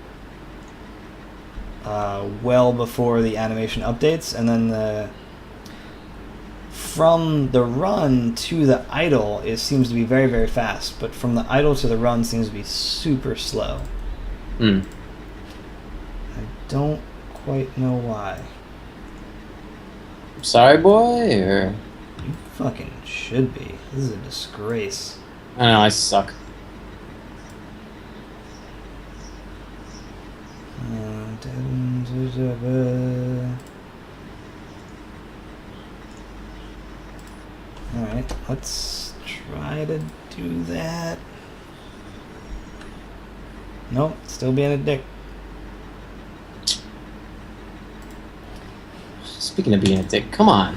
S1: well before the animation updates, and then from the run to the idle it seems to be very, very fast, but from the idle to the run seems to be super slow.
S3: Hmm.
S1: I don't quite know why.
S3: Sorry, boy. Or
S1: You fucking should be. This is a disgrace.
S3: I know I suck.
S1: Alright, let's try to do that. Nope, still being a dick.
S3: Speaking of being a dick, come on.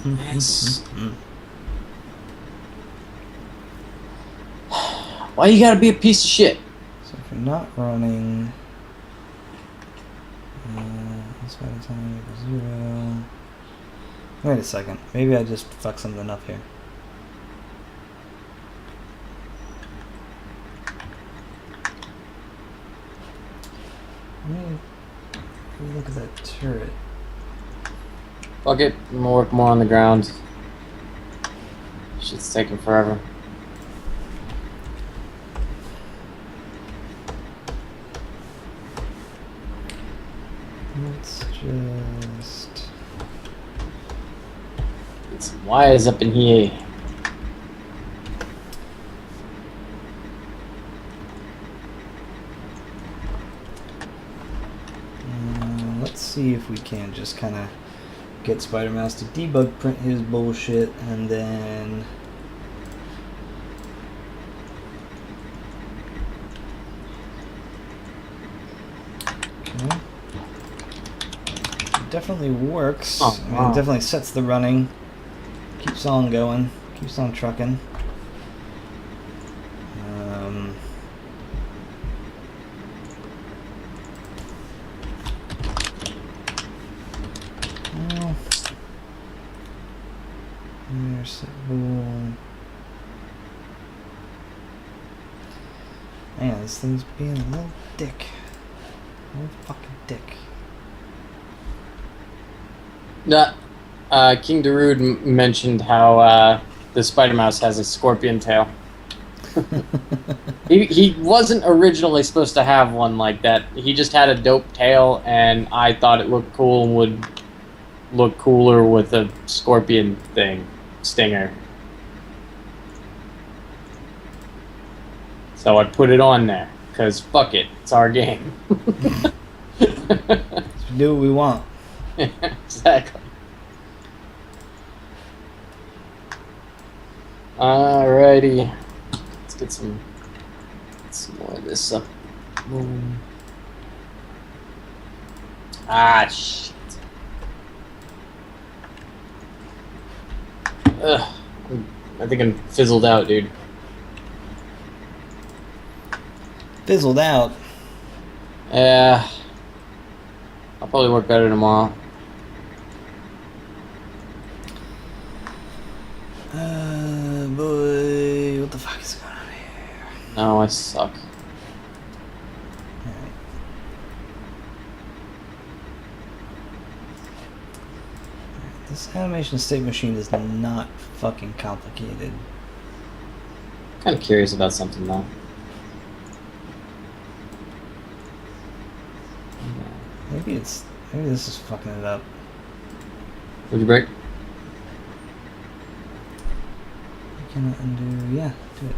S3: Yes. Why you gotta be a piece of shit?
S1: So if you're not running, that's by the time you go 0. Wait a second, maybe I just fucked something up here. Let me look at that turret.
S3: Fuck it, I'm gonna work more on the ground. Shit's taking forever.
S1: Let's just...
S3: Get some wires up in here.
S1: Let's see if we can just kind of get Spider-Mouse to debug print his bullshit, and then okay. It definitely works.
S3: Oh,
S1: I mean,
S3: wow.
S1: it definitely sets the running, keeps on going, keeps on trucking. Man, this thing's being a little dick. A little fucking dick.
S3: King Darude mentioned how the Spider Mouse has a scorpion tail. He wasn't originally supposed to have one like that. He just had a dope tail, and I thought it looked cool and would look cooler with a scorpion stinger. So I put it on there, because fuck it, it's our game.
S1: Let's do what we want.
S3: Exactly. Alrighty. Let's get some more of this up. Boom. Ah, shit.
S2: Ugh. I think I'm fizzled out, dude.
S1: Fizzled out.
S2: Yeah. I'll probably work better tomorrow.
S1: Boy, what the fuck is going on here?
S2: No, I suck.
S1: Alright. This animation state machine is not fucking complicated.
S2: Kind of curious about something though.
S1: Maybe this is fucking it up.
S2: Would you break?
S1: I cannot undo. Yeah, do it.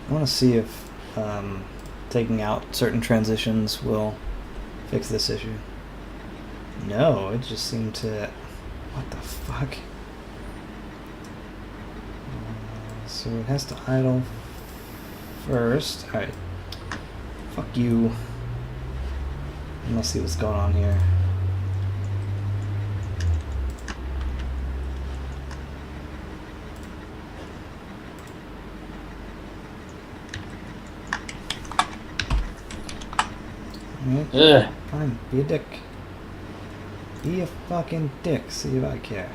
S1: I want to see if taking out certain transitions will fix this issue. No, it just seemed to... What the fuck? So it has to idle first. Alright. Fuck you. Let's see what's going on here. Alright.
S2: Ugh.
S1: Fine, be a dick. Be a fucking dick, see if I care.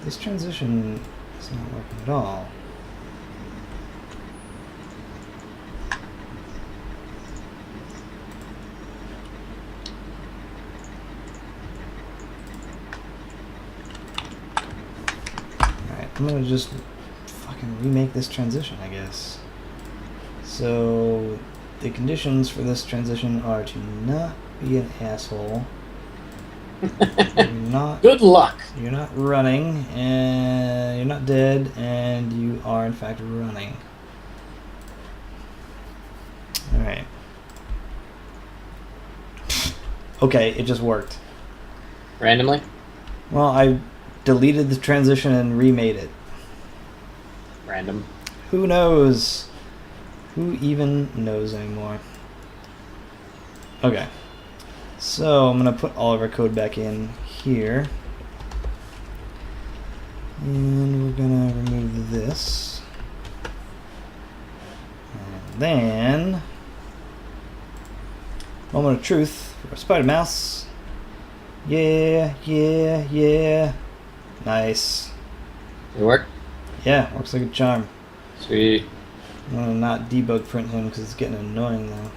S1: This transition is not working at all. Alright, I'm gonna just fucking remake this transition, I guess. So, the conditions for this transition are to not be an asshole. You're not
S2: Good luck.
S1: You're not running, and you're not dead, and you are in fact running. Alright. Okay, it just worked.
S2: Randomly?
S1: Well, I deleted the transition and remade it.
S2: Random.
S1: Who knows? Who even knows anymore? Okay. So, I'm going to put all of our code back in here. And we're going to remove this. And then... Moment of truth for a spider mouse. Yeah, yeah, yeah. Nice.
S2: It work?
S1: Yeah, works like a charm.
S2: Sweet.
S1: I'm going to not debug print him because it's getting annoying now.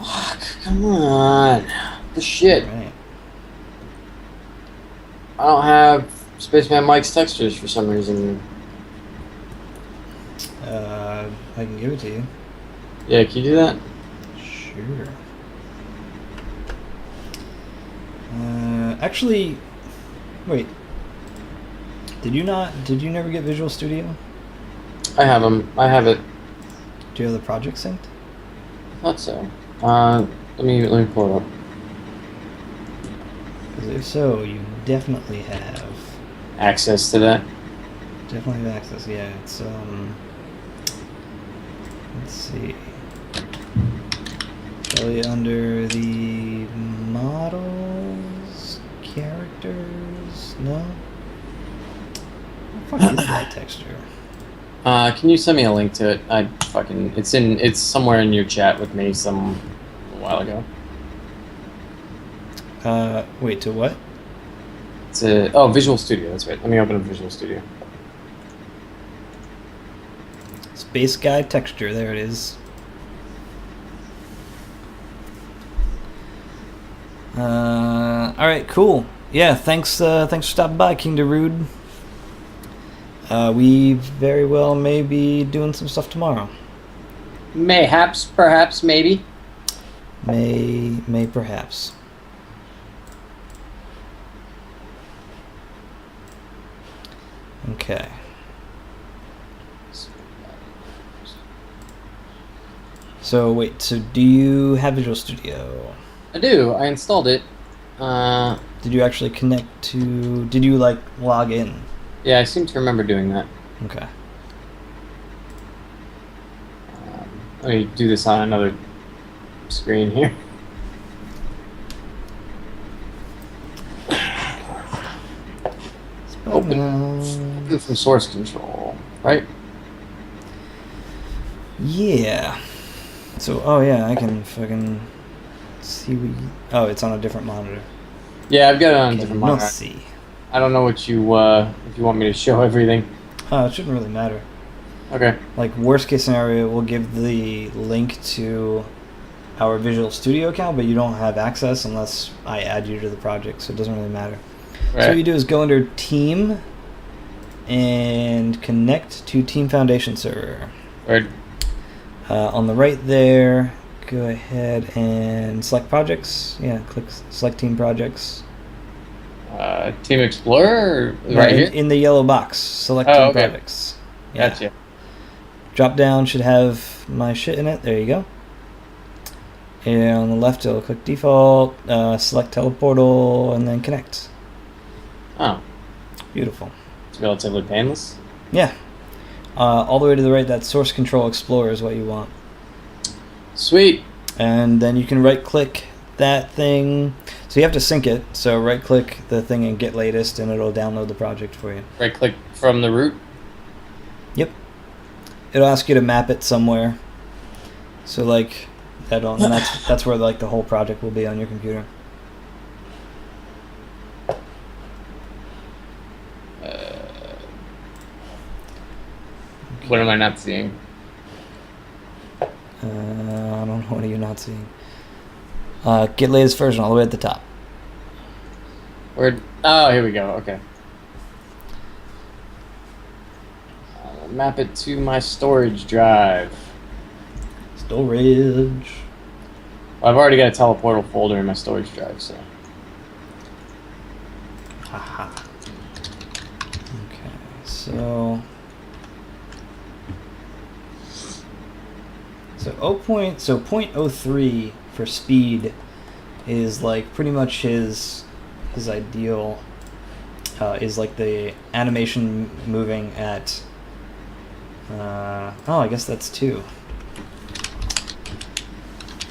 S2: Fuck, come on. The shit.
S1: Right.
S2: I don't have Spaceman Mike's textures for some reason.
S1: I can give it to you.
S2: Yeah, can you do that?
S1: Sure. Actually, wait. Did you never get Visual Studio?
S2: I have them. I have it.
S1: Do you have the project synced?
S2: I thought so. Let me pull it up.
S1: Because if so, you definitely have.
S2: Access to that.
S1: Definitely have access, yeah. It's, let's see. Probably under the models, characters, no? What the fuck is that texture?
S2: Can you send me a link to it? It's somewhere in your chat with me a while ago.
S1: Wait, to what?
S2: Visual Studio, that's right. Let me open up Visual Studio.
S1: Space Guy texture, there it is. Alright, cool. Yeah, thanks for stopping by, King Darude. We very well may be doing some stuff tomorrow.
S2: Mayhaps, perhaps, maybe.
S1: May perhaps. Okay. So wait, so do you have Visual Studio?
S2: I do. I installed it.
S1: Did you actually connect to... Did you, like, log in?
S3: Yeah, I seem to remember doing that.
S1: Okay.
S3: Let me do this on another screen here. Open from source control, right?
S1: Yeah. So, oh yeah, I can fucking see oh, it's on a different monitor.
S3: Yeah, I've got it on a
S1: Okay,
S3: different
S1: no
S3: monitor.
S1: see.
S3: I don't know what you if you want me to show everything.
S1: It shouldn't really matter.
S3: Okay.
S1: Like, worst case scenario, we'll give the link to our Visual Studio account, but you don't have access unless I add you to the project, so it doesn't really matter.
S3: Right.
S1: So what you do is go under Team and connect to Team Foundation server.
S3: Right.
S1: On the right there, go ahead and select projects. Yeah, click select Team Projects.
S3: Team Explorer,
S1: No,
S3: right here.
S1: in the yellow box, select
S3: Oh,
S1: Team
S3: okay.
S1: Projects. Yeah.
S3: Gotcha.
S1: Drop down should have my shit in it. There you go. And on the left, it'll click default, select teleportal, and then connect.
S3: Oh,
S1: Beautiful.
S3: it's relatively painless.
S1: Yeah. All the way to the right, that Source Control Explorer is what you want.
S3: Sweet.
S1: And then you can right-click that thing. So you have to sync it. So right-click the thing and get latest, and it'll download the project for you.
S3: Right click from the root.
S1: Yep. It'll ask you to map it somewhere. So like, and that's where like the whole project will be on your computer.
S3: What am I not seeing?
S1: I don't know what are you not seeing. Get latest version all the way at the top.
S3: Where? Oh, here we go. Okay. Map it to my storage drive.
S1: Storage.
S3: I've already got a teleportal folder in my storage drive, so.
S1: Haha. Okay, so 0.03 for speed is like pretty much his ideal. Is like the animation moving at. I guess that's 2.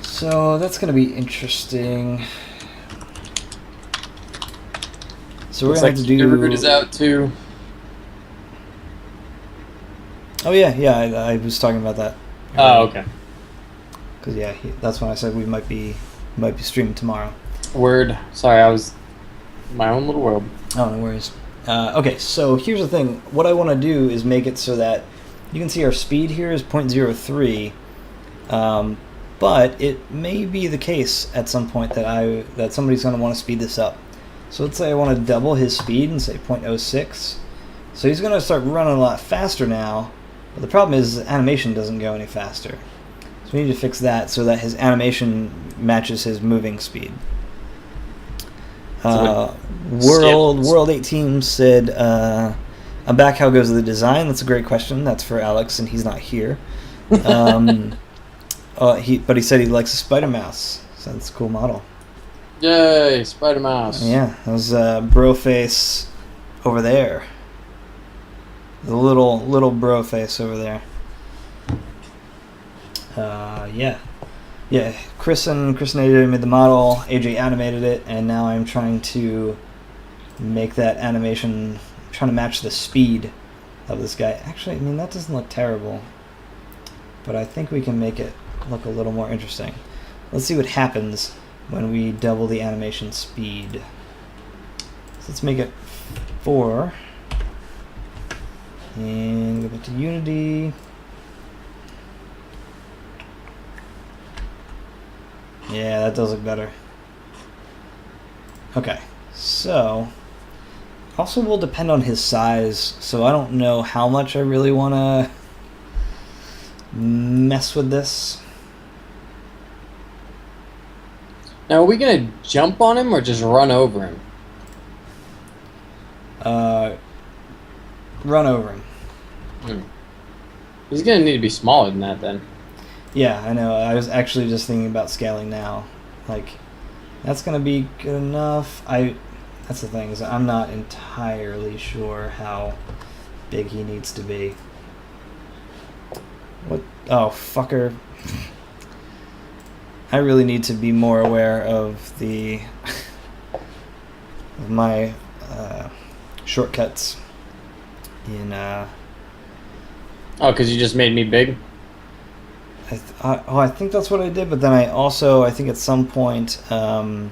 S1: So that's gonna be interesting. So we're
S3: Looks
S1: gonna
S3: like
S1: have to do.
S3: root is out too.
S1: Oh yeah, I was talking about that.
S3: Oh, okay.
S1: Because yeah, that's when I said we might be streaming tomorrow.
S3: Word. Sorry, I was my own little world.
S1: Oh, no worries. Okay, so here's the thing. What I want to do is make it so that you can see our speed here is 0.03, but it may be the case at some point that somebody's going to want to speed this up. So let's say I want to double his speed and say 0.06. So he's going to start running a lot faster now, but the problem is the animation doesn't go any faster. So we need to fix that so that his animation matches his moving speed. World 18 said, I'm back, how goes the design? That's a great question. That's for Alex, and he's not here. But he said he likes a spider mouse, so that's a cool model.
S3: Yay, Spider Mouse.
S1: Yeah, that was bro face over there. The little bro face over there. Yeah. Chris and AJ made the model. AJ animated it, and now I'm trying to make that animation, trying to match the speed of this guy. Actually, I mean, that doesn't look terrible, but I think we can make it look a little more interesting. Let's see what happens when we double the animation speed. So let's make it 4. And go back to Unity. Yeah, that does look better. Okay, so also will depend on his size, so I don't know how much I really want to mess with this.
S3: Now, are we gonna jump on him or just run over him?
S1: Run over him.
S3: He's gonna need to be smaller than that then.
S1: Yeah, I know. I was actually just thinking about scaling now. Like, that's gonna be good enough. I That's the thing, is I'm not entirely sure how big he needs to be. What? Oh, fucker. I really need to be more aware of the of my shortcuts in
S3: Oh, because you just made me big?
S1: I think that's what I did, but then I think at some point I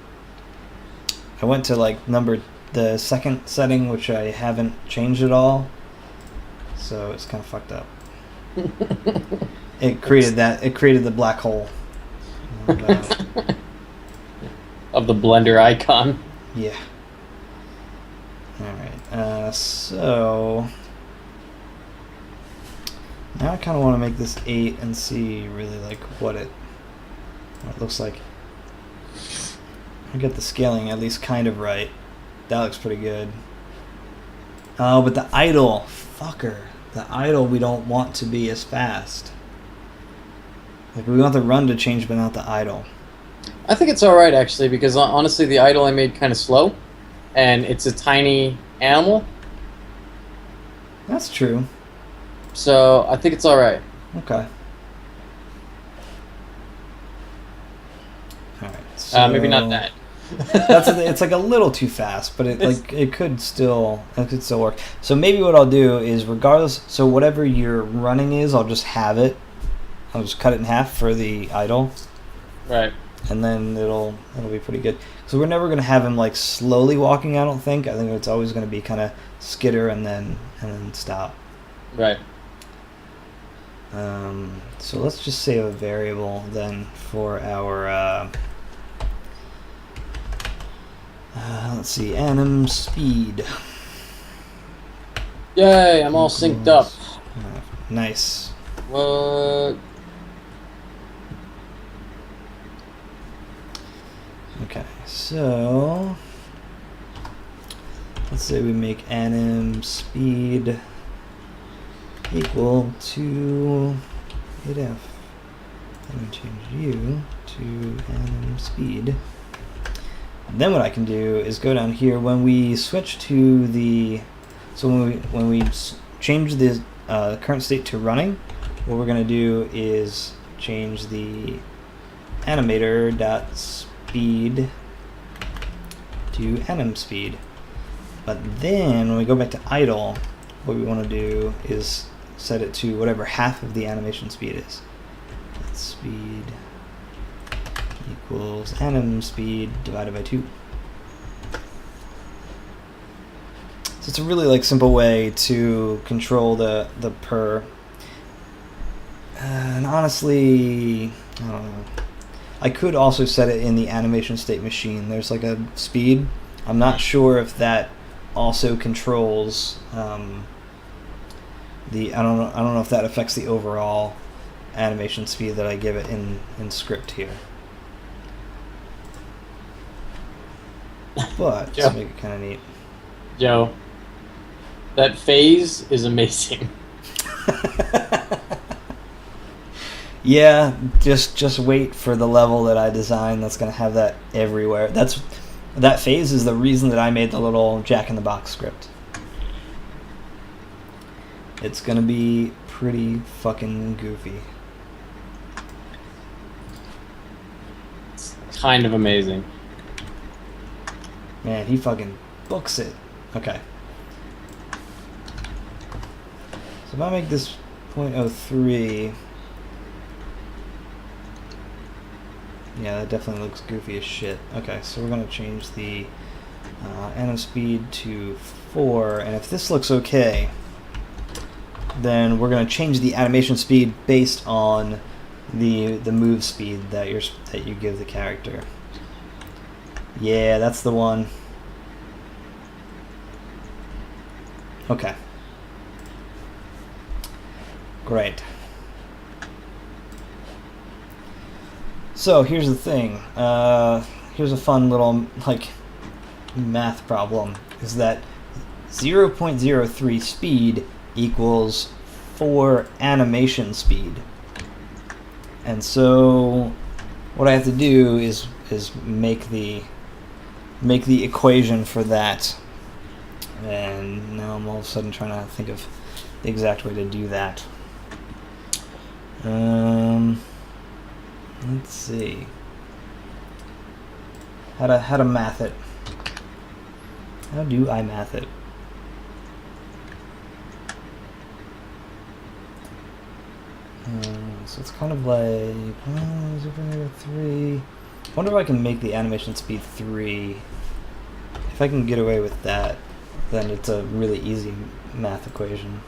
S1: went to like the second setting, which I haven't changed at all, so it's kind of fucked up. It created the black hole
S3: Of the blender icon.
S1: yeah. All right, so now I kind of want to make this 8 and see really like what it looks like. I get the scaling at least kind of right. That looks pretty good. Oh, but the idle, fucker. The idle we don't want to be as fast. Like we want the run to change, but not the idle.
S3: I think it's alright, actually, because honestly, the idle I made kind of slow, and it's a tiny animal,
S1: That's true.
S3: so I think it's alright.
S1: Okay. All right. So
S3: Maybe not that.
S1: it's like a little too fast, but it could still work. So maybe what I'll do is, regardless, so whatever your running is, I'll just have it. I'll just cut it in half for the idle,
S3: Right.
S1: and then it'll be pretty good. So we're never gonna have him like slowly walking. I don't think. I think it's always gonna be kind of skitter and then stop.
S3: Right.
S1: So let's just save a variable then for our. Let's see, anim speed.
S3: Yay, I'm all synced up.
S1: Nice.
S3: What?
S1: Okay, so let's say we make anim speed equal to 8f. Let me change you to anim speed. Then what I can do is go down here when we switch to the, so when we change the current state to running, what we're going to do is change the animator dot speed to anim speed. But then when we go back to idle, what we want to do is set it to whatever half of the animation speed is. That's speed equals anim speed divided by 2. So it's a really like simple way to control the per. And honestly, I don't know. I could also set it in the animation state machine. There's like a speed. I'm not sure if that also controls the. I don't know if that affects the overall animation speed that I give it in script here. But
S3: Joe.
S1: to make it kind of neat.
S3: Joe, that phase is amazing.
S1: Yeah, just wait for the level that I designed that's going to have that everywhere. That phase is the reason that I made the little Jack in the Box script. It's going to be pretty fucking goofy.
S3: It's kind of amazing.
S1: Man, he fucking books it. Okay. So if I make this 0.03, yeah, that definitely looks goofy as shit. Okay, so we're gonna change the anim speed to 4, and if this looks okay, then we're gonna change the animation speed based on the move speed that you give the character. Yeah, that's the one. Okay. Great. So here's the thing. Here's a fun little like math problem. Is that 0.03 speed equals 4 animation speed. And so what I have to do is make the make the equation for that. And now I'm all of a sudden trying to think of the exact way to do that. Let's see. How to math it. How do I math it? So it's kind of like 3. I wonder if I can make the animation speed 3. If I can get away with that, then it's a really easy math equation.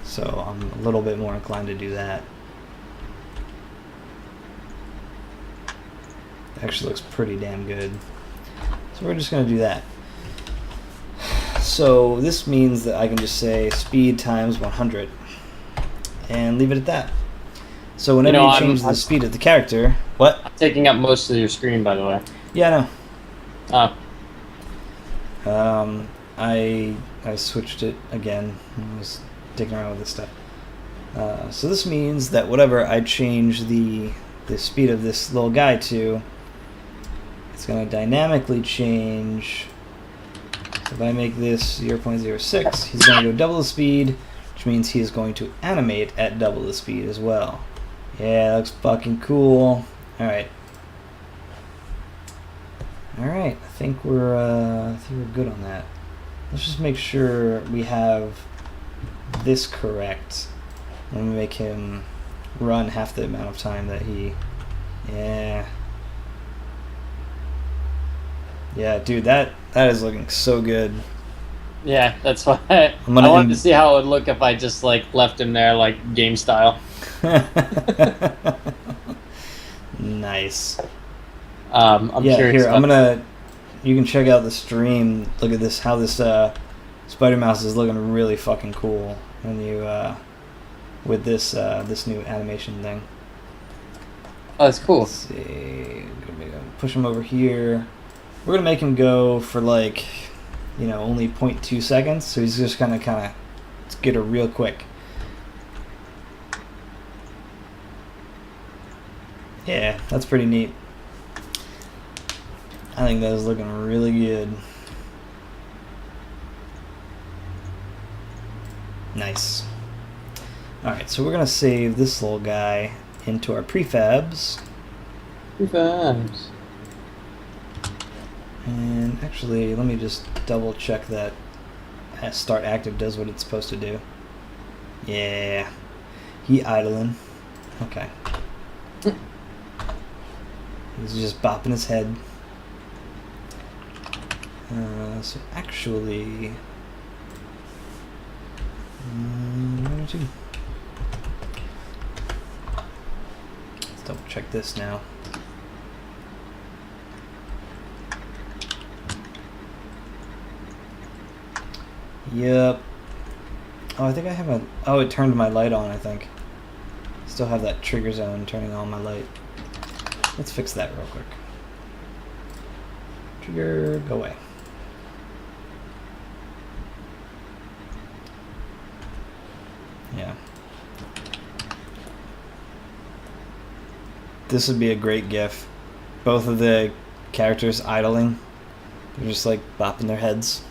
S1: So I'm a little bit more inclined to do that. Actually looks pretty damn good. So we're just going to do that. So this means that I can just say speed times 100 and leave it at that. So whenever you change the speed of the character... What?
S3: I'm taking up most of your screen, by the way.
S1: Yeah, I
S3: Oh.
S1: know. I switched it again. I was digging around with this stuff. So this means that whatever I change the speed of this little guy to, it's going to dynamically change. So if I make this 0.06, he's going to go double the speed, which means he is going to animate at double the speed as well. Yeah, that looks fucking cool. Alright. Alright, I think we're good on that. Let's just make sure we have this correct. And we make him run half the amount of time that he... Yeah. Yeah, dude, that is looking so good.
S3: Yeah, that's why I wanted to see how it would look if I just like left him there like game style.
S1: Nice.
S3: I'm curious.
S1: Here, you can check out the stream. Look at this, how this Spider Mouse is looking really fucking cool when you with this new animation thing.
S3: Oh, that's cool.
S1: Let's see. I'm gonna push him over here. We're gonna make him go for like, only 0.2 seconds. So he's just gonna kind of get her real quick. Yeah, that's pretty neat. I think that is looking really good. Nice. Alright, so we're going to save this little guy into our prefabs.
S3: Prefabs.
S1: And actually, let me just double check that start active does what it's supposed to do. Yeah. He idling. Okay. He's just bopping his head. So actually, let's double check this now. Yep. Oh, I think I have a... Oh, it turned my light on, I think. Still have that trigger zone turning on my light. Let's fix that real quick. Trigger, go away. Yeah. This would be a great GIF. Both of the characters idling. They're just like bopping their heads.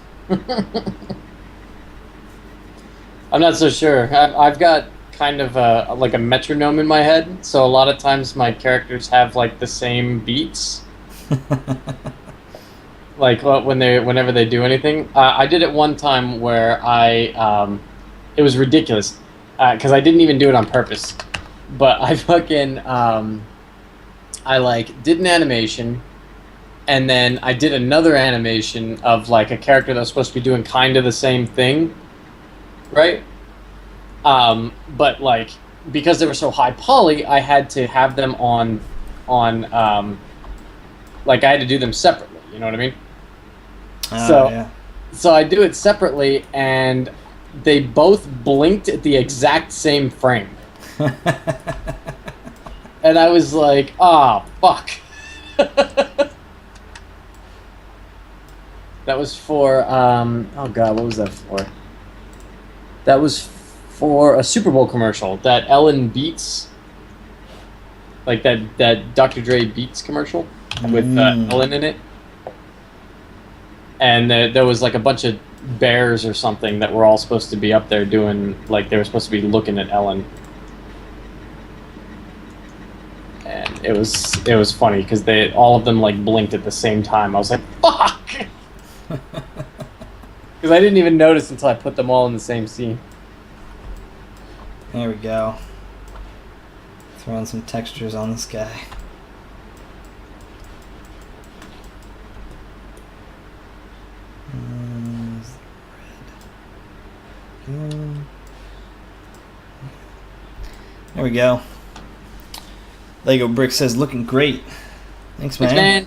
S3: I'm not so sure. I've got kind of like a metronome in my head, so a lot of times my characters have like the same beats. Like whenever they do anything. I did it one time where it was ridiculous because I didn't even do it on purpose, but I fucking I like did an animation, and then I did another animation of like a character that was supposed to be doing kind of the same thing, right? But like because they were so high poly, I had to have them on like I had to do them separately. You know what I mean? So I do it separately, and they both blinked at the exact same frame. And I was like, "Ah, fuck." That was for oh god, what was that for? That was for a Super Bowl commercial. That Ellen Beats, like that Dr. Dre Beats commercial with Ellen in it. and there was like a bunch of bears or something that were all supposed to be up there doing, like they were supposed to be looking at Ellen. And it was funny because all of them like blinked at the same time. I was like, fuck! Because I didn't even notice until I put them all in the same scene.
S1: There we go. Throwing some textures on this guy. There we go. Lego Brick says, "Looking great." Thanks, man.
S3: Thanks, man.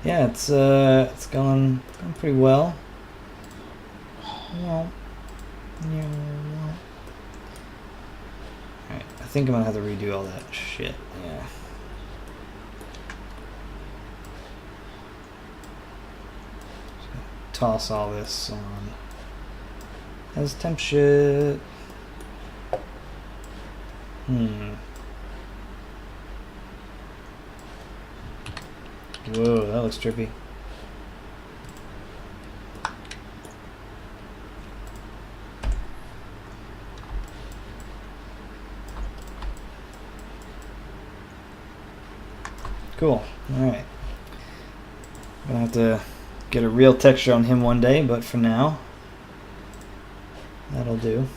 S1: Yeah, it's going pretty well. Alright, I think I'm gonna have to redo all that shit. Yeah. Toss all this on as temp shit. Whoa, that looks trippy. Cool. Alright. I'm gonna have to get a real texture on him one day, but for now, that'll do.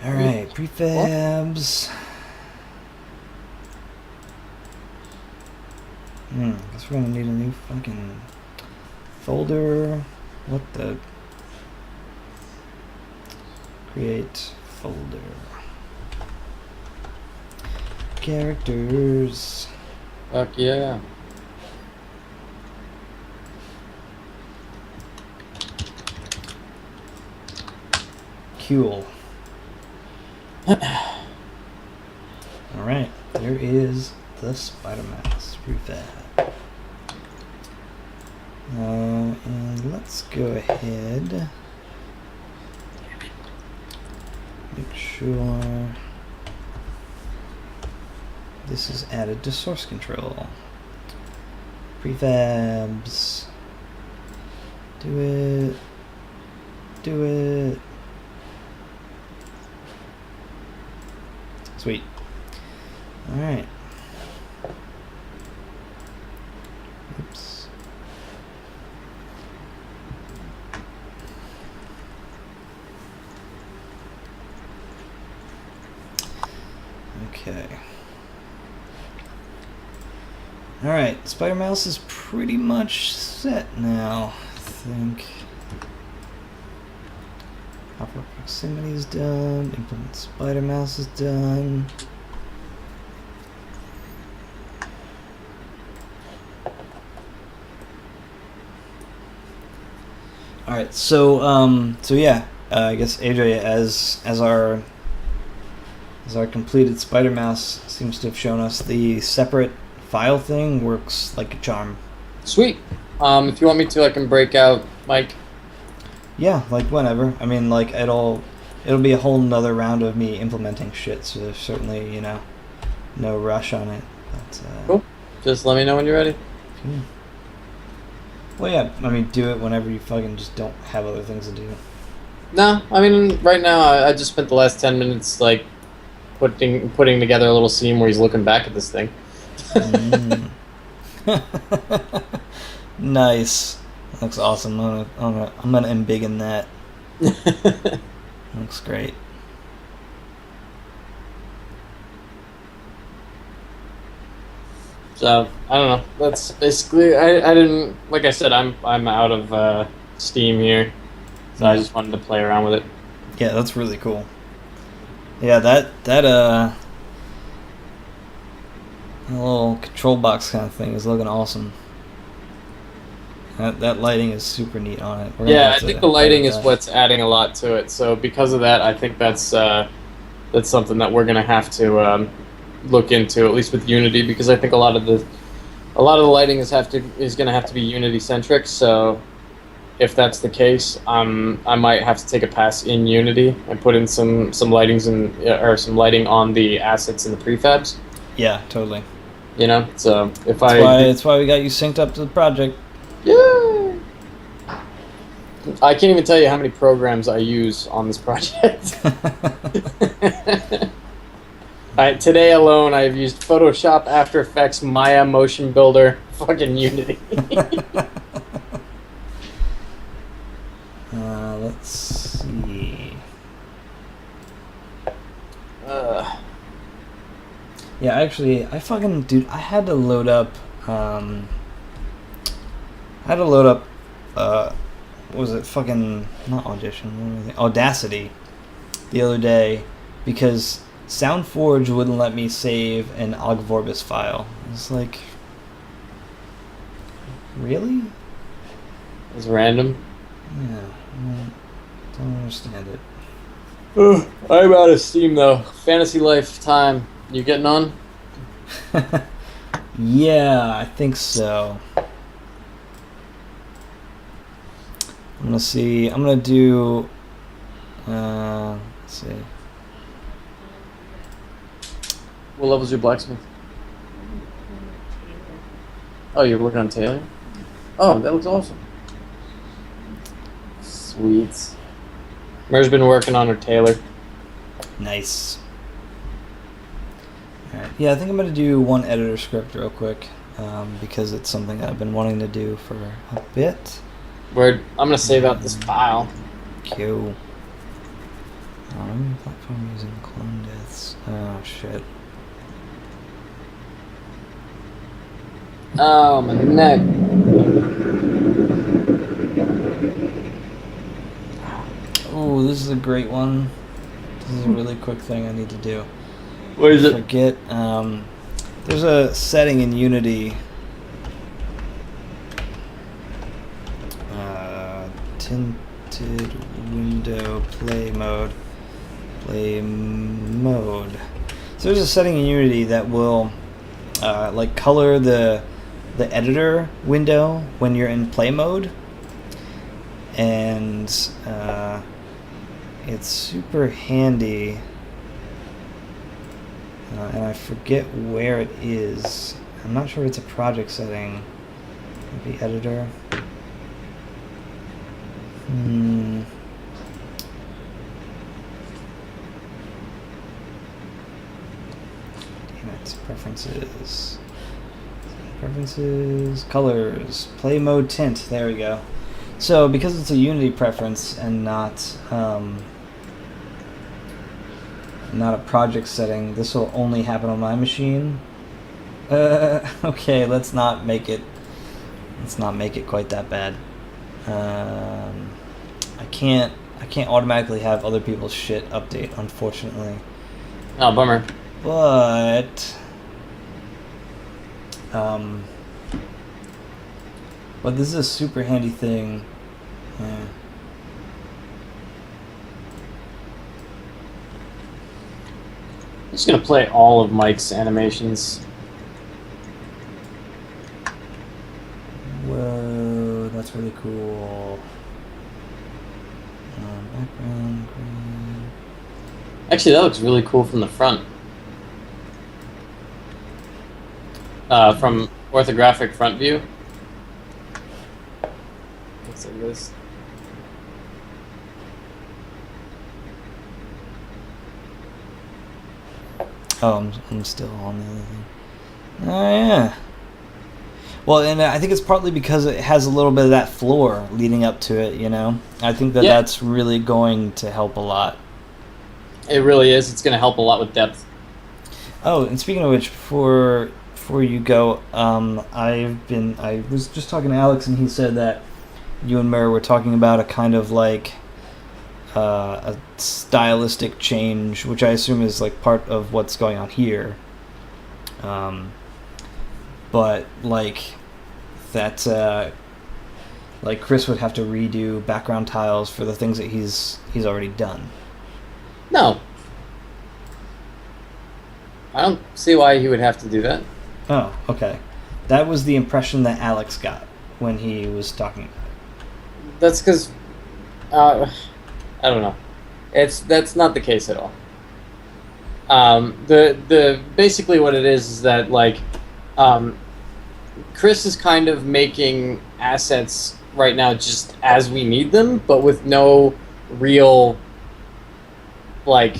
S1: Alright, prefabs. Guess we're gonna need a new fucking folder. What the? Create folder. Characters.
S3: Fuck yeah.
S1: Cool. Alright, there is the Spider Mouse prefab. And let's go ahead. Make sure this is added to source control. Prefabs. Do it. Do it. Sweet. Alright. Oops. Okay. Alright, Spider Mouse is pretty much set now, I think. Proper proximity is done. Implement Spider Mouse is done. Alright, so yeah, I guess AJ as our completed Spider Mouse seems to have shown us the separate file thing works like a charm.
S3: Sweet. If you want me to, I can break out Mike.
S1: Yeah, like whenever. I mean, like it'll be a whole nother round of me implementing shit. So there's certainly no rush on it. But,
S3: cool. Just let me know when you're ready.
S1: Cool. Well, yeah. I mean, do it whenever you fucking just don't have other things to do.
S3: No, I mean right now I just spent the last 10 minutes like putting together a little scene where he's looking back at this thing.
S1: Nice. That looks awesome. I'm gonna embiggen that. Looks great.
S3: So I don't know. That's basically I didn't, like I said, I'm out of Steam here, so I just wanted to play around with it.
S1: Yeah, that's really cool. Yeah, that little control box kind of thing is looking awesome. That lighting is super neat on it.
S3: Yeah, I think the lighting is what's adding a lot to it. So because of that, I think that's something that we're gonna have to look into, at least with Unity, because I think a lot of the lighting is gonna have to be Unity centric. So if that's the case, I might have to take a pass in Unity and put in some lightings or some lighting on the assets and the prefabs.
S1: Yeah, totally.
S3: You know, so if
S1: That's why we got you synced up to the project.
S3: Yeah. I can't even tell you how many programs I use on this project. Today alone, I've used Photoshop, After Effects, Maya, Motion Builder, fucking Unity.
S1: Let's see. Yeah, actually, I had to load up. What was it? Fucking not Audition. Audacity. The other day, because SoundForge wouldn't let me save an Ogvorbis file. It's like, really?
S3: It's random.
S1: Yeah, I don't understand it.
S3: I'm out of steam though. Fantasy Life time. You getting on?
S1: Yeah, I think so. I'm gonna see. I'm gonna do. Let's see.
S3: What level's your blacksmith? Oh, you're working on Taylor? Oh, that looks awesome. Sweet. Mer's been working on her Taylor.
S1: Nice. Alright. Yeah, I think I'm gonna do one editor script real quick, because it's something I've been wanting to do for a bit.
S3: Word. I'm gonna save out this file.
S1: Q. Platform using clone deaths. Oh shit.
S3: Oh, my neck.
S1: Oh, this is a great one. This is a really quick thing I need to do.
S3: What is it?
S1: Forget. There's a setting in Unity. Tinted window play mode. Play mode. So there's a setting in Unity that will like color the editor window when you're in play mode, and it's super handy. And I forget where it is. I'm not sure if it's a project setting. Maybe editor. Damn it. Preferences. Preferences. Colors. Play mode tint. There we go. So because it's a Unity preference and not a project setting, this will only happen on my machine. Okay, let's not make it quite that bad. I can't automatically have other people's shit update, unfortunately.
S3: Oh, bummer.
S1: But this is a super handy thing. Yeah.
S3: I'm just gonna play all of Mike's animations.
S1: Whoa, that's really cool. Background green.
S3: Actually, that looks really cool from the front. From orthographic front view. Looks like this.
S1: Oh, I'm still on the other thing. Oh, yeah. Well, and I think it's partly because it has a little bit of that floor leading up to it, you know? I think that that's really going to help a lot.
S3: It really is. It's going to help a lot with depth.
S1: Oh, and speaking of which, before you go, I was just talking to Alex, and he said that you and Mary were talking about a kind of like a stylistic change, which I assume is like part of what's going on here. But like that, like Chris would have to redo background tiles for the things that he's already done.
S3: No. I don't see why he would have to do that.
S1: Oh, okay. That was the impression that Alex got when he was talking.
S3: That's because, I don't know. That's not the case at all. The basically what it is that like
S2: Chris is kind of making assets right now just as we need them, but with no real, like,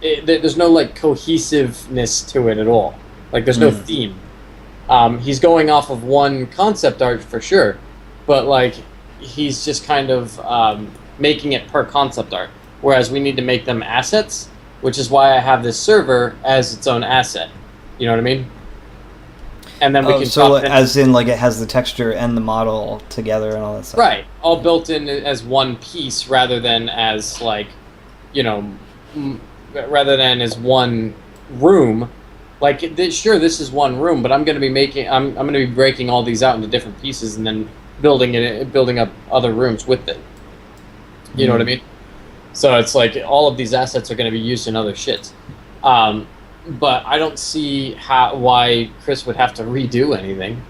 S2: there's no, like, cohesiveness to it at all. Like, there's no theme. He's going off of one concept art for sure, but, like, he's just kind of making it per concept art, whereas we need to make them assets, which is why I have this server as its own asset. You know what I mean? And then we can
S1: so
S2: drop in,
S1: as in like it has the texture and the model together and all that stuff.
S2: right, all built in as one piece rather than as, like, you know, rather than as one room. Like, sure, this is one room, but I'm going to be I'm going to be breaking all these out into different pieces and then building up other rooms with it. You know what I mean? So it's like all of these assets are going to be used in other shits. But I don't see why Chris would have to redo anything.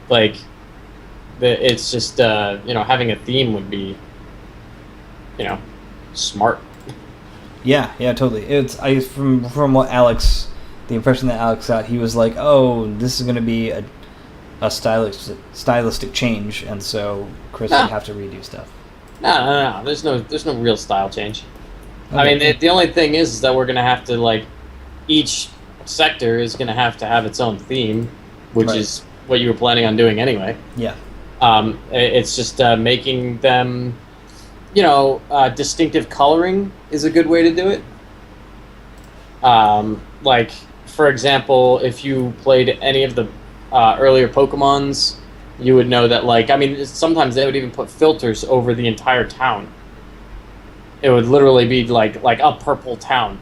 S2: Like, it's just you know, having a theme would be, you know, smart.
S1: Yeah, totally. It's from what Alex, the impression that Alex got, he was like, "Oh, this is going to be a stylistic change," and so Chris would have to redo stuff.
S2: No. There's no real style change.
S1: Okay.
S2: I mean, the only thing is that we're going to have to, like, each sector is going to have its own theme, which
S1: Right.
S2: is what you were planning on doing anyway.
S1: Yeah.
S2: It's just making them, you know, distinctive coloring is a good way to do it. Like, for example, if you played any of the earlier Pokemons, you would know that, like, I mean, sometimes they would even put filters over the entire town. It would literally be like a purple town.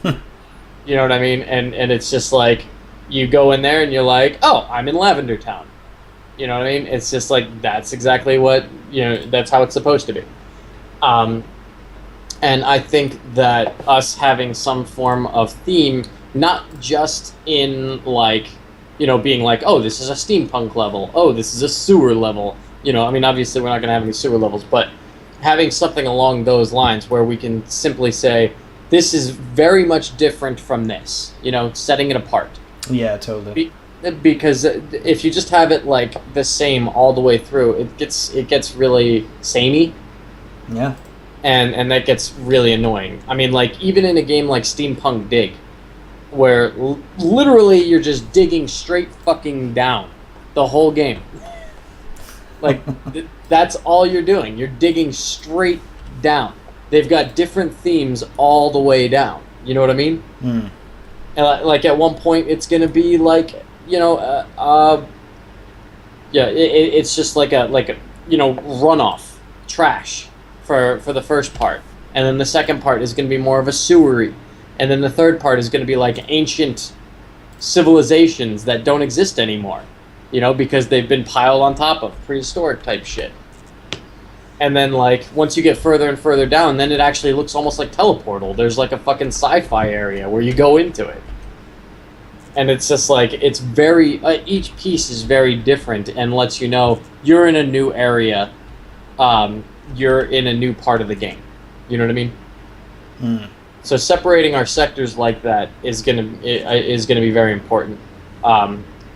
S2: You know what I mean? And it's just like, you go in there and you're like, oh, I'm in Lavender Town. You know what I mean? It's just like, that's exactly what, you know, that's how it's supposed to be. And I think that us having some form of theme, not just in, like, you know, being like, oh, this is a steampunk level, oh, this is a sewer level. You know, I mean, obviously we're not going to have any sewer levels, but having something along those lines where we can simply say, this is very much different from this, you know, setting it apart.
S1: Yeah, totally.
S2: Because if you just have it, like, the same all the way through, it gets really samey.
S1: Yeah.
S2: And that gets really annoying. I mean, like, even in a game like Steampunk Dig, where literally you're just digging straight fucking down the whole game. Like, that's all you're doing. You're digging straight down. They've got different themes all the way down. You know what I mean? And, like, at one point, it's going to be, like, you know, it's just like a, you know, runoff, trash for the first part. And then the second part is going to be more of a sewery. And then the third part is going to be, like, ancient civilizations that don't exist anymore. You know, because they've been piled on top of prehistoric type shit. And then, like, once you get further and further down, then it actually looks almost like Teleportal. There's, like, a fucking sci-fi area where you go into it. And it's just, like, it's very... each piece is very different and lets you know you're in a new area. You're in a new part of the game. You know what I mean? So separating our sectors like that is gonna be very important.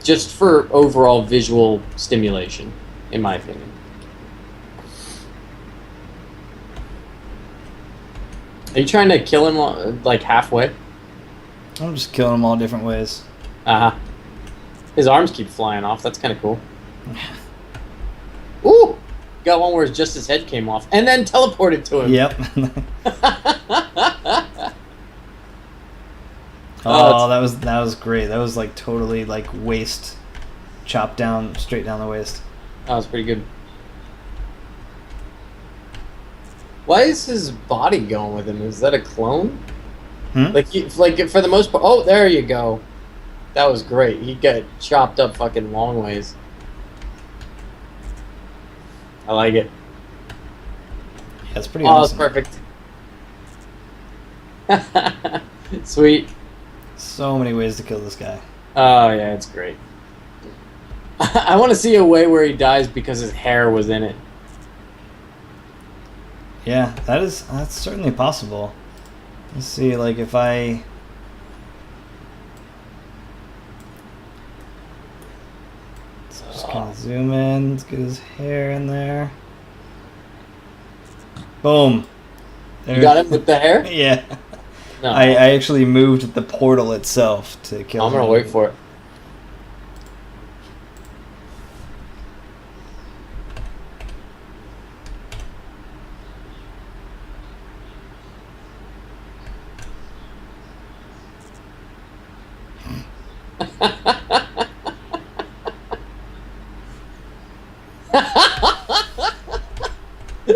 S2: Just for overall visual stimulation, in my opinion. Are you trying to kill him, like, halfway?
S1: I'm just killing them all different ways.
S2: Uh-huh. His arms keep flying off. That's kind of cool. Ooh! Got one where just his head came off. And then teleported to him.
S1: Yep. Oh, that was great. That was, like, totally, like, waist, chopped down, straight down the waist.
S2: That was pretty good. Why is his body going with him? Is that a clone? Like for the most part. Oh, there you go. That was great. He got chopped up fucking long ways. I like it.
S1: Yeah, it's pretty awesome.
S2: Oh, it's perfect. Sweet.
S1: So many ways to kill this guy.
S2: Oh, yeah, it's great. I want to see a way where he dies because his hair was in it.
S1: Yeah, that's certainly possible. Let's see, like, if I... Zoom in. Let's get his hair in there. Boom.
S2: You got him with the hair?
S1: Yeah.
S2: No.
S1: I actually moved the portal itself to kill
S2: I'm gonna
S1: him.
S2: wait for it.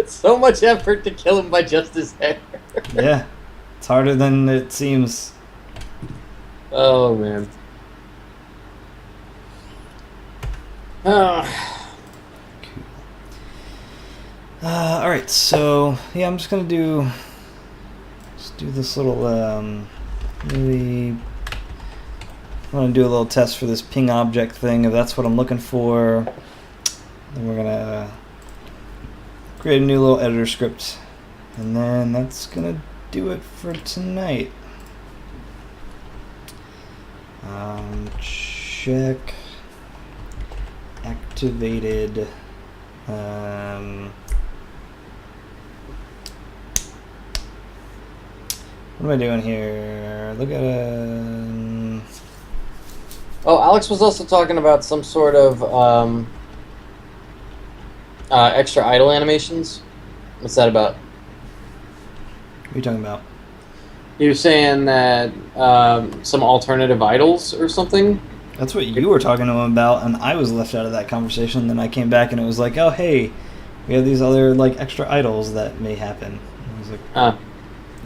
S2: So much effort to kill him by just his hair.
S1: Yeah. It's harder than it seems.
S2: Oh man. Oh.
S1: Alright, so yeah, I'm just gonna do this little really I want to do a little test for this ping object thing if that's what I'm looking for. Then we're gonna create a new little editor script, and then that's gonna do it for tonight. Check activated. What am I doing here? Look at
S2: Oh, Alex was also talking about some sort of extra idle animations. What's that about?
S1: what are you talking about?
S2: He was saying that some alternative idols or something.
S1: That's what you were talking to him about, and I was left out of that conversation. Then I came back and it was like, oh hey, we have these other like extra idols that may happen. And I was like,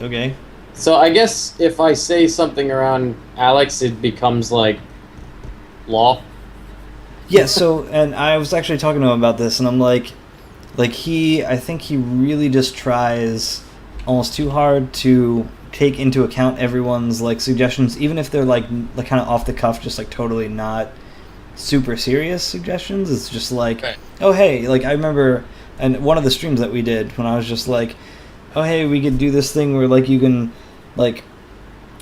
S1: okay.
S2: So I guess if I say something around Alex, it becomes like law.
S1: Yeah. So, and I was actually talking to him about this, and I'm like I think he really just tries almost too hard to take into account everyone's like suggestions, even if they're like kind of off the cuff, just like totally not super serious suggestions. It's just like,
S2: Right.
S1: oh hey, like I remember, and one of the streams that we did when I was just like, oh hey, we could do this thing where like you can like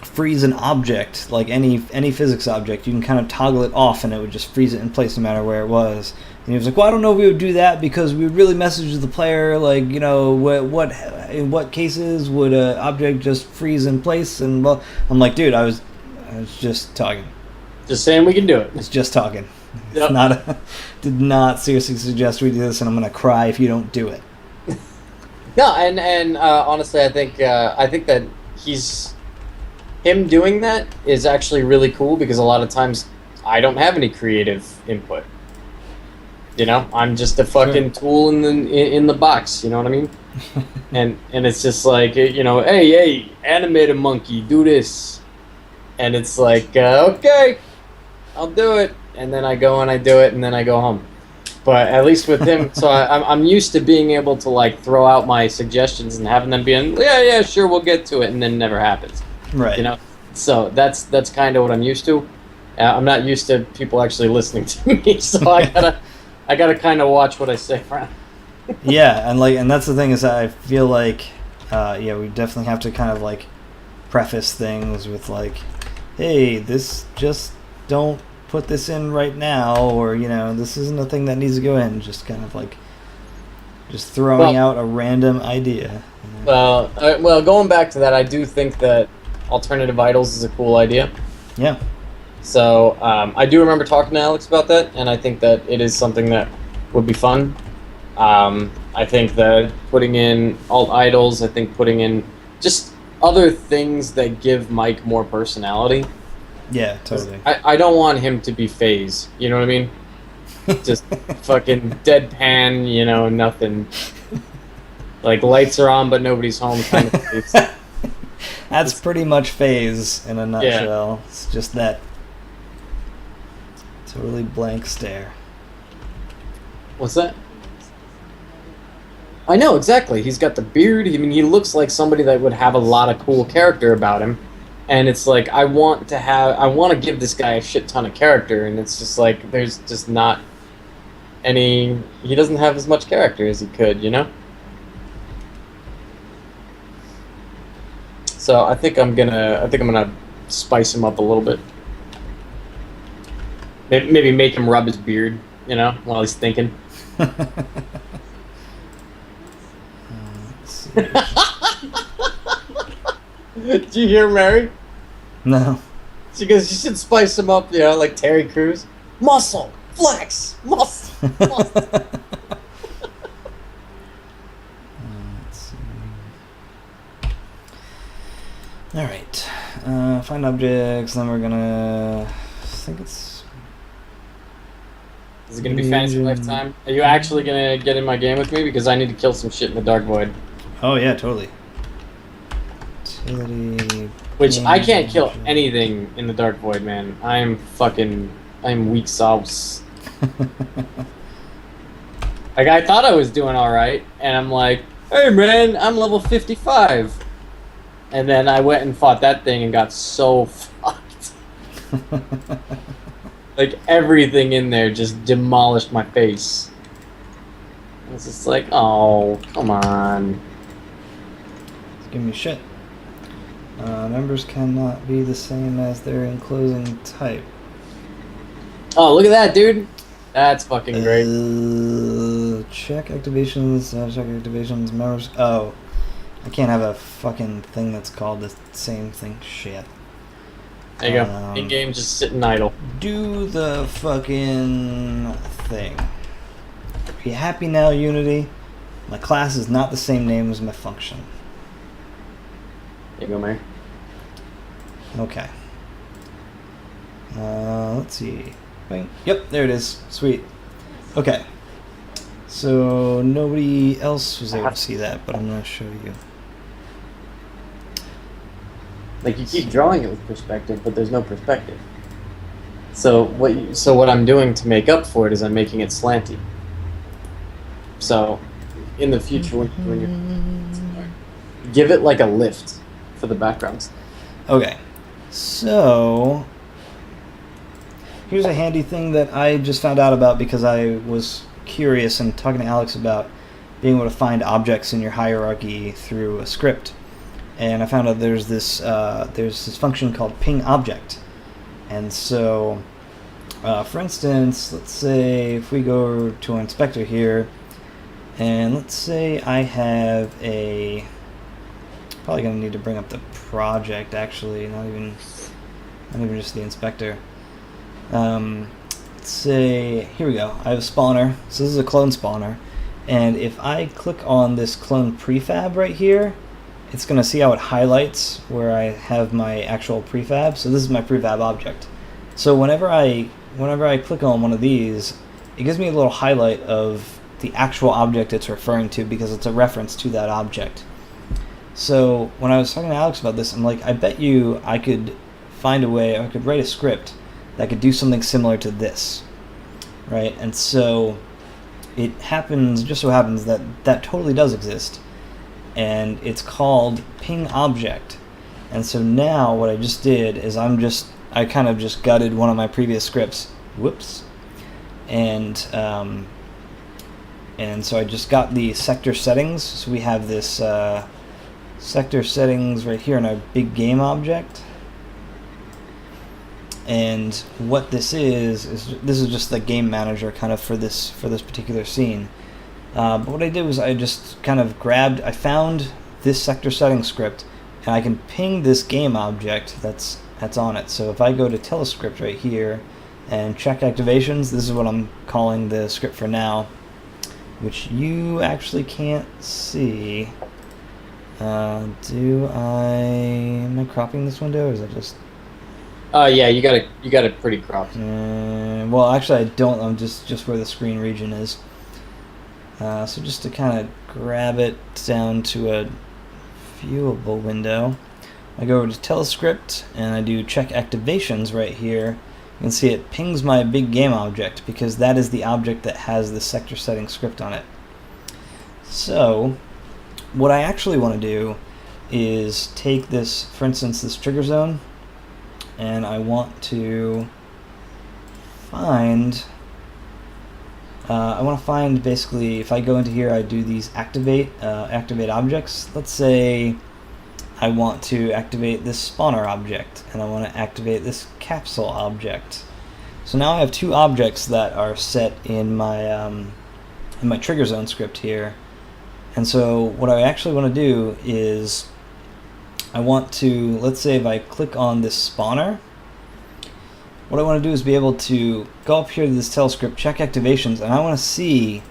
S1: freeze an object, like any physics object, you can kind of toggle it off and it would just freeze it in place no matter where it was. And he was like, well, I don't know if we would do that because we would really message the player, like, you know, what in what cases would an object just freeze in place? And well, I'm like, dude, I was just talking.
S2: Just saying we can do it.
S1: It's just talking.
S2: Yep.
S1: It's not did not seriously suggest we do this, and I'm gonna cry if you don't do it.
S2: No, and honestly, I think that him doing that is actually really cool because a lot of times I don't have any creative input. You know, I'm just a fucking tool in the box. You know what I mean? and it's just like, you know, hey, animator monkey, do this, and it's like, okay, I'll do it, and then I go and I do it, and then I go home. But at least with him, so I'm used to being able to like throw out my suggestions and having them being, yeah, sure, we'll get to it, and then it never happens.
S1: Right.
S2: You know, so that's kind of what I'm used to. I'm not used to people actually listening to me, so I gotta kind of watch what I say around.
S1: Yeah, and that's the thing is that I feel like, we definitely have to kind of like preface things with like, hey, this just don't put this in right now, or you know, this isn't a thing that needs to go in. Just kind of like, just throwing out a random idea. You know?
S2: Well, going back to that, I do think that alternative idols is a cool idea.
S1: Yeah.
S2: So I do remember talking to Alex about that, and I think that it is something that would be fun. I think that putting in alt idols, I think putting in just other things that give Mike more personality.
S1: Yeah, totally.
S2: I don't want him to be FaZe, you know what I mean? Just fucking deadpan, you know, nothing. Like lights are on but nobody's home kind of face.
S1: That's pretty much FaZe in a nutshell. Yeah. It's just that totally blank stare.
S2: What's that? I know, exactly. He's got the beard. I mean, he looks like somebody that would have a lot of cool character about him. And it's like, I want to give this guy a shit ton of character, and it's just like, there's just not any, he doesn't have as much character as he could, you know? So I think I'm gonna spice him up a little bit. Maybe make him rub his beard, you know, while he's thinking.
S1: Let's see.
S2: Did you hear Mary?
S1: No.
S2: She goes, you should spice him up, you know, like Terry Crews. Muscle, flex, muscle, muscle.
S1: Let's see. All right. Find objects. Then we're gonna. I think it's.
S2: Is it going to be Fantasy Lifetime? Are you actually going to get in my game with me? Because I need to kill some shit in the Dark Void.
S1: Oh yeah, totally. Utility.
S2: Which I can't kill anything in the Dark Void, man. I'm weak sauce. Like, I thought I was doing alright, and I'm like, hey man, I'm level 55. And then I went and fought that thing and got so fucked. Like, everything in there just demolished my face. It's just like, oh, come on.
S1: Give me shit. Members cannot be the same as their enclosing type.
S2: Oh, look at that, dude. That's fucking great.
S1: Check activations. Check activations. Members. Oh, I can't have a fucking thing that's called the same thing. Shit.
S2: There you go. In-game, just sitting idle.
S1: Do the fucking thing. Are you happy now, Unity? My class is not the same name as my function.
S2: There you go, Mary.
S1: Okay. Let's see. Wait. Yep, there it is. Sweet. Okay. So nobody else was able to see that, but I'm going to show you.
S2: Like, you keep drawing it with perspective, but there's no perspective. So what I'm doing to make up for it is I'm making it slanty. So in the future, when you're give it like a lift for the backgrounds.
S1: Okay. So here's a handy thing that I just found out about because I was curious and talking to Alex about being able to find objects in your hierarchy through a script. And I found out there's this function called ping object. And so, for instance, let's say if we go to an inspector here, and let's say I have a, probably going to need to bring up the project actually, not even just the inspector. Let's say, here we go, I have a spawner, so this is a clone spawner, and if I click on this clone prefab right here, it's going to see how it highlights where I have my actual prefab. So this is my prefab object. So whenever I click on one of these, it gives me a little highlight of the actual object it's referring to because it's a reference to that object. So when I was talking to Alex about this, I'm like, I bet you I could find a way, I could write a script that could do something similar to this, right? And so it happens, just so happens that that totally does exist. And it's called ping object. And so now what I just did is I kind of just gutted one of my previous scripts. Whoops. And so I just got the sector settings. So we have this sector settings right here in our big game object. And what this is this is just the game manager kind of for this particular scene. But what I did was I just kind of I found this sector setting script, and I can ping this game object that's on it. So if I go to telescript right here and check activations, this is what I'm calling the script for now, which you actually can't see. Am I cropping this window, or is that just?
S2: Yeah, you got it pretty cropped.
S1: Well, actually, I don't. I'm just where the screen region is. So just to kind of grab it down to a viewable window, I go over to telescript and I do check activations right here. You can see it pings my big game object because that is the object that has the sector setting script on it. So what I actually want to do is take this, for instance, this trigger zone, and I want to find basically, if I go into here, I do these activate objects. Let's say I want to activate this spawner object, and I want to activate this capsule object. So now I have two objects that are set in my trigger zone script here. And so what I actually want to do is I want to, let's say if I click on this spawner, what I want to do is be able to go up here to this tell script, check activations, and I want to see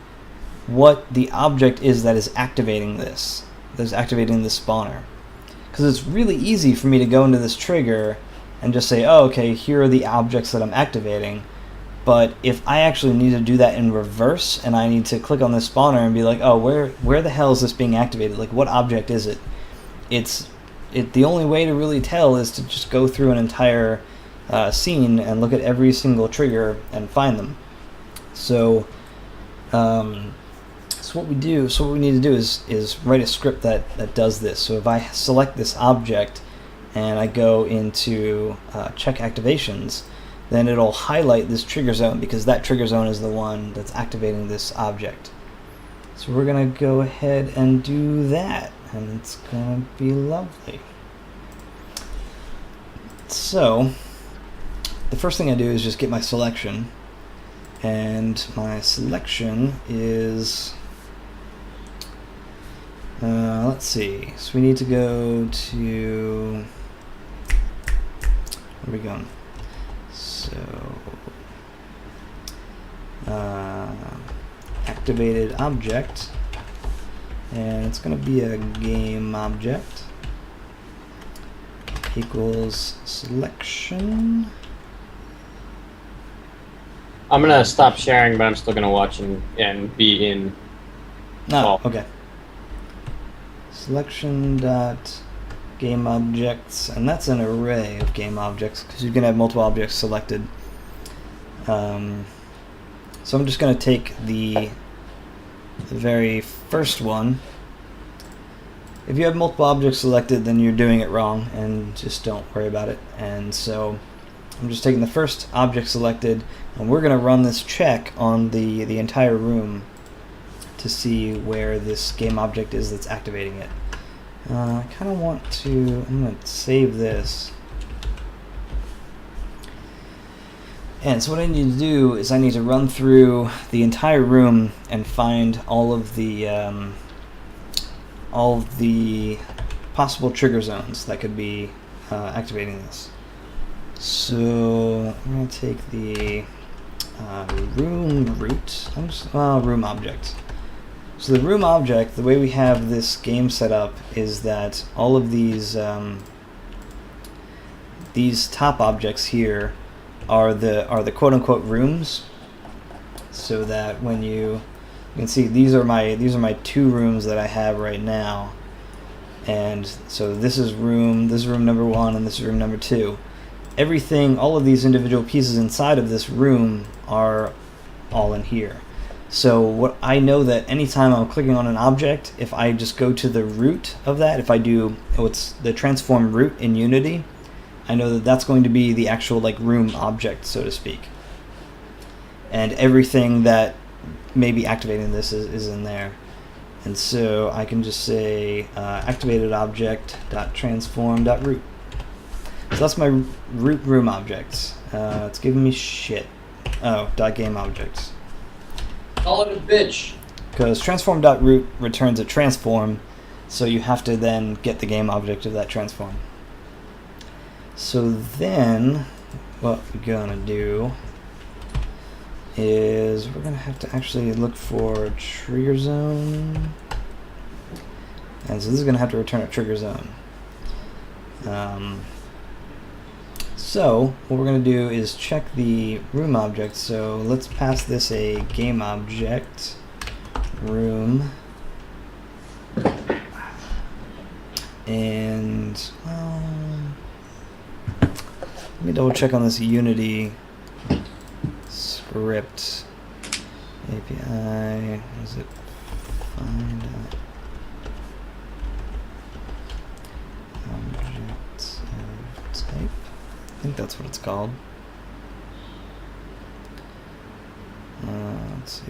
S1: what the object is that is activating this, spawner. Because it's really easy for me to go into this trigger and just say, oh, okay, here are the objects that I'm activating. But if I actually need to do that in reverse, and I need to click on this spawner and be like, oh, where the hell is this being activated? Like, what object is it? The only way to really tell is to just go through an entire scene and look at every single trigger and find them. So what we need to do is write a script that does this. So if I select this object and I go into check activations, then it'll highlight this trigger zone because that trigger zone is the one that's activating this object. So we're gonna go ahead and do that, and it's gonna be lovely. So the first thing I do is just get my selection, and my selection is let's see, so we need to go to, where are we going? So activated object, and it's going to be a game object equals selection.
S2: I'm gonna stop sharing, but I'm still gonna watch and be in.
S1: No, okay. Selection dot game objects, and that's an array of game objects because you can have multiple objects selected. So I'm just going to take the very first one. If you have multiple objects selected, then you're doing it wrong, and just don't worry about it. And so I'm just taking the first object selected, and we're going to run this check on the entire room to see where this game object is that's activating it. I kind of want to, I'm going to save this. And so what I need to do is I need to run through the entire room and find all of the possible trigger zones that could be activating this. So I'm going to take the room root, room object. So the room object, the way we have this game set up is that all of these top objects here are the quote-unquote rooms. So that when you can see, these are my two rooms that I have right now, and so this is room number 1 and this is room number 2. Everything, all of these individual pieces inside of this room are all in here. So what I know that anytime I'm clicking on an object, if I just go to the root of that, if I do what's the transform root in Unity, I know that that's going to be the actual like room object, so to speak. And everything that may be activating this is in there. And so I can just say activated object dot transform dot root. So that's my root room objects. It's giving me shit. Oh, dot game objects.
S2: Call it a bitch.
S1: Because transform.root returns a transform, so you have to then get the game object of that transform. So then, what we're gonna do is we're gonna have to actually look for a trigger zone, and so this is gonna have to return a trigger zone. So what we're going to do is check the room object. So let's pass this a game object room, and well, let me double check on this Unity script API. Is it find objects of type? I think that's what it's called. Let's see.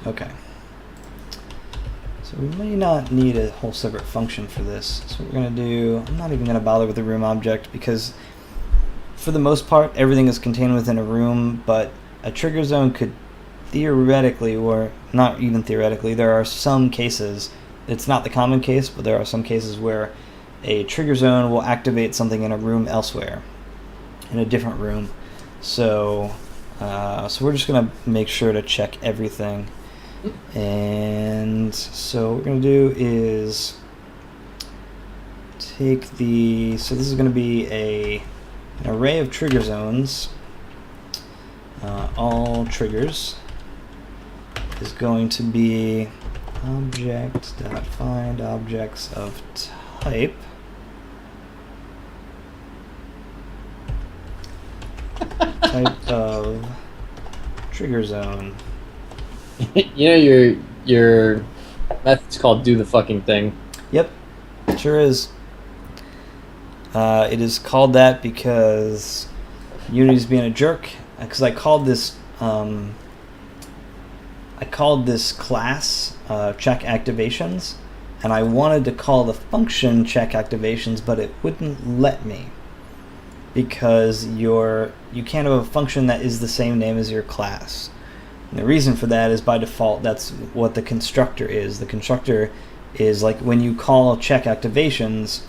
S1: Okay. So we may not need a whole separate function for this. So what we're going to do, I'm not even going to bother with the room object because for the most part everything is contained within a room, but a trigger zone could theoretically, or not even theoretically, there are some cases, it's not the common case, but there are some cases where a trigger zone will activate something in a room elsewhere, in a different room. So so we're just going to make sure to check everything. And so what we're going to do is take the, so this is going to be an array of trigger zones. All triggers is going to be object.find objects of type of trigger zone.
S2: You know your method's called do the fucking thing.
S1: Yep, sure is. It is called that because Unity's being a jerk. Because I called this class check activations, and I wanted to call the function check activations, but it wouldn't let me because you can't have a function that is the same name as your class. And the reason for that is by default that's what the constructor is. The constructor is like when you call check activations,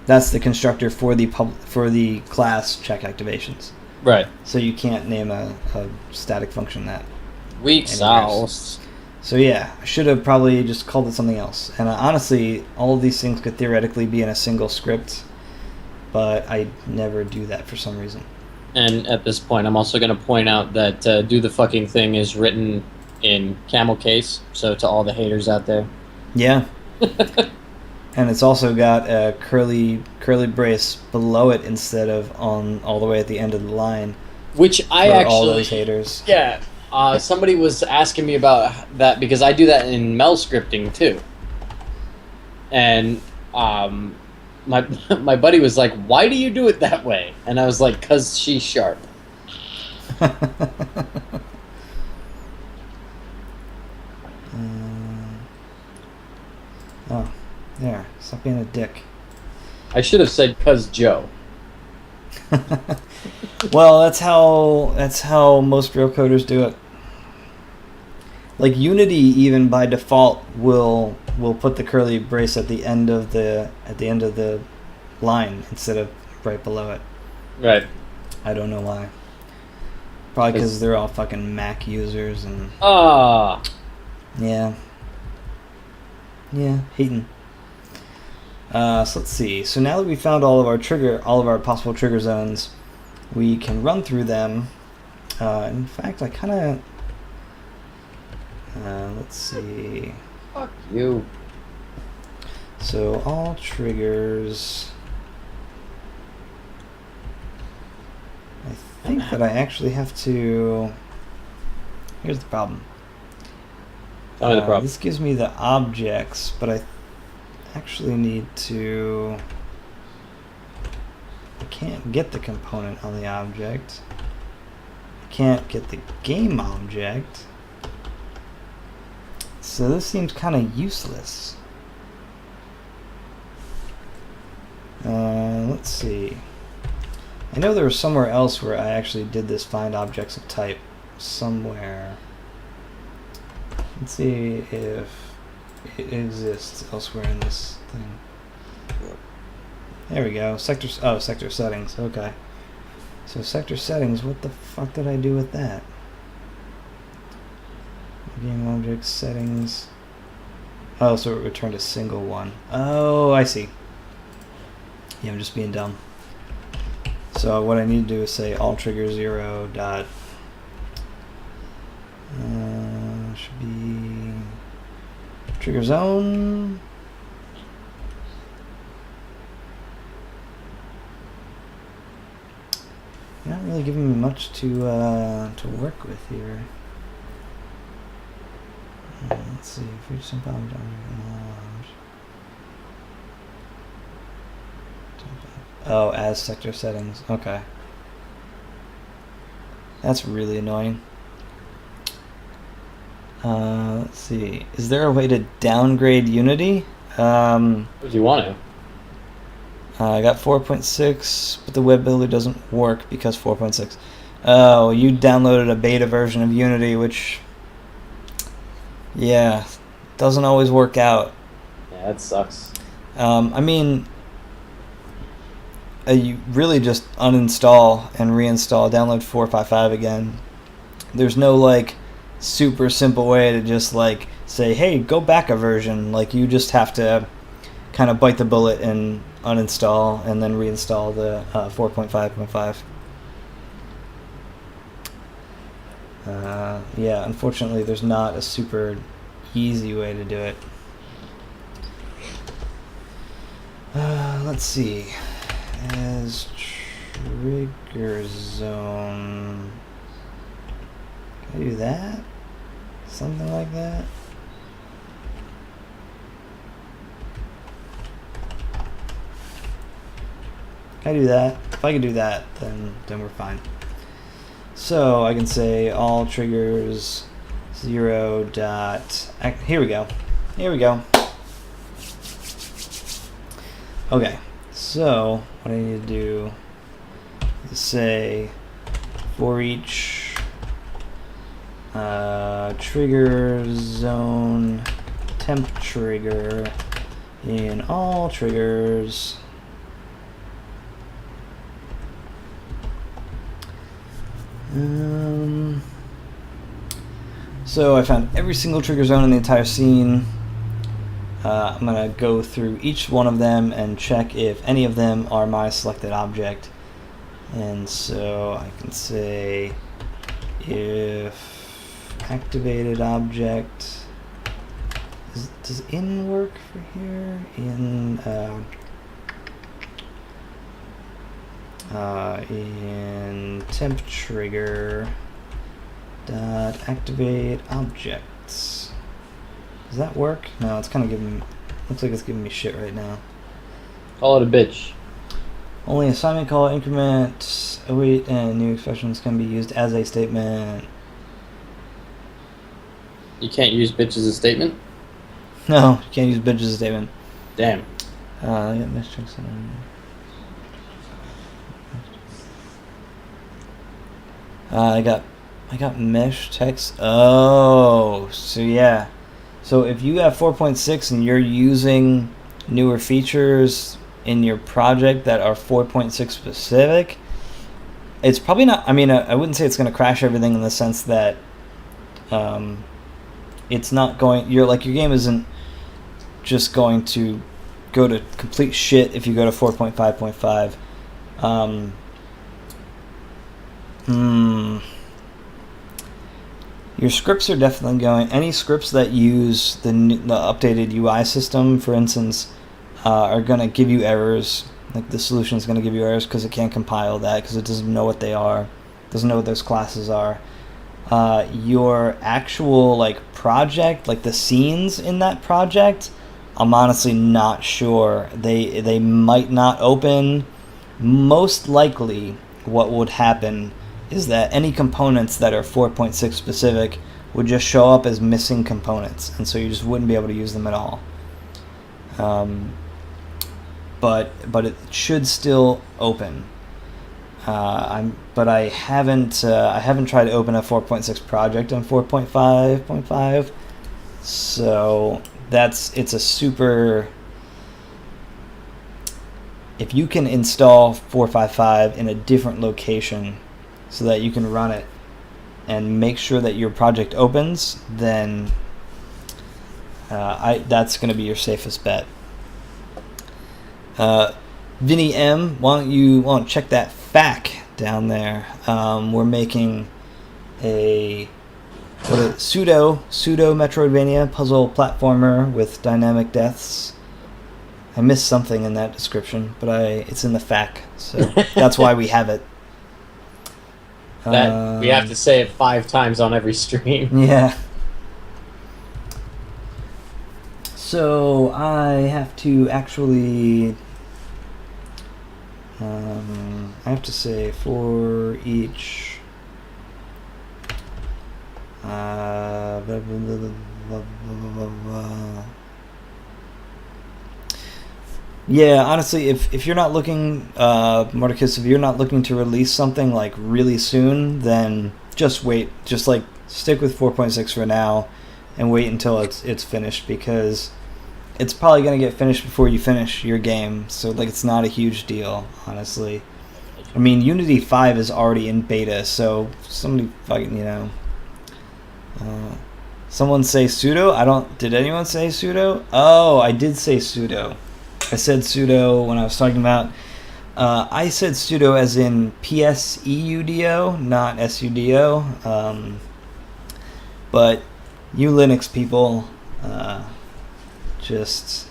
S1: that's the constructor for the class check activations.
S2: Right.
S1: So you can't name a static function that.
S2: Weak sauce.
S1: So yeah, I should have probably just called it something else. And honestly, all of these things could theoretically be in a single script, but I never do that for some reason.
S2: And at this point, I'm also going to point out that do the fucking thing is written in camel case, so to all the haters out there.
S1: Yeah. And it's also got a curly brace below it instead of on all the way at the end of the line.
S2: Which I
S1: for
S2: actually...
S1: all those haters.
S2: Yeah. Somebody was asking me about that because I do that in Mel scripting too. And my buddy was like, "Why do you do it that way?" And I was like, "'Cause she's sharp."
S1: Oh, there. Stop being a dick.
S2: I should have said "'cause Joe."
S1: Well, that's how most real coders do it. Like Unity, even by default, will put the curly brace at the end of the line instead of right below it.
S2: Right.
S1: I don't know why. Probably because they're all fucking Mac users and yeah, hating. So let's see. So now that we found all of our possible trigger zones, we can run through them. In fact, I kind of let's see.
S2: Fuck you.
S1: So all triggers. I think that I actually have to. Here's the problem.
S2: Tell me the problem.
S1: This gives me the objects, but I actually need to. I can't get the component on the object. I can't get the game object. So this seems kind of useless. Let's see. I know there was somewhere else where I actually did this find objects of type somewhere. Let's see if it exists elsewhere in this thing. There we go. Sector settings. Okay. So sector settings, what the fuck did I do with that? Game object settings. Oh, so it returned a single one. Oh, I see. Yeah, I'm just being dumb. So what I need to do is say all trigger 0 dot should be trigger zone. You're not really giving me much to work with here. Let's see if we jump out Oh, as sector settings. Okay. That's really annoying. Let's see. Is there a way to downgrade Unity?
S2: If you want to.
S1: I got 4.6, but the web builder doesn't work because 4.6. Oh, you downloaded a beta version of Unity, which, yeah, doesn't always work out.
S2: Yeah, that sucks.
S1: I mean, you really just uninstall and reinstall, download 455 again. There's no like super simple way to just like say, hey, go back a version. Like you just have to kind of bite the bullet and uninstall and then reinstall the 4.5.5. Yeah, unfortunately there's not a super easy way to do it. Let's see. As trigger zone, can I do that? Something like that? Can I do that? If I can do that, then we're fine. So I can say all triggers 0 dot. Here we go. Here we go. Okay. So what I need to do is say for each trigger zone temp trigger in all triggers. So I found every single trigger zone in the entire scene. I'm going to go through each one of them and check if any of them are my selected object. And so I can say if activated object, does in work for here? In temp trigger dot activate objects. Does that work? No, it's kind of giving. Looks like it's giving me shit right now.
S2: Call it a bitch.
S1: Only assignment call increment await and new expressions can be used as a statement.
S2: You can't use bitch as a statement?
S1: No, you can't use bitch as a statement.
S2: Damn.
S1: I got mesh checks on. I got mesh text. Oh, so yeah. So if you have 4.6 and you're using newer features in your project that are 4.6 specific, it's probably not. I mean, I wouldn't say it's going to crash everything in the sense that it's not going. Your game isn't just going to go to complete shit if you go to 4.5.5. Your scripts are definitely going. Any scripts that use the updated UI system, for instance, are going to give you errors. Like the solution is going to give you errors because it can't compile that because it doesn't know what they are, doesn't know what those classes are. Your actual project, like the scenes in that project, I'm honestly not sure. They might not open. Most likely, what would happen is that any components that are 4.6 specific would just show up as missing components, and so you just wouldn't be able to use them at all. But it should still open. But I haven't tried to open a 4.6 project on 4.5.5, so it's a super. If you can install 455 in a different location so that you can run it and make sure that your project opens, then that's going to be your safest bet. Vinny M, why don't you check that FAQ down there? We're making a pseudo Metroidvania puzzle platformer with dynamic deaths. I missed something in that description, but it's in the FAQ, so that's why we have it.
S2: That we have to say it 5 times on every stream.
S1: Yeah. So I have to actually. I have to say for each Yeah, honestly, if you're not looking, Mordecus, if you're not looking to release something like really soon, then just wait. Just like stick with 4.6 for now, and wait until it's finished, because it's probably gonna get finished before you finish your game. So like, it's not a huge deal, honestly. I mean, Unity 5 is already in beta, so somebody fucking, someone say sudo? Did anyone say sudo? Oh, I did say sudo. I said sudo when I was talking about, I said sudo as in PSEUDO, not SUDO. But you Linux people, just...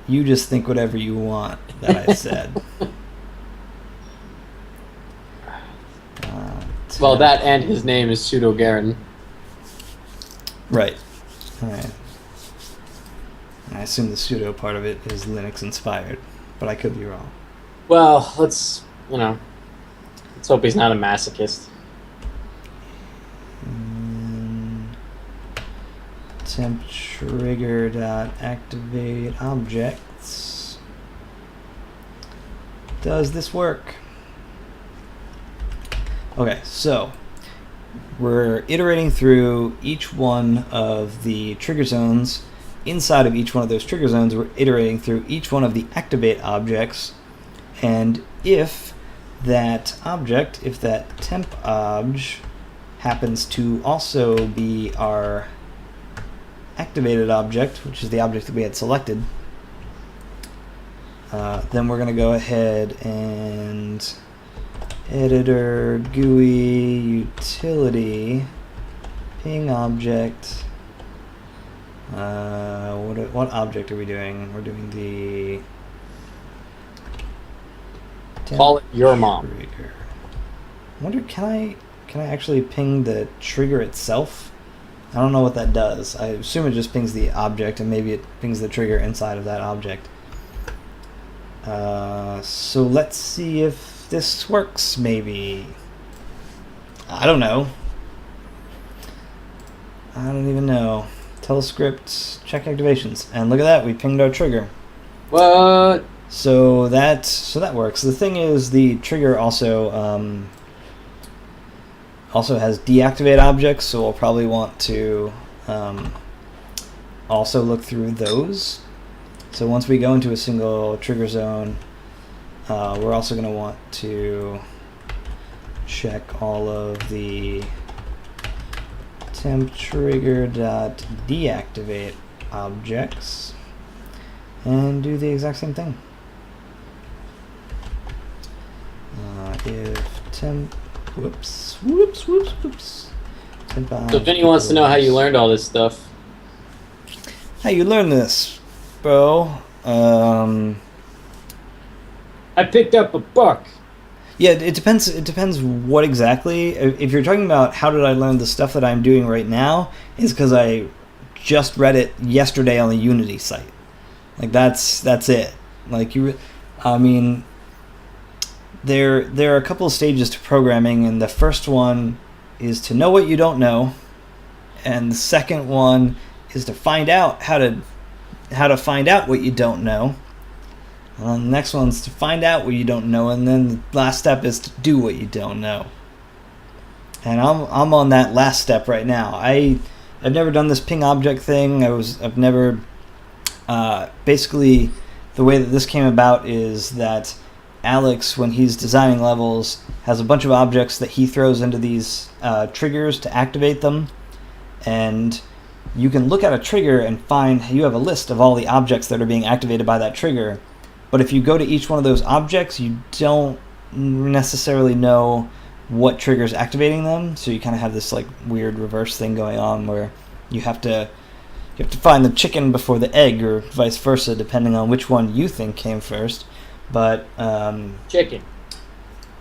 S1: you just think whatever you want that I said.
S2: Well, that and his name is Pseudo Garen.
S1: Right. Alright. I assume the pseudo part of it is Linux inspired, but I could be wrong.
S2: Well, let's hope he's not a masochist.
S1: Temp trigger dot activate objects. Does this work? Okay, so we're iterating through each one of the trigger zones. Inside of each one of those trigger zones, we're iterating through each one of the activate objects, and if that object, if that temp obj happens to also be our activated object, which is the object that we had selected, then we're going to go ahead and editor GUI utility ping object. What object are we doing? We're doing the
S2: Call it your mom.
S1: trigger. I wonder, can I actually ping the trigger itself? I don't know what that does. I assume it just pings the object, and maybe it pings the trigger inside of that object. So let's see if this works, maybe. I don't know. I don't even know. Telescript, check activations, and look at that, we pinged our trigger.
S2: What?
S1: So that works. The thing is, the trigger also has deactivate objects, so we'll probably want to also look through those. So once we go into a single trigger zone, we're also going to want to check all of the temp trigger dot deactivate objects and do the exact same thing. If temp, whoops. Temp
S2: So if anyone wants to know how you learned all this stuff,
S1: how you learn this, bro?
S2: I picked up a book.
S1: Yeah, it depends. It depends what exactly. If you're talking about how did I learn the stuff that I'm doing right now, it's because I just read it yesterday on the Unity site. Like that's it. Like I mean, there are a couple of stages to programming, and the first one is to know what you don't know, and the second one is to find out how to find out what you don't know. And the next one's to find out what you don't know, and then the last step is to do what you don't know. And I'm on that last step right now. I've never done this ping object thing. I've never basically the way that this came about is that Alex, when he's designing levels, has a bunch of objects that he throws into these triggers to activate them, and you can look at a trigger and find you have a list of all the objects that are being activated by that trigger. But if you go to each one of those objects, you don't necessarily know what trigger's activating them. So you kind of have this like weird reverse thing going on where you have to find the chicken before the egg, or vice versa, depending on which one you think came first. But
S2: Chicken.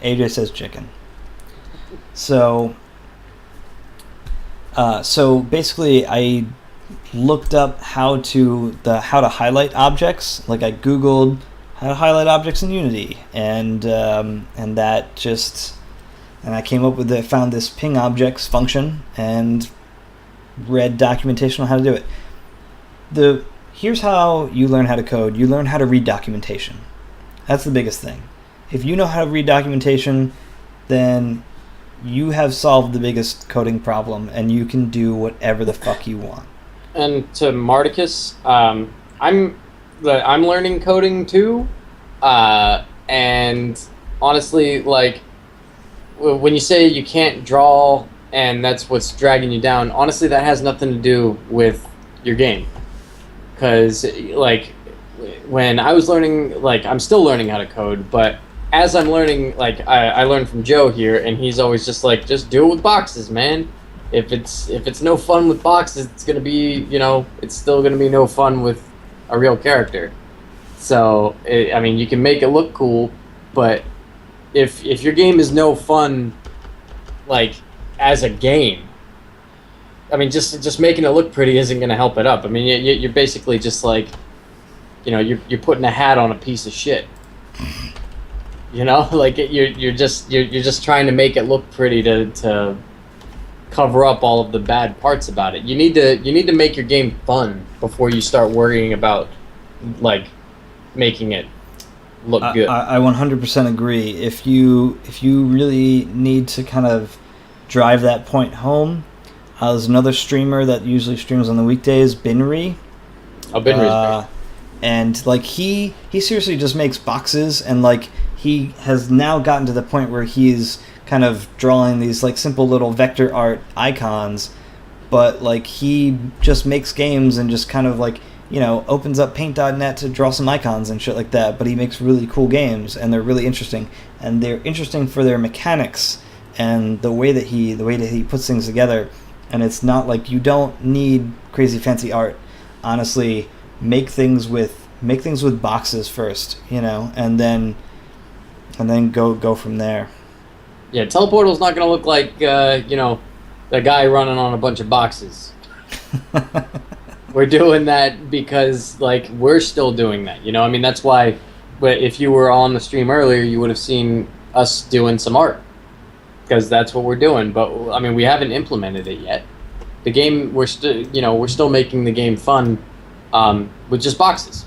S1: AJ says chicken. So basically, I looked up how to highlight objects. Like I Googled how to highlight objects in Unity, and that just And I came up with found this ping objects function and read documentation on how to do it. Here's how you learn how to code. You learn how to read documentation. That's the biggest thing. If you know how to read documentation, then you have solved the biggest coding problem, and you can do whatever the fuck you want.
S2: And to Marticus, I'm learning coding too, and honestly, like when you say you can't draw and that's what's dragging you down, honestly, that has nothing to do with your game. Because like when I was learning, like I'm still learning how to code, but as I'm learning, like I learned from Joe here, and he's always just like, just do it with boxes, man. If it's no fun with boxes, it's gonna be, it's still gonna be no fun with a real character. So I mean, you can make it look cool, but if your game is no fun, like as a game, I mean, just making it look pretty isn't gonna help it up. I mean, you're basically just like, you're putting a hat on a piece of shit. Like you're just trying to make it look pretty to cover up all of the bad parts about it. You need to make your game fun before you start worrying about like making it look good.
S1: I 100% agree. If you really need to kind of drive that point home, there's another streamer that usually streams on the weekdays, Binri.
S2: Oh, Binri's great.
S1: And like he seriously just makes boxes, and like he has now gotten to the point where he's kind of drawing these like simple little vector art icons, but like he just makes games and just kind of like, opens up paint.net to draw some icons and shit like that. But he makes really cool games, and they're really interesting, and they're interesting for their mechanics and the way that he puts things together. And it's not like you don't need crazy fancy art. Honestly, make things with boxes first, and then go from there.
S2: Yeah, Teleportal's not going to look like the guy running on a bunch of boxes. We're doing that because like we're still doing that. I mean, that's why. But if you were on the stream earlier, you would have seen us doing some art, because that's what we're doing. But I mean, we haven't implemented it yet. The game, we're still making the game fun with just boxes.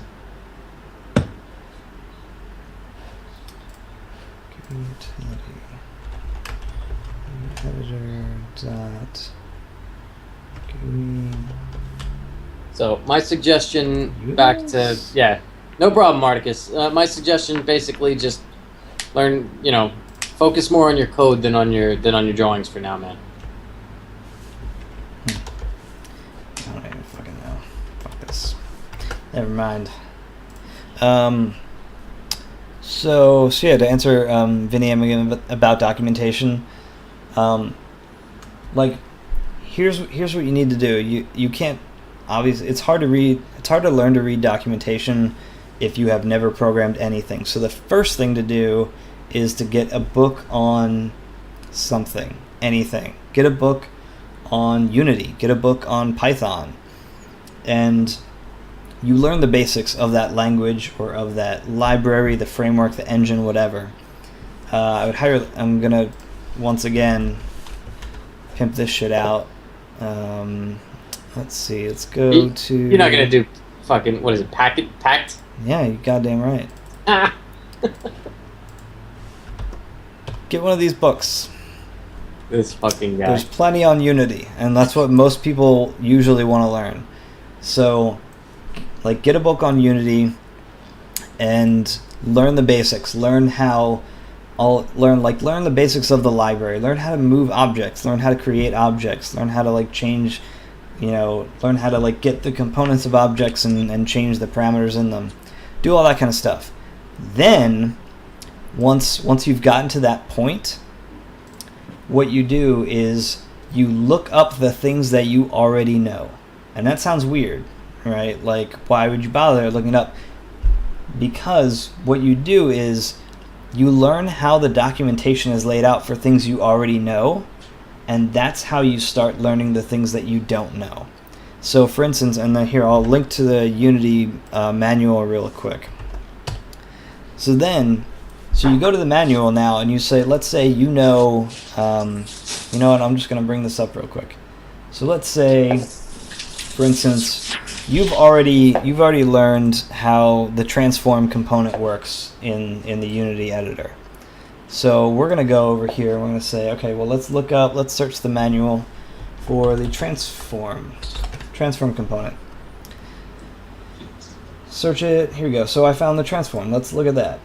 S2: So my suggestion back to no problem, Marticus. My suggestion basically just learn, focus more on your code than on your drawings for now, man.
S1: I don't even fucking know. Fuck this. Never mind. So yeah, to answer Vinny again about documentation, like here's what you need to do. You can't, obviously it's hard to learn to read documentation if you have never programmed anything. So the first thing to do is to get a book on anything. Get a book on Unity, get a book on Python, and you learn the basics of that language or of that library, the framework, the engine, whatever. I'm gonna once again pimp this shit out. Let's see, let's go to...
S2: You're not gonna do fucking, what is it, packed?
S1: Yeah, you goddamn right. Get one of these books.
S2: This fucking guy.
S1: There's plenty on Unity, and that's what most people usually want to learn. So, like, get a book on Unity and learn the basics. Learn the basics of the library. Learn how to move objects. Learn how to create objects. Learn how to like change, learn how to like get the components of objects and change the parameters in them. Do all that kind of stuff. Then, once you've gotten to that point, what you do is you look up the things that you already know. And that sounds weird, right? Like, why would you bother looking it up? Because what you do is you learn how the documentation is laid out for things you already know, and that's how you start learning the things that you don't know. So for instance, and then here I'll link to the Unity manual real quick. So So you go to the manual now and you say, let's say you know what, I'm just going to bring this up real quick. So let's say, for instance, you've already learned how the transform component works in the Unity editor. So we're going to go over here and we're going to say, okay, well, let's search the manual for the transform component. Search it, here we go. So I found the transform, let's look at that.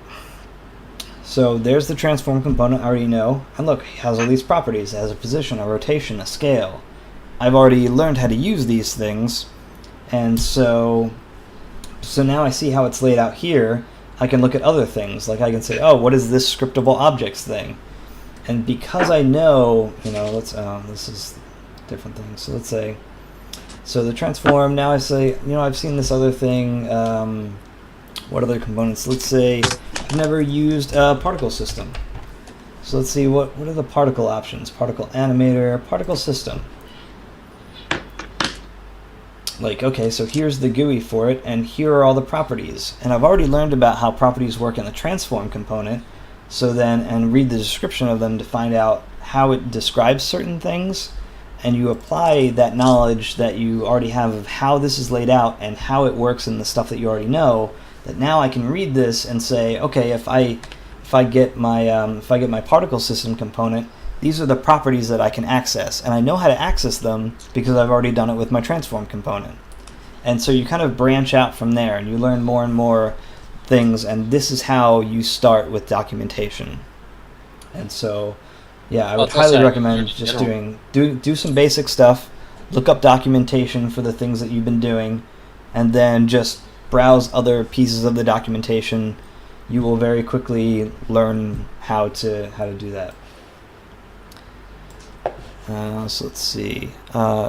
S1: So there's the transform component I already know, and look, it has all these properties. It has a position, a rotation, a scale. I've already learned how to use these things, and so now I see how it's laid out here. I can look at other things, like I can say, oh, what is this scriptable objects thing? And because I know, this is a different thing. So let's say, so the transform, now I say, I've seen this other thing. What other components? Let's say I've never used a particle system. So let's see, what are the particle options? Particle animator, particle system. Like, okay, so here's the GUI for it, and here are all the properties. And I've already learned about how properties work in the transform component, and read the description of them to find out how it describes certain things. And you apply that knowledge that you already have of how this is laid out and how it works in the stuff that you already know, that now I can read this and say, okay, if I get my particle system component, these are the properties that I can access, and I know how to access them because I've already done it with my transform component. And so you kind of branch out from there, and you learn more and more things, and this is how you start with documentation. And so, yeah, I would highly recommend just do some basic stuff, look up documentation for the things that you've been doing, and then just browse other pieces of the documentation. You will very quickly learn how to do that. So let's see,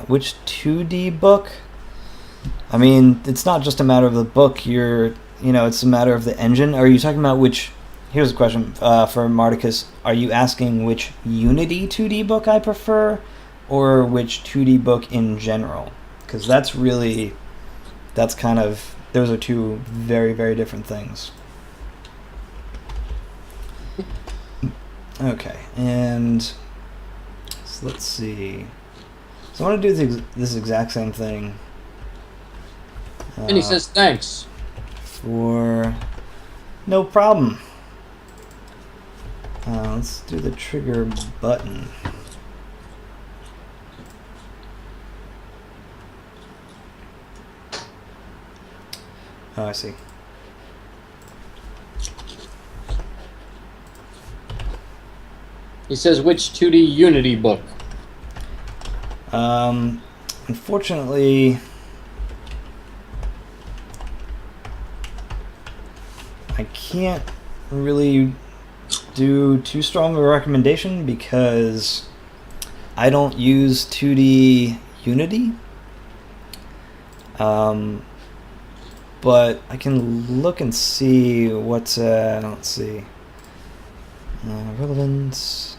S1: which 2D book? I mean, it's not just a matter of the book. It's a matter of the engine. Are you talking about which? Here's a question for Marticus. Are you asking which Unity 2D book I prefer, or which 2D book in general? Because those are two very, very different things. Okay, and so let's see. So I want to do this exact same thing.
S3: And he says thanks.
S1: For no problem. Let's do the trigger button. Oh, I see.
S3: He says, which 2D Unity book?
S1: Unfortunately, I can't really do too strong of a recommendation because I don't use 2D Unity. But I can look and see what's, let's see, relevance.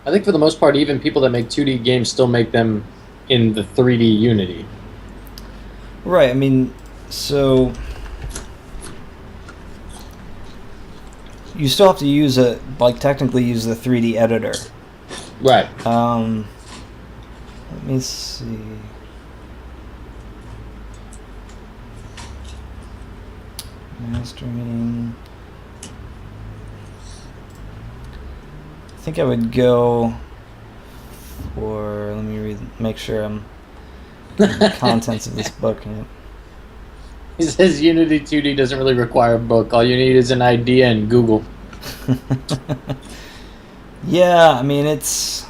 S3: I think for the most part, even people that make 2D games still make them in the 3D Unity.
S1: Right, I mean, so you still have to use technically use the 3D editor.
S3: Right.
S1: Let me see. Mastering. I think I would go for, let me make sure I'm the contents of this book.
S3: He says Unity 2D doesn't really require a book. All you need is an idea and Google.
S1: Yeah, I mean, it's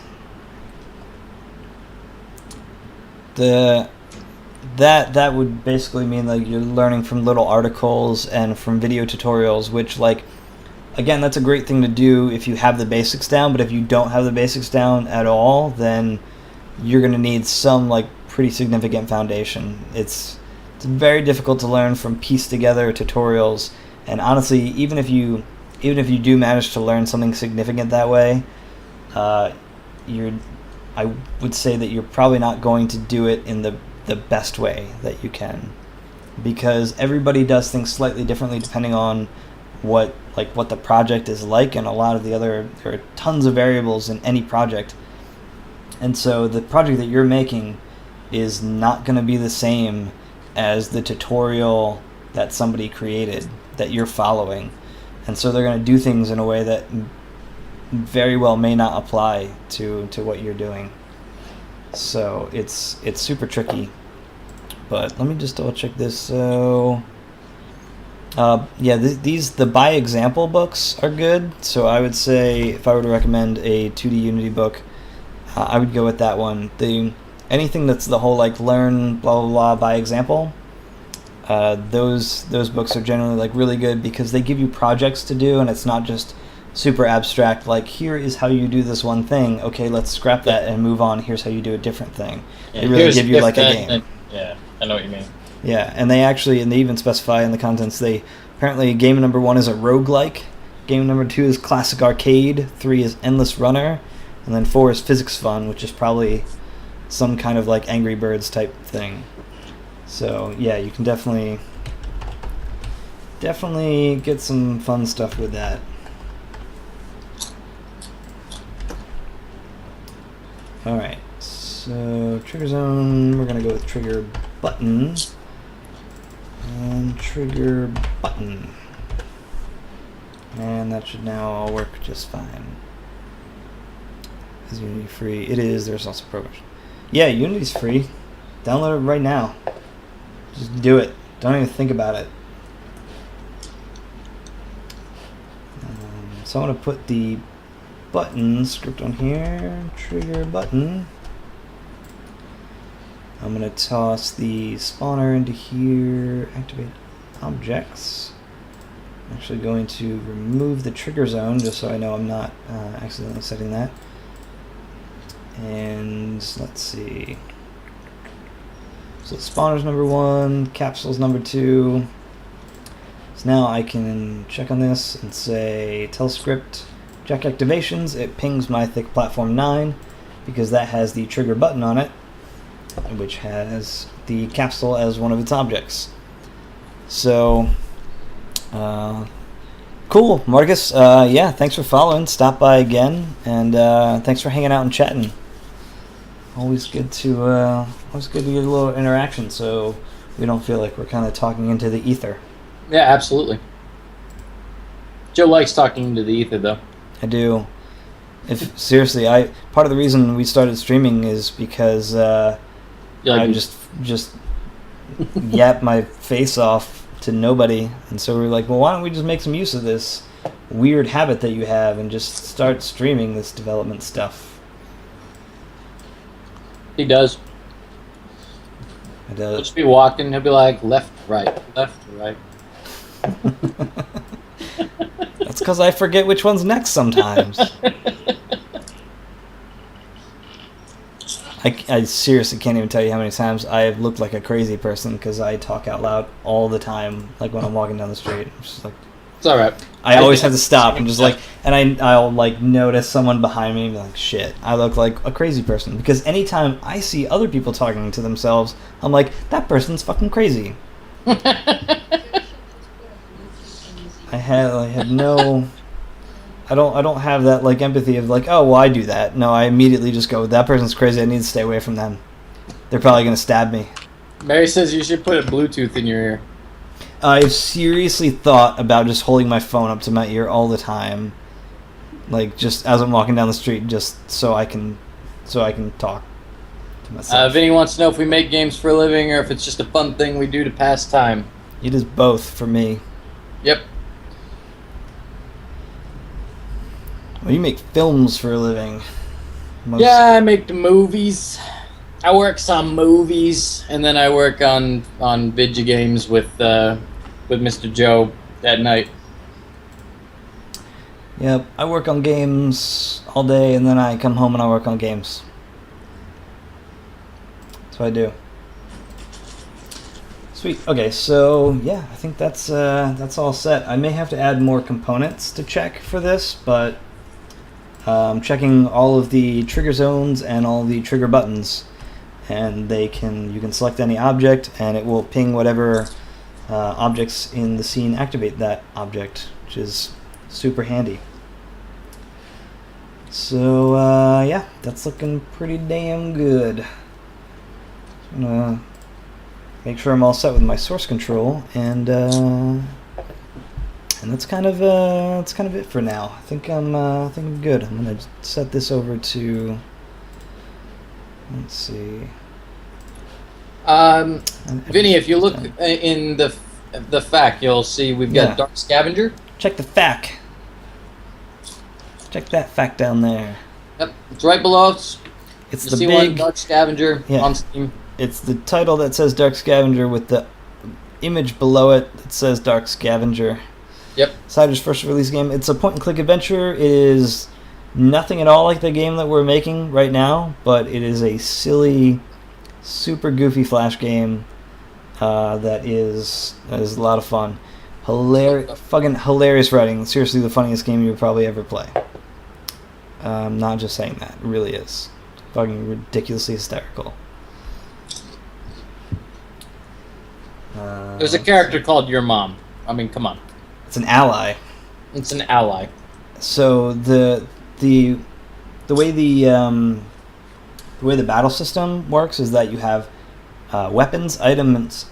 S1: that would basically mean like you're learning from little articles and from video tutorials, which, like, again, that's a great thing to do if you have the basics down, but if you don't have the basics down at all, then you're going to need some, like, pretty significant foundation. It's very difficult to learn from pieced together tutorials, and honestly, even if you do manage to learn something significant that way, I would say that you're probably not going to do it in the best way that you can, because everybody does things slightly differently depending on what the project is like, and a lot of the other, there are tons of variables in any project, and so the project that you're making is not going to be the same as the tutorial that somebody created that you're following, and so they're going to do things in a way that very well may not apply to what you're doing. So it's super tricky. But let me just double check this. So the by example books are good. So I would say if I were to recommend a 2D Unity book, I would go with that one. Anything that's the whole like learn blah blah blah by example, those books are generally like really good because they give you projects to do, and it's not just super abstract like here is how you do this one thing. Okay, let's scrap that and move on. Here's how you do a different thing.
S3: Yeah,
S1: they really give you like a game.
S3: Yeah, I know what you mean.
S1: Yeah, and they even specify in the contents, apparently game number 1 is a roguelike, game number 2 is classic arcade, 3 is endless runner, and then 4 is physics fun, which is probably some kind of like Angry Birds type thing. So yeah, you can definitely get some fun stuff with that. Alright, so trigger zone, we're going to go with trigger button. And trigger button. And that should now all work just fine. Is Unity free? It is. There's also programs. Yeah, Unity's free. Download it right now. Just do it. Don't even think about it. So I want to put the button script on here. Trigger button. I'm going to toss the spawner into here, activate objects. I'm actually going to remove the trigger zone just so I know I'm not accidentally setting that. And let's see. So the spawner's number 1, capsule's number 2. So now I can check on this and say tell script check activations. It pings my thick platform 9 because that has the trigger button on it, which has the capsule as one of its objects. So, cool, Marcus. Yeah, thanks for following. Stop by again, and thanks for hanging out and chatting. Always good to get a little interaction, so we don't feel like we're kind of talking into the ether.
S2: Yeah, absolutely. Joe likes talking into the ether, though.
S1: I do. If seriously, part of the reason we started streaming is because I just yap my face off to nobody, and so we were like, well, why don't we just make some use of this weird habit that you have and just start streaming this development stuff.
S2: He does.
S1: I
S2: He'll
S1: do.
S2: just be walking, he'll be like, left, right, left, right.
S1: That's because I forget which one's next sometimes. I seriously can't even tell you how many times I have looked like a crazy person because I talk out loud all the time, like when I'm walking down the street. I'm just like,
S2: It's alright.
S1: I always have to stop and just like, and I'll like notice someone behind me and be like, shit, I look like a crazy person. Because anytime I see other people talking to themselves, I'm like, that person's fucking crazy. I had no, I don't have that like empathy of like, oh well, I do that. No, I immediately just go, that person's crazy. I need to stay away from them. They're probably gonna stab me.
S2: Mary says you should put a Bluetooth in your ear.
S1: I've seriously thought about just holding my phone up to my ear all the time, like just as I'm walking down the street, just so I can talk to myself.
S2: Vinny wants to know if we make games for a living or if it's just a fun thing we do to pass time.
S1: It is both for me.
S2: Yep.
S1: Well, you make films for a living.
S2: Yeah, I make the movies. I work some movies, and then I work on video games with Mr. Joe at night.
S1: Yep, I work on games all day, and then I come home and I work on games. That's what I do. Sweet. Okay, so yeah, I think that's all set. I may have to add more components to check for this, but I'm checking all of the trigger zones and all the trigger buttons, and you can select any object, and it will ping whatever objects in the scene activate that object, which is super handy. So yeah, that's looking pretty damn good. I'm gonna make sure I'm all set with my source control, and that's kind of it for now. I think I'm good. I'm gonna set this over to. Let's see.
S2: Vinny, if you look in the FAQ, you'll see we've got Dark Scavenger.
S1: Check the FAQ. Check that FAQ down there.
S2: Yep, it's right below us.
S1: It's
S2: you
S1: the
S2: see
S1: big
S2: one, Dark Scavenger on Steam.
S1: It's the title that says Dark Scavenger with the image below it that says Dark Scavenger.
S2: Yep.
S1: Psydra's first release game. It's a point-and-click adventure. It is nothing at all like the game that we're making right now, but it is a silly, super goofy Flash game that is a lot of fun. Fucking hilarious writing. Seriously, the funniest game you'll probably ever play. I'm not just saying that. It really is. Fucking ridiculously hysterical.
S2: There's a character called Your Mom. I mean, come on.
S1: It's an ally.
S2: It's an ally.
S1: So the way the battle system works is that you have weapons, items,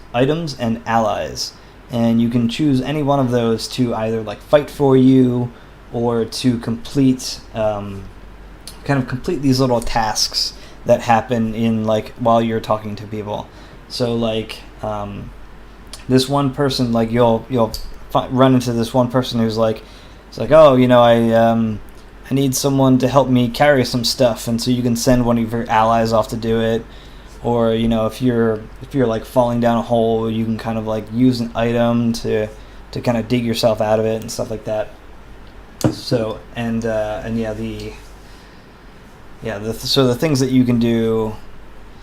S1: and allies, and you can choose any one of those to either like fight for you or to complete complete these little tasks that happen in like while you're talking to people. So like this one person, like you'll run into this one person who's like, it's like, oh, you know, I need someone to help me carry some stuff, and so you can send one of your allies off to do it. Or, you know, if you're like falling down a hole, you can kind of like use an item to kind of dig yourself out of it and stuff like that. So so the things that you can do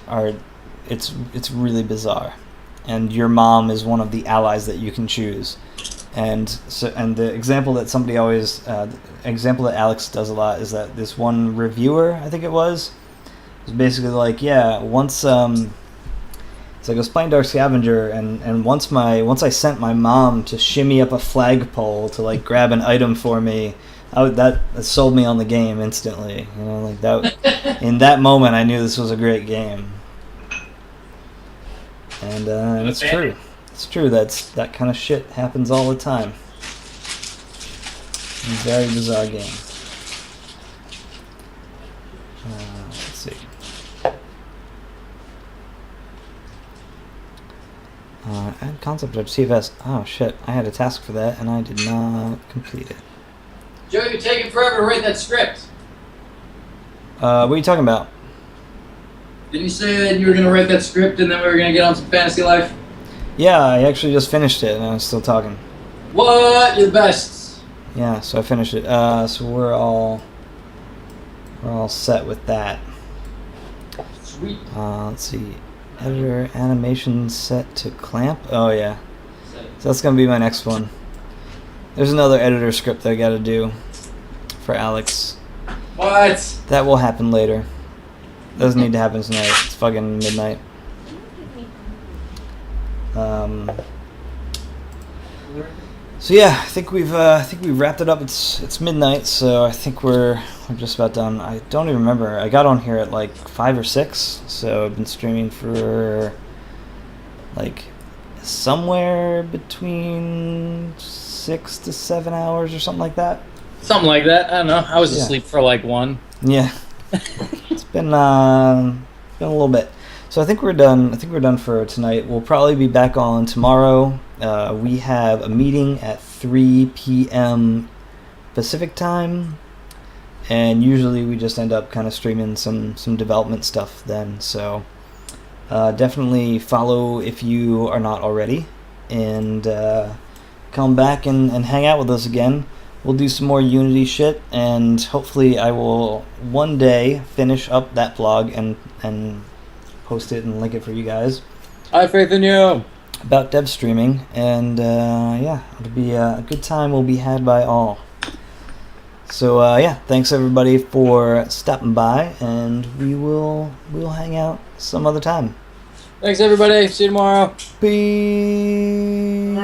S1: are it's really bizarre. And your mom is one of the allies that you can choose. And the example that example that Alex does a lot is that this one reviewer, I think it was basically like, yeah, once so I was playing Dark Scavenger, and once I sent my mom to shimmy up a flagpole to like grab an item for me, that sold me on the game instantly. You know, like that. In that moment, I knew this was a great game. And it's true. It's true. That kind of shit happens all the time. Very bizarre game. Let's see. Add concept of CFS. Oh shit! I had a task for that and I did not complete it.
S2: Joe, you're taking forever to write that script.
S1: What are you talking about?
S2: Didn't you say that you were going to write that script and then we were going to get on some Fantasy Life?
S1: Yeah, I actually just finished it and I'm still talking.
S2: What? You're the best.
S1: Yeah, so I finished it. So we're all set with that.
S2: Sweet.
S1: Let's see. Editor animation set to clamp. Oh yeah. So that's gonna be my next one. There's another editor script that I gotta do for Alex.
S2: What?
S1: That will happen later. Doesn't need to happen tonight. It's fucking midnight. So yeah, I think we've wrapped it up. It's midnight, so I think we're just about done. I don't even remember. I got on here at like 5 or 6, so I've been streaming for like somewhere between 6 to 7 hours or something like that.
S2: Something like that. I don't know. I was asleep for like 1.
S1: Yeah. It's been a little bit. So I think we're done. I think we're done for tonight. We'll probably be back on tomorrow. We have a meeting at 3 p.m. Pacific time, and usually we just end up kind of streaming some development stuff then. So definitely follow if you are not already, and come back and hang out with us again. We'll do some more Unity shit, and hopefully I will one day finish up that blog and post it and link it for you guys.
S2: I have faith in you.
S1: About dev streaming, and yeah, it'll be a good time will be had by all. So yeah, thanks everybody for stopping by, and we'll hang out some other time.
S2: Thanks everybody. See you tomorrow.
S1: Peace.